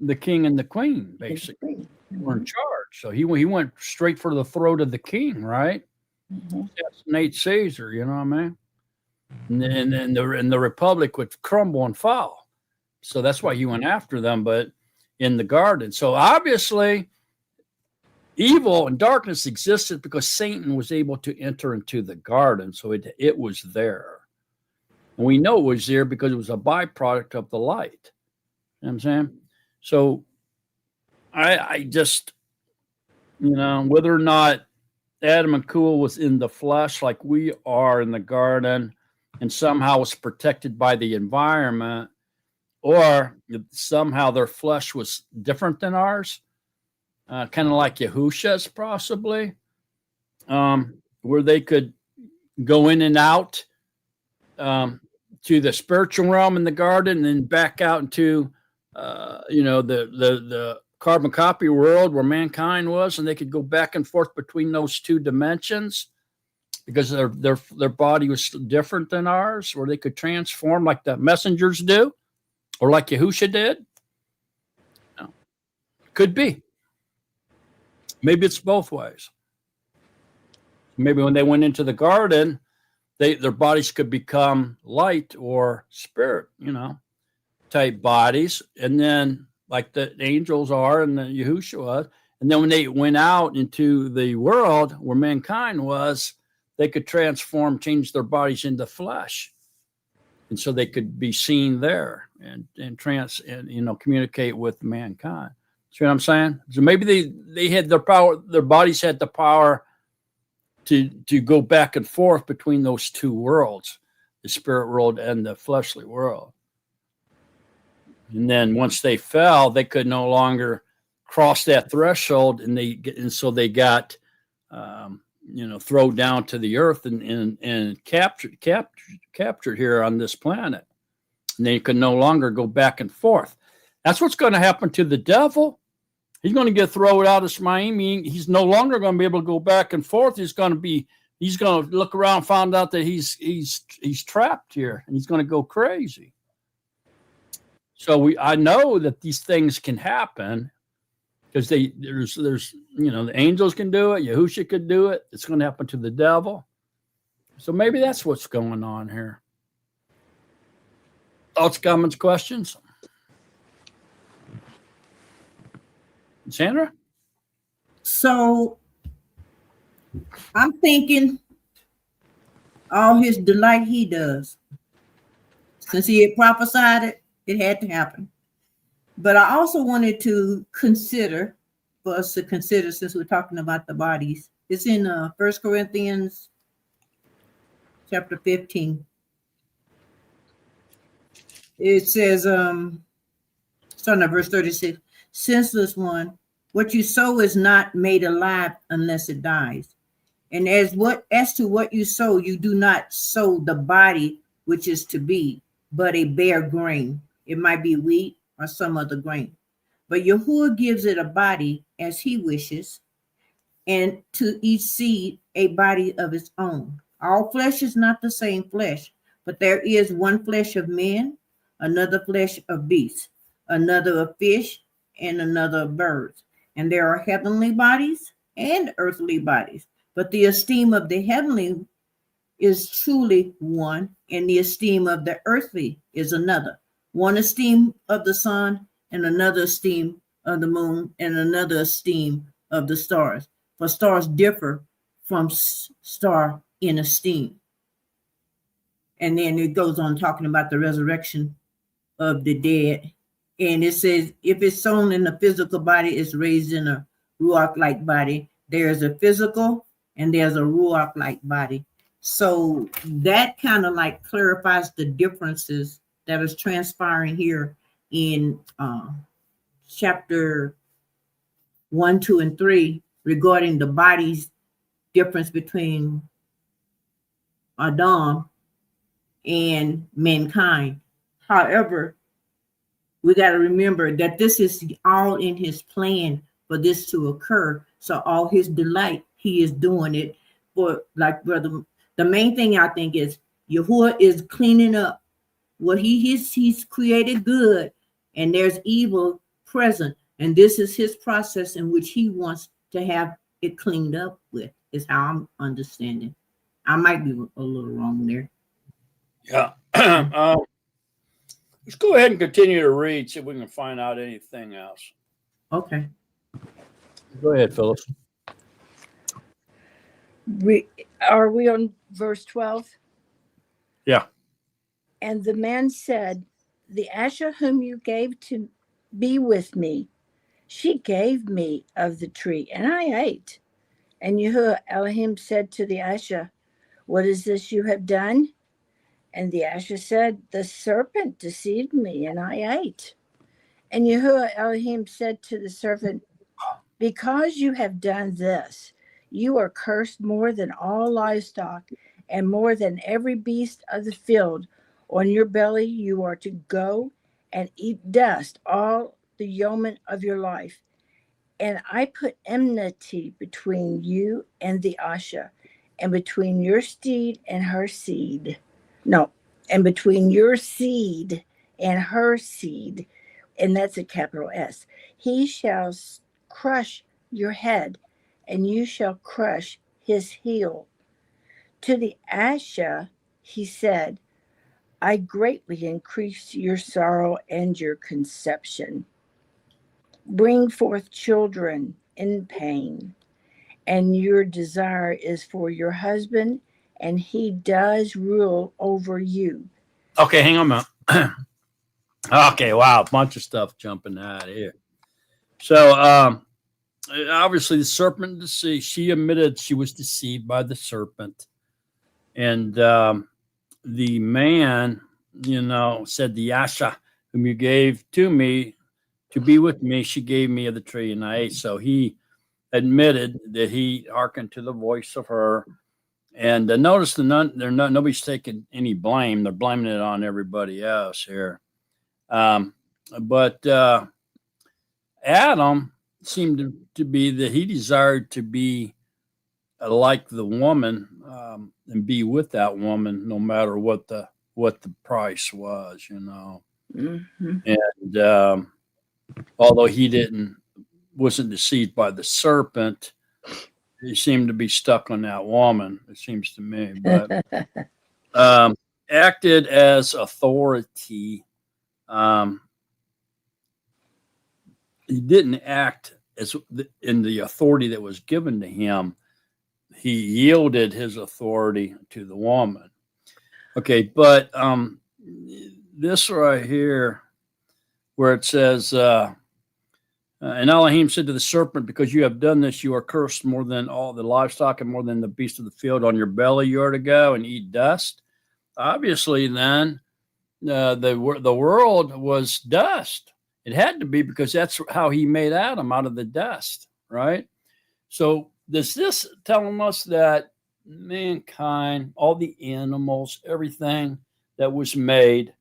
S8: the king and the queen, basically. They were in charge. So he went straight for the throat of the king, right? Assassinate Caesar, you know what I mean? And the republic would crumble and fall. So that's why he went after them, but in the garden. So obviously, evil and darkness existed because Satan was able to enter into the garden. So it was there. And we know it was there because it was a byproduct of the light. You know what I'm saying? So I just, whether or not Adam and Kua was in the flesh like we are in the garden and somehow was protected by the environment, or somehow their flesh was different than ours, kind of like Yahusha's possibly, where they could go in and out to the spiritual realm in the garden and then back out into, the carbon copy world where mankind was, and they could go back and forth between those two dimensions because their body was different than ours, or they could transform like the messengers do, or like Yahusha did. No. Could be. Maybe it's both ways. Maybe when they went into the garden, their bodies could become light or spirit, type bodies, and then like the angels are and the Yahusha was. And then when they went out into the world where mankind was, they could change their bodies into flesh. And so they could be seen there and communicate with mankind. See what I'm saying? So maybe they had their power, their bodies had the power to go back and forth between those two worlds, the spirit world and the fleshly world. And then once they fell, they could no longer cross that threshold, and so they got thrown down to the earth and captured here on this planet. And they could no longer go back and forth. That's what's going to happen to the devil. He's going to get thrown out of Shemaim. He's no longer going to be able to go back and forth. He's going to look around, find out that he's trapped here, and he's going to go crazy. So I know that these things can happen because there's the angels can do it, Yahusha could do it. It's going to happen to the devil. So maybe that's what's going on here. Thoughts, comments, questions? Sandra?
S9: So I'm thinking all his delight he does. Since he had prophesied it, it had to happen. But I also wanted to consider, for us to consider, since we're talking about the bodies, it's in 1 Corinthians chapter 15. It says, starting at verse 36, senseless one, what you sow is not made alive unless it dies. And as to what you sow, you do not sow the body which is to be, but a bare grain. It might be wheat or some other grain. But Yahuwah gives it a body as he wishes, and to each seed a body of its own. All flesh is not the same flesh, But there is one flesh of men, another flesh of beasts, another of fish, and another of birds. And there are heavenly bodies and earthly bodies. But the esteem of the heavenly is truly one, and the esteem of the earthly is another. One esteem of the sun, and another esteem of the moon, and another esteem of the stars. For stars differ from star in esteem. And then it goes on talking about the resurrection of the dead. And it says, if it's sown in a physical body, it's raised in a ruach-like body. There's a physical and there's a ruach-like body. So that kind of like clarifies the differences that is transpiring here in chapter 1, 2, and 3 regarding the body's difference between Adam and mankind. However, we got to remember that this is all in his plan for this to occur. So all his delight, he is doing it for, like brother. The main thing I think is Yahuwah is cleaning up what he's created good, and there's evil present, and this is his process in which he wants to have it cleaned up with. Is how I'm understanding. I might be a little wrong there.
S8: Yeah. Let's go ahead and continue to read, see if we can find out anything else.
S9: Okay.
S8: Go ahead, Phyllis.
S3: Are we on verse 12?
S8: Yeah.
S3: And the man said, the Asher whom you gave to be with me, she gave me of the tree, and I ate. And Yahuwah Elohim said to the Asher, what is this you have done? And the Asher said, the serpent deceived me, and I ate. And Yahuwah Elohim said to the serpent, because you have done this, you are cursed more than all livestock and more than every beast of the field. On your belly you are to go and eat dust all the yeomen of your life. And I put enmity between you and the Asher, and between your steed and her seed. No, and between your seed and her seed, and that's a capital S. He shall crush your head, and you shall crush his heel. To the Asher he said, I greatly increase your sorrow and your conception. Bring forth children in pain, and your desire is for your husband, and he does rule over you.
S8: Okay, hang on a minute. Okay, wow, a bunch of stuff jumping out of here. So, obviously, the serpent deceived. She admitted she was deceived by the serpent, and the man, said, the Asha whom you gave to me to be with me, she gave me of the tree, and I ate. So he admitted that he hearkened to the voice of her. And notice nobody's taking any blame. They're blaming it on everybody else here. But Adam seemed to be that he desired to be like the woman and be with that woman, no matter what the price was,
S3: Mm-hmm.
S8: And although he wasn't deceived by the serpent, he seemed to be stuck on that woman, it seems to me. But acted as authority. He didn't act as in the authority that was given to him. He yielded his authority to the woman. Okay, but this right here, where it says, and Elohim said to the serpent, because you have done this, you are cursed more than all the livestock and more than the beasts of the field. On your belly you are to go and eat dust. Obviously, then, the world was dust. It had to be, because that's how he made Adam, out of the dust, right? So does this telling us that mankind, all the animals, everything that was made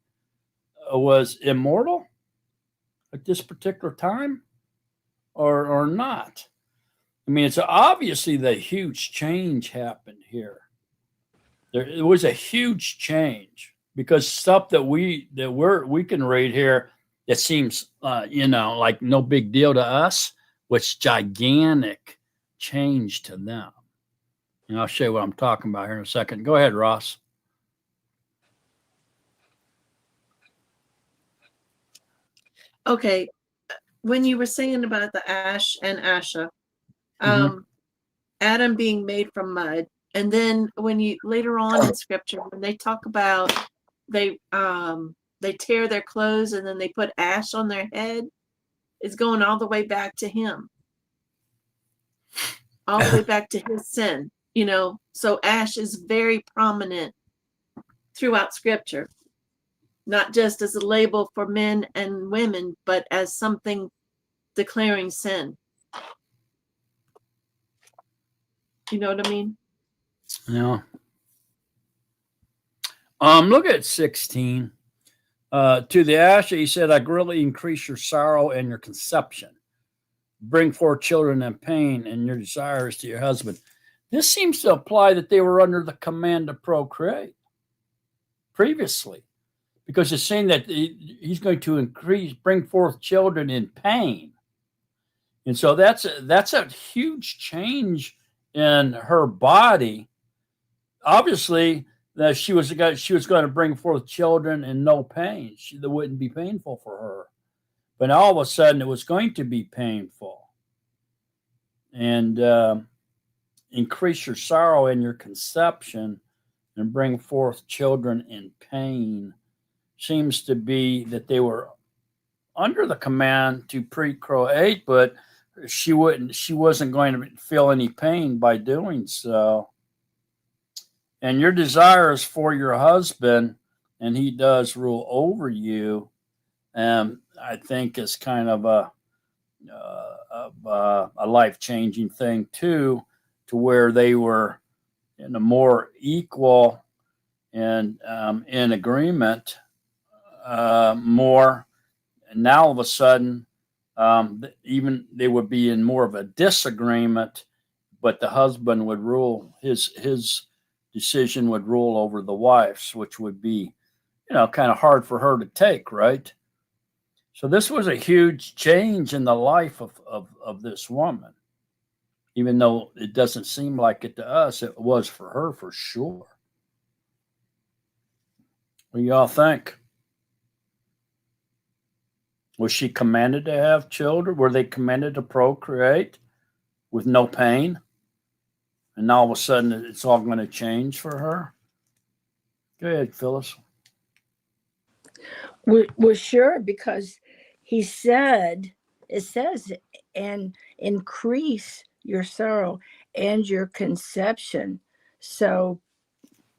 S8: was immortal at this particular time, or not? I mean, it's obviously the huge change happened here. There was a huge change. because stuff that we can read here that seems like no big deal to us, was gigantic change to them. And I'll show you what I'm talking about here in a second. Go ahead, Ross.
S2: Okay, when you were saying about the Ash and Asha,
S8: Mhm.
S2: Adam being made from mud, and then when you later on in scripture, when they talk about they tear their clothes and then they put ash on their head, it's going all the way back to him, all the way back to his sin. So ash is very prominent throughout scripture, not just as a label for men and women, but as something declaring sin. You know what I mean?
S8: Yeah. Look at 16. To the Asher, he said, I greatly increase your sorrow and your conception. Bring forth children in pain and your desires to your husband. This seems to imply that they were under the command to procreate previously, because it's saying that he's going to bring forth children in pain. And so that's a huge change in her body. Obviously, that she was going to bring forth children in no pain. That wouldn't be painful for her. But all of a sudden, it was going to be painful. And increase your sorrow in your conception and bring forth children in pain. Seems to be that they were under the command to procreate, but she wasn't going to feel any pain by doing so. And your desires for your husband, and he does rule over you, I think is kind of a life-changing thing too, to where they were in a more equal and in agreement more. And now all of a sudden, even they would be in more of a disagreement, but the husband would rule, his decision would rule over the wife's, which would be, kind of hard for her to take, right? So this was a huge change in the life of this woman. Even though it doesn't seem like it to us, it was for her for sure. What do y'all think? Was she commanded to have children? Were they commanded to procreate with no pain? And all of a sudden, it's all going to change for her? Go ahead, Phyllis.
S3: We're sure, because it says, and increase your sorrow and your conception. So,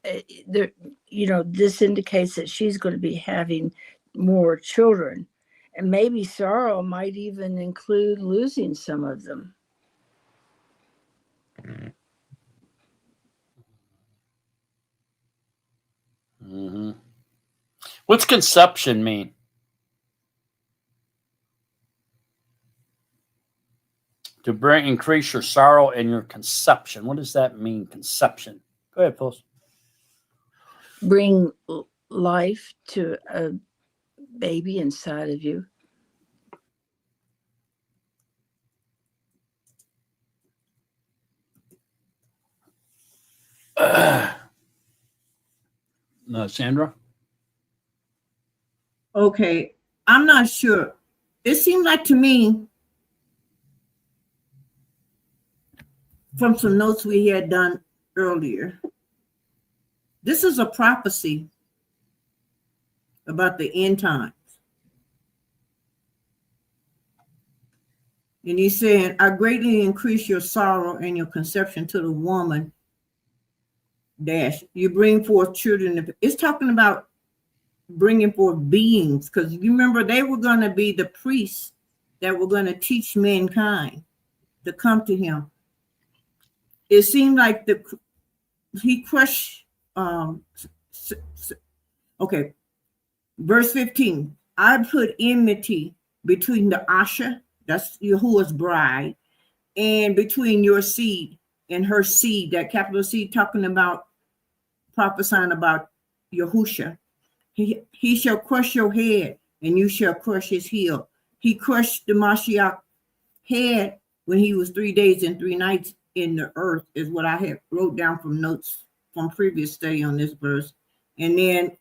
S3: this indicates that she's going to be having more children. And maybe sorrow might even include losing some of them.
S8: Mm-hmm. What's conception mean? To increase your sorrow and your conception. What does that mean, conception? Go ahead, Phyllis.
S3: Bring life to a baby inside of you.
S8: Sandra?
S9: Okay, I'm not sure. It seemed like to me, from some notes we had done earlier, this is a prophecy about the end times. And he's saying, I greatly increase your sorrow and your conception to the woman. You bring forth children. It's talking about bringing forth beings, because you remember they were going to be the priests that were going to teach mankind to come to him. It seemed like he crushed. Okay, verse 15. I put enmity between the Asher, that's Yahuwah's bride, and between your seed and her seed, that capital C, talking about prophesying about Yahusha. He shall crush your head, and you shall crush his heel. He crushed the Mashiach head when he was 3 days and 3 nights in the earth, is what I had wrote down from notes from previous study on this verse. And then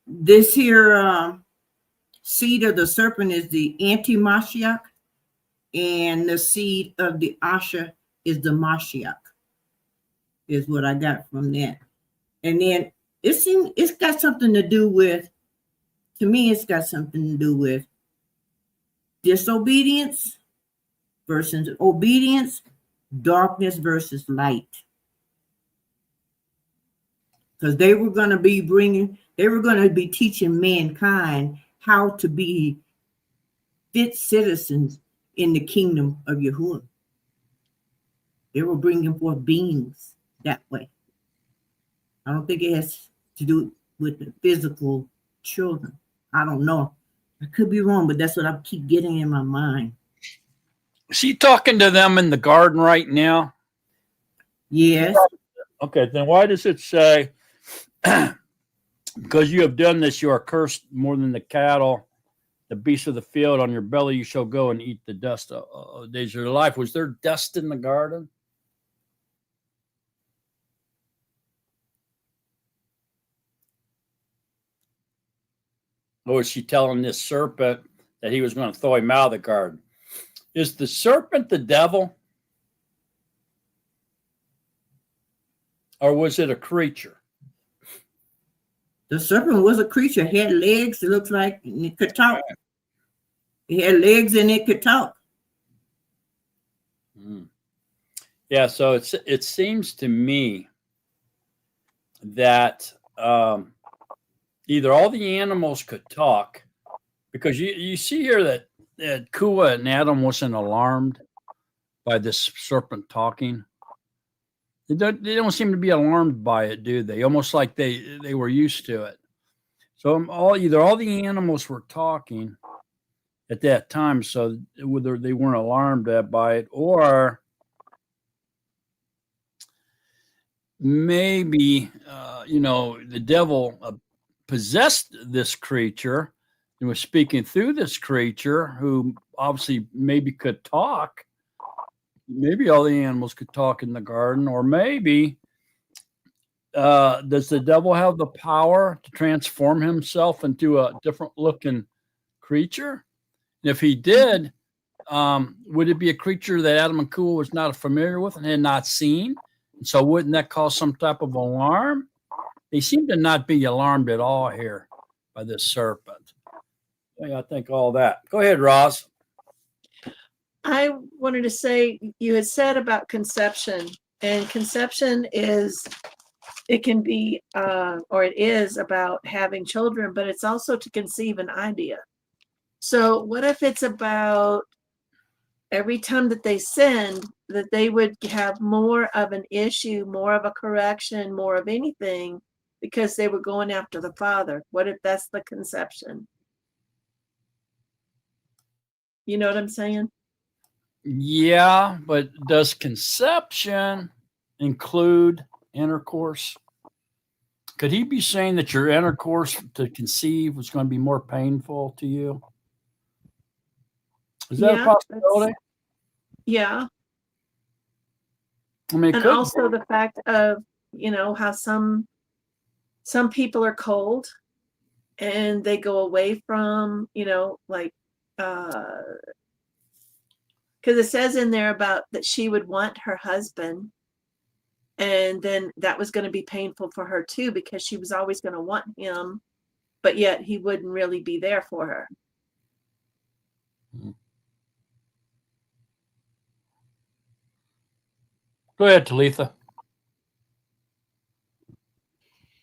S9: this here seed of the serpent is the anti-Mashiach, and the seed of the Asher is the Mashiach, is what I got from that. And then it's got something to do with, to me, it's got something to do with disobedience versus obedience, darkness versus light. Because they were going to be teaching mankind how to be fit citizens in the kingdom of Yahuwah. They were bringing forth beings that way. I don't think it has to do with the physical children. I don't know. I could be wrong, but that's what I keep getting in my mind.
S8: Is he talking to them in the garden right now?
S9: Yes.
S8: Okay, then why does it say, because you have done this, you are cursed more than the cattle, the beasts of the field, on your belly you shall go and eat the dust of days of your life. Was there dust in the garden? Or was she telling this serpent that he was going to throw him out of the garden? Is the serpent the devil? Or was it a creature?
S9: The serpent was a creature. It had legs, it looks like, and it could talk. It had legs and it could talk.
S8: Yeah, so it seems to me that either all the animals could talk, because you see here that Kua and Adam wasn't alarmed by this serpent talking. They don't seem to be alarmed by it, do they? Almost like they were used to it. So either all the animals were talking at that time, so whether they weren't alarmed by it, or maybe the devil possessed this creature and was speaking through this creature, who obviously maybe could talk. Maybe all the animals could talk in the garden, or maybe does the devil have the power to transform himself into a different looking creature? And if he did, would it be a creature that Adam and Kua was not familiar with and had not seen? And so wouldn't that cause some type of alarm? They seem to not be alarmed at all here by this serpent. I think all that. Go ahead, Roz.
S2: I wanted to say, you had said about conception, and conception it can be, or it is about having children, but it's also to conceive an idea. So what if it's about every time that they sinned, that they would have more of an issue, more of a correction, more of anything, because they were going after the Father? What if that's the conception? You know what I'm saying?
S8: Yeah, but does conception include intercourse? Could he be saying that your intercourse to conceive was going to be more painful to you? Is that a possibility?
S2: Yeah.
S8: I mean,
S2: and also the fact of, how some people are cold and they go away from, because it says in there about that she would want her husband, and then that was going to be painful for her too, because she was always going to want him, but yet he wouldn't really be there for her.
S8: Go ahead, Talitha.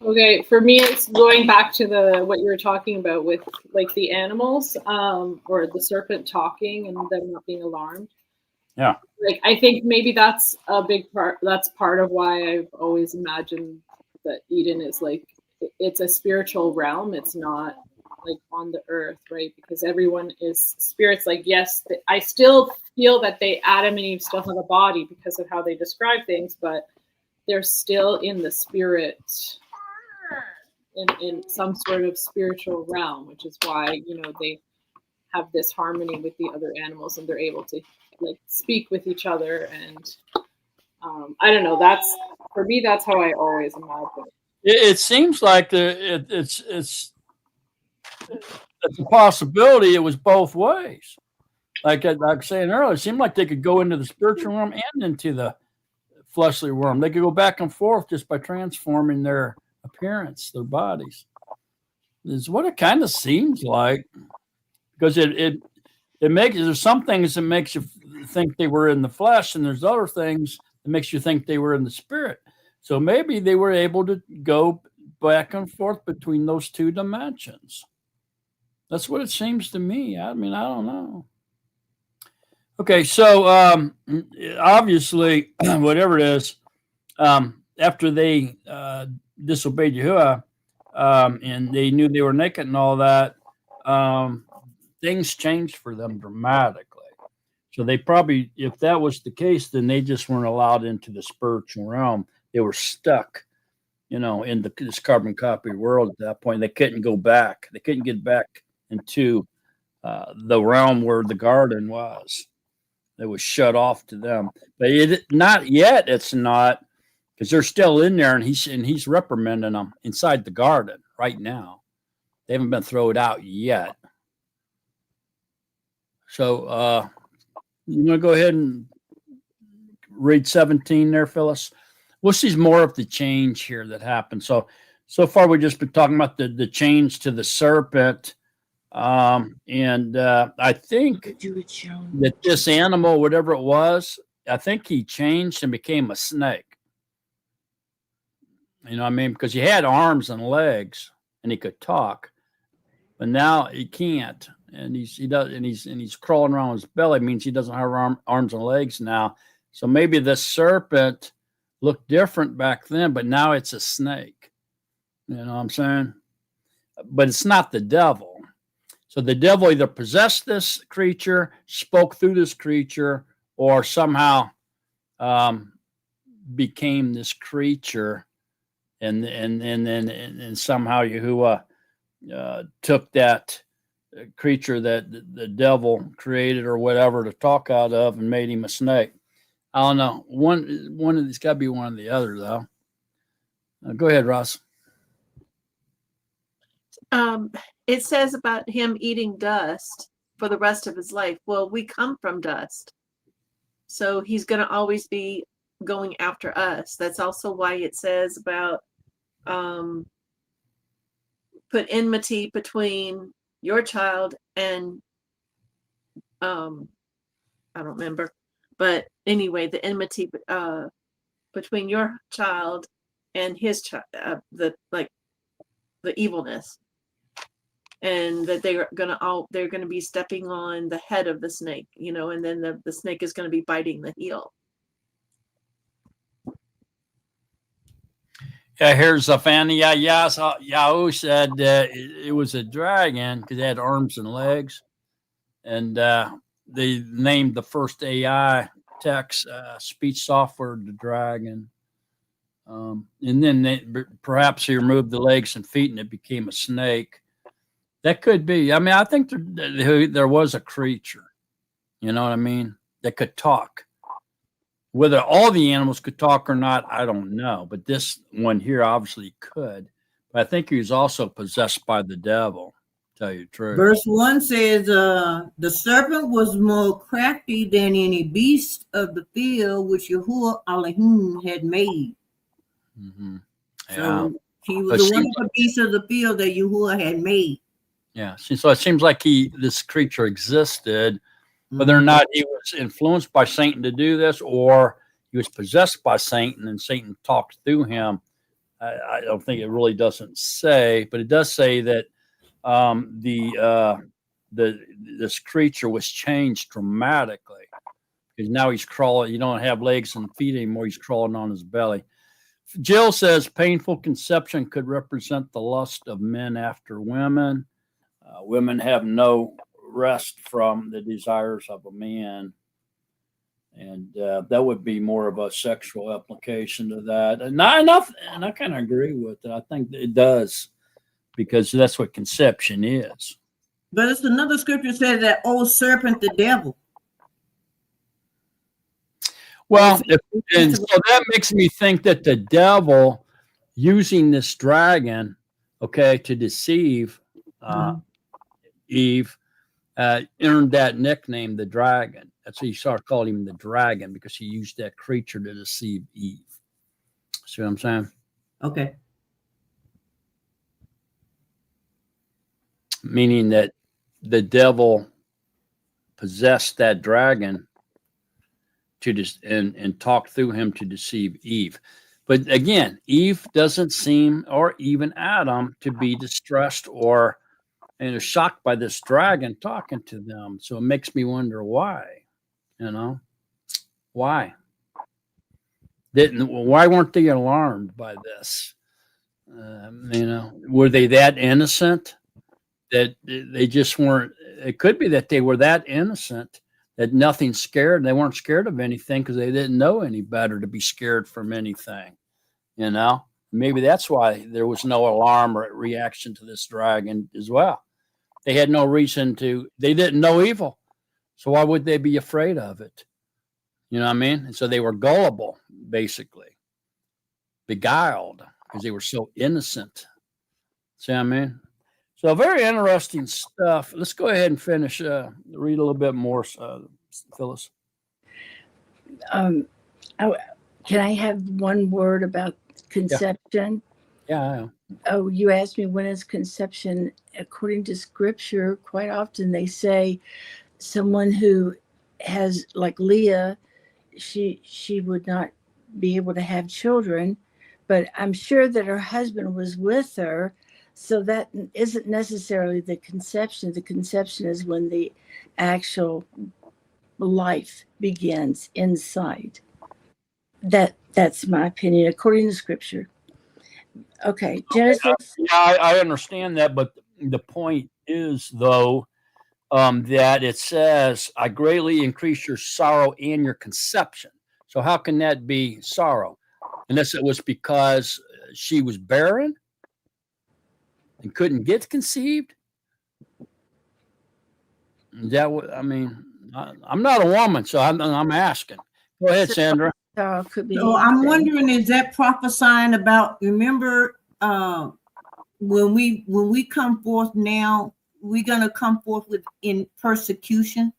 S6: Okay, for me, it's going back to what you were talking about with like the animals, or the serpent talking and them not being alarmed.
S8: Yeah.
S6: Like, I think maybe that's a big part. That's part of why I've always imagined that Eden is like, it's a spiritual realm. It's not like on the earth, right? Because everyone is spirits. Like, yes, I still feel that Adam and Eve still have a body because of how they describe things, but they're still in the spirit in some sort of spiritual realm, which is why, they have this harmony with the other animals and they're able to like speak with each other. And I don't know, that's, for me, that's how I always imagine it.
S8: It seems like it's a possibility. It was both ways. Like I was saying earlier, it seemed like they could go into the spiritual realm and into the fleshly realm. They could go back and forth just by transforming their appearance, their bodies. Is what it kind of seems like, because it makes, there's some things that makes you think they were in the flesh, and there's other things that makes you think they were in the spirit. So maybe they were able to go back and forth between those two dimensions. That's what it seems to me. I mean, I don't know. Okay, so obviously, whatever it is, after they disobeyed Yahuwah, and they knew they were naked and all that, things changed for them dramatically. So they probably, if that was the case, then they just weren't allowed into the spiritual realm. They were stuck, in this carbon copy world at that point. They couldn't go back. They couldn't get back into the realm where the garden was. It was shut off to them. But not yet. It's not, because they're still in there, and he's reprimanding them inside the garden right now. They haven't been thrown out yet. So you want to go ahead and read 17 there, Phyllis? We'll see more of the change here that happened. So far we've just been talking about the change to the serpent. And I think that this animal, whatever it was, I think he changed and became a snake. You know what I mean? Because he had arms and legs and he could talk, but now he can't. And he's crawling around his belly. It means he doesn't have arms and legs now. So maybe the serpent looked different back then, but now it's a snake. You know what I'm saying? But it's not the devil. So the devil either possessed this creature, spoke through this creature, or somehow became this creature, and somehow Yahuwah took that creature that the devil created or whatever to talk out of and made him a snake. I don't know. One of these got to be one of the other, though. Go ahead, Ross.
S2: It says about him eating dust for the rest of his life. Well, we come from dust, so he's going to always be going after us. That's also why it says about put enmity between your child and I don't remember, but anyway, the enmity between your child and his child, the evilness. And that they're gonna be stepping on the head of the snake, and then the snake is gonna be biting the heel.
S8: Yeah, here's Zafania. Yahoo said it was a dragon because it had arms and legs, and they named the first AI text speech software the dragon. And then perhaps he removed the legs and feet, and it became a snake. That could be. I mean, I think there was a creature, you know what I mean, that could talk. Whether all the animals could talk or not, I don't know. But this one here obviously could. But I think he was also possessed by the devil, to tell you the truth.
S9: Verse 1 says, the serpent was more crafty than any beast of the field which Yahuwah Elohim had made.
S8: Mm-hmm. Yeah.
S9: So he was the wonderful beast of the field that Yahuwah had made.
S8: Yeah, so it seems like this creature existed, whether or not he was influenced by Satan to do this, or he was possessed by Satan and Satan talked through him. I don't think it really doesn't say, but it does say that this creature was changed dramatically because now he's crawling. You don't have legs and feet anymore. He's crawling on his belly. Jill says painful conception could represent the lust of men after women. Women have no rest from the desires of a man. And that would be more of a sexual application to that. And I kind of agree with it. I think it does because that's what conception is.
S9: But it's another scripture says that old serpent, the devil.
S8: Well, and so that makes me think that the devil using this dragon, okay, to deceive Eve, earned that nickname, the dragon. That's why you start calling him the dragon, because he used that creature to deceive Eve. See what I'm saying?
S9: Okay.
S8: Meaning that the devil possessed that dragon to and talk through him to deceive Eve. But again, Eve doesn't seem, or even Adam, to be distressed or shocked by this dragon talking to them. So it makes me wonder why. Why? Why weren't they alarmed by this? Were they that innocent that they just weren't? It could be that they were that innocent that nothing scared. They weren't scared of anything because they didn't know any better to be scared from anything. Maybe that's why there was no alarm or reaction to this dragon as well. They had no reason to. They didn't know evil, so why would they be afraid of it? You know what I mean? And so they were gullible, basically, beguiled, because they were so innocent. See what I mean? So very interesting stuff. Let's go ahead and finish. Read a little bit more, Phyllis.
S3: Can I have one word about conception?
S8: Yeah.
S3: Oh, you asked me when is conception? According to scripture, quite often they say someone who has, like Leah, she would not be able to have children, but I'm sure that her husband was with her. So that isn't necessarily the conception. The conception is when the actual life begins inside. That's my opinion, according to scripture. Okay, Genesis.
S8: I understand that, but the point is, though, that it says, I greatly increase your sorrow and your conception. So how can that be sorrow? Unless it was because she was barren and couldn't get conceived? Is that what I mean? I'm not a woman, so I'm asking. Go ahead, Sandra.
S3: Could be.
S9: So I'm wondering, is that prophesying about? Remember, when we come forth now, we're gonna come forth in persecution.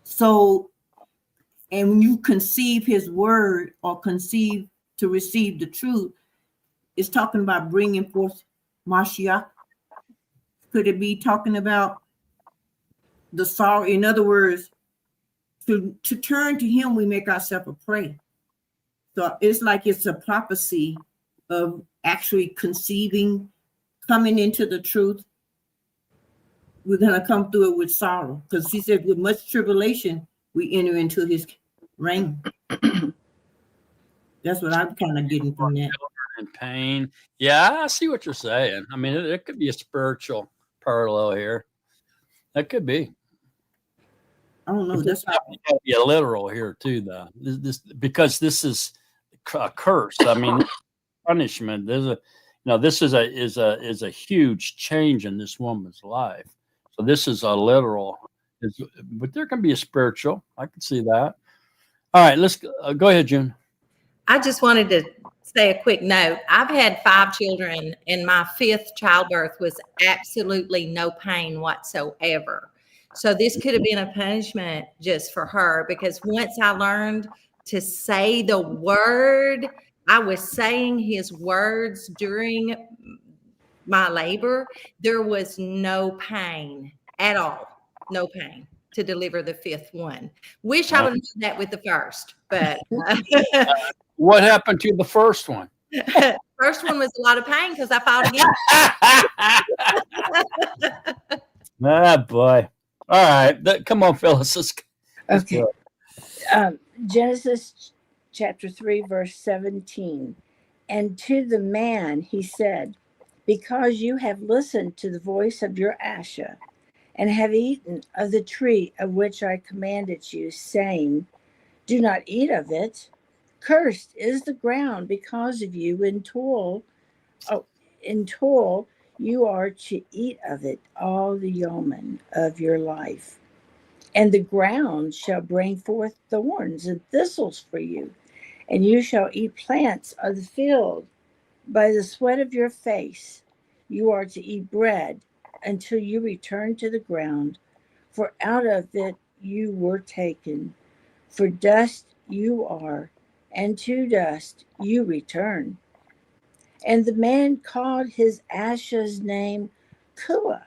S9: So, and when you conceive His word or conceive to receive the truth, it's talking about bringing forth Mashiach. Could it be talking about the sorrow? In other words, to turn to Him, we make ourselves a prey. So it's like it's a prophecy of actually conceiving, coming into the truth. We're going to come through it with sorrow, because He said, with much tribulation, we enter into His reign. That's what I'm kind of getting from that.
S8: And pain. Yeah, I see what you're saying. I mean, it could be a spiritual parallel here. That could be.
S9: I don't know. That's
S8: not be a literal here too, though. Because this is a curse. I mean, punishment. This is a huge change in this woman's life. So this is a literal, but there can be a spiritual. I can see that. All right, let's go ahead, June.
S1: I just wanted to say a quick note. I've had 5 children, and my 5th childbirth was absolutely no pain whatsoever. So this could have been a punishment just for her, because once I learned to say the word, I was saying His words during my labor. There was no pain at all. No pain to deliver the 5th one. Wish I would have done that with the 1st, but
S8: what happened to the first one?
S1: First one was a lot of pain because I fought again.
S8: Ah, boy. All right. Come on, Phyllis. Let's
S3: okay. Genesis chapter 3, verse 17. And to the man he said, because you have listened to the voice of your Asha, and have eaten of the tree of which I commanded you, saying, do not eat of it. Cursed is the ground because of you. In toil You are to eat of it all the yeoman of your life. And the ground shall bring forth thorns and thistles for you, and you shall eat plants of the field. By the sweat of your face you are to eat bread until you return to the ground, for out of it you were taken. For dust you are, and to dust you return. And the man called his ashes name Kua,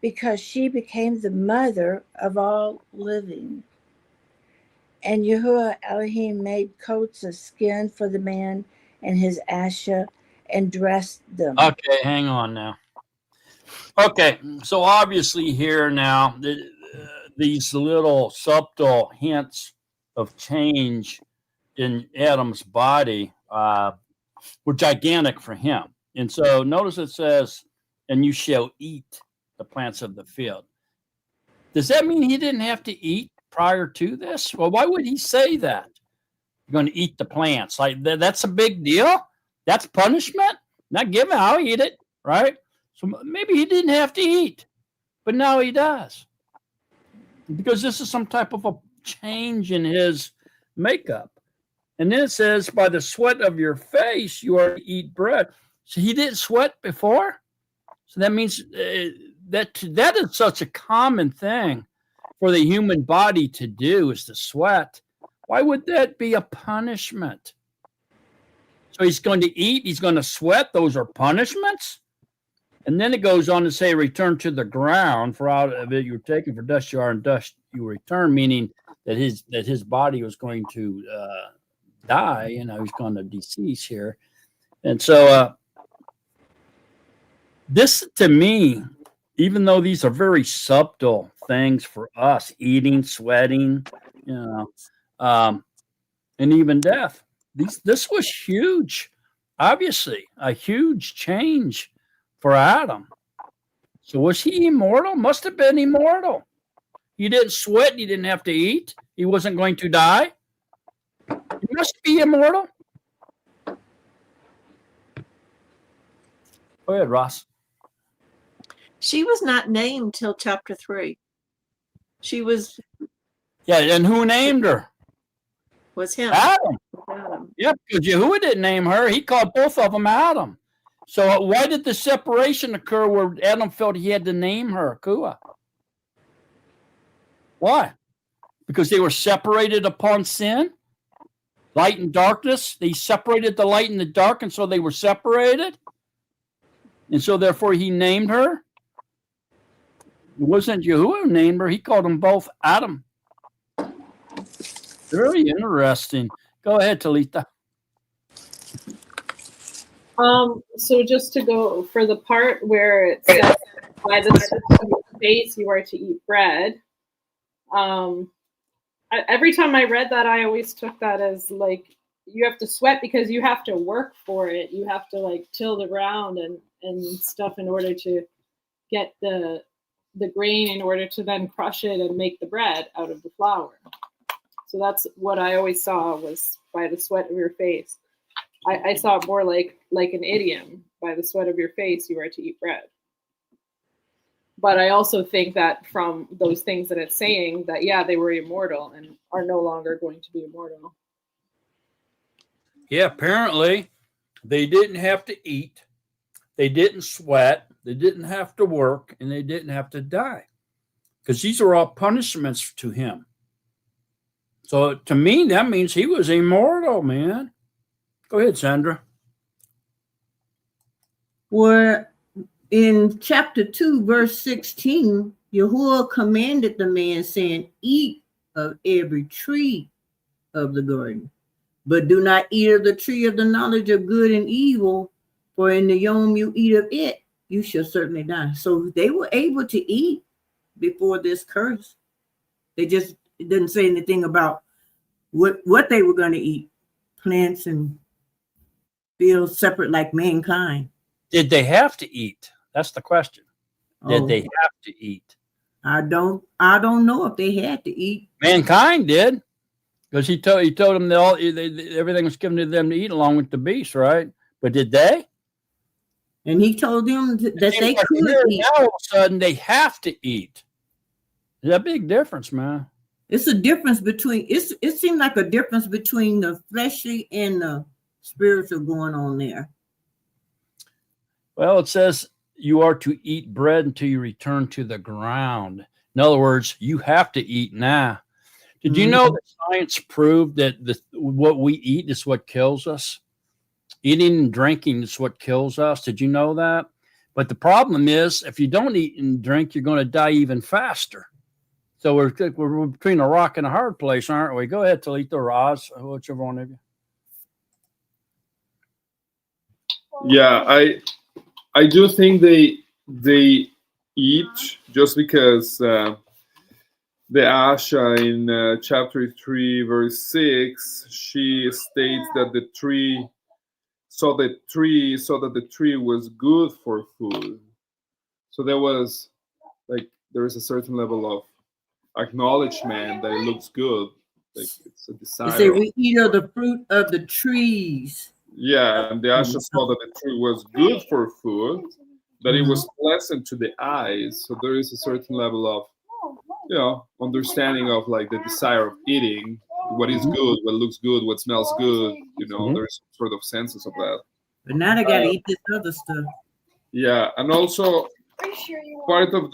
S3: because she became the mother of all living. And Yahuwah Elohim made coats of skin for the man and his asha and dressed them.
S8: Okay, hang on now. Okay, so obviously here now, these little subtle hints of change in Adam's body were gigantic for him. And so notice it says, and you shall eat the plants of the field. Does that mean he didn't have to eat prior to this? Well, why would he say that? You're going to eat the plants. Like that's a big deal? That's punishment? Not given, I'll eat it, right? So maybe he didn't have to eat, but now he does. Because this is some type of a change in his makeup. And then it says, by the sweat of your face, you are to eat bread. So he didn't sweat before? So that means that is such a common thing for the human body to do, is to sweat. Why would that be a punishment? So he's going to eat, he's going to sweat. Those are punishments? And then it goes on to say, return to the ground, for out of it you're taken, for dust you are, and dust you return, meaning that his body was going to die, he's going to decease here. And so this, to me, even though these are very subtle things for us, eating, sweating, and even death, this was huge, obviously, a huge change for Adam. So was he immortal? Must have been immortal. He didn't sweat. He didn't have to eat. He wasn't going to die. He must be immortal. Go ahead, Ross.
S2: She was not named till chapter 3. She was.
S8: Yeah, and who named her?
S2: Was him.
S8: Adam.
S2: Adam.
S8: Yep, because Yahuwah didn't name her. He called both of them Adam. So why did the separation occur where Adam felt he had to name her Kua? Why? Because they were separated upon sin? Light and darkness? They separated the light and the dark, and so they were separated? And so therefore he named her? It wasn't Yahuwah who named her. He called them both Adam. Very interesting. Go ahead, Talita.
S6: So just to go for the part where it says, by the sweat of your face you are to eat bread. Every time I read that, I always took that as like, you have to sweat because you have to work for it. You have to like till the ground and stuff in order to get the grain, in order to then crush it and make the bread out of the flour. So that's what I always saw, was by the sweat of your face. I saw it more like an idiom, by the sweat of your face you are to eat bread. But I also think that from those things that it's saying, that yeah, they were immortal and are no longer going to be immortal.
S8: Yeah, apparently they didn't have to eat, they didn't sweat, they didn't have to work, and they didn't have to die, because these are all punishments to him. So to me, that means he was immortal, man. Go ahead, Sandra.
S9: Where in chapter 2, verse 16, Yahuwah commanded the man, saying, eat of every tree of the garden, but do not eat of the tree of the knowledge of good and evil, for in the yom you eat of it, you shall certainly die. So they were able to eat before this curse. It didn't say anything about what they were going to eat. Plants and fields separate like mankind.
S8: Did they have to eat? That's the question. Did they have to eat?
S9: I don't know if they had to eat.
S8: Mankind did, because he told them that everything was given to them to eat along with the beasts, right? But did they?
S9: And he told them that they
S8: Seems like
S9: could
S8: here
S9: eat.
S8: now all of a sudden they have to eat. There's a big difference, man.
S9: It's a difference between it seemed like a difference between the fleshly and the spiritual going on there.
S8: Well, it says you are to eat bread until you return to the ground. In other words, you have to eat now. Did you know that science proved that what we eat is what kills us? Eating and drinking is what kills us. Did you know that? But the problem is, if you don't eat and drink, you're going to die even faster. So we're between a rock and a hard place, aren't we? Go ahead, Talita, Roz, whichever one of you.
S5: Yeah, I do think they eat just because the Asha in chapter 3, verse 6, she states that the tree saw that the tree was good for food. So there is a certain level of acknowledgement that it looks good. Like it's a
S9: It
S5: desire.
S9: said we eat of the fruit of the trees.
S5: Yeah, and the Asha saw that the tree was good for food, that it was pleasant to the eyes. So there is a certain level of, understanding of like the desire of eating, what is good, what looks good, what smells good. There's sort of senses of that.
S9: But now they gotta eat this other stuff.
S5: Yeah, and also part of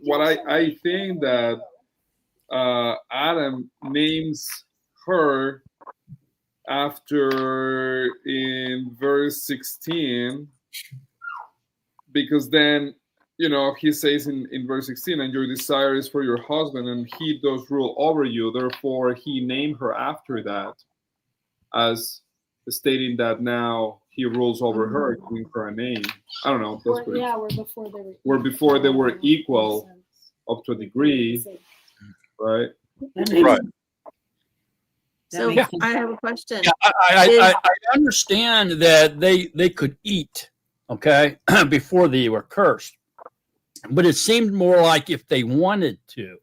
S5: what I think that Adam names her after in verse 16, because then he says in verse 16, and your desire is for your husband and he does rule over you, therefore he named her after that, as stating that now he rules over her, giving her a name. I don't know. Where before they were equal up to a degree, right?
S8: Right.
S1: So
S9: makes
S1: I have a question.
S8: Yeah, I understand that they could eat, okay, before they were cursed. But it seemed more like if they wanted to,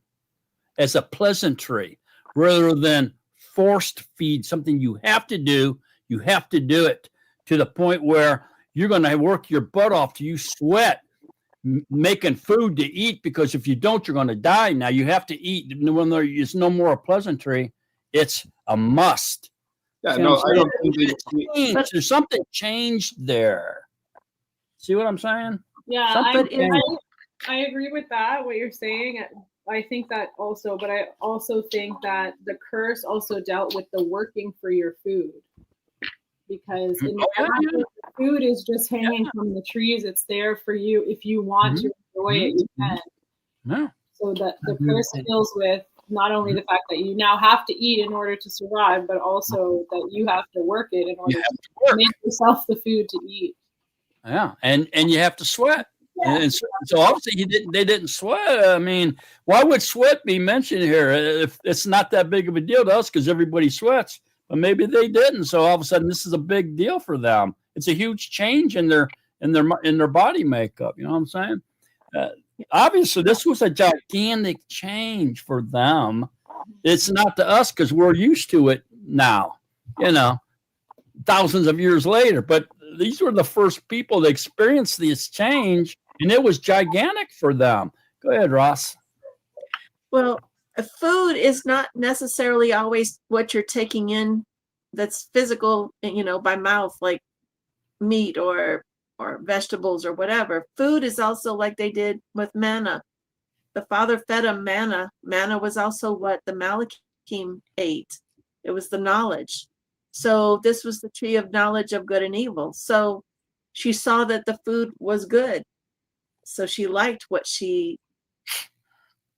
S8: as a pleasantry, rather than forced feed, something you have to do it to the point where you're going to work your butt off till you sweat making food to eat, because if you don't, you're going to die. Now you have to eat. When there is no more a pleasantry, it's a must.
S5: Yeah, no, I don't think
S8: there's something changed there. See what I'm saying?
S6: Yeah,
S1: Something
S6: I agree with that, what you're saying. I think that also, but I also think that the curse also dealt with the working for your food. Because in the food is just hanging from the trees. It's there for you. If you want to enjoy it, you can.
S8: Yeah.
S6: So that the curse deals with not only the fact that you now have to eat in order to survive, but also that you have to work it in order to make yourself the food to eat.
S8: Yeah, and you have to sweat. Yeah. And so obviously they didn't sweat. I mean, why would sweat be mentioned here? If it's not that big of a deal to us because everybody sweats, but maybe they didn't. So all of a sudden, this is a big deal for them. It's a huge change in their body makeup. You know what I'm saying? Obviously, this was a gigantic change for them. It's not to us because we're used to it now. Thousands of years later, but these were the first people to experience this change, and it was gigantic for them. Go ahead, Ross.
S3: Well, food is not necessarily always what you're taking in that's physical, by mouth, like meat or vegetables or whatever. Food is also like they did with manna. The Father fed them manna. Manna was also what the Malachim ate. It was the knowledge. So this was the tree of knowledge of good and evil. So she saw that the food was good. So she liked what she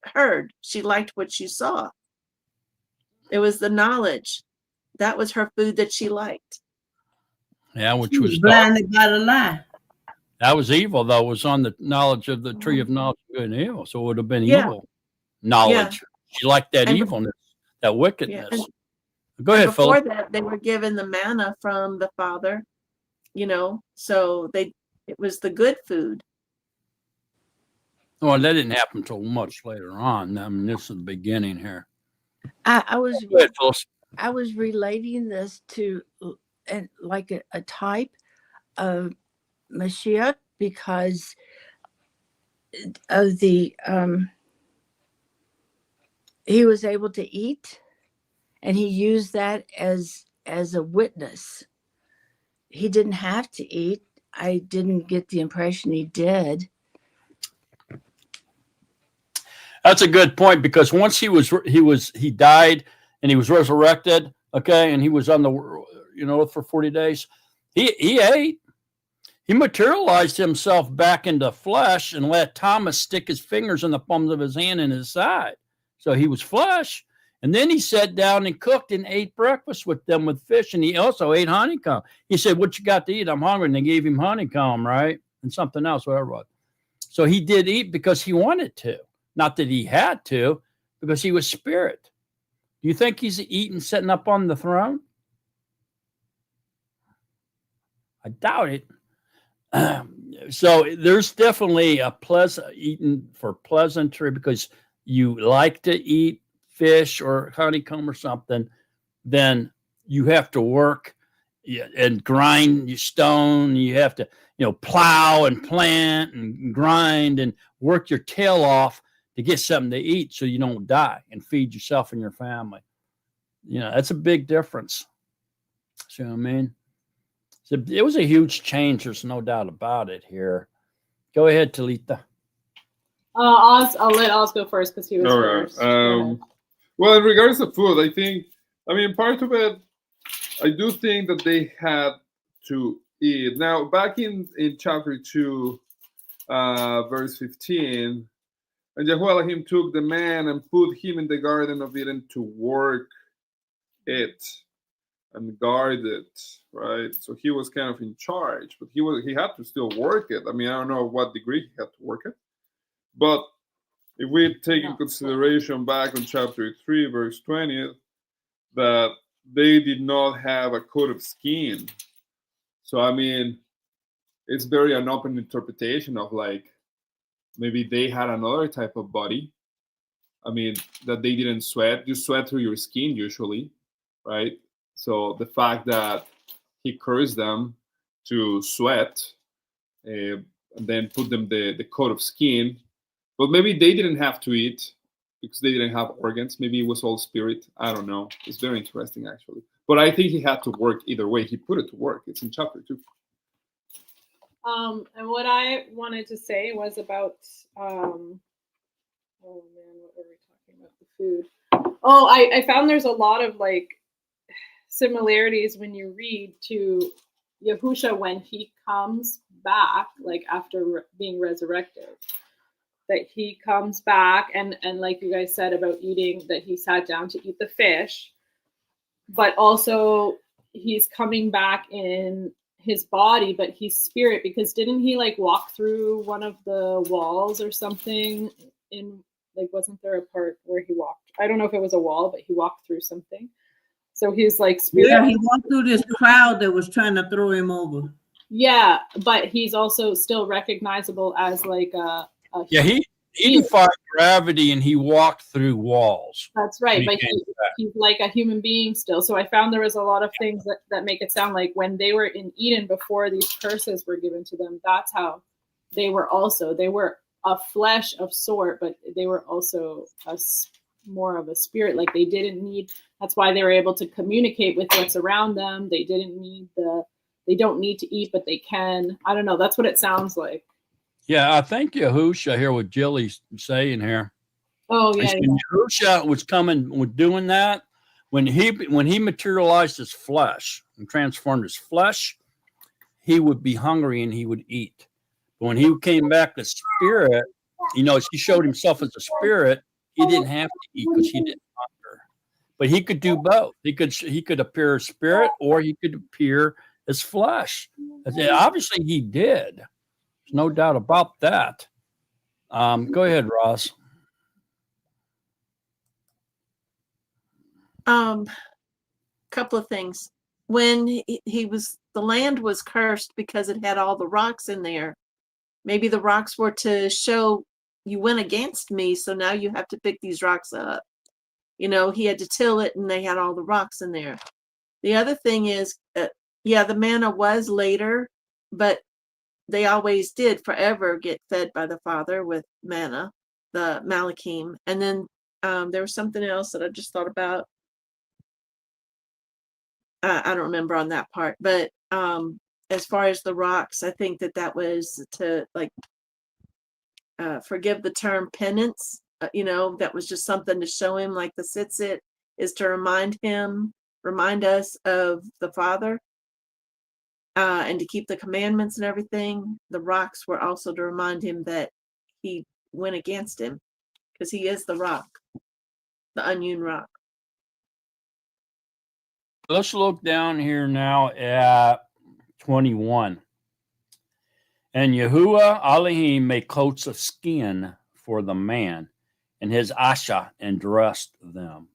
S3: heard. She liked what she saw. It was the knowledge. That was her food that she liked.
S8: Yeah, which was
S9: blinded by the lie.
S8: That was evil, though. It was on the knowledge of the tree of knowledge of good and evil. So it would have been evil knowledge. Yeah. She liked that evilness, that wickedness.
S3: Yeah.
S8: Go ahead,
S3: before
S8: Philip.
S3: That, they were given the manna from the Father, so it was the good food.
S8: Well, that didn't happen until much later on. I mean, this is the beginning here.
S3: I was
S8: Go ahead, Philip.
S3: I was relating this to like a type of Mashiach because of the he was able to eat, and he used that as a witness. He didn't have to eat. I didn't get the impression he did.
S8: That's a good point, because once he died and he was resurrected, okay, and he was on the for 40 days. He ate. He materialized himself back into flesh and let Thomas stick his fingers in the palms of his hand in his side. So he was flesh. And then he sat down and cooked and ate breakfast with them with fish. And he also ate honeycomb. He said, "What you got to eat? I'm hungry." And they gave him honeycomb, right? And something else, whatever it was. So he did eat because he wanted to. Not that he had to, because he was spirit. Do you think he's eating sitting up on the throne? I doubt it. So there's definitely a pleasant eating for pleasantry, because you like to eat fish or honeycomb or something, then you have to work and grind your stone. You have to, plow and plant and grind and work your tail off to get something to eat so you don't die and feed yourself and your family. That's a big difference. See what I mean? So it was a huge change. There's no doubt about it here. Go ahead, Talita.
S6: I'll let Oz go first because he was first.
S5: Well, in regards to food, part of it, I do think that they had to eat. Now, back in chapter 2, verse 15, and Jehoiakim took the man and put him in the garden of Eden to work it and guard it, right? So he was kind of in charge, but he had to still work it. I don't know what degree he had to work it, but if we take in consideration back on chapter 3, verse 20, that they did not have a coat of skin. So, it's very an open interpretation of maybe they had another type of body. That they didn't sweat. You sweat through your skin usually, right? So the fact that he cursed them to sweat and then put them the coat of skin, but maybe they didn't have to eat because they didn't have organs. Maybe it was all spirit. I don't know. It's very interesting, actually. But I think he had to work either way. He put it to work. It's in chapter 2.
S6: And what I wanted to say was about, oh man, what were we talking about? The food. Oh, I found there's a lot of similarities when you read to Yahusha when he comes back, after being resurrected. That he comes back and like you guys said about eating, that he sat down to eat the fish, but also he's coming back in his body, but he's spirit, because didn't he walk through one of the walls or something wasn't there a part where he walked? I don't know if it was a wall, but he walked through something. So he's spirit.
S9: Yeah, he walked through this crowd that was trying to throw him over.
S6: Yeah, but he's also still recognizable as
S8: he defied gravity and he walked through walls.
S6: That's right, but he's like a human being still. So I found there was a lot of things that make it sound like when they were in Eden before these curses were given to them, that's how they were a flesh of sort, but they were also more of a spirit. They didn't need, that's why they were able to communicate with what's around them. They don't need to eat, but they can. I don't know. That's what it sounds like.
S8: Yeah, I think Yahusha here, what Jilly's saying here.
S6: Oh yeah.
S8: Yahusha was doing that when he materialized his flesh and transformed his flesh, he would be hungry and he would eat. But when he came back to spirit, he showed himself as a spirit. He didn't have to eat because he didn't hunger. But he could do both. He could appear as spirit or he could appear as flesh. Obviously, he did. There's no doubt about that. Go ahead, Ross.
S2: Couple of things. When the land was cursed because it had all the rocks in there. Maybe the rocks were to show you went against me, so now you have to pick these rocks up. He had to till it, and they had all the rocks in there. The other thing is, the manna was later, but they always did forever get fed by the Father with manna, the Malachim. And then there was something else that I just thought about. I don't remember on that part, but as far as the rocks, I think that was to like forgive the term penance. That was just something to show him, like the tzitzit is to remind us of the Father, and to keep the commandments and everything. The rocks were also to remind him that he went against him, because he is the rock, the unhewn rock.
S8: Let's look down here now at 21. And Yahuwah Elohim made coats of skin for the man and his asha and dressed them.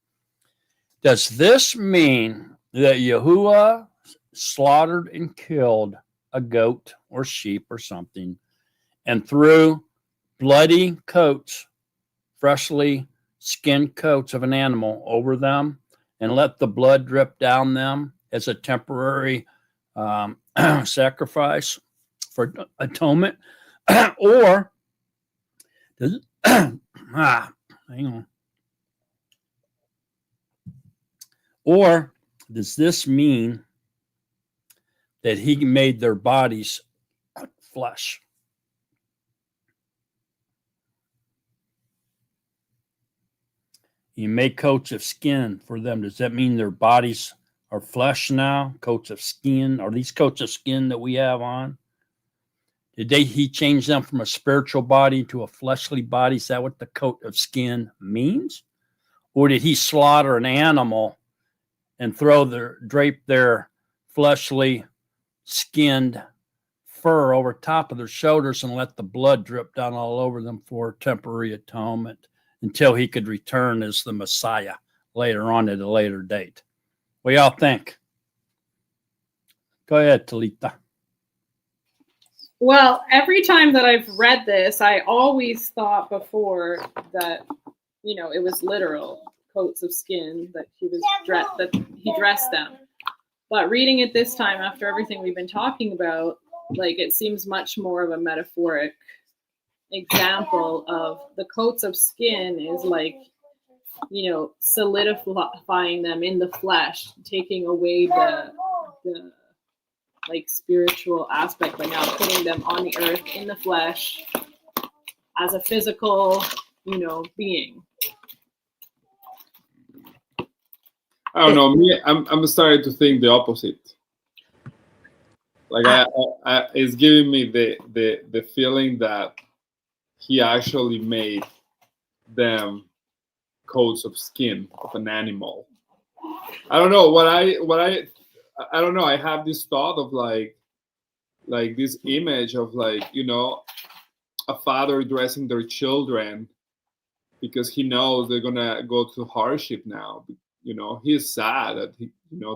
S8: Does this mean that Yahuwah slaughtered and killed a goat or sheep or something and threw bloody coats, freshly skinned coats of an animal over them and let the blood drip down them as a temporary sacrifice for atonement? Or does hang on. Or does this mean that he made their bodies flesh? He made coats of skin for them. Does that mean their bodies are flesh now? Coats of skin? Are these coats of skin that we have on? Did he change them from a spiritual body to a fleshly body? Is that what the coat of skin means? Or did he slaughter an animal and drape their fleshly skinned fur over top of their shoulders and let the blood drip down all over them for temporary atonement until he could return as the Messiah later on at a later date? What y'all think? Go ahead, Talita.
S6: Well, every time that I've read this, I always thought before that, it was literal coats of skin that he dressed them. But reading it this time, after everything we've been talking about, like, it seems much more of a metaphoric example of the coats of skin is like, solidifying them in the flesh, taking away the like spiritual aspect by now putting them on the earth in the flesh as a physical, being.
S5: I don't know. Me, I'm starting to think the opposite. Like it's giving me the feeling that he actually made them coats of skin of an animal. I don't know I don't know. I have this thought of like this image of a father dressing their children because he knows they're gonna go through hardship now. He's sad that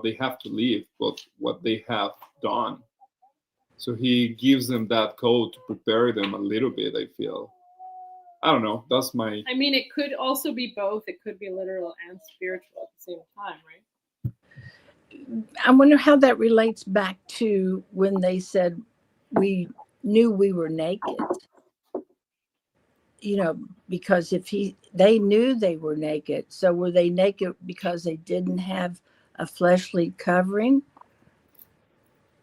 S5: they have to leave, but what they have done. So he gives them that coat to prepare them a little bit. I feel. I don't know. That's my.
S6: I mean, it could also be both. It could be literal and spiritual at the same time, right?
S3: I wonder how that relates back to when they said we knew we were naked. Because they knew they were naked. So were they naked because they didn't have a fleshly covering?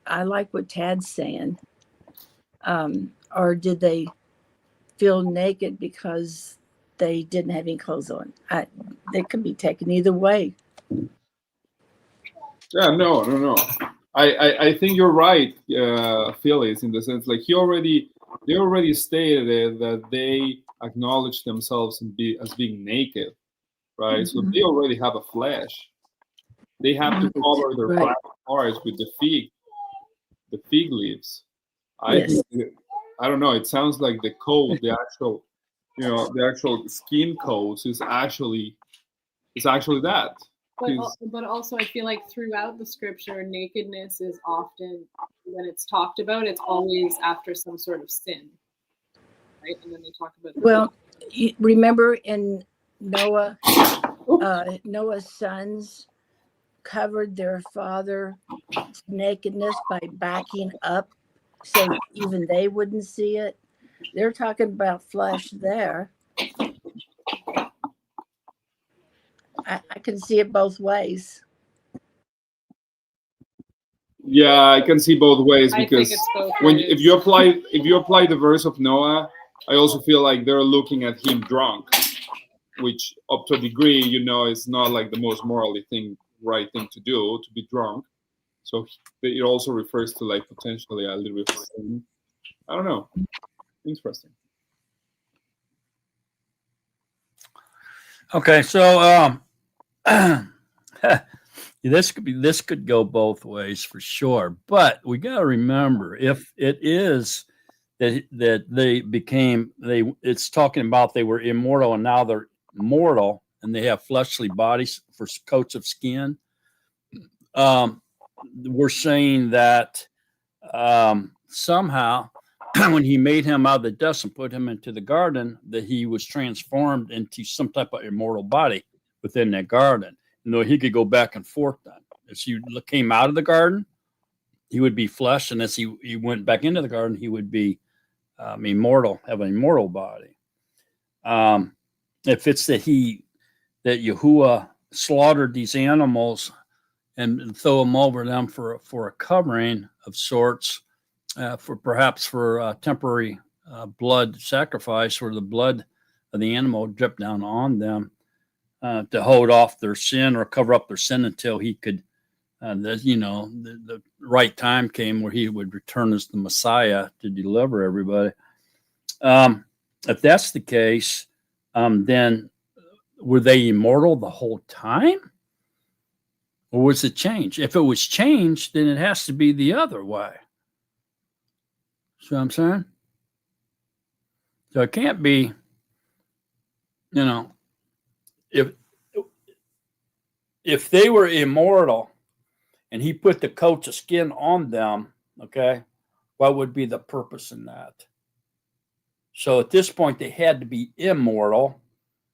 S3: I like what Tad's saying. Or did they feel naked because they didn't have any clothes on? They could be taken either way.
S5: Yeah, no. I think you're right, Phyllis, in the sense like they already stated that they acknowledge themselves as being naked, right? So they already have a flesh. They have to cover their private parts with the fig leaves. I don't know. It sounds like the coat, the actual skin coat is actually that.
S6: But also, I feel like throughout the scripture, nakedness is often, when it's talked about, it's always after some sort of sin, right? And then they talk about.
S3: Well, remember in Noah, Noah's sons covered their father's nakedness by backing up so even they wouldn't see it. They're talking about flesh there. I can see it both ways.
S5: Yeah, I can see both ways
S6: I think
S5: because
S6: it's both
S5: when
S6: ways.
S5: if you apply the verse of Noah, I also feel like they're looking at him drunk, which up to a degree, is not like the most morally right thing to do, to be drunk. So it also refers to like potentially a little bit of sin. I don't know. Interesting.
S8: Okay, so this could go both ways for sure, but we got to remember if it is that it's talking about they were immortal and now they're mortal and they have fleshly bodies for coats of skin. We're saying that somehow when he made him out of the dust and put him into the garden, that he was transformed into some type of immortal body within that garden. He could go back and forth then. As he came out of the garden, he would be flesh, and as he went back into the garden, he would be immortal, have an immortal body. If it's that Yahuwah slaughtered these animals and throw them over them for a covering of sorts, for temporary blood sacrifice, where the blood of the animal dripped down on them to hold off their sin or cover up their sin until he could, the right time came where he would return as the Messiah to deliver everybody. If that's the case, then were they immortal the whole time? Or was it changed? If it was changed, then it has to be the other way. See what I'm saying? So it can't be, if they were immortal and he put the coats of skin on them, okay, what would be the purpose in that? So at this point, they had to be immortal.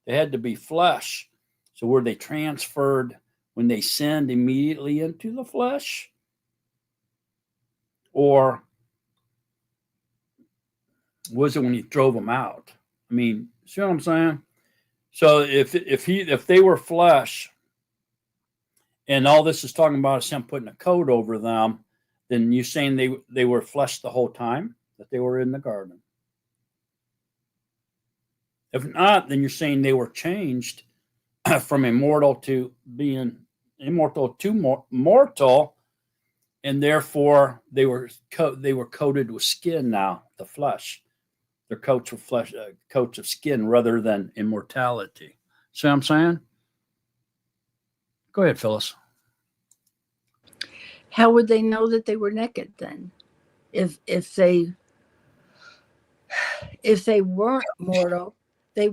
S8: They had to be flesh. So were they transferred when they sinned immediately into the flesh? Or was it when he drove them out? I mean, see what I'm saying? So if they were flesh, and all this is talking about is him putting a coat over them, then you're saying they were flesh the whole time that they were in the garden. If not, then you're saying they were changed from immortal to being immortal to mortal, and therefore they were coated with skin now, the flesh. Their coats were flesh, coats of skin rather than immortality. See what I'm saying? Go ahead, Phyllis.
S3: How would they know that they were naked then? If they weren't mortal, they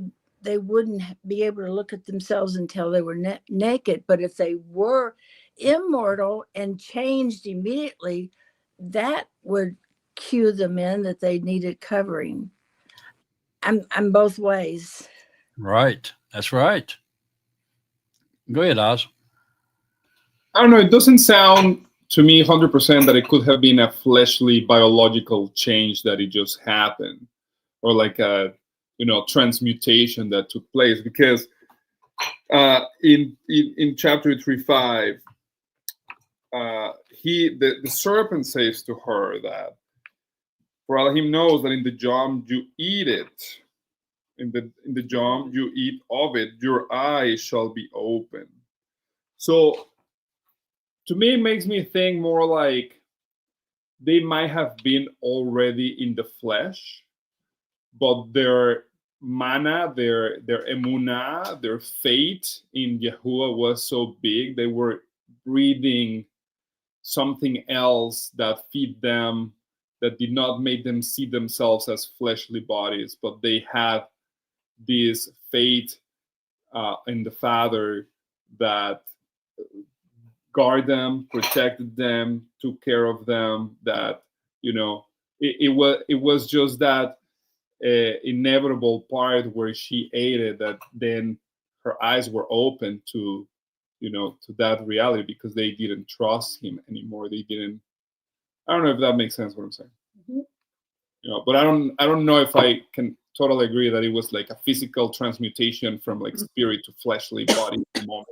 S3: wouldn't be able to look at themselves until they were naked. But if they were immortal and changed immediately, that would cue them in that they needed covering. I'm both ways.
S8: Right. That's right. Go ahead, Oz.
S5: I don't know. It doesn't sound to me 100% that it could have been a fleshly biological change that it just happened, or like a transmutation that took place, because in chapter 3:5, the serpent says to her that, for Elohim knows that in the jom you eat it, in the jom you eat of it, your eyes shall be open. So to me, it makes me think more like they might have been already in the flesh, but their mana, their emunah, their faith in Yahuwah was so big, they were breathing something else that feed them, that did not make them see themselves as fleshly bodies, but they had this faith in the Father that guarded them, protected them, took care of them. That it was just that inevitable part where she ate it, that then her eyes were open to that reality, because they didn't trust him anymore. They didn't. I don't know if that makes sense what I'm saying. You know, but I don't know if I can totally agree that it was like a physical transmutation from like spirit to fleshly body at the moment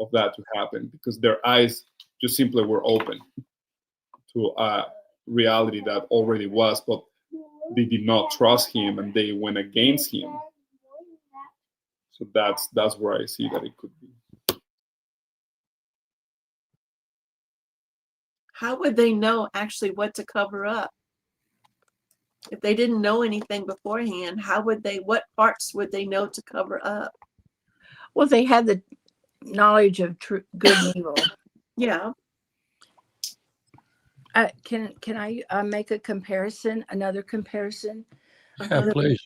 S5: of that to happen, because their eyes just simply were open to a reality that already was, but they did not trust him and they went against him. So that's where I see that it could be.
S2: How would they know actually what to cover up? If they didn't know anything beforehand, what parts would they know to cover up?
S3: Well, they had the knowledge of good and evil.
S2: Yeah.
S3: Can I make a comparison? Another comparison.
S8: Yeah, please.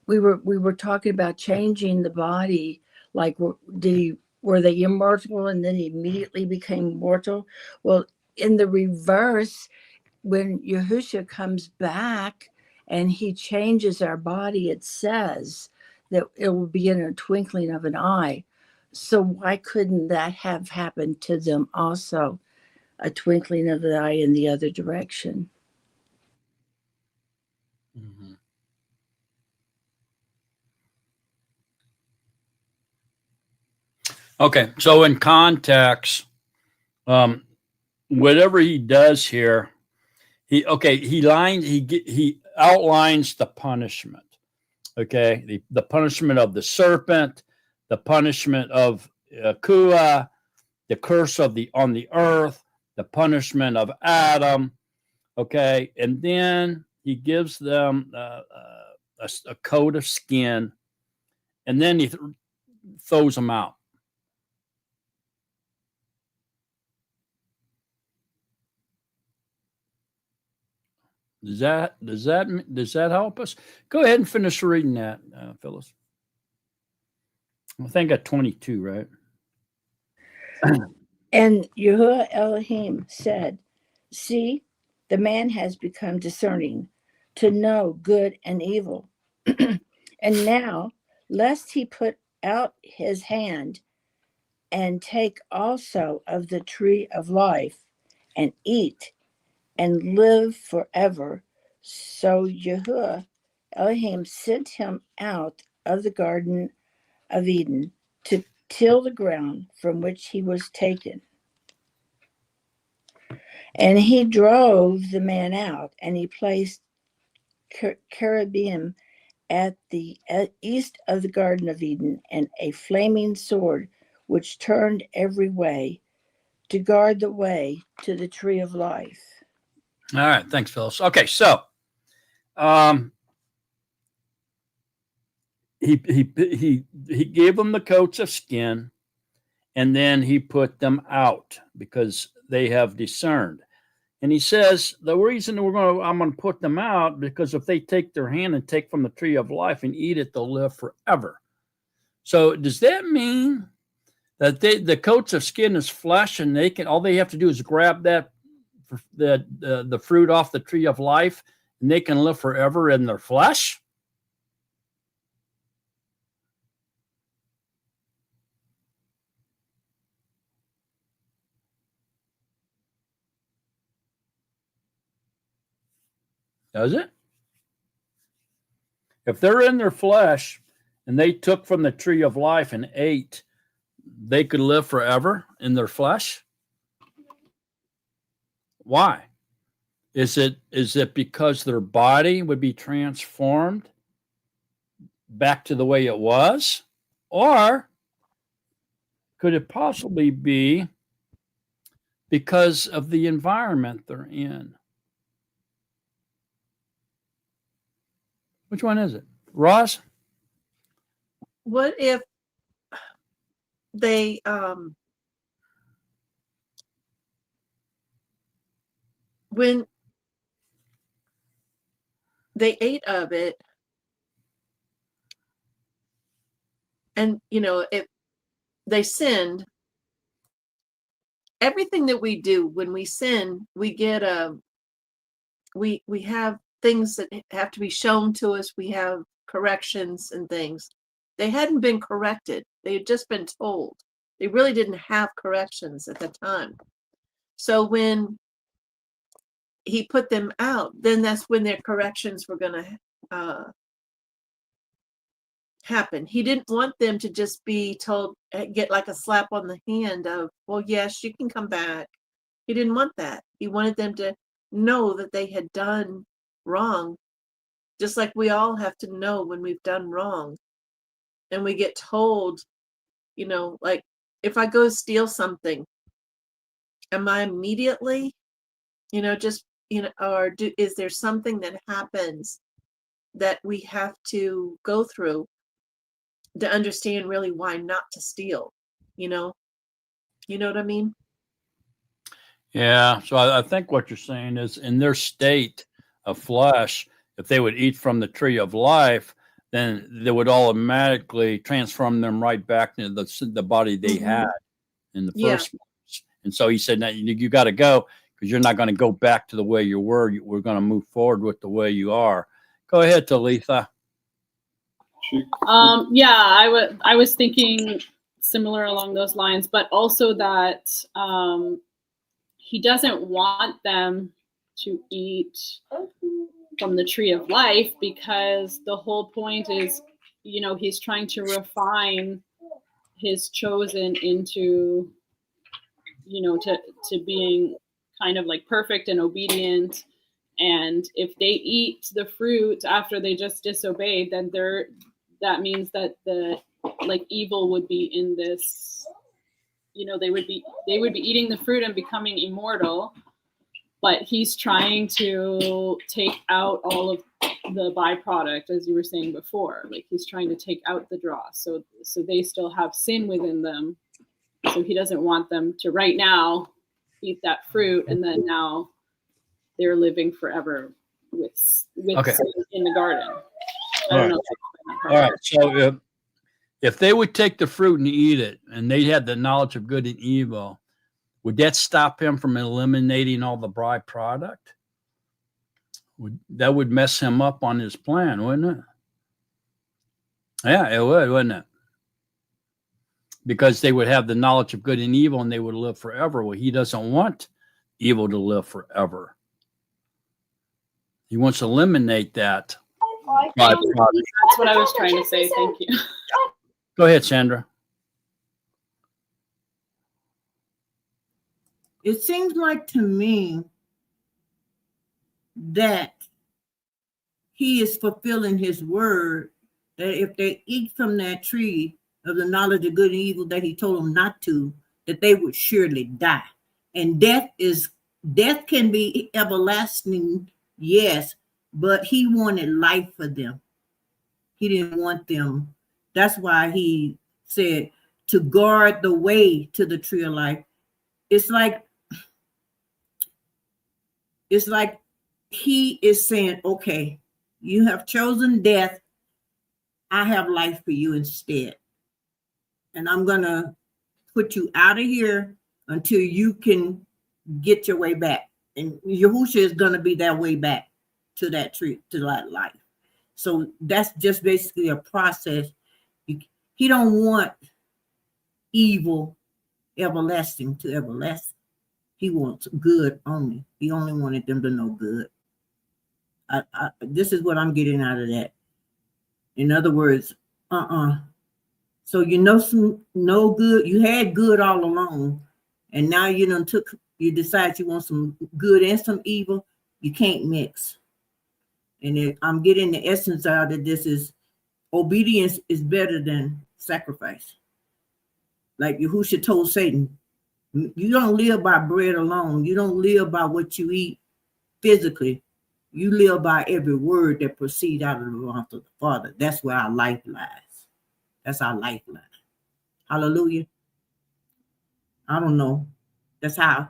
S3: We were talking about changing the body. Like, were they immortal and then immediately became mortal? Well, in the reverse, when Yahushua comes back and he changes our body, it says that it will be in a twinkling of an eye. So why couldn't that have happened to them also? A twinkling of the eye in the other direction.
S8: Mm-hmm. Okay, so in context, whatever he does here, he outlines the punishment. Okay, the punishment of the serpent, the punishment of Kua, the curse on the earth, the punishment of Adam. Okay, and then he gives them a coat of skin, and then he throws them out. Does that help us? Go ahead and finish reading that, Phyllis. I think at 22, right?
S3: And Yahuwah Elohim said, "See, the man has become discerning to know good and evil. And now, lest he put out his hand and take also of the tree of life and eat and live forever." So Yahuwah Elohim sent him out of the Garden of Eden to till the ground from which he was taken. And he drove the man out, and he placed cherubim at the east of the Garden of Eden, and a flaming sword which turned every way to guard the way to the tree of life.
S8: All right, thanks, Phyllis. Okay, so he gave them the coats of skin, and then he put them out because they have discerned. And he says the reason I'm going to put them out because if they take their hand and take from the tree of life and eat it, they'll live forever. So does that mean that the coats of skin is flesh, and all they have to do is grab that the fruit off the tree of life, and they can live forever in their flesh? Does it? If they're in their flesh and they took from the tree of life and ate, they could live forever in their flesh? Why? Is it because their body would be transformed back to the way it was? Or could it possibly be because of the environment they're in? Which one is it? Ross?
S2: What if they when they ate of it, and if they sinned, everything that we do when we sin, we get we have things that have to be shown to us. We have corrections and things. They hadn't been corrected. They had just been told. They really didn't have corrections at the time. So when he put them out, then that's when their corrections were going to happen. He didn't want them to just be told, get like a slap on the hand of, well, yes, you can come back. He didn't want that. He wanted them to know that they had done wrong, just like we all have to know when we've done wrong. And we get told, you know, like if I go steal something, am I immediately, you know, just, you know, or is there something that happens that we have to go through to understand really why not to steal? You know what I mean?
S8: Yeah. So I think what you're saying is in their state of flesh, if they would eat from the tree of life, then they would automatically transform them right back into the body they had in the first place. And so he said, now you got to go because you're not going to go back to the way you were. We're going to move forward with the way you are. Go ahead, Talitha.
S6: Yeah, I was thinking similar along those lines, but also that he doesn't want them to eat from the tree of life, because the whole point is, you know, he's trying to refine his chosen into, you know, to being kind of like perfect and obedient. And if they eat the fruit after they just disobeyed, then that means that the like evil would be in this, you know, they would be eating the fruit and becoming immortal. But he's trying to take out all of the byproduct, as you were saying before. Like he's trying to take out the dross, so they still have sin within them. So he doesn't want them to right now eat that fruit, and then now they're living forever with sin in the garden. I don't know.
S8: All right. So if they would take the fruit and eat it, and they had the knowledge of good and evil, would that stop him from eliminating all the byproduct? That would mess him up on his plan, wouldn't it? Yeah, it would, wouldn't it? Because they would have the knowledge of good and evil and they would live forever. Well, he doesn't want evil to live forever. He wants to eliminate that byproduct.
S6: That's what I was trying to say. Thank you.
S8: Go ahead, Sandra.
S9: It seems like to me that he is fulfilling his word, that if they eat from that tree of the knowledge of good and evil that he told them not to, that they would surely die. And death can be everlasting, yes, but he wanted life for them. He didn't want them. That's why he said to guard the way to the tree of life. It's like he is saying, okay, you have chosen death. I have life for you instead. And I'm going to put you out of here until you can get your way back. And Yahusha is going to be that way back to that tree, to that life. So that's just basically a process. He don't want evil everlasting to everlasting. He wants good only. He only wanted them to know good. This is what I'm getting out of that. In other words, So no good. You had good all along, and now you decide you want some good and some evil. You can't mix. And I'm getting the essence out of this is obedience is better than sacrifice. Like Yahushua told Satan, you don't live by bread alone. You don't live by what you eat physically. You live by every word that proceeds out of the mouth of the Father. That's where our life lies. That's our lifeline. Hallelujah. I don't know. That's how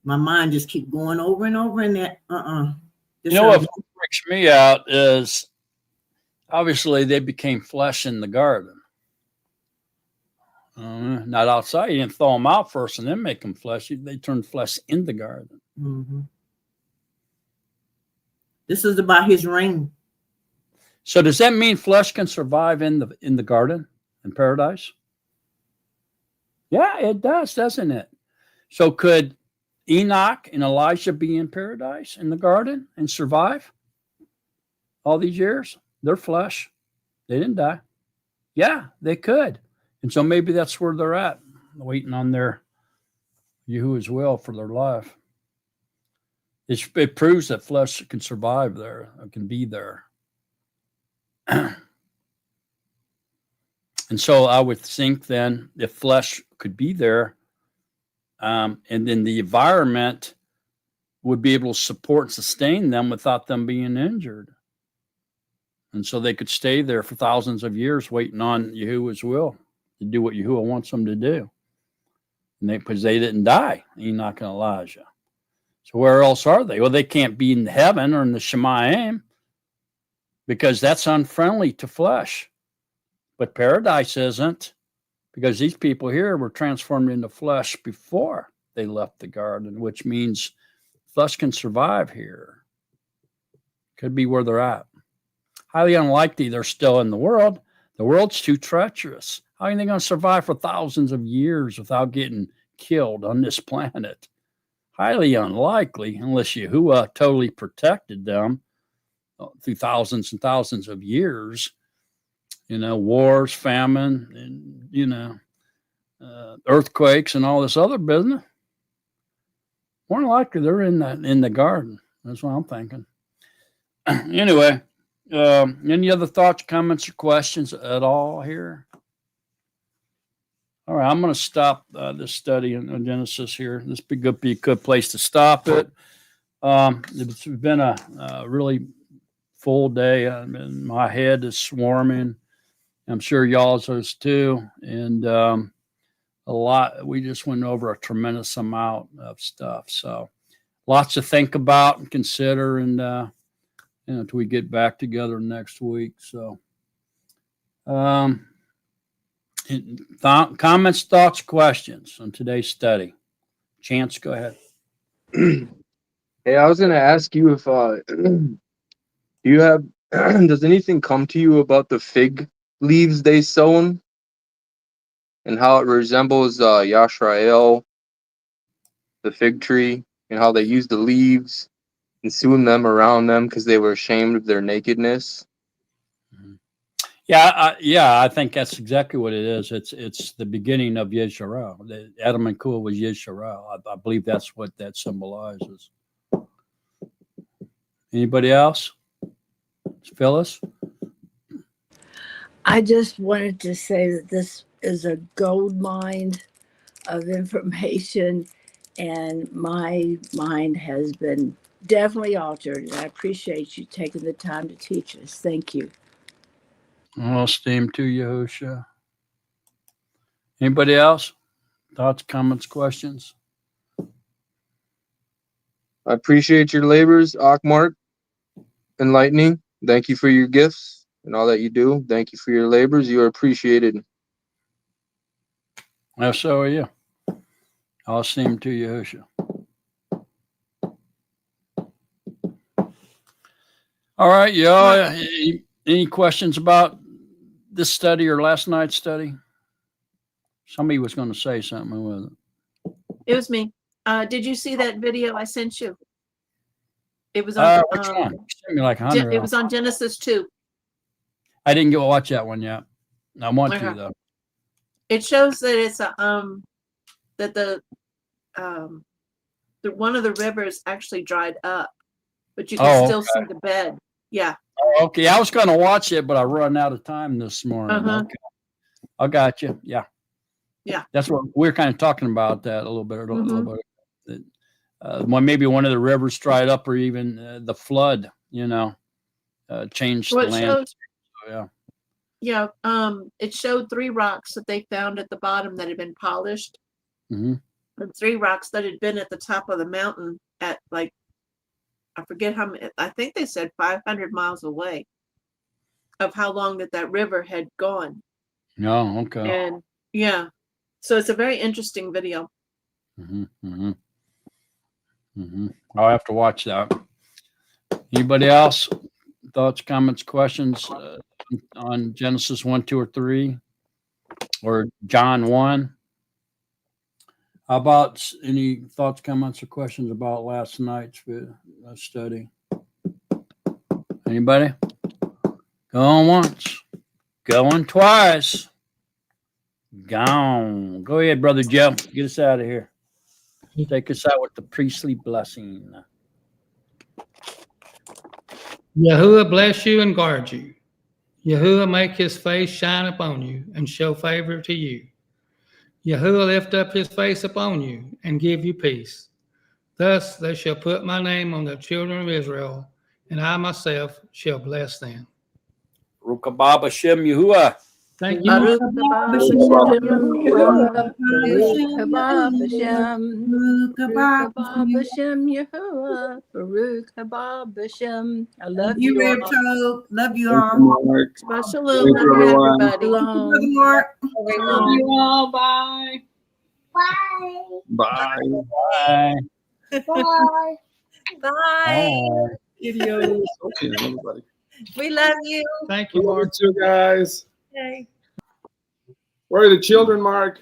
S9: my mind just keep going over and over in that.
S8: You know what freaks me out is obviously they became flesh in the garden. Not outside. You didn't throw them out first and then make them flesh. They turned flesh in the garden.
S9: Mm-hmm. This is about his reign.
S8: So does that mean flesh can survive in the garden, in paradise? Yeah, it does, doesn't it? So could Enoch and Elijah be in paradise in the garden and survive all these years? Their flesh, they didn't die. Yeah, they could. And so maybe that's where they're at, waiting on their Yahuwah's will for their life. It proves that flesh can survive there, can be there. And so I would think then if flesh could be there, and then the environment would be able to support and sustain them without them being injured. And so they could stay there for thousands of years waiting on Yahuwah's will to do what Yahuwah wants them to do. And because they didn't die, Enoch and Elijah. So where else are they? Well, they can't be in heaven or in the Shemayim because that's unfriendly to flesh. But paradise isn't, because these people here were transformed into flesh before they left the garden, which means flesh can survive here. Could be where they're at. Highly unlikely they're still in the world. The world's too treacherous. How are they going to survive for thousands of years without getting killed on this planet? Highly unlikely, unless Yahuwah totally protected them through thousands and thousands of years. Wars, famine, and, earthquakes and all this other business. More than likely they're in the garden. That's what I'm thinking. Anyway, any other thoughts, comments, or questions at all here? All right, I'm going to stop this study in Genesis here. This would be a good place to stop it. It's been a really full day. My head is swarming. I'm sure y'all's is too. And a lot. We just went over a tremendous amount of stuff. So lots to think about and consider. And until we get back together next week. So comments, thoughts, questions on today's study. Chance, go ahead.
S7: Hey, I was going to ask you if do you have does anything come to you about the fig leaves they sown and how it resembles Yashrael, the fig tree, and how they used the leaves and sewn them around them because they were ashamed of their nakedness?
S8: Yeah, I think that's exactly what it is. It's the beginning of Yisrael. Adam and Kuah was Yisrael. I believe that's what that symbolizes. Anybody else? Phyllis?
S3: I just wanted to say that this is a gold mine of information, and my mind has been definitely altered. And I appreciate you taking the time to teach us. Thank you.
S8: All esteem to Yahusha. Anybody else? Thoughts, comments, questions?
S7: I appreciate your labors, Akmark, enlightening. Thank you for your gifts and all that you do. Thank you for your labors. You are appreciated.
S8: Well, so are you. All esteem to Yahusha. All right, y'all. Any questions about this study or last night's study? Somebody was going to say something with it.
S2: It was me. Did you see that video I sent you? It was on.
S8: Which one? You sent me like 100.
S2: It was on Genesis 2.
S8: I didn't get to watch that one yet. I want to though.
S2: It shows that it's that the one of the rivers actually dried up, but you can still see the bed. Yeah.
S8: Oh, okay. I was going to watch it, but I run out of time this morning. Okay. I got you. Yeah.
S2: Yeah.
S8: That's what we're kind of talking about that a little bit. Maybe one of the rivers dried up, or even the flood, changed the land.
S2: Yeah. It showed 3 rocks that they found at the bottom that had been polished.
S8: Mm-hmm.
S2: And 3 rocks that had been at the top of the mountain at I forget how many, I think they said 500 miles away of how long that river had gone.
S8: Oh, okay.
S2: And yeah, so it's a very interesting video.
S8: I'll have to watch that. Anybody else? Thoughts, comments, questions on Genesis 1, 2, or 3, or John 1? How about any thoughts, comments, or questions about last night's study? Anybody? Going once, going twice, gone. Go ahead, Brother Joe. Get us out of here. Take us out with the priestly blessing.
S4: Yahuwah bless you and guard you. Yahuwah make his face shine upon you and show favor to you. Yahuwah lift up his face upon you and give you peace. Thus they shall put my name on the children of Israel, and I myself shall bless them.
S8: Rukabah Hashem Yahuwah.
S4: Thank you.
S3: Baruch
S4: Lord.
S3: haba
S2: Baruch
S3: Hashem
S2: haba
S3: Yahuwah.
S2: Hashem
S3: Baruch haba Hashem. Baruch haba
S9: Goodbye.
S3: Hashem Yahuwah. Baruch haba Hashem. I love
S9: You,
S3: you
S9: Rib
S3: all.
S9: Toe. Love you
S5: Thank you,
S9: all.
S5: Mark.
S3: Special
S5: Thank
S3: love
S5: you,
S3: you,
S5: everyone.
S3: everybody.
S9: Brother
S3: Shalom.
S9: Mark.
S6: Love you all. Bye.
S5: Bye.
S8: Bye.
S1: Bye.
S8: Bye.
S5: Videos. Okay, everybody.
S1: We love you.
S4: Thank you,
S5: Love
S4: Mark.
S5: you too, guys.
S1: Okay.
S5: Where are the children, Mark?